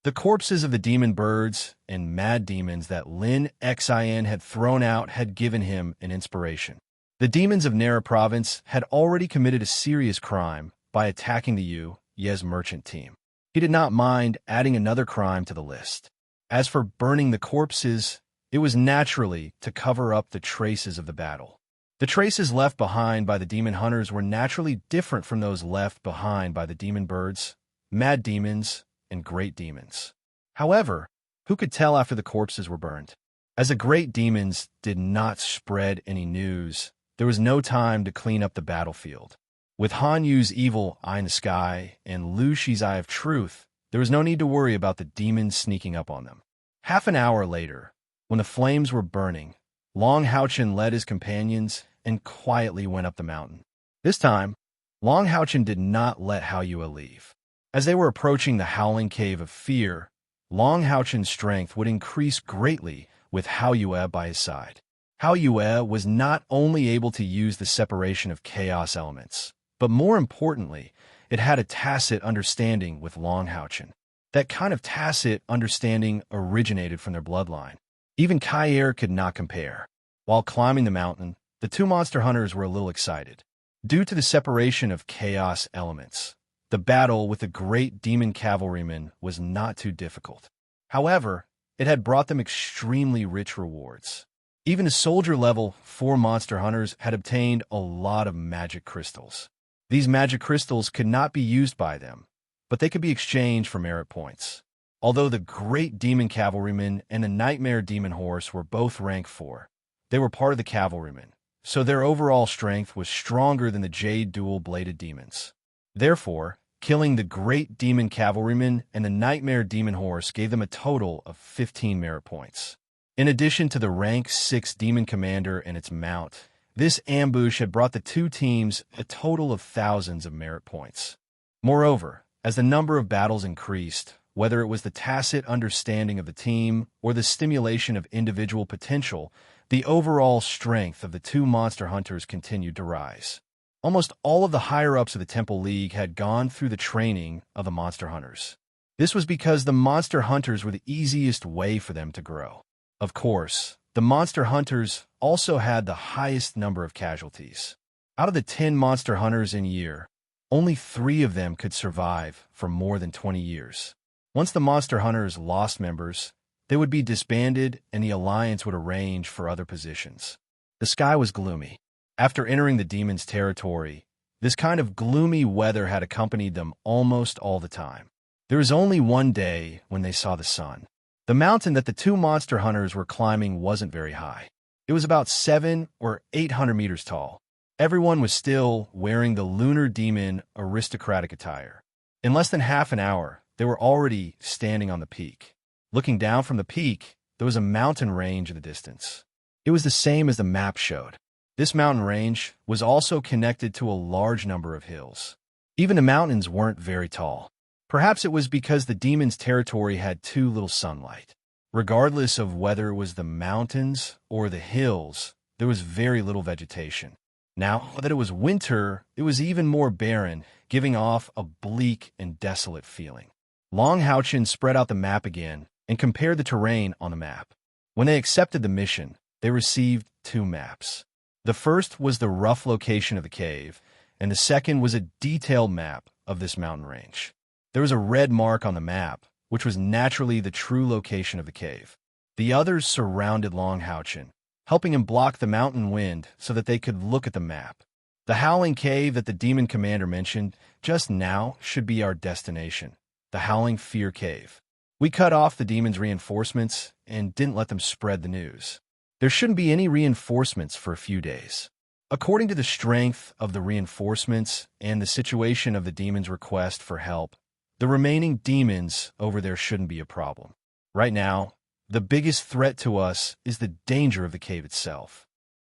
The corpses of the demon birds and mad demons that Lin Xion had thrown out had given him an inspiration. The demons of Nara province had already committed a serious crime by attacking the Yu Ye's merchant team. He did not mind adding another crime to the list. As for burning the corpses, it was naturally to cover up the traces of the battle. The traces left behind by the demon hunters were naturally different from those left behind by the demon birds, mad demons, and great demons. However, who could tell after the corpses were burned? As the great demons did not spread any news, there was no time to clean up the battlefield. With Han Yu's evil eye in the sky and Lu Shi's eye of truth, there was no need to worry about the demons sneaking up on them. Half an hour later, when the flames were burning, Long Haochen led his companions and quietly went up the mountain. This time, Long Houchin did not let Haoyue leave. As they were approaching the howling cave of fear, Long Houchin's strength would increase greatly with Haoyue by his side. Haoyue was not only able to use the separation of chaos elements, but more importantly, it had a tacit understanding with Long Houchin. That kind of tacit understanding originated from their bloodline. Even Kair could not compare. While climbing the mountain, the two monster hunters were a little excited. Due to the separation of chaos elements, the battle with the great demon cavalryman was not too difficult. However, it had brought them extremely rich rewards. Even the soldier level 4 monster hunters had obtained a lot of magic crystals. These magic crystals could not be used by them, but they could be exchanged for merit points. Although the great demon cavalryman and the nightmare demon horse were both rank 4, they were part of the cavalrymen, so their overall strength was stronger than the jade dual-bladed demons. Therefore, killing the great demon cavalryman and the nightmare demon horse gave them a total of 15 merit points. In addition to the rank 6 demon commander and its mount, this ambush had brought the two teams a total of thousands of merit points. Moreover, as the number of battles increased, whether it was the tacit understanding of the team or the stimulation of individual potential, the overall strength of the two monster hunters continued to rise. Almost all of the higher-ups of the Temple League had gone through the training of the monster hunters. This was because the monster hunters were the easiest way for them to grow. Of course, the monster hunters also had the highest number of casualties. Out of the 10 monster hunters in a year, only 3 of them could survive for more than 20 years. Once the monster hunters lost members, they would be disbanded and the alliance would arrange for other positions. The sky was gloomy. After entering the demons' territory, this kind of gloomy weather had accompanied them almost all the time. There was only one day when they saw the sun. The mountain that the two monster hunters were climbing wasn't very high. It was about 700 or 800 meters tall. Everyone was still wearing the lunar demon aristocratic attire. In less than half an hour, they were already standing on the peak. Looking down from the peak, there was a mountain range in the distance. It was the same as the map showed. This mountain range was also connected to a large number of hills. Even the mountains weren't very tall. Perhaps it was because the demon's territory had too little sunlight. Regardless of whether it was the mountains or the hills, there was very little vegetation. Now that it was winter, it was even more barren, giving off a bleak and desolate feeling. Long Houchin spread out the map again and compared the terrain on the map. When they accepted the mission, they received 2 maps. The first was the rough location of the cave, and the second was a detailed map of this mountain range. There was a red mark on the map, which was naturally the true location of the cave. The others surrounded Long Houchin, helping him block the mountain wind so that they could look at the map. The howling cave that the demon commander mentioned just now should be our destination, the Howling Fear Cave. We cut off the demon's reinforcements and didn't let them spread the news. There shouldn't be any reinforcements for a few days. According to the strength of the reinforcements and the situation of the demon's request for help, the remaining demons over there shouldn't be a problem. Right now, the biggest threat to us is the danger of the cave itself.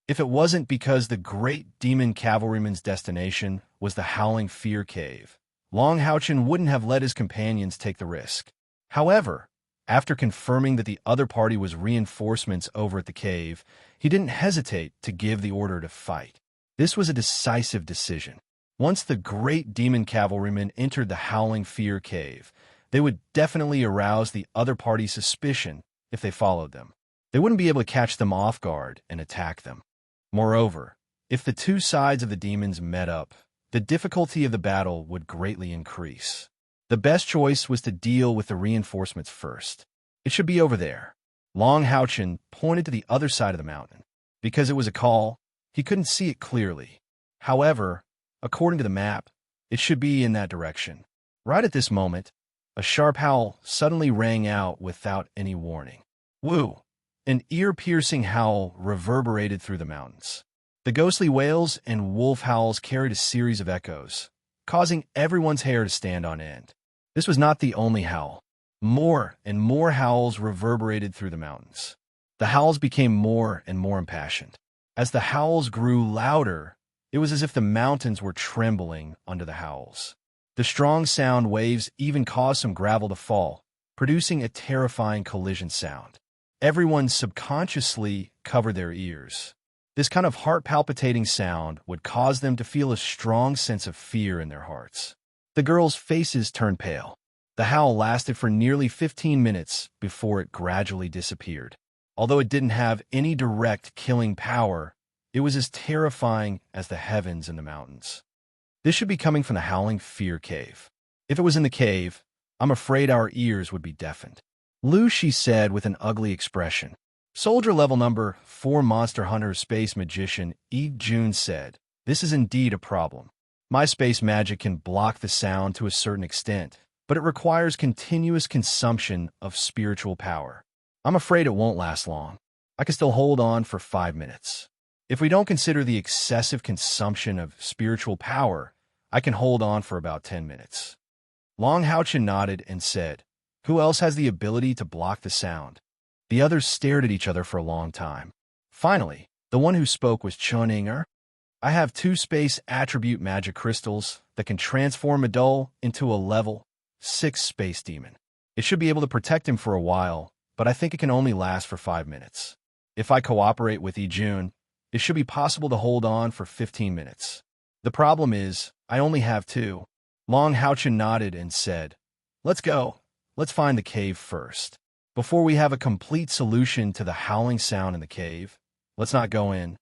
If it wasn't because the great demon cavalryman's destination was the Howling Fear Cave, Long Houchin wouldn't have let his companions take the risk. However, after confirming that the other party was reinforcements over at the cave, he didn't hesitate to give the order to fight. This was a decisive decision. Once the great demon cavalrymen entered the Howling Fear Cave, they would definitely arouse the other party's suspicion if they followed them. They wouldn't be able to catch them off guard and attack them. Moreover, if the two sides of the demons met up, the difficulty of the battle would greatly increase. The best choice was to deal with the reinforcements first. It should be over there. Long Houchin pointed to the other side of the mountain. Because it was a call, he couldn't see it clearly. However, according to the map, it should be in that direction. Right at this moment, a sharp howl suddenly rang out without any warning. Woo! An ear-piercing howl reverberated through the mountains. The ghostly wails and wolf howls carried a series of echoes, causing everyone's hair to stand on end. This was not the only howl. More and more howls reverberated through the mountains. The howls became more and more impassioned. As the howls grew louder, It was as if the mountains were trembling under the howls. The strong sound waves even caused some gravel to fall, producing a terrifying collision sound. Everyone subconsciously covered their ears. This kind of heart-palpitating sound would cause them to feel a strong sense of fear in their hearts. The girls' faces turned pale. The howl lasted for nearly 15 minutes before it gradually disappeared. Although it didn't have any direct killing power, it was as terrifying as the heavens and the mountains. This should be coming from the Howling Fear Cave. If it was in the cave, I'm afraid our ears would be deafened. Lucy said with an ugly expression. Soldier level number 4 Monster Hunter Space Magician Eve June said, "This is indeed a problem. My space magic can block the sound to a certain extent, but it requires continuous consumption of spiritual power. I'm afraid it won't last long. I can still hold on for 5 minutes. If we don't consider the excessive consumption of spiritual power, I can hold on for about 10 minutes. Long Houchin nodded and said, "Who else has the ability to block the sound?" The others stared at each other for a long time. Finally, the one who spoke was Chun-Inger. "I have 2 space attribute magic crystals that can transform Adol into a level 6 space demon. It should be able to protect him for a while, but I think it can only last for 5 minutes. If I cooperate with Ijun, it should be possible to hold on for 15 minutes. The problem is, I only have 2. Long Houchin nodded and said, "Let's go. Let's find the cave first. Before we have a complete solution to the howling sound in the cave, let's not go in."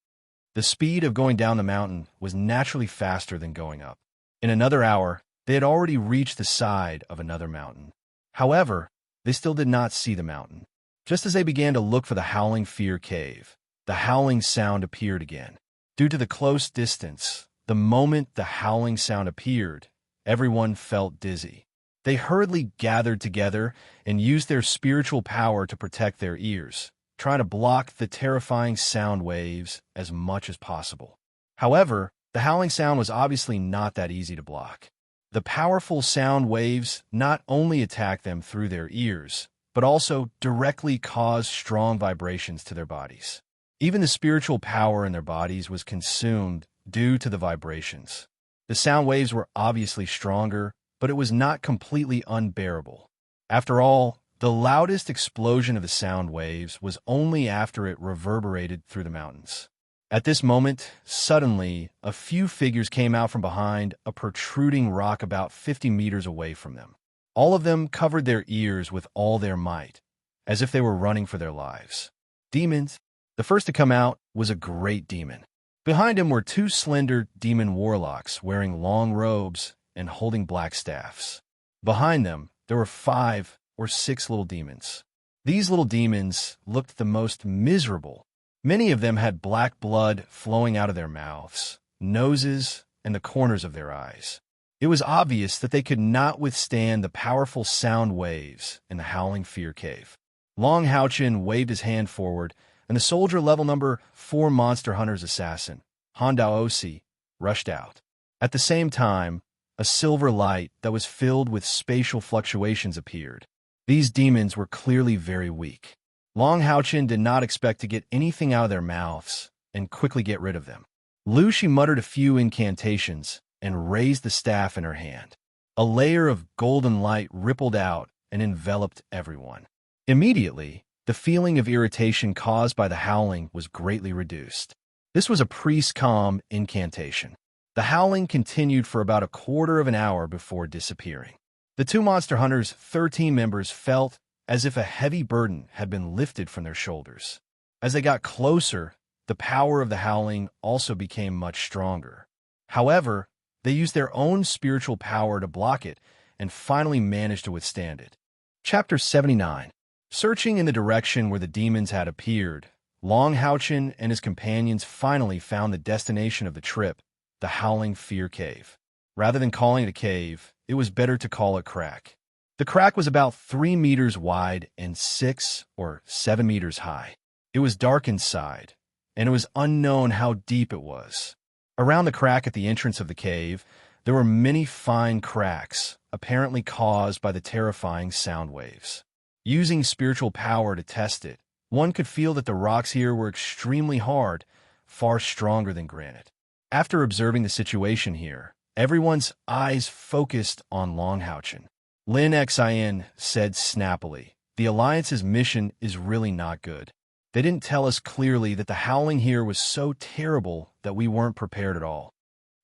The speed of going down the mountain was naturally faster than going up. In another hour, they had already reached the side of another mountain. However, they still did not see the mountain. Just as they began to look for the Howling Fear Cave, the howling sound appeared again. Due to the close distance, the moment the howling sound appeared, everyone felt dizzy. They hurriedly gathered together and used their spiritual power to protect their ears, trying to block the terrifying sound waves as much as possible. However, the howling sound was obviously not that easy to block. The powerful sound waves not only attacked them through their ears, but also directly caused strong vibrations to their bodies. Even the spiritual power in their bodies was consumed due to the vibrations. The sound waves were obviously stronger, but it was not completely unbearable. After all, the loudest explosion of the sound waves was only after it reverberated through the mountains. At this moment, suddenly, a few figures came out from behind a protruding rock about 50 meters away from them. All of them covered their ears with all their might, as if they were running for their lives. Demons. The first to come out was a great demon. Behind him were 2 slender demon warlocks wearing long robes and holding black staffs. Behind them, there were 5 or 6 little demons. These little demons looked the most miserable. Many of them had black blood flowing out of their mouths, noses, and the corners of their eyes. It was obvious that they could not withstand the powerful sound waves in the Howling Fear Cave. Long Houchin waved his hand forward, and the soldier level number 4 Monster Hunter's assassin, Hondao Osi, rushed out. At the same time, a silver light that was filled with spatial fluctuations appeared. These demons were clearly very weak. Long Houchin did not expect to get anything out of their mouths and quickly get rid of them. Lucy muttered a few incantations and raised the staff in her hand. A layer of golden light rippled out and enveloped everyone. Immediately, the feeling of irritation caused by the howling was greatly reduced. This was a priest's calm incantation. The howling continued for about a quarter of an hour before disappearing. The 2 Monster Hunters' 13 members felt as if a heavy burden had been lifted from their shoulders. As they got closer, the power of the howling also became much stronger. However, they used their own spiritual power to block it and finally managed to withstand it. Chapter 79. Searching in the direction where the demons had appeared, Long Houchin and his companions finally found the destination of the trip, the Howling Fear Cave. Rather than calling it a cave, it was better to call it crack. The crack was about 3 meters wide and 6 or 7 meters high. It was dark inside, and it was unknown how deep it was. Around the crack at the entrance of the cave, there were many fine cracks, apparently caused by the terrifying sound waves. Using spiritual power to test it, one could feel that the rocks here were extremely hard, far stronger than granite. After observing the situation here, everyone's eyes focused on Long Houchin. Lin Xin said snappily, "The Alliance's mission is really not good. They didn't tell us clearly that the howling here was so terrible that we weren't prepared at all."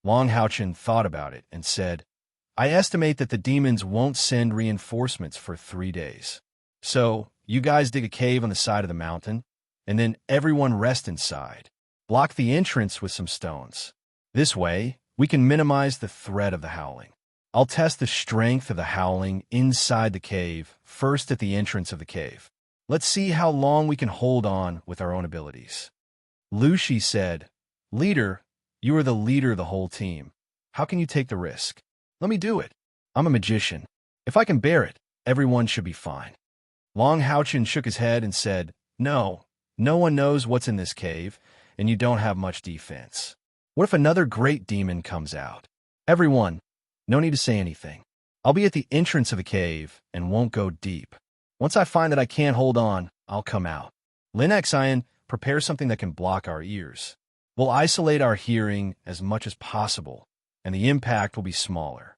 Long Houchin thought about it and said, "I estimate that the demons won't send reinforcements for 3 days. So, you guys dig a cave on the side of the mountain, and then everyone rest inside. Block the entrance with some stones. This way, we can minimize the threat of the howling. I'll test the strength of the howling inside the cave, first at the entrance of the cave. Let's see how long we can hold on with our own abilities." Lu Shi said, "Leader, you are the leader of the whole team. How can you take the risk? Let me do it. I'm a magician. If I can bear it, everyone should be fine." Long Houchin shook his head and said, No one knows what's in this cave, and you don't have much defense. What if another great demon comes out? Everyone, no need to say anything. I'll be at the entrance of the cave and won't go deep. Once I find that I can't hold on, I'll come out. Lin Xian, prepare something that can block our ears. We'll isolate our hearing as much as possible, and the impact will be smaller.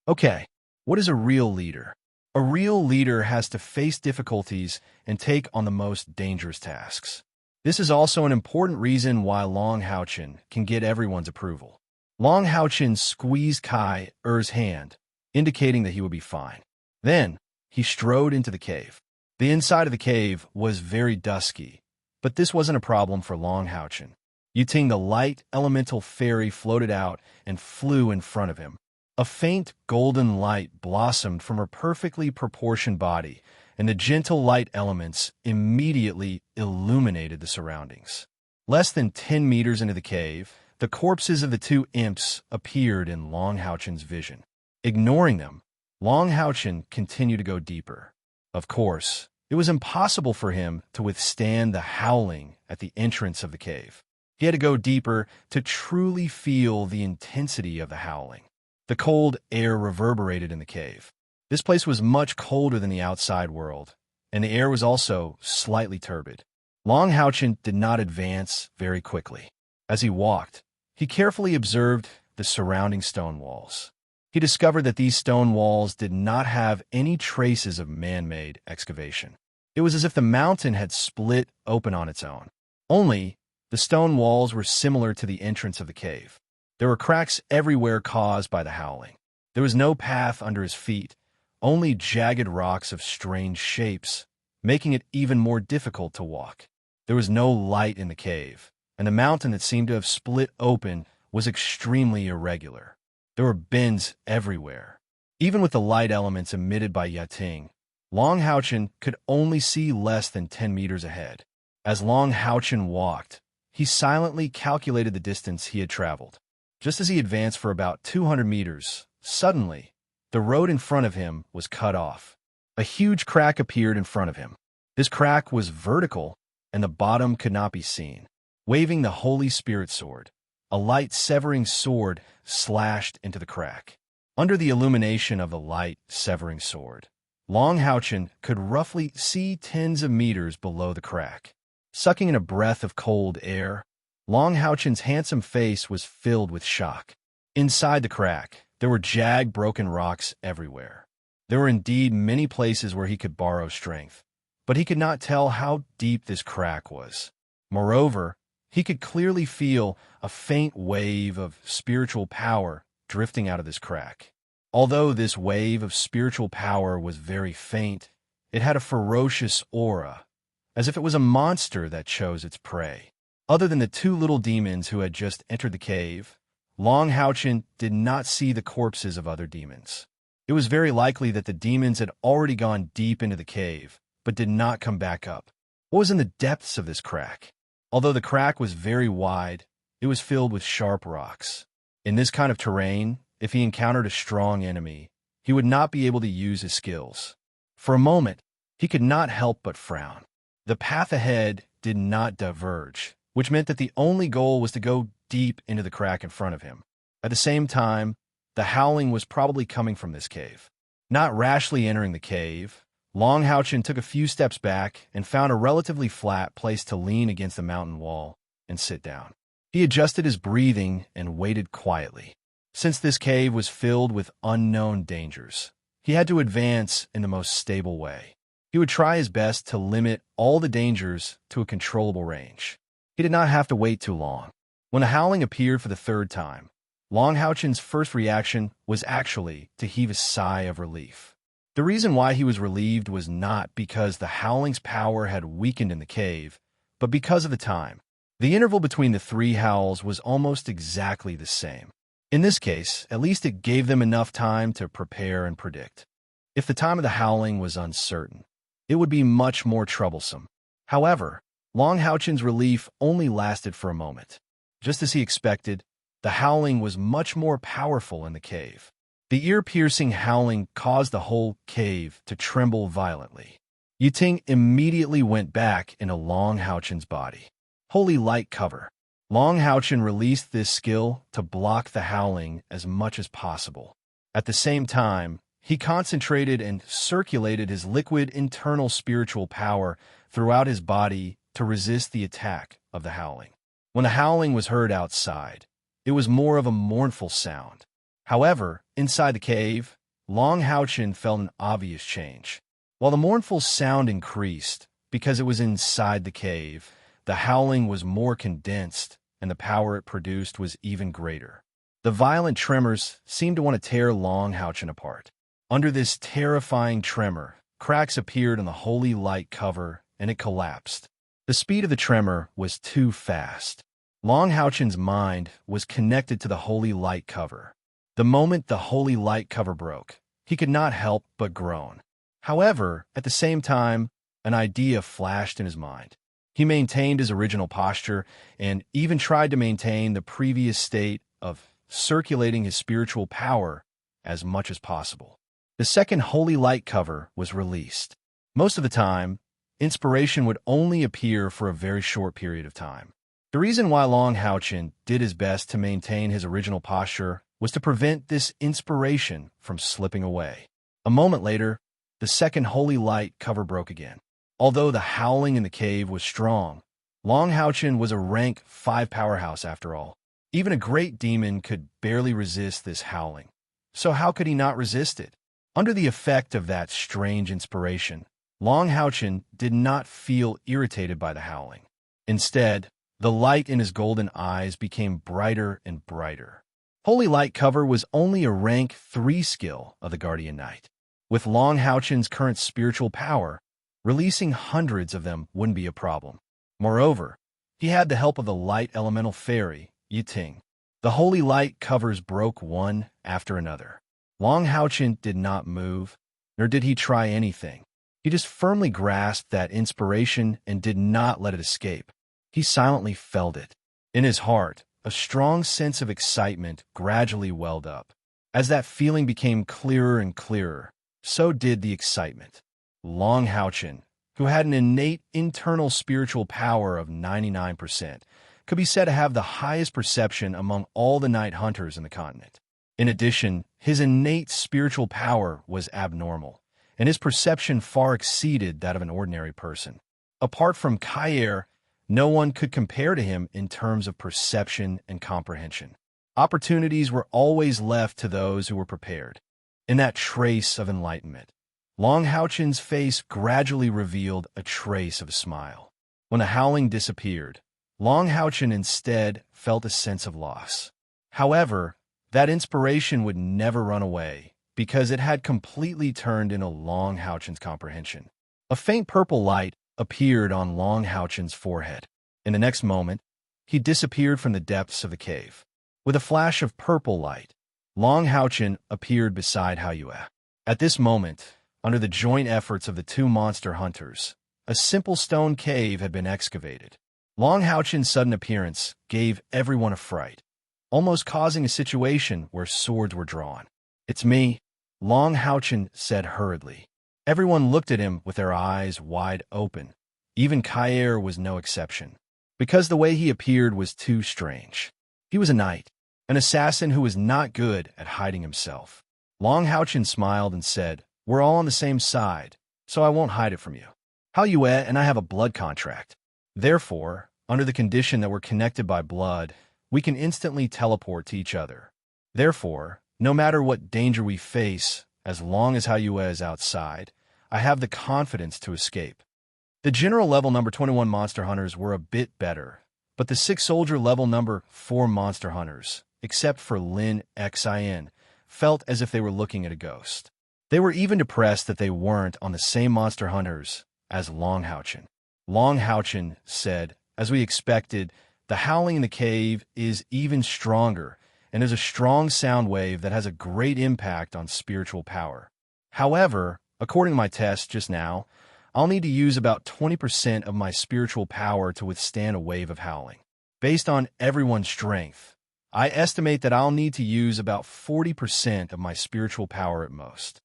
Okay, what is a real leader? A real leader has to face difficulties and take on the most dangerous tasks. This is also an important reason why Long Houchin can get everyone's approval. Long Houchin squeezed Kai Er's hand, indicating that he would be fine. Then, he strode into the cave. The inside of the cave was very dusky, but this wasn't a problem for Long Houchin. Yuting, the light elemental fairy, floated out and flew in front of him. A faint golden light blossomed from her perfectly proportioned body, and the gentle light elements immediately illuminated the surroundings. Less than 10 meters into the cave, the corpses of the two imps appeared in Long Houchin's vision. Ignoring them, Long Houchin continued to go deeper. Of course, it was impossible for him to withstand the howling at the entrance of the cave. He had to go deeper to truly feel the intensity of the howling. The cold air reverberated in the cave. This place was much colder than the outside world, and the air was also slightly turbid. Long Houchin did not advance very quickly. As he walked, he carefully observed the surrounding stone walls. He discovered that these stone walls did not have any traces of man-made excavation. It was as if the mountain had split open on its own. Only, the stone walls were similar to the entrance of the cave. There were cracks everywhere caused by the howling. There was no path under his feet, only jagged rocks of strange shapes, making it even more difficult to walk. There was no light in the cave, and the mountain that seemed to have split open was extremely irregular. There were bends everywhere. Even with the light elements emitted by Yating, Long Houchin could only see less than 10 meters ahead. As Long Houchin walked, he silently calculated the distance he had traveled. Just as he advanced for about 200 meters, suddenly, the road in front of him was cut off. A huge crack appeared in front of him. This crack was vertical, and the bottom could not be seen. Waving the Holy Spirit sword, a light severing sword slashed into the crack. Under the illumination of the light severing sword, Long Houchin could roughly see tens of meters below the crack. Sucking in a breath of cold air, Long Houchin's handsome face was filled with shock. Inside the crack, there were jagged, broken rocks everywhere. There were indeed many places where he could borrow strength, but he could not tell how deep this crack was. Moreover, he could clearly feel a faint wave of spiritual power drifting out of this crack. Although this wave of spiritual power was very faint, it had a ferocious aura, as if it was a monster that chose its prey. Other than the two little demons who had just entered the cave, Long Houchin did not see the corpses of other demons. It was very likely that the demons had already gone deep into the cave, but did not come back up. What was in the depths of this crack? Although the crack was very wide, it was filled with sharp rocks. In this kind of terrain, if he encountered a strong enemy, he would not be able to use his skills. For a moment, he could not help but frown. The path ahead did not diverge, which meant that the only goal was to go deep into the crack in front of him. At the same time, the howling was probably coming from this cave. Not rashly entering the cave, Long Houchin took a few steps back and found a relatively flat place to lean against the mountain wall and sit down. He adjusted his breathing and waited quietly. Since this cave was filled with unknown dangers, he had to advance in the most stable way. He would try his best to limit all the dangers to a controllable range. He did not have to wait too long. When the howling appeared for the third time, Long Houchen's first reaction was actually to heave a sigh of relief. The reason why he was relieved was not because the howling's power had weakened in the cave, but because of the time. The interval between the three howls was almost exactly the same. In this case, at least it gave them enough time to prepare and predict. If the time of the howling was uncertain, it would be much more troublesome. However, Long Houchen's relief only lasted for a moment. Just as he expected, the howling was much more powerful in the cave. The ear-piercing howling caused the whole cave to tremble violently. Yiting immediately went back into Long Houchen's body. Holy light cover. Long Houchen released this skill to block the howling as much as possible. At the same time, he concentrated and circulated his liquid internal spiritual power throughout his body to resist the attack of the howling. When the howling was heard outside, it was more of a mournful sound. However, inside the cave, Long Houchen felt an obvious change. While the mournful sound increased because it was inside the cave, the howling was more condensed and the power it produced was even greater. The violent tremors seemed to want to tear Long Houchen apart. Under this terrifying tremor, cracks appeared on the holy light cover and it collapsed. The speed of the tremor was too fast. Long Houchen's mind was connected to the holy light cover. The moment the holy light cover broke, he could not help but groan. However, at the same time, an idea flashed in his mind. He maintained his original posture and even tried to maintain the previous state of circulating his spiritual power as much as possible. The second holy light cover was released. Most of the time, inspiration would only appear for a very short period of time. The reason why Long Houchen did his best to maintain his original posture was to prevent this inspiration from slipping away. A moment later, the second holy light cover broke again. Although the howling in the cave was strong, Long Houchen was a rank 5 powerhouse after all. Even a great demon could barely resist this howling. So how could he not resist it? Under the effect of that strange inspiration, Long Houchen did not feel irritated by the howling. Instead, the light in his golden eyes became brighter and brighter. Holy Light Cover was only a rank 3 skill of the Guardian Knight. With Long Houchen's current spiritual power, releasing hundreds of them wouldn't be a problem. Moreover, he had the help of the light elemental fairy, Yiting. The holy light covers broke one after another. Long Houchen did not move, nor did he try anything. He just firmly grasped that inspiration and did not let it escape. He silently felt it. In his heart, a strong sense of excitement gradually welled up. As that feeling became clearer and clearer, so did the excitement. Long Houchen, who had an innate internal spiritual power of 99%, could be said to have the highest perception among all the night hunters in the continent. In addition, his innate spiritual power was abnormal, and his perception far exceeded that of an ordinary person. Apart from Kair, no one could compare to him in terms of perception and comprehension. Opportunities were always left to those who were prepared. In that trace of enlightenment, Long Houchen's face gradually revealed a trace of a smile. When the howling disappeared, Long Houchen instead felt a sense of loss. However, that inspiration would never run away because it had completely turned into Long Houchen's comprehension. A faint purple light appeared on Long Houchen's forehead. In the next moment, he disappeared from the depths of the cave. With a flash of purple light, Long Houchen appeared beside Haoyue. At this moment, under the joint efforts of the two monster hunters, a simple stone cave had been excavated. Long Houchen's sudden appearance gave everyone a fright, almost causing a situation where swords were drawn. "It's me," Long Houchen said hurriedly. Everyone looked at him with their eyes wide open. Even Kair was no exception, because the way he appeared was too strange. He was a knight, an assassin who was not good at hiding himself. Long Houchen smiled and said, "We're all on the same side, so I won't hide it from you. Haoyue and I have a blood contract. Therefore, under the condition that we're connected by blood, we can instantly teleport to each other. Therefore, no matter what danger we face, as long as Haiyue is outside, I have the confidence to escape. The general level number 21 monster hunters were a bit better, but the 6 soldier level number 4 monster hunters, except for Lin Xin, felt as if they were looking at a ghost. They were even depressed that they weren't on the same monster hunters as Long Houchin. Long Houchin said, "As we expected, the howling in the cave is even stronger, and is a strong sound wave that has a great impact on spiritual power. However, according to my test just now, I'll need to use about 20% of my spiritual power to withstand a wave of howling. Based on everyone's strength, I estimate that I'll need to use about 40% of my spiritual power at most.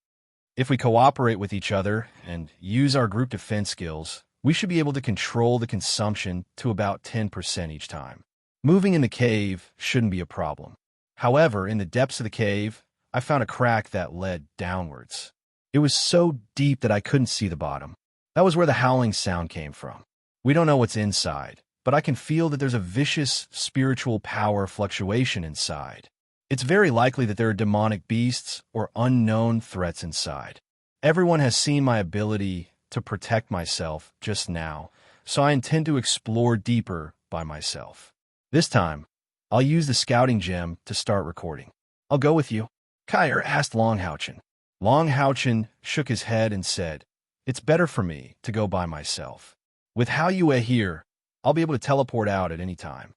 If we cooperate with each other and use our group defense skills, we should be able to control the consumption to about 10% each time. Moving in the cave shouldn't be a problem. However, in the depths of the cave, I found a crack that led downwards. It was so deep that I couldn't see the bottom. That was where the howling sound came from. We don't know what's inside, but I can feel that there's a vicious spiritual power fluctuation inside. It's very likely that there are demonic beasts or unknown threats inside. Everyone has seen my ability to protect myself just now, so I intend to explore deeper by myself. This time, I'll use the scouting gem to start recording. I'll go with you." Kyer asked Long Houchin. Long Houchin shook his head and said, "It's better for me to go by myself. With Haiyue here, I'll be able to teleport out at any time."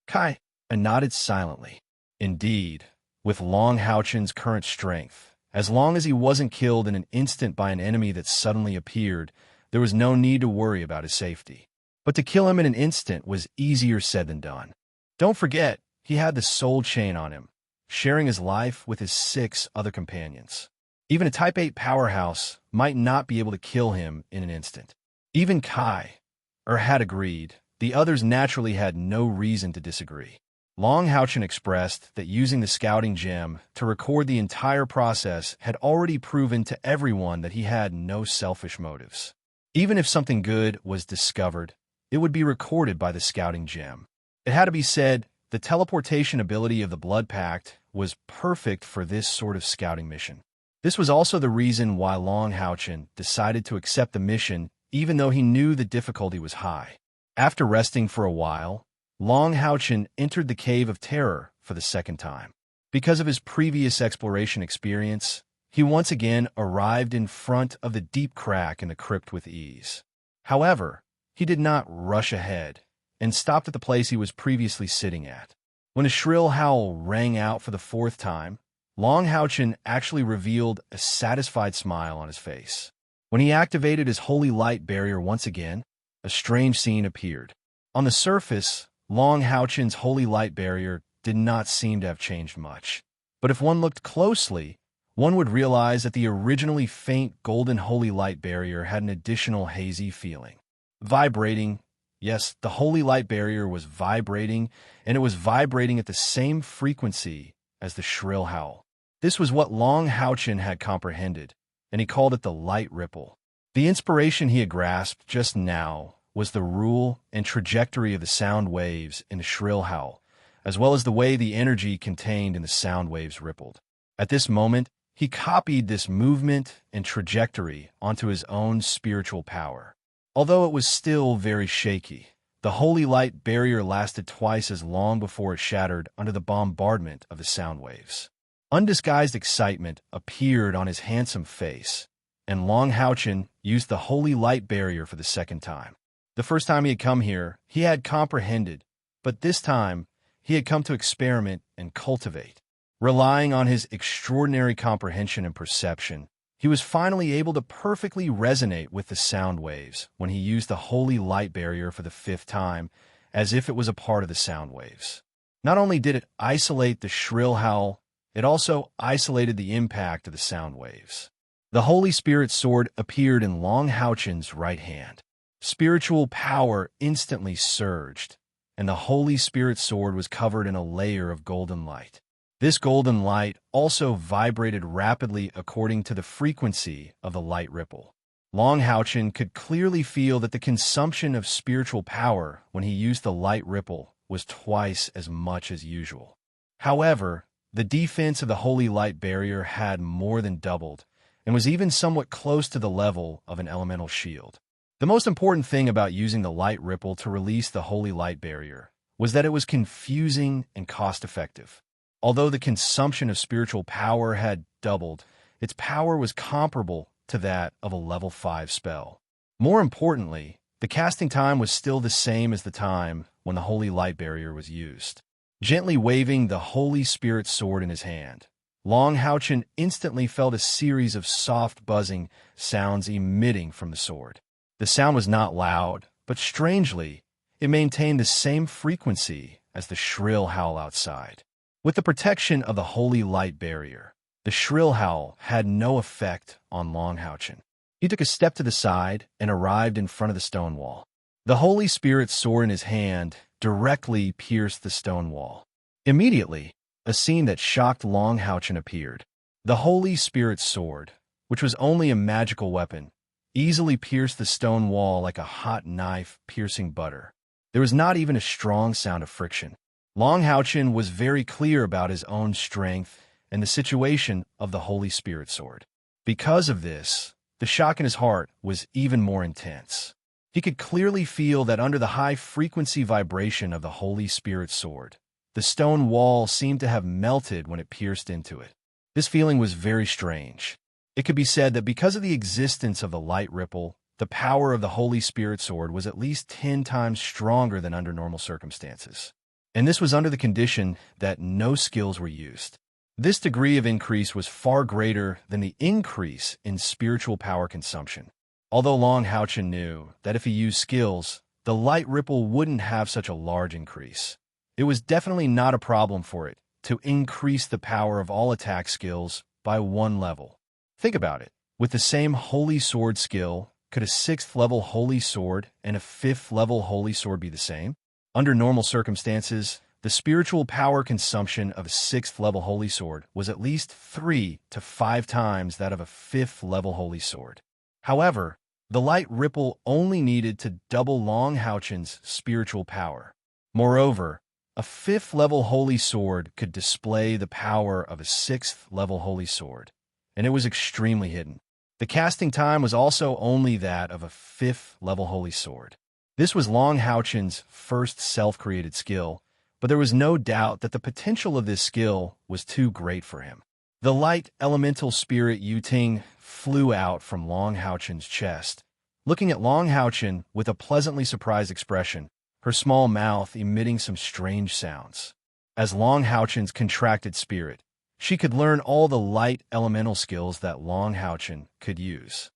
Kai nodded silently. Indeed, with Long Houchin's current strength, as long as he wasn't killed in an instant by an enemy that suddenly appeared, there was no need to worry about his safety. But to kill him in an instant was easier said than done. Don't forget, he had the soul chain on him, sharing his life with his 6 other companions. Even a Type 8 powerhouse might not be able to kill him in an instant. Even Kai had agreed. The others naturally had no reason to disagree. Long Houchin expressed that using the scouting gem to record the entire process had already proven to everyone that he had no selfish motives. Even if something good was discovered, it would be recorded by the scouting gem. It had to be said, the teleportation ability of the Blood Pact was perfect for this sort of scouting mission. This was also the reason why Long Houchin decided to accept the mission, even though he knew the difficulty was high. After resting for a while, Long Houchin entered the Cave of Terror for the second time. Because of his previous exploration experience, he once again arrived in front of the deep crack in the crypt with ease. However, he did not rush ahead and stopped at the place he was previously sitting at. When a shrill howl rang out for the 4th time, Long Houchin actually revealed a satisfied smile on his face. When he activated his holy light barrier once again, a strange scene appeared. On the surface, Long Houchin's holy light barrier did not seem to have changed much. But if one looked closely, one would realize that the originally faint golden holy light barrier had an additional hazy feeling. Vibrating. Yes, the holy light barrier was vibrating, and it was vibrating at the same frequency as the shrill howl. This was what Long Houchin had comprehended, and he called it the light ripple. The inspiration he had grasped just now was the rule and trajectory of the sound waves in the shrill howl, as well as the way the energy contained in the sound waves rippled. At this moment, he copied this movement and trajectory onto his own spiritual power. Although it was still very shaky, the holy light barrier lasted twice as long before it shattered under the bombardment of the sound waves. Undisguised excitement appeared on his handsome face, and Long Houchin used the holy light barrier for the second time. The first time he had come here, he had comprehended, but this time he had come to experiment and cultivate. Relying on his extraordinary comprehension and perception, he was finally able to perfectly resonate with the sound waves when he used the holy light barrier for the 5th time, as if it was a part of the sound waves. Not only did it isolate the shrill howl, it also isolated the impact of the sound waves. The Holy Spirit sword appeared in Long Houchin's right hand. Spiritual power instantly surged, and the Holy Spirit sword was covered in a layer of golden light. This golden light also vibrated rapidly according to the frequency of the light ripple. Long Houchin could clearly feel that the consumption of spiritual power when he used the light ripple was twice as much as usual. However, the defense of the holy light barrier had more than doubled, and was even somewhat close to the level of an elemental shield. The most important thing about using the light ripple to release the holy light barrier was that it was confusing and cost-effective. Although the consumption of spiritual power had doubled, its power was comparable to that of a level 5 spell. More importantly, the casting time was still the same as the time when the holy light barrier was used. Gently waving the Holy Spirit sword in his hand, Long Houchen instantly felt a series of soft buzzing sounds emitting from the sword. The sound was not loud, but strangely, it maintained the same frequency as the shrill howl outside. With the protection of the holy light barrier, the shrill howl had no effect on Long Houchen. He took a step to the side and arrived in front of the stone wall. The Holy Spirit's sword in his hand directly pierced the stone wall. Immediately, a scene that shocked Long Houchen appeared. The Holy Spirit's sword, which was only a magical weapon, easily pierced the stone wall like a hot knife piercing butter. There was not even a strong sound of friction. Long Houchen was very clear about his own strength and the situation of the Holy Spirit sword. Because of this, the shock in his heart was even more intense. He could clearly feel that under the high-frequency vibration of the Holy Spirit sword, the stone wall seemed to have melted when it pierced into it. This feeling was very strange. It could be said that because of the existence of the light ripple, the power of the Holy Spirit sword was at least 10 times stronger than under normal circumstances. And this was under the condition that no skills were used. This degree of increase was far greater than the increase in spiritual power consumption. Although Long Houchen knew that if he used skills, the light ripple wouldn't have such a large increase. It was definitely not a problem for it to increase the power of all attack skills by 1 level. Think about it. With the same Holy Sword skill, could a 6th level Holy Sword and a 5th level Holy Sword be the same? Under normal circumstances, the spiritual power consumption of a 6th level Holy Sword was at least 3 to 5 times that of a 5th level Holy Sword. However, the light ripple only needed to double Long Houchen's spiritual power. Moreover, a 5th level Holy Sword could display the power of a 6th level Holy Sword, and it was extremely hidden. The casting time was also only that of a 5th level Holy Sword. This was Long Houchen's first self-created skill, but there was no doubt that the potential of this skill was too great for him. The light elemental spirit Yuting flew out from Long Houchen's chest, looking at Long Houchen with a pleasantly surprised expression, her small mouth emitting some strange sounds. As Long Houchen's contracted spirit, she could learn all the light elemental skills that Long Houchen could use.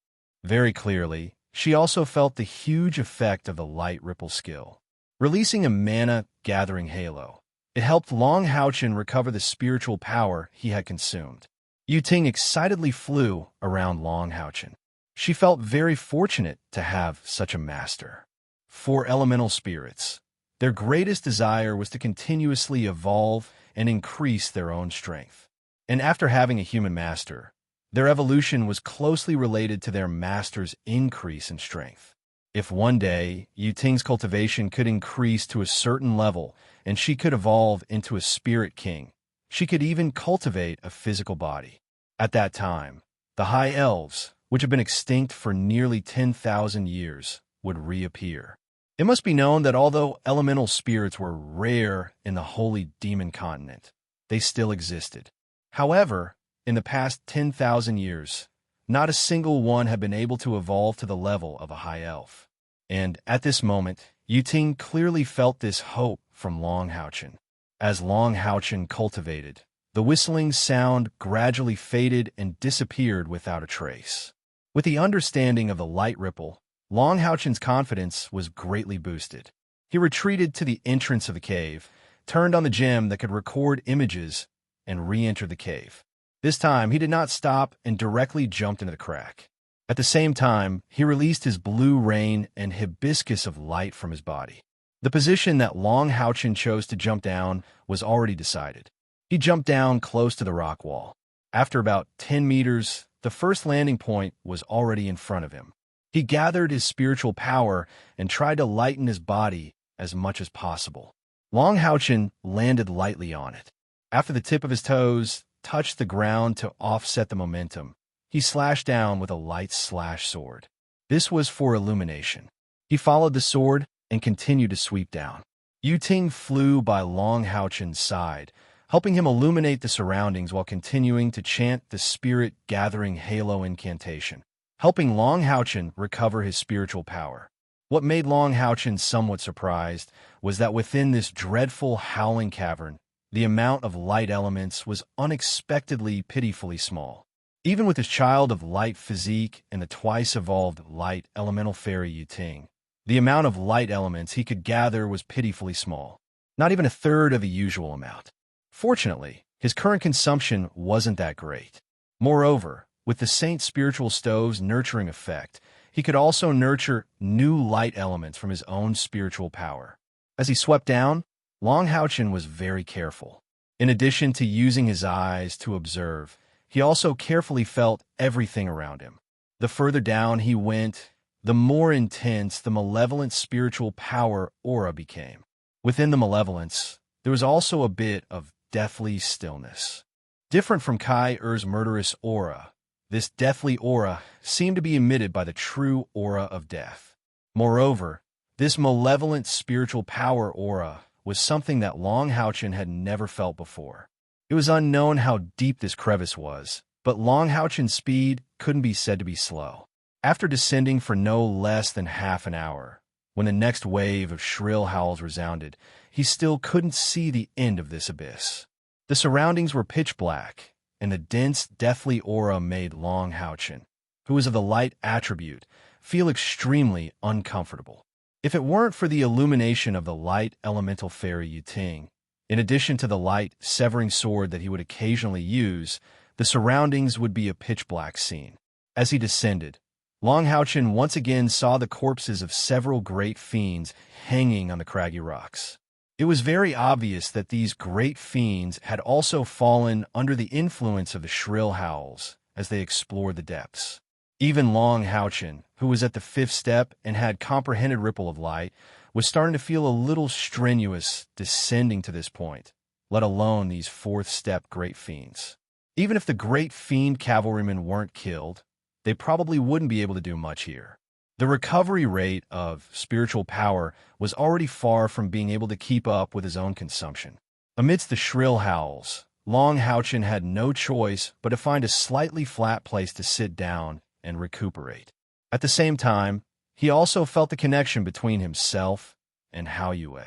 Very clearly, she also felt the huge effect of the light ripple skill. Releasing a mana-gathering halo, it helped Long Houchen recover the spiritual power he had consumed. Yuting excitedly flew around Long Houchen. She felt very fortunate to have such a master. For elemental spirits, their greatest desire was to continuously evolve and increase their own strength. And after having a human master, their evolution was closely related to their master's increase in strength. If one day Yuting's cultivation could increase to a certain level and she could evolve into a spirit king, she could even cultivate a physical body. At that time, the high elves, which had been extinct for nearly 10,000 years, would reappear. It must be known that although elemental spirits were rare in the holy demon continent, they still existed. However, in the past 10,000 years, not a single one had been able to evolve to the level of a high elf. And at this moment, Yuting clearly felt this hope from Long Houchen. As Long Houchen cultivated, the whistling sound gradually faded and disappeared without a trace. With the understanding of the light ripple, Long Houchen's confidence was greatly boosted. He retreated to the entrance of the cave, turned on the gem that could record images, and re-entered the cave. This time, he did not stop and directly jumped into the crack. At the same time, he released his blue rain and hibiscus of light from his body. The position that Long Houchen chose to jump down was already decided. He jumped down close to the rock wall. After about 10 meters, the first landing point was already in front of him. He gathered his spiritual power and tried to lighten his body as much as possible. Long Houchin landed lightly on it. After the tip of his toes touched the ground to offset the momentum, he slashed down with a light slash sword. This was for illumination. He followed the sword and continued to sweep down. Yuting flew by Long Houchin's side, helping him illuminate the surroundings while continuing to chant the spirit-gathering halo incantation, helping Long Houchin recover his spiritual power. What made Long Houchin somewhat surprised was that within this dreadful howling cavern, the amount of light elements was unexpectedly pitifully small. Even with his child of light physique and the twice-evolved light elemental fairy Yuting, the amount of light elements he could gather was pitifully small, not even a third of the usual amount. Fortunately, his current consumption wasn't that great. Moreover, with the Saint Spiritual Stove's nurturing effect, he could also nurture new light elements from his own spiritual power. As he swept down, Long Houchin was very careful. In addition to using his eyes to observe, he also carefully felt everything around him. The further down he went, the more intense the malevolent spiritual power aura became. Within the malevolence, there was also a bit of deathly stillness. Different from Kai Er's murderous aura, this deathly aura seemed to be emitted by the true aura of death. Moreover, this malevolent spiritual power aura was something that Long Houchin had never felt before. It was unknown how deep this crevice was, but Long Houchin's speed couldn't be said to be slow. After descending for no less than half an hour, when the next wave of shrill howls resounded, he still couldn't see the end of this abyss. The surroundings were pitch black, and the dense, deathly aura made Long Houchin, who was of the light attribute, feel extremely uncomfortable. If it weren't for the illumination of the light elemental fairy Yuting, in addition to the light severing sword that he would occasionally use, the surroundings would be a pitch-black scene. As he descended, Long Houchin once again saw the corpses of several great fiends hanging on the craggy rocks. It was very obvious that these great fiends had also fallen under the influence of the shrill howls as they explored the depths. Even Long Houchin, who was at the fifth step and had comprehended Ripple of Light, was starting to feel a little strenuous descending to this point, let alone these fourth-step great fiends. Even if the great fiend cavalrymen weren't killed, they probably wouldn't be able to do much here. The recovery rate of spiritual power was already far from being able to keep up with his own consumption. Amidst the shrill howls, Long Houchin had no choice but to find a slightly flat place to sit down and recuperate. At the same time, he also felt the connection between himself and Hao Yue.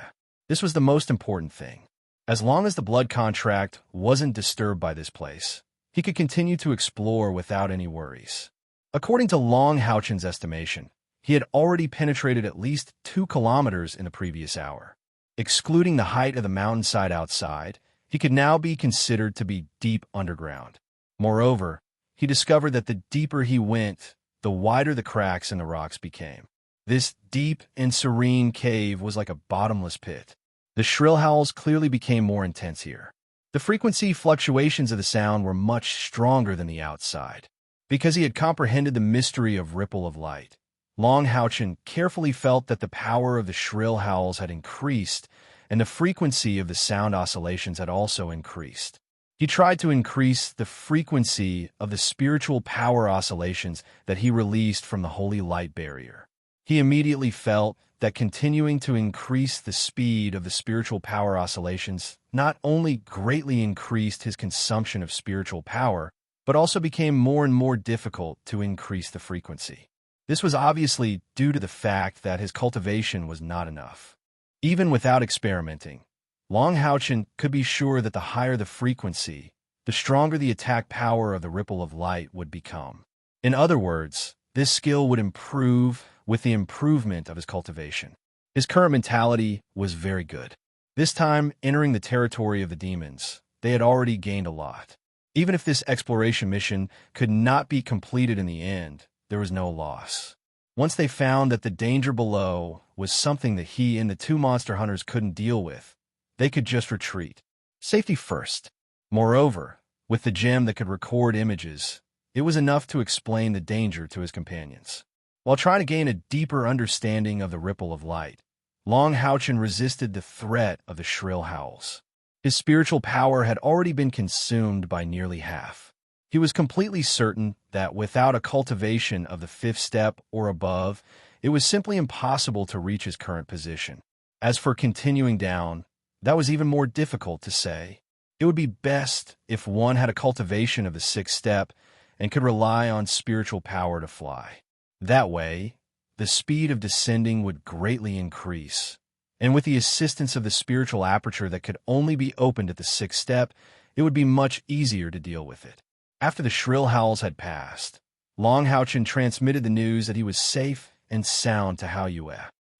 This was the most important thing. As long as the blood contract wasn't disturbed by this place, he could continue to explore without any worries. According to Long Houchin's estimation, he had already penetrated at least 2 kilometers in the previous hour. Excluding the height of the mountainside outside, he could now be considered to be deep underground. Moreover, he discovered that the deeper he went, the wider the cracks in the rocks became. This deep and serene cave was like a bottomless pit. The shrill howls clearly became more intense here. The frequency fluctuations of the sound were much stronger than the outside. Because he had comprehended the mystery of Ripple of Light, Long Houchin carefully felt that the power of the shrill howls had increased, and the frequency of the sound oscillations had also increased. He tried to increase the frequency of the spiritual power oscillations that he released from the holy light barrier. He immediately felt that continuing to increase the speed of the spiritual power oscillations not only greatly increased his consumption of spiritual power, but also became more and more difficult to increase the frequency. This was obviously due to the fact that his cultivation was not enough. Even without experimenting, Long Houchin could be sure that the higher the frequency, the stronger the attack power of the Ripple of Light would become. In other words, this skill would improve with the improvement of his cultivation. His current mentality was very good. This time, entering the territory of the demons, they had already gained a lot. Even if this exploration mission could not be completed in the end, there was no loss. Once they found that the danger below was something that he and the 2 monster hunters couldn't deal with, they could just retreat. Safety first. Moreover, with the gem that could record images, it was enough to explain the danger to his companions. While trying to gain a deeper understanding of the Ripple of Light, Long Houchen resisted the threat of the shrill howls. His spiritual power had already been consumed by nearly half. He was completely certain that without a cultivation of the fifth step or above, it was simply impossible to reach his current position. As for continuing down, that was even more difficult to say. It would be best if one had a cultivation of the sixth step and could rely on spiritual power to fly. That way, the speed of descending would greatly increase, and with the assistance of the spiritual aperture that could only be opened at the sixth step, it would be much easier to deal with it. After the shrill howls had passed, Long Houchen transmitted the news that he was safe and sound to Hao Yue.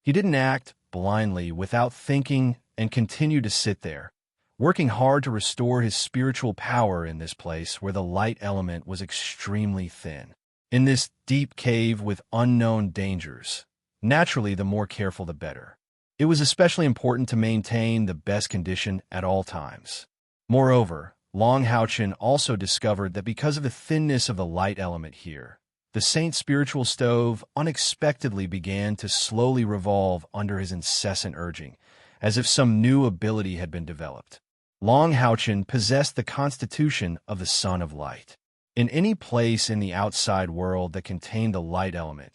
He didn't act blindly without thinking and continued to sit there, working hard to restore his spiritual power in this place where the light element was extremely thin. In this deep cave with unknown dangers, naturally the more careful the better. It was especially important to maintain the best condition at all times. Moreover, Long Houchen also discovered that because of the thinness of the light element here, the Saint's spiritual stove unexpectedly began to slowly revolve under his incessant urging, as if some new ability had been developed. Long Houchen possessed the constitution of the Son of Light. In any place in the outside world that contained the light element,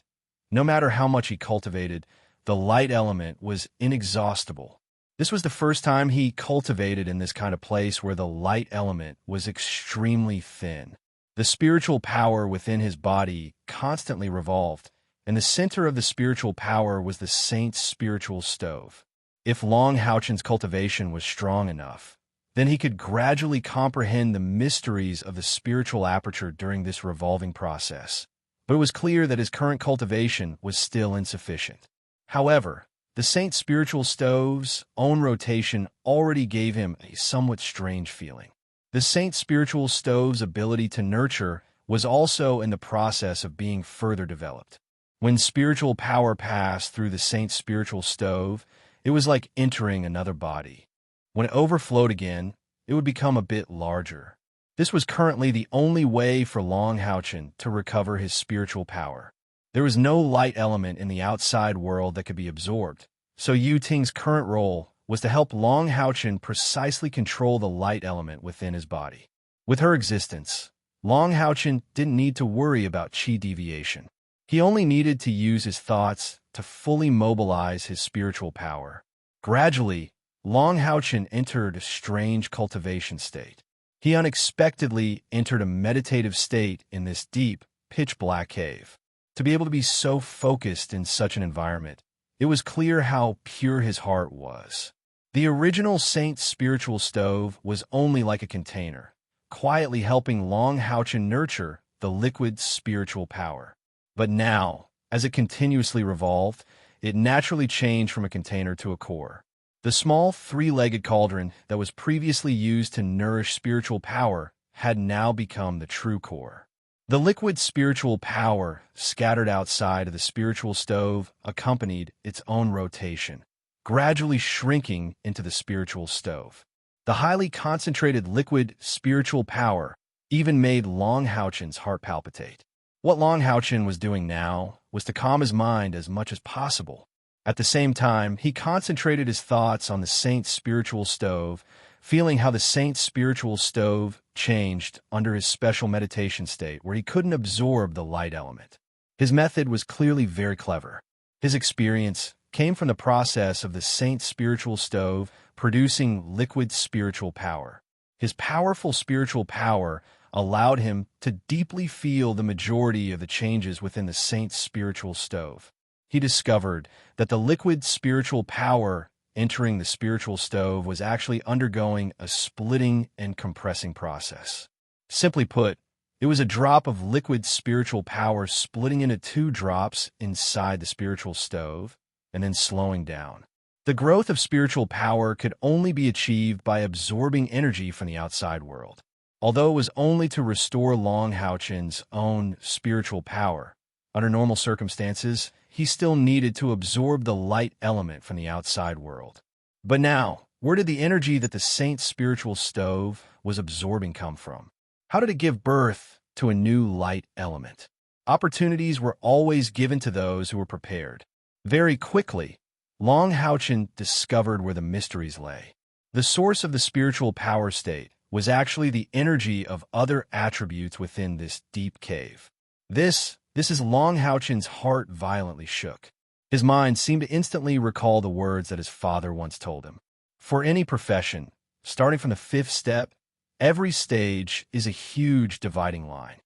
no matter how much he cultivated, the light element was inexhaustible. This was the first time he cultivated in this kind of place where the light element was extremely thin. The spiritual power within his body constantly revolved, and the center of the spiritual power was the Saint's spiritual stove. If Long Houchen's cultivation was strong enough, then he could gradually comprehend the mysteries of the spiritual aperture during this revolving process. But it was clear that his current cultivation was still insufficient. However, the Saint's spiritual stove's own rotation already gave him a somewhat strange feeling. The Saint's spiritual stove's ability to nurture was also in the process of being further developed. When spiritual power passed through the Saint's spiritual stove, it was like entering another body. When it overflowed again, it would become a bit larger. This was currently the only way for Long Houchen to recover his spiritual power. There was no light element in the outside world that could be absorbed, so Yu Ting's current role was to help Long Houchen precisely control the light element within his body. With her existence, Long Houchen didn't need to worry about qi deviation. He only needed to use his thoughts to fully mobilize his spiritual power. Gradually, Long Houchen entered a strange cultivation state. He unexpectedly entered a meditative state in this deep, pitch-black cave. To be able to be so focused in such an environment, it was clear how pure his heart was. The original Saint's spiritual stove was only like a container, quietly helping Long Houchen nurture the liquid spiritual power. But now, as it continuously revolved, it naturally changed from a container to a core. The small three-legged cauldron that was previously used to nourish spiritual power had now become the true core. The liquid spiritual power scattered outside of the spiritual stove accompanied its own rotation, gradually shrinking into the spiritual stove. The highly concentrated liquid spiritual power even made Long Houchen's heart palpitate. What Long Houchen was doing now was to calm his mind as much as possible. At the same time, he concentrated his thoughts on the Saint's spiritual stove, feeling how the Saint's spiritual stove changed under his special meditation state where he couldn't absorb the light element. His method was clearly very clever. His experience came from the process of the Saint's spiritual stove producing liquid spiritual power. His powerful spiritual power allowed him to deeply feel the majority of the changes within the Saint's spiritual stove. He discovered that the liquid spiritual power entering the spiritual stove was actually undergoing a splitting and compressing process. Simply put, it was a drop of liquid spiritual power splitting into two drops inside the spiritual stove and then slowing down. The growth of spiritual power could only be achieved by absorbing energy from the outside world. Although it was only to restore Long Houchen's own spiritual power, under normal circumstances, he still needed to absorb the light element from the outside world. But now, where did the energy that the Saint's spiritual stove was absorbing come from? How did it give birth to a new light element? Opportunities were always given to those who were prepared. Very quickly, Long Houchen discovered where the mysteries lay. The source of the spiritual power state was actually the energy of other attributes within this deep cave. This is Long Houchen's heart violently shook. His mind seemed to instantly recall the words that his father once told him. For any profession, starting from the fifth step, every stage is a huge dividing line.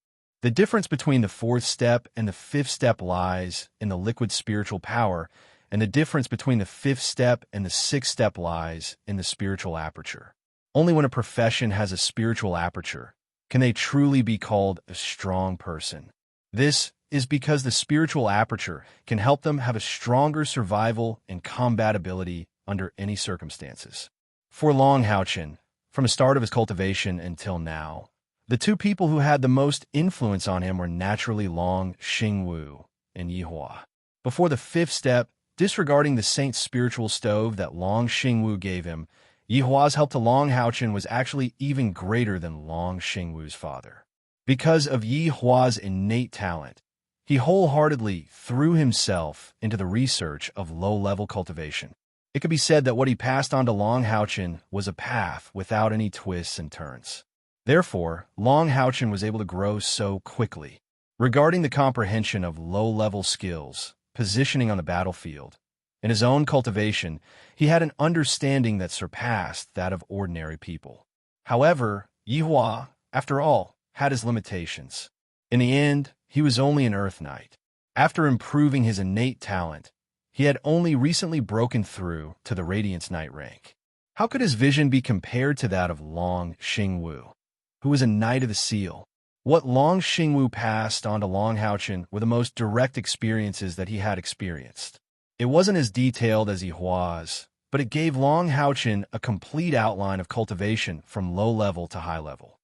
The difference between the fourth step and the fifth step lies in the liquid spiritual power, and the difference between the fifth step and the sixth step lies in the spiritual aperture. Only when a profession has a spiritual aperture can they truly be called a strong person. This is because the spiritual aperture can help them have a stronger survival and combat ability under any circumstances. For Long Houchen, from the start of his cultivation until now, the two people who had the most influence on him were naturally Long Xingwu and Yihua. Before the fifth step, disregarding the saint's spiritual stove that Long Xingwu gave him, Yihua's help to Long Houchen was actually even greater than Long Xingwu's father. Because of Yihua's innate talent, he wholeheartedly threw himself into the research of low-level cultivation. It could be said that what he passed on to Long Houchen was a path without any twists and turns. Therefore, Long Houchen was able to grow so quickly. Regarding the comprehension of low-level skills, positioning on the battlefield, in his own cultivation, he had an understanding that surpassed that of ordinary people. However, Yihua, after all, had his limitations. In the end, he was only an Earth Knight. After improving his innate talent, he had only recently broken through to the Radiance Knight rank. How could his vision be compared to that of Long Xingwu, who was a Knight of the Seal? What Long Xingwu passed on to Long Houchen were the most direct experiences that he had experienced. It wasn't as detailed as Yihua's, but it gave Long Houchen a complete outline of cultivation from low level to high level.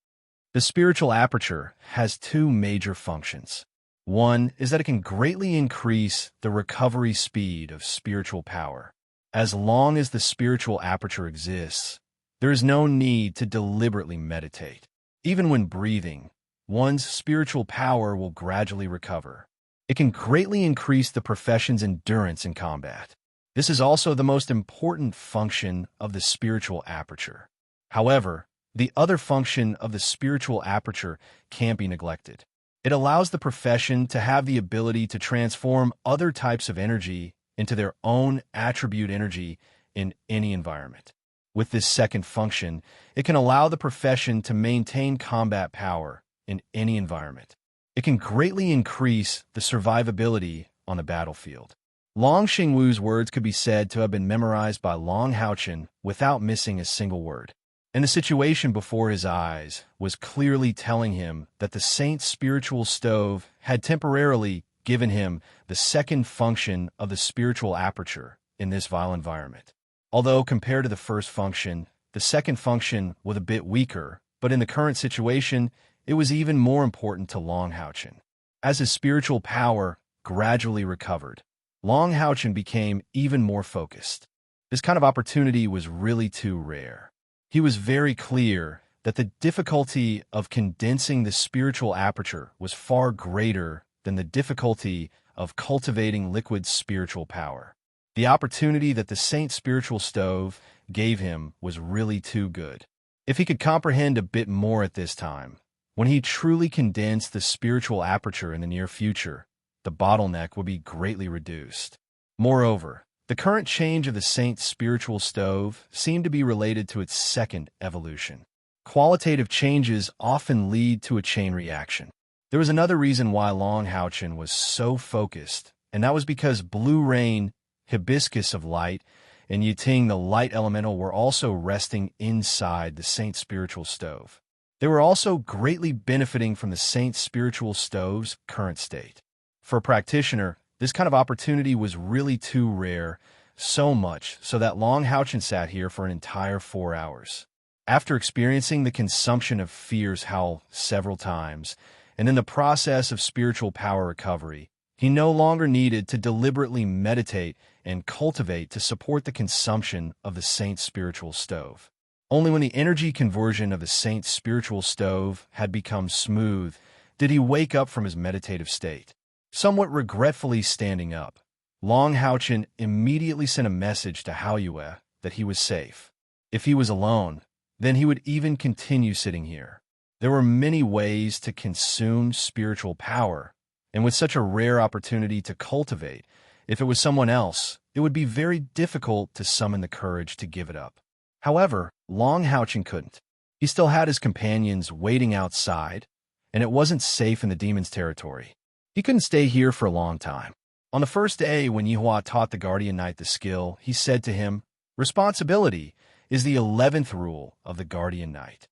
The spiritual aperture has two major functions. One is that it can greatly increase the recovery speed of spiritual power. As long as the spiritual aperture exists, there is no need to deliberately meditate. Even when breathing, one's spiritual power will gradually recover. It can greatly increase the profession's endurance in combat. This is also the most important function of the spiritual aperture. However, the other function of the spiritual aperture can't be neglected. It allows the profession to have the ability to transform other types of energy into their own attribute energy in any environment. With this second function, it can allow the profession to maintain combat power in any environment. It can greatly increase the survivability on the battlefield. Long Xingwu's words could be said to have been memorized by Long Houchen without missing a single word. And the situation before his eyes was clearly telling him that the saint's spiritual stove had temporarily given him the second function of the spiritual aperture in this vile environment. Although compared to the first function, the second function was a bit weaker, but in the current situation, it was even more important to Long Houchen. As his spiritual power gradually recovered, Long Houchen became even more focused. This kind of opportunity was really too rare. He was very clear that the difficulty of condensing the spiritual aperture was far greater than the difficulty of cultivating liquid spiritual power. The opportunity that the saint's spiritual stove gave him was really too good. If he could comprehend a bit more at this time, when he truly condensed the spiritual aperture in the near future, the bottleneck would be greatly reduced. Moreover, the current change of the saint's spiritual stove seemed to be related to its second evolution. Qualitative changes often lead to a chain reaction. There was another reason why Long Houchen was so focused, and that was because Blue Rain, Hibiscus of Light, and Yiting the Light Elemental were also resting inside the saint's spiritual stove. They were also greatly benefiting from the saint's spiritual stove's current state. For a practitioner, this kind of opportunity was really too rare, so much so that Long Houchen sat here for an entire 4 hours. After experiencing the consumption of Fear's Howl several times, and in the process of spiritual power recovery, he no longer needed to deliberately meditate and cultivate to support the consumption of the saint's spiritual stove. Only when the energy conversion of the saint's spiritual stove had become smooth did he wake up from his meditative state. Somewhat regretfully standing up, Long Houchin immediately sent a message to Haoyue that he was safe. If he was alone, then he would even continue sitting here. There were many ways to consume spiritual power, and with such a rare opportunity to cultivate, if it was someone else, it would be very difficult to summon the courage to give it up. However, Long Houchin couldn't. He still had his companions waiting outside, and it wasn't safe in the demon's territory. He couldn't stay here for a long time. On the first day, when Yihua taught the Guardian Knight the skill, he said to him, "Responsibility is the 11th rule of the Guardian Knight.